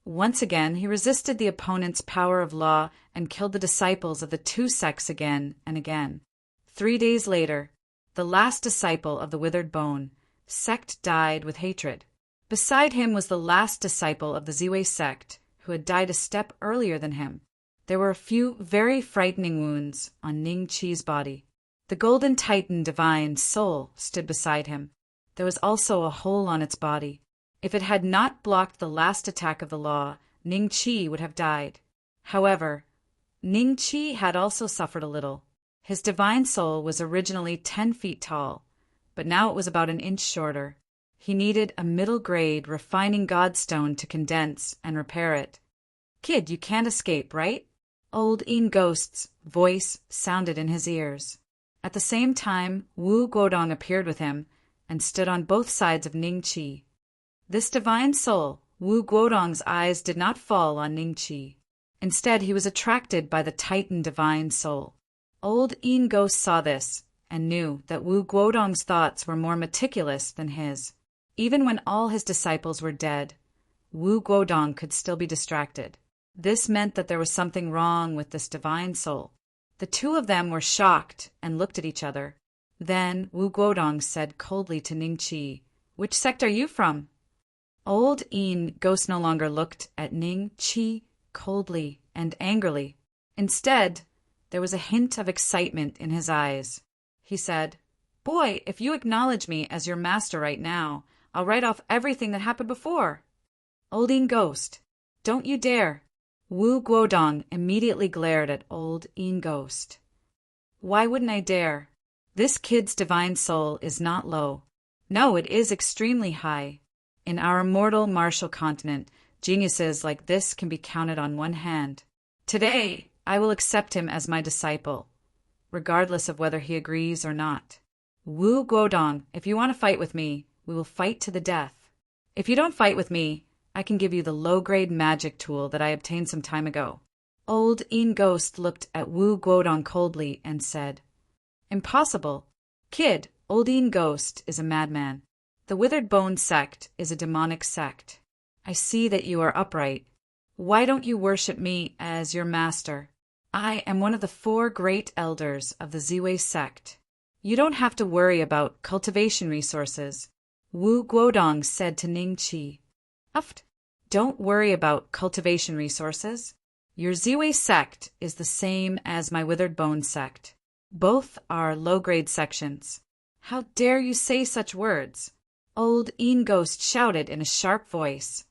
Once again, he resisted the opponent's power of law and killed the disciples of the two sects again and again. 3 days later, the last disciple of the withered bone sect died with hatred. Beside him was the last disciple of the Ziwei sect, who had died a step earlier than him. There were a few very frightening wounds on Ning Qi's body. The Golden Titan Divine Soul stood beside him. There was also a hole on its body. If it had not blocked the last attack of the law, Ning Qi would have died. However, Ning Qi had also suffered a little. His divine soul was originally 10 feet tall, but now it was about an inch shorter. He needed a middle-grade refining godstone to condense and repair it. "Kid, you can't escape, right?" Old Yin Ghost's voice sounded in his ears. At the same time, Wu Guodong appeared with him and stood on both sides of Ning Qi. This divine soul, Wu Guodong's eyes did not fall on Ning Qi. Instead, he was attracted by the Titan Divine Soul. Old Yin Ghost saw this and knew that Wu Guodong's thoughts were more meticulous than his. Even when all his disciples were dead, Wu Guodong could still be distracted. This meant that there was something wrong with this divine soul. The two of them were shocked and looked at each other. Then Wu Guodong said coldly to Ning Qi, "Which sect are you from?" Old Yin Ghost no longer looked at Ning Qi coldly and angrily. Instead, there was a hint of excitement in his eyes. He said, "Boy, if you acknowledge me as your master right now, I'll write off everything that happened before." "Old Yin Ghost, don't you dare." Wu Guodong immediately glared at Old Yin Ghost. "Why wouldn't I dare? This kid's divine soul is not low. No, it is extremely high. In our immortal martial continent, geniuses like this can be counted on one hand. Today, I will accept him as my disciple, regardless of whether he agrees or not. Wu Guodong, if you want to fight with me, we will fight to the death. If you don't fight with me, I can give you the low-grade magic tool that I obtained some time ago." Old Yin Ghost looked at Wu Guodong coldly and said, "Impossible. Kid, Old Yin Ghost is a madman. The Withered Bone sect is a demonic sect. I see that you are upright. Why don't you worship me as your master? I am one of the 4 great elders of the Ziwei sect. You don't have to worry about cultivation resources, Wu Guodong said to Ning Qi. Uft. Don't worry about cultivation resources. Your Ziwei sect is the same as my Withered Bone sect. Both are low-grade sections. How dare you say such words? Old Yin Ghost shouted in a sharp voice.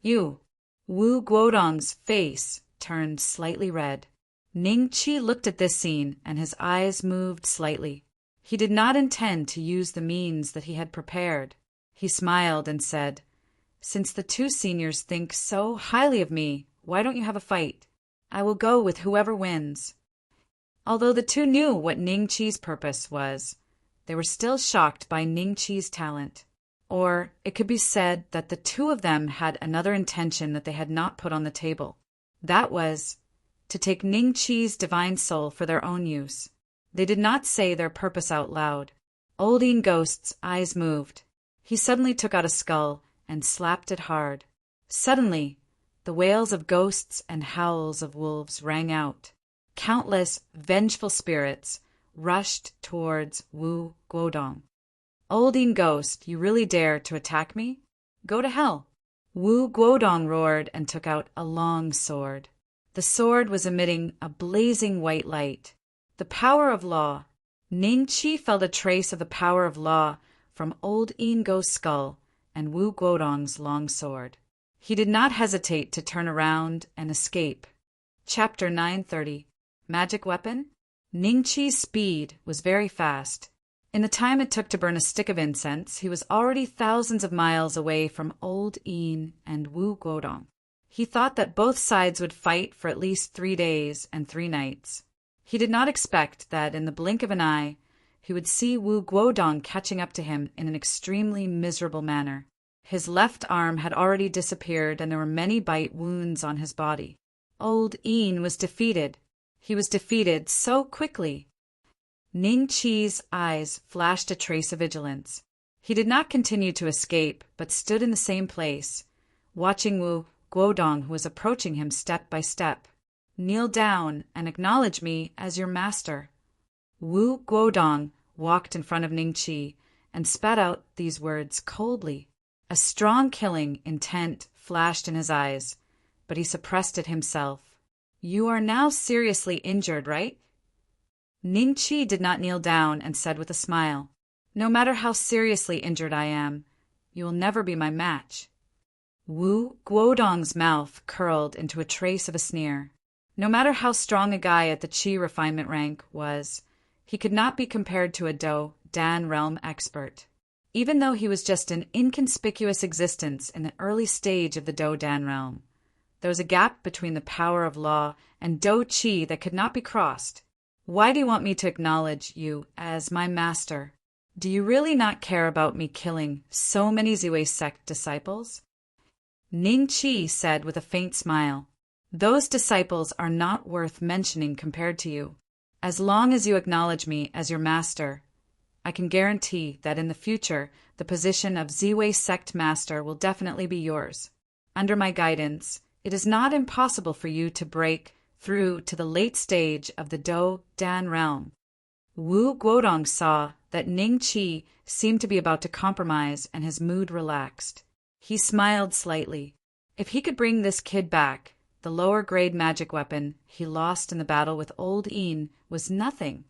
You. Wu Guodong's face turned slightly red. Ning Qi looked at this scene and his eyes moved slightly. He did not intend to use the means that he had prepared. He smiled and said, Since the 2 seniors think so highly of me, why don't you have a fight? I will go with whoever wins. Although the 2 knew what Ning Qi's purpose was, they were still shocked by Ning Qi's talent. Or it could be said that the 2 of them had another intention that they had not put on the table. That was to take Ning Qi's divine soul for their own use. They did not say their purpose out loud. Old Yin Ghost's eyes moved. He suddenly took out a skull and slapped it hard. Suddenly, the wails of ghosts and howls of wolves rang out. Countless vengeful spirits rushed towards Wu Guodong. Old Yin Ghost, you really dare to attack me? Go to hell. Wu Guodong roared and took out a long sword. The sword was emitting a blazing white light. The power of law. Ning Qi felt a trace of the power of law from Old Yin Ghost's skull and Wu Guodong's long sword. He did not hesitate to turn around and escape. Chapter 930. Magic Weapon? Ning Qi's speed was very fast. In the time it took to burn a stick of incense, he was already thousands of miles away from Old Yin and Wu Guodong. He thought that both sides would fight for at least 3 days and 3 nights. He did not expect that in the blink of an eye, he would see Wu Guodong catching up to him in an extremely miserable manner. His left arm had already disappeared and there were many bite wounds on his body. Old Yin was defeated. He was defeated so quickly. Ning Qi's eyes flashed a trace of vigilance. He did not continue to escape, but stood in the same place, watching Wu Guodong, who was approaching him step by step. Kneel down and acknowledge me as your master. Wu Guodong walked in front of Ning Qi and spat out these words coldly. A strong killing intent flashed in his eyes, but he suppressed it himself. You are now seriously injured, right? Ning Qi did not kneel down and said with a smile, No matter how seriously injured I am, you will never be my match. Wu Guodong's mouth curled into a trace of a sneer. No matter how strong a guy at the Qi refinement rank was, he could not be compared to a Do Dan realm expert. Even though he was just an inconspicuous existence in the early stage of the Do Dan realm, there was a gap between the power of law and Do Qi that could not be crossed. Why do you want me to acknowledge you as my master? Do you really not care about me killing so many Ziwei sect disciples? Ning Qi said with a faint smile, Those disciples are not worth mentioning compared to you. As long as you acknowledge me as your master, I can guarantee that in the future the position of Ziwei sect master will definitely be yours. Under my guidance, it is not impossible for you to break through to the late stage of the Do Dan realm. Wu Guodong saw that Ning Qi seemed to be about to compromise and his mood relaxed. He smiled slightly. If he could bring this kid back, the lower grade magic weapon he lost in the battle with Old Yin was nothing.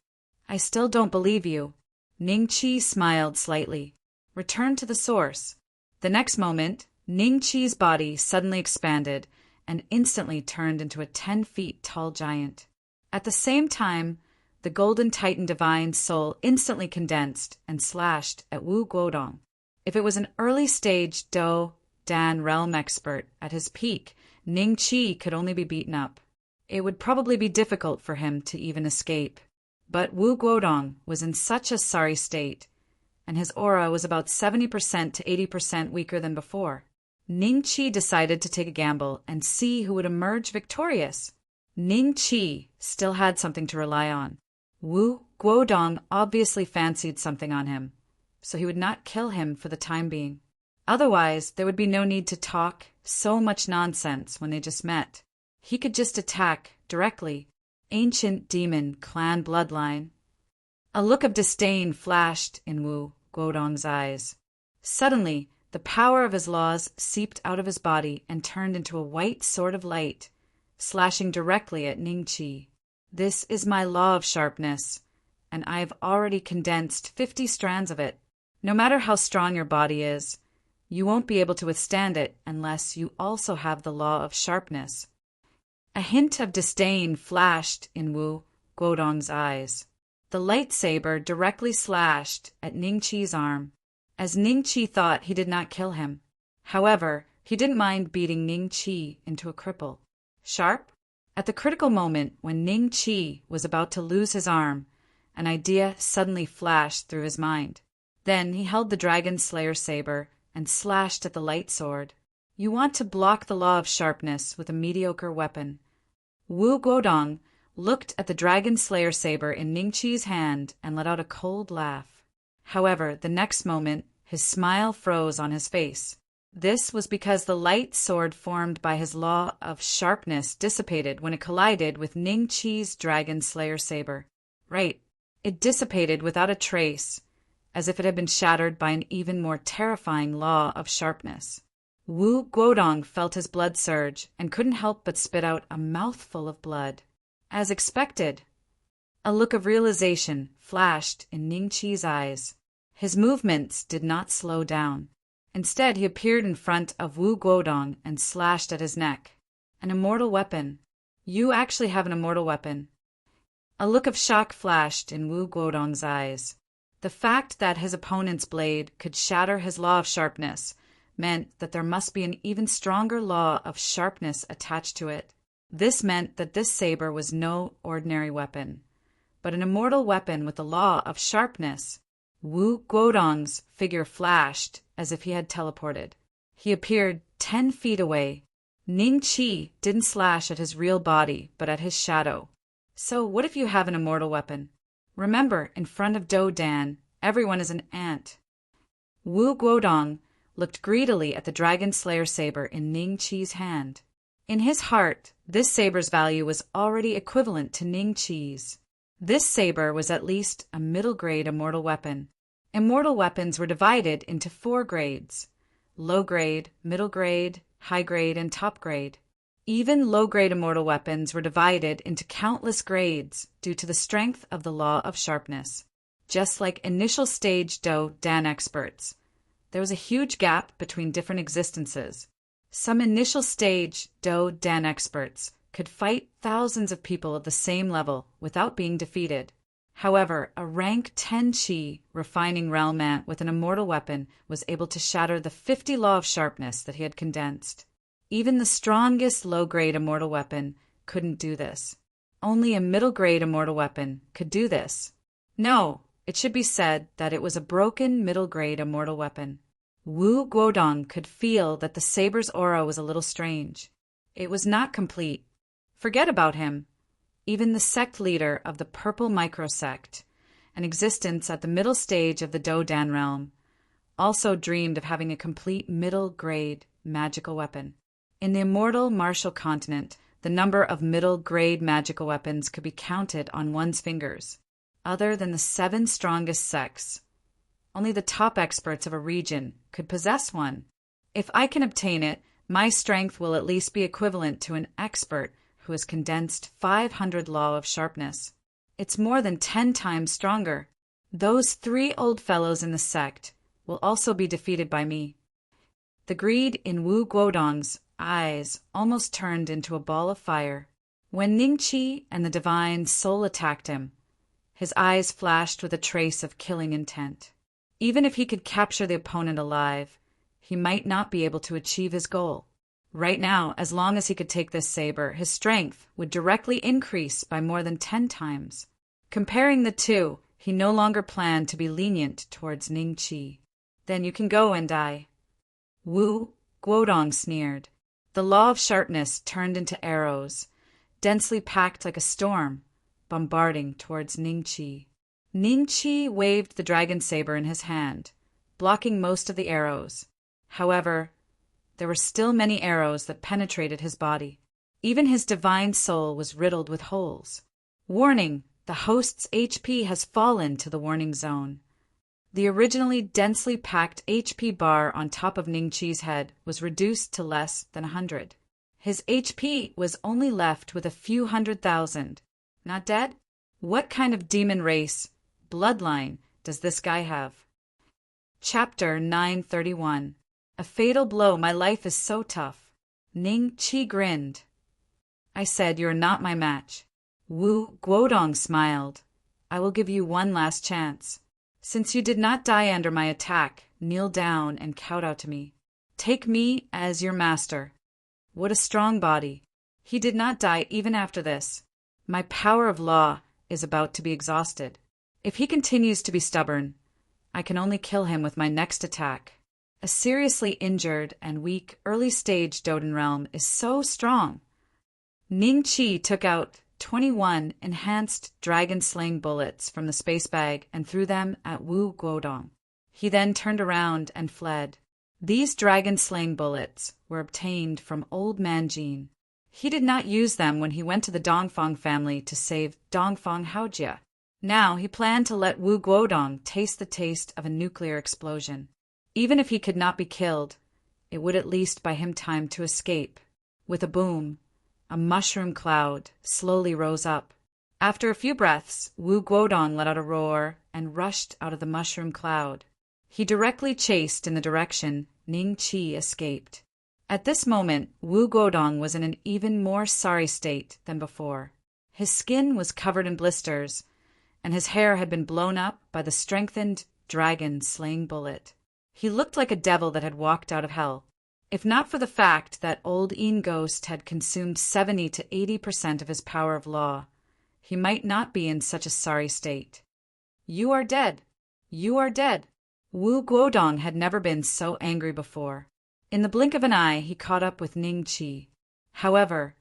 I still don't believe you. Ning Qi smiled slightly. Return to the source. The next moment, Ning Qi's body suddenly expanded and instantly turned into a 10 feet tall giant. At the same time, the Golden Titan Divine Soul instantly condensed and slashed at Wu Guodong. If it was an early-stage Do Dan realm expert at his peak, Ning Qi could only be beaten up. It would probably be difficult for him to even escape. But Wu Guodong was in such a sorry state, and his aura was about 70% to 80% weaker than before. Ning Qi decided to take a gamble and see who would emerge victorious. Ning Qi still had something to rely on. Wu Guodong obviously fancied something on him, so he would not kill him for the time being. Otherwise, there would be no need to talk so much nonsense when they just met. He could just attack directly. ancient demon clan bloodline. A look of disdain flashed in Wu Guodong's eyes. Suddenly, the power of his laws seeped out of his body and turned into a white sword of light, slashing directly at Ningqi. This is my law of sharpness, and I have already condensed 50 strands of it. No matter how strong your body is, you won't be able to withstand it unless you also have the law of sharpness. A hint of disdain flashed in Wu Guodong's eyes. The lightsaber directly slashed at Ningqi's arm, as Ningqi thought he did not kill him. However, he didn't mind beating Ningqi into a cripple. Sharp? At the critical moment when Ningqi was about to lose his arm, an idea suddenly flashed through his mind. Then he held the Dragon Slayer saber and slashed at the light sword. You want to block the law of sharpness with a mediocre weapon. Wu Guodong looked at the Dragon Slayer saber in Ningqi's hand and let out a cold laugh. However, the next moment, his smile froze on his face. This was because the light sword formed by his law of sharpness dissipated when it collided with Ningqi's Dragon Slayer saber. Right, it dissipated without a trace, as if it had been shattered by an even more terrifying law of sharpness. Wu Guodong felt his blood surge and couldn't help but spit out a mouthful of blood. As expected, a look of realization flashed in Ningqi's eyes. His movements did not slow down. Instead, he appeared in front of Wu Guodong and slashed at his neck. An immortal weapon. You actually have an immortal weapon. A look of shock flashed in Wu Guodong's eyes. The fact that his opponent's blade could shatter his law of sharpness meant that there must be an even stronger law of sharpness attached to it. This meant that this saber was no ordinary weapon, but an immortal weapon with the law of sharpness. Wu Guodong's figure flashed as if he had teleported. He appeared 10 feet away. Ningqi didn't slash at his real body, but at his shadow. So what if you have an immortal weapon? Remember, in front of Do Dan, everyone is an ant. Wu Guodong looked greedily at the Dragon Slayer saber in Ningqi's hand. In his heart, this saber's value was already equivalent to Ningqi's. This saber was at least a middle-grade immortal weapon. Immortal weapons were divided into 4 grades: low grade, middle grade, high grade, and top grade. Even low-grade immortal weapons were divided into countless grades due to the strength of the law of sharpness. Just like initial stage Do Dan experts, there was a huge gap between different existences. Some initial stage Do Dan experts could fight thousands of people at the same level without being defeated. However, a rank 10 Chi refining realm ant with an immortal weapon was able to shatter the 50 law of sharpness that he had condensed. Even the strongest low-grade immortal weapon couldn't do this. Only a middle-grade immortal weapon could do this. No, it should be said that it was a broken middle-grade immortal weapon. Wu Guodong could feel that the saber's aura was a little strange. It was not complete. Forget about him. Even the sect leader of the Purple Microsect, an existence at the middle stage of the Do Dan realm, also dreamed of having a complete middle-grade magical weapon. In the immortal martial continent, the number of middle-grade magical weapons could be counted on one's fingers. Other than the 7 strongest sects, only the top experts of a region could possess one. If I can obtain it, my strength will at least be equivalent to an expert who has condensed 500 law of sharpness. It's more than 10 times stronger. Those 3 old fellows in the sect will also be defeated by me. The greed in Wu Guodong's eyes almost turned into a ball of fire. When Ningqi and the divine soul attacked him, his eyes flashed with a trace of killing intent. Even if he could capture the opponent alive, he might not be able to achieve his goal. Right now, as long as he could take this saber, his strength would directly increase by more than 10 times. Comparing the two, he no longer planned to be lenient towards Ningqi. Then you can go and die. Wu Guodong sneered. The law of sharpness turned into arrows, densely packed like a storm, bombarding towards Ningqi. Ningqi waved the dragon saber in his hand, blocking most of the arrows. However, there were still many arrows that penetrated his body. Even his divine soul was riddled with holes. Warning: the host's HP has fallen to the warning zone. The originally densely packed HP bar on top of Ningqi's head was reduced to less than 100. His HP was only left with a few 100,000. Not dead? What kind of demon race, bloodline, does this guy have? Chapter 931. A fatal blow. My life is so tough. Ningqi grinned. I said, you're not my match. Wu Guodong smiled. I will give you one last chance. Since you did not die under my attack, kneel down and kowtow to me. Take me as your master. What a strong body. He did not die even after this. My power of law is about to be exhausted. If he continues to be stubborn, I can only kill him with my next attack. A seriously injured and weak early-stage Doden realm is so strong. Ningqi took out 21 enhanced dragon-slaying bullets from the space bag and threw them at Wu Guodong. He then turned around and fled. These dragon-slaying bullets were obtained from Old Man Jin. He did not use them when he went to the Dongfang family to save Dongfang Haojia. Now he planned to let Wu Guodong taste the taste of a nuclear explosion. Even if he could not be killed, it would at least buy him time to escape. With a boom, a mushroom cloud slowly rose up. After a few breaths, Wu Guodong let out a roar and rushed out of the mushroom cloud. He directly chased in the direction Ningqi escaped. At this moment, Wu Guodong was in an even more sorry state than before. His skin was covered in blisters, and his hair had been blown up by the strengthened dragon-slaying bullet. He looked like a devil that had walked out of hell. If not for the fact that old Yin Ghost had consumed 70 to 80% of his power of law, he might not be in such a sorry state. You are dead. You are dead. Wu Guodong had never been so angry before. In the blink of an eye, he caught up with Ningqi. However,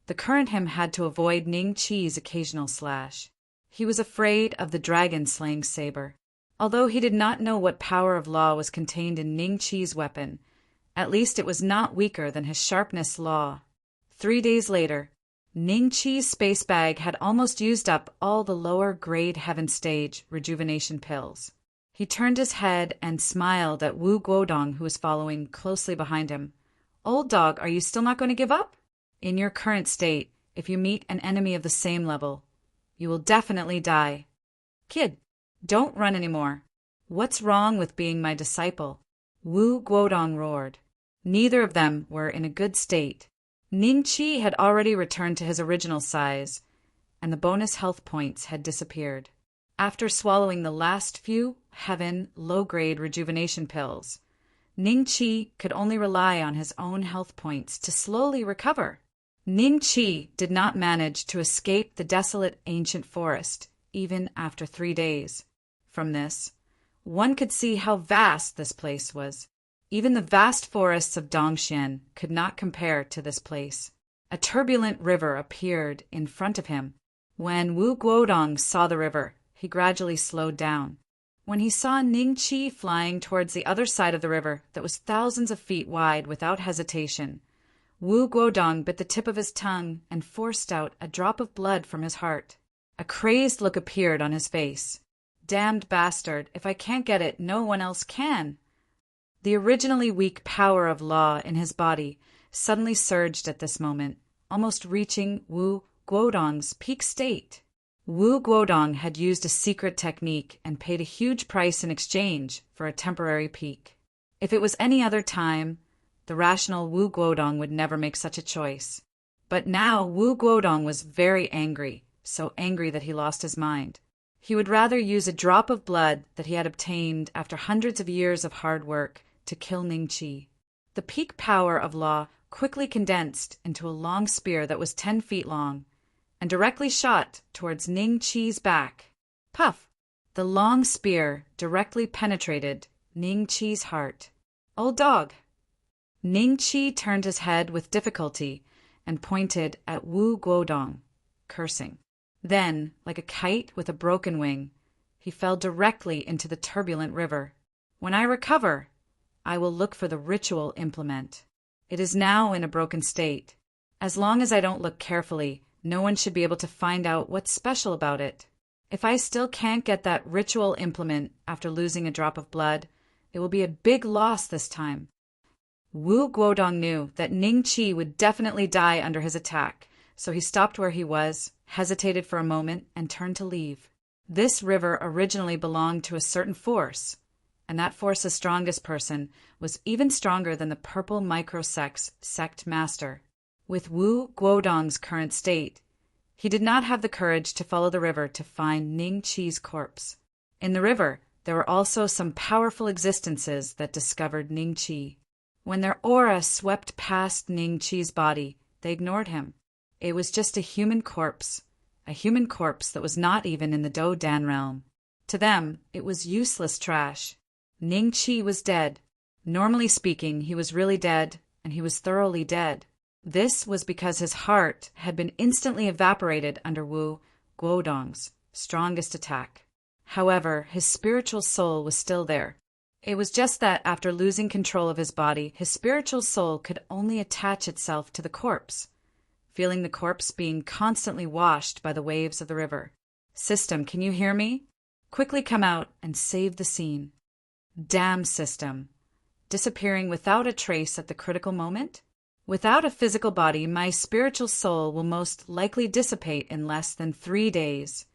the current him had to avoid Ningqi's occasional slash. He was afraid of the dragon-slaying saber. Although he did not know what power of law was contained in Ningqi's weapon, at least it was not weaker than his sharpness law. 3 days later, Ningqi's space bag had almost used up all the lower-grade heaven stage rejuvenation pills. He turned his head and smiled at Wu Guodong, who was following closely behind him. Old dog, are you still not going to give up? In your current state, if you meet an enemy of the same level, you will definitely die. Kid, don't run anymore. What's wrong with being my disciple? Wu Guodong roared. Neither of them were in a good state. Ningqi had already returned to his original size, and the bonus health points had disappeared. After swallowing the last few heaven low-grade rejuvenation pills, Ningqi could only rely on his own health points to slowly recover. Ningqi did not manage to escape the desolate ancient forest, even after 3 days. From this, one could see how vast this place was. Even the vast forests of Dongxian could not compare to this place. A turbulent river appeared in front of him. When Wu Guodong saw the river, he gradually slowed down. When he saw Ningqi flying towards the other side of the river that was thousands of feet wide without hesitation, Wu Guodong bit the tip of his tongue and forced out a drop of blood from his heart. A crazed look appeared on his face. Damned bastard, if I can't get it, no one else can. The originally weak power of law in his body suddenly surged at this moment, almost reaching Wu Guodong's peak state. Wu Guodong had used a secret technique and paid a huge price in exchange for a temporary peak. If it was any other time, the rational Wu Guodong would never make such a choice. But now Wu Guodong was very angry, so angry that he lost his mind. He would rather use a drop of blood that he had obtained after hundreds of years of hard work to kill Ningqi. The peak power of law quickly condensed into a long spear that was 10 feet long and directly shot towards Ningqi's back. Puff! The long spear directly penetrated Ningqi's heart. Old dog! Ningqi turned his head with difficulty and pointed at Wu Guodong, cursing. Then, like a kite with a broken wing, he fell directly into the turbulent river. When I recover, I will look for the ritual implement. It is now in a broken state. As long as I don't look carefully, No one should be able to find out what's special about it. If I still can't get that ritual implement after losing a drop of blood, it will be a big loss this time. Wu Guodong knew that Ning Qi would definitely die under his attack, so he stopped where he was, hesitated for a moment, and turned to leave. This river originally belonged to a certain force, and that force's strongest person was even stronger than the purple microsect's sect master. With Wu Guodong's current state, he did not have the courage to follow the river to find Ning Qi's corpse. In the river, there were also some powerful existences that discovered Ning Qi. When their aura swept past Ning Qi's body, they ignored him. It was just a human corpse that was not even in the Do Dan realm. To them, it was useless trash. Ning Qi was dead. Normally speaking, he was really dead, and he was thoroughly dead. This was because his heart had been instantly evaporated under Wu Guodong's strongest attack. However, his spiritual soul was still there. It was just that after losing control of his body, his spiritual soul could only attach itself to the corpse, feeling the corpse being constantly washed by the waves of the river. System, can you hear me? Quickly come out and save the scene. Damn system. Disappearing without a trace at the critical moment? Without a physical body, my spiritual soul will most likely dissipate in less than 3 days.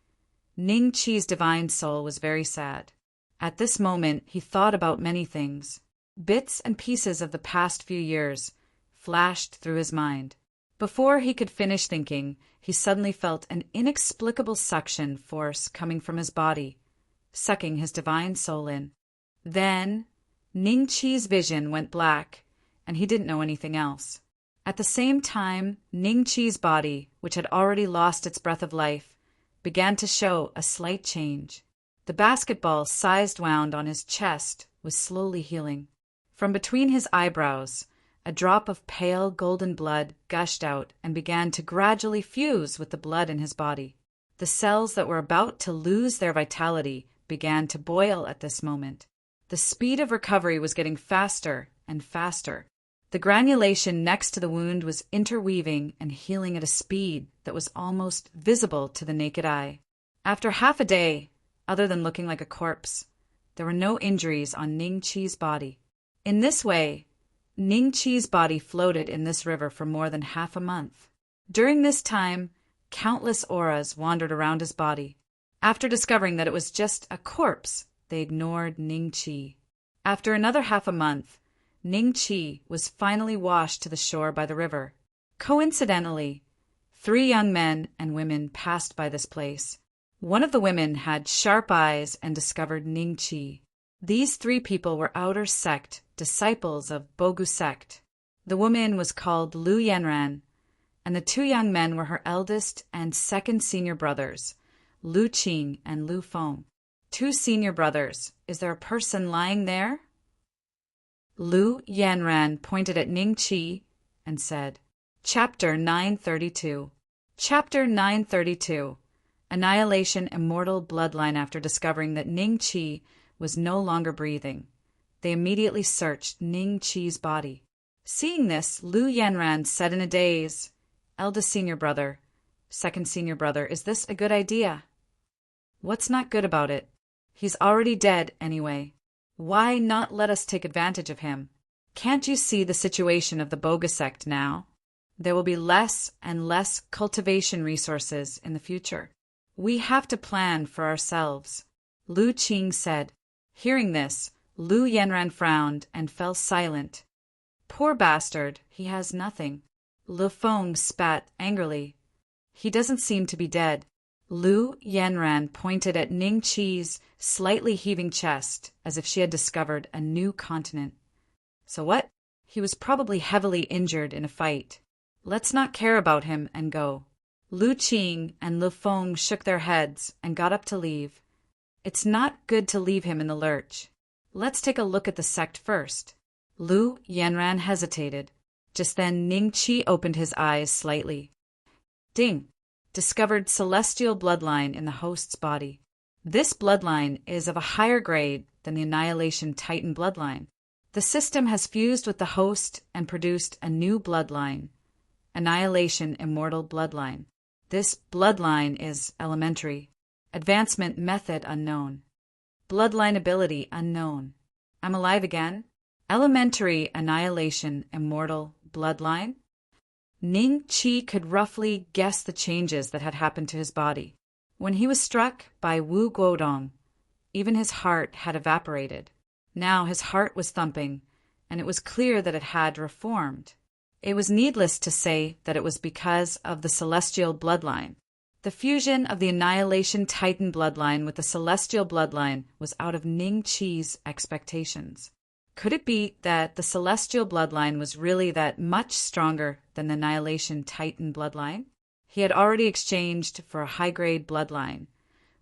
Ning Qi's divine soul was very sad. At this moment, he thought about many things. Bits and pieces of the past few years flashed through his mind. Before he could finish thinking, he suddenly felt an inexplicable suction force coming from his body, sucking his divine soul in. Then, Ning Qi's vision went black, and he didn't know anything else. At the same time, Ning Qi's body, which had already lost its breath of life, began to show a slight change. The basketball-sized wound on his chest was slowly healing. From between his eyebrows, a drop of pale golden blood gushed out and began to gradually fuse with the blood in his body. The cells that were about to lose their vitality began to boil at this moment. The speed of recovery was getting faster and faster. The granulation next to the wound was interweaving and healing at a speed that was almost visible to the naked eye. After half a day, other than looking like a corpse, there were no injuries on Ning Qi's body. In this way, Ning Qi's body floated in this river for more than half a month. During this time, countless auras wandered around his body. After discovering that it was just a corpse, they ignored Ning Qi. After another half a month, Ning Qi was finally washed to the shore by the river. Coincidentally, 3 young men and women passed by this place. One of the women had sharp eyes and discovered Ning Qi. These 3 people were outer sect, disciples of Bogu sect. The woman was called Lu Yanran, and the 2 young men were her eldest and second senior brothers, Lu Qing and Lu Feng. 2 senior brothers. Is there a person lying there? Lu Yanran pointed at Ning Qi and said, Chapter 932. Chapter 932. Annihilation Immortal Bloodline. After discovering that Ning Qi was no longer breathing, they immediately searched Ning Qi's body. Seeing this, Lu Yanran said in a daze, Eldest senior brother, second senior brother, is this a good idea? What's not good about it? He's already dead anyway. Why not let us take advantage of him? Can't you see the situation of the Boga sect now? There will be less and less cultivation resources in the future. We have to plan for ourselves, Lu Qing said. Hearing this, Lu Yanran frowned and fell silent. Poor bastard, he has nothing. Lu Feng spat angrily. He doesn't seem to be dead. Lu Yanran pointed at Ning Qi's slightly heaving chest as if she had discovered a new continent. So what? He was probably heavily injured in a fight. Let's not care about him and go. Lu Qing and Lu Feng shook their heads and got up to leave. It's not good to leave him in the lurch. Let's take a look at the sect first. Lu Yanran hesitated. Just then Ning Qi opened his eyes slightly. Ding! Discovered celestial bloodline in the host's body. This bloodline is of a higher grade than the Annihilation Titan bloodline. The system has fused with the host and produced a new bloodline, Annihilation Immortal Bloodline. This bloodline is elementary. Advancement method unknown. Bloodline ability unknown. I'm alive again? Elementary annihilation immortal bloodline? Ning Qi could roughly guess the changes that had happened to his body. When he was struck by Wu Guodong, even his heart had evaporated. Now his heart was thumping, and it was clear that it had reformed. It was needless to say that it was because of the celestial bloodline. The fusion of the Annihilation Titan bloodline with the celestial bloodline was out of Ning Qi's expectations. Could it be that the celestial bloodline was really that much stronger than the Annihilation Titan bloodline? He had already exchanged for a high-grade bloodline,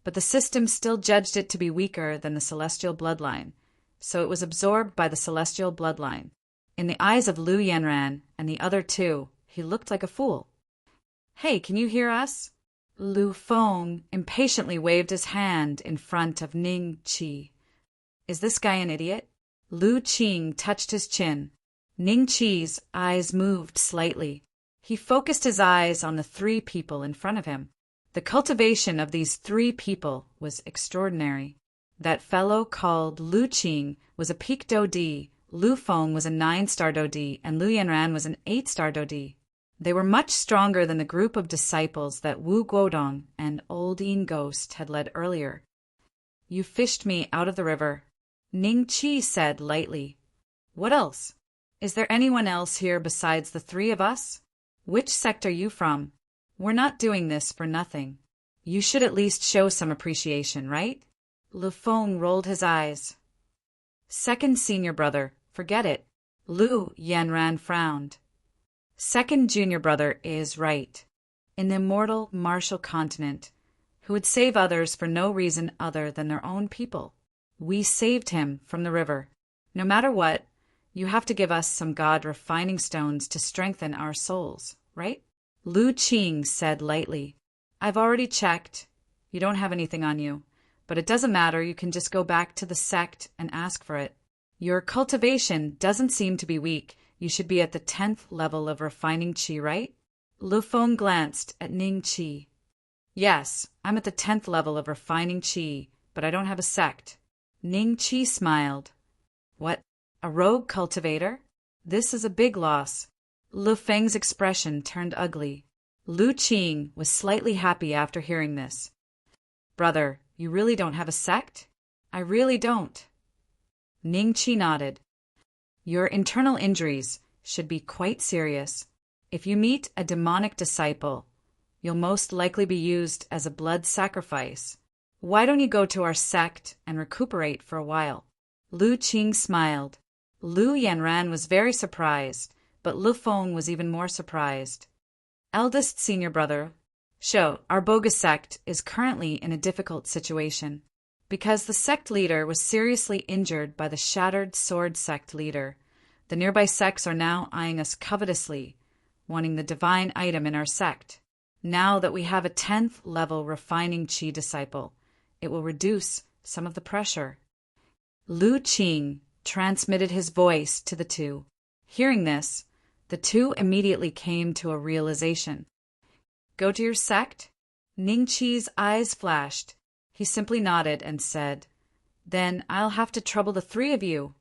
but the system still judged it to be weaker than the celestial bloodline, so it was absorbed by the celestial bloodline. In the eyes of Lu Yanran and the other two, he looked like a fool. "Hey, can you hear us?" Lu Feng impatiently waved his hand in front of Ning Qi. "Is this guy an idiot?" Lu Qing touched his chin. Ning Qi's eyes moved slightly. He focused his eyes on the three people in front of him. The cultivation of these three people was extraordinary. That fellow called Lu Qing was a peak Dodi, Lu Feng was a 9-star Dodi, and Lu Yanran was an 8-star Dodi. They were much stronger than the group of disciples that Wu Guodong and Old Yin Ghost had led earlier. "You fished me out of the river," Ning Qi said lightly. "What else? Is there anyone else here besides the three of us? Which sect are you from? We're not doing this for nothing. You should at least show some appreciation, right?" Lu Feng rolled his eyes. "Second senior brother, forget it." Lu Yanran frowned. "Second junior brother is right. In the immortal martial continent, who would save others for no reason other than their own people. We saved him from the river. No matter what, you have to give us some god refining stones to strengthen our souls, right?" Lu Qing said lightly. "I've already checked. You don't have anything on you. But it doesn't matter, you can just go back to the sect and ask for it. Your cultivation doesn't seem to be weak. You should be at the 10th level of refining qi, right?" Lu Feng glanced at Ning Qi. "Yes, I'm at the 10th level of refining qi, but I don't have a sect." Ning Qi smiled. "What, a rogue cultivator? This is a big loss." Lu Feng's expression turned ugly. Lu Qing was slightly happy after hearing this. "Brother, you really don't have a sect?" "I really don't." Ning Qi nodded. "Your internal injuries should be quite serious. If you meet a demonic disciple, you'll most likely be used as a blood sacrifice. Why don't you go to our sect and recuperate for a while?" Lu Qing smiled. Lu Yanran was very surprised, but Lu Feng was even more surprised. "Eldest senior brother, our bogus sect is currently in a difficult situation. Because the sect leader was seriously injured by the shattered sword sect leader, the nearby sects are now eyeing us covetously, wanting the divine item in our sect. Now that we have a 10th level refining qi disciple, it will reduce some of the pressure." Lu Qing transmitted his voice to the two. Hearing this, the two immediately came to a realization. "Go to your sect?" Ning Qi's eyes flashed. He simply nodded and said, "Then I'll have to trouble the three of you."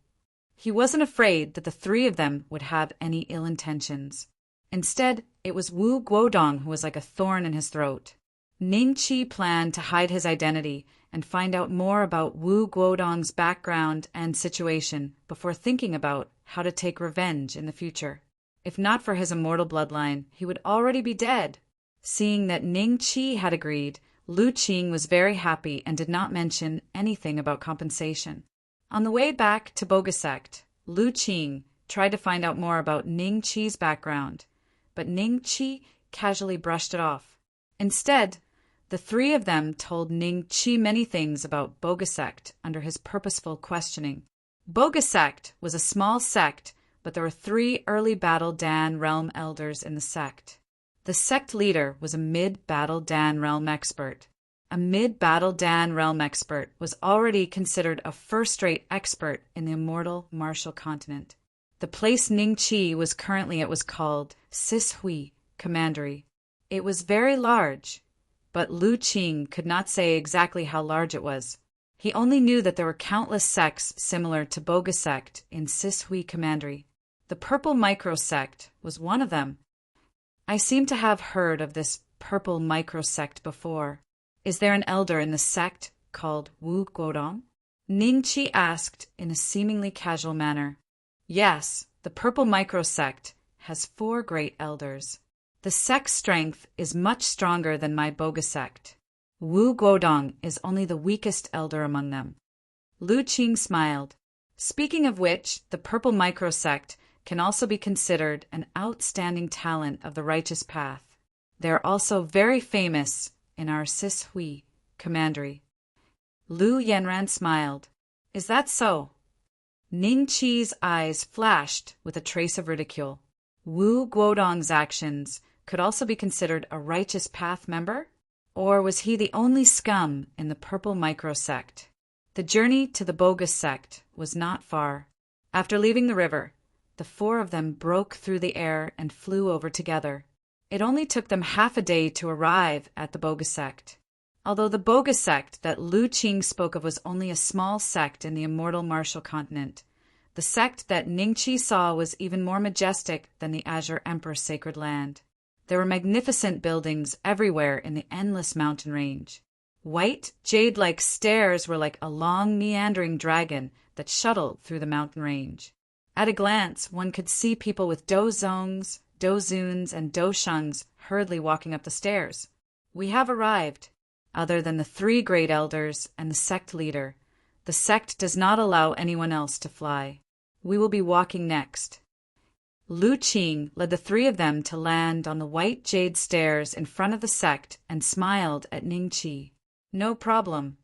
He wasn't afraid that the three of them would have any ill intentions. Instead, it was Wu Guodong who was like a thorn in his throat. Ning Qi planned to hide his identity and find out more about Wu Guodong's background and situation before thinking about how to take revenge in the future. If not for his immortal bloodline, he would already be dead. Seeing that Ning Qi had agreed, Lu Qing was very happy and did not mention anything about compensation. On the way back to Bogus Sect, Lu Qing tried to find out more about Ning Qi's background, but Ning Qi casually brushed it off. Instead, the three of them told Ning Qi many things about Bogus Sect under his purposeful questioning. Bogus Sect was a small sect, but there were 3 early Battle Dan realm elders in the sect. The sect leader was a mid-Battle Dan realm expert. A mid-Battle Dan realm expert was already considered a first-rate expert in the immortal martial continent. The place Ning Qi was currently at was called Sis Hui Commandery. It was very large, but Lu Qing could not say exactly how large it was. He only knew that there were countless sects similar to Boga sect in Sishui Commandery. The Purple Microsect was one of them. I seem to have heard of this Purple Microsect before. Is there an elder in the sect called Wu Guodong? Ningqi asked in a seemingly casual manner. Yes, the Purple Microsect has 4 great elders. The sect's strength is much stronger than my Boga sect. Wu Guodong is only the weakest elder among them. Lu Qing smiled. Speaking of which, the Purple Microsect can also be considered an outstanding talent of the righteous path. They are also very famous in our Sishui Commandery. Lu Yanran smiled. Is that so? Ningqi's eyes flashed with a trace of ridicule. Wu Guodong's actions could also be considered a righteous path member? Or was he the only scum in the Purple Microsect? The journey to the Bogus sect was not far. After leaving the river, the 4 of them broke through the air and flew over together. It only took them half a day to arrive at the Bogus sect. Although the Bogus sect that Lu Qing spoke of was only a small sect in the immortal Martial Continent, the sect that Ningqi saw was even more majestic than the Azure Emperor's sacred land. There were magnificent buildings everywhere in the endless mountain range. White, jade-like stairs were like a long, meandering dragon that shuttled through the mountain range. At a glance, one could see people with dozongs, dozuns, and doshungs hurriedly walking up the stairs. We have arrived. Other than the 3 great elders and the sect leader, the sect does not allow anyone else to fly. We will be walking next. Lu Qing led the 3 of them to land on the white jade stairs in front of the sect and smiled at Ningqi. No problem.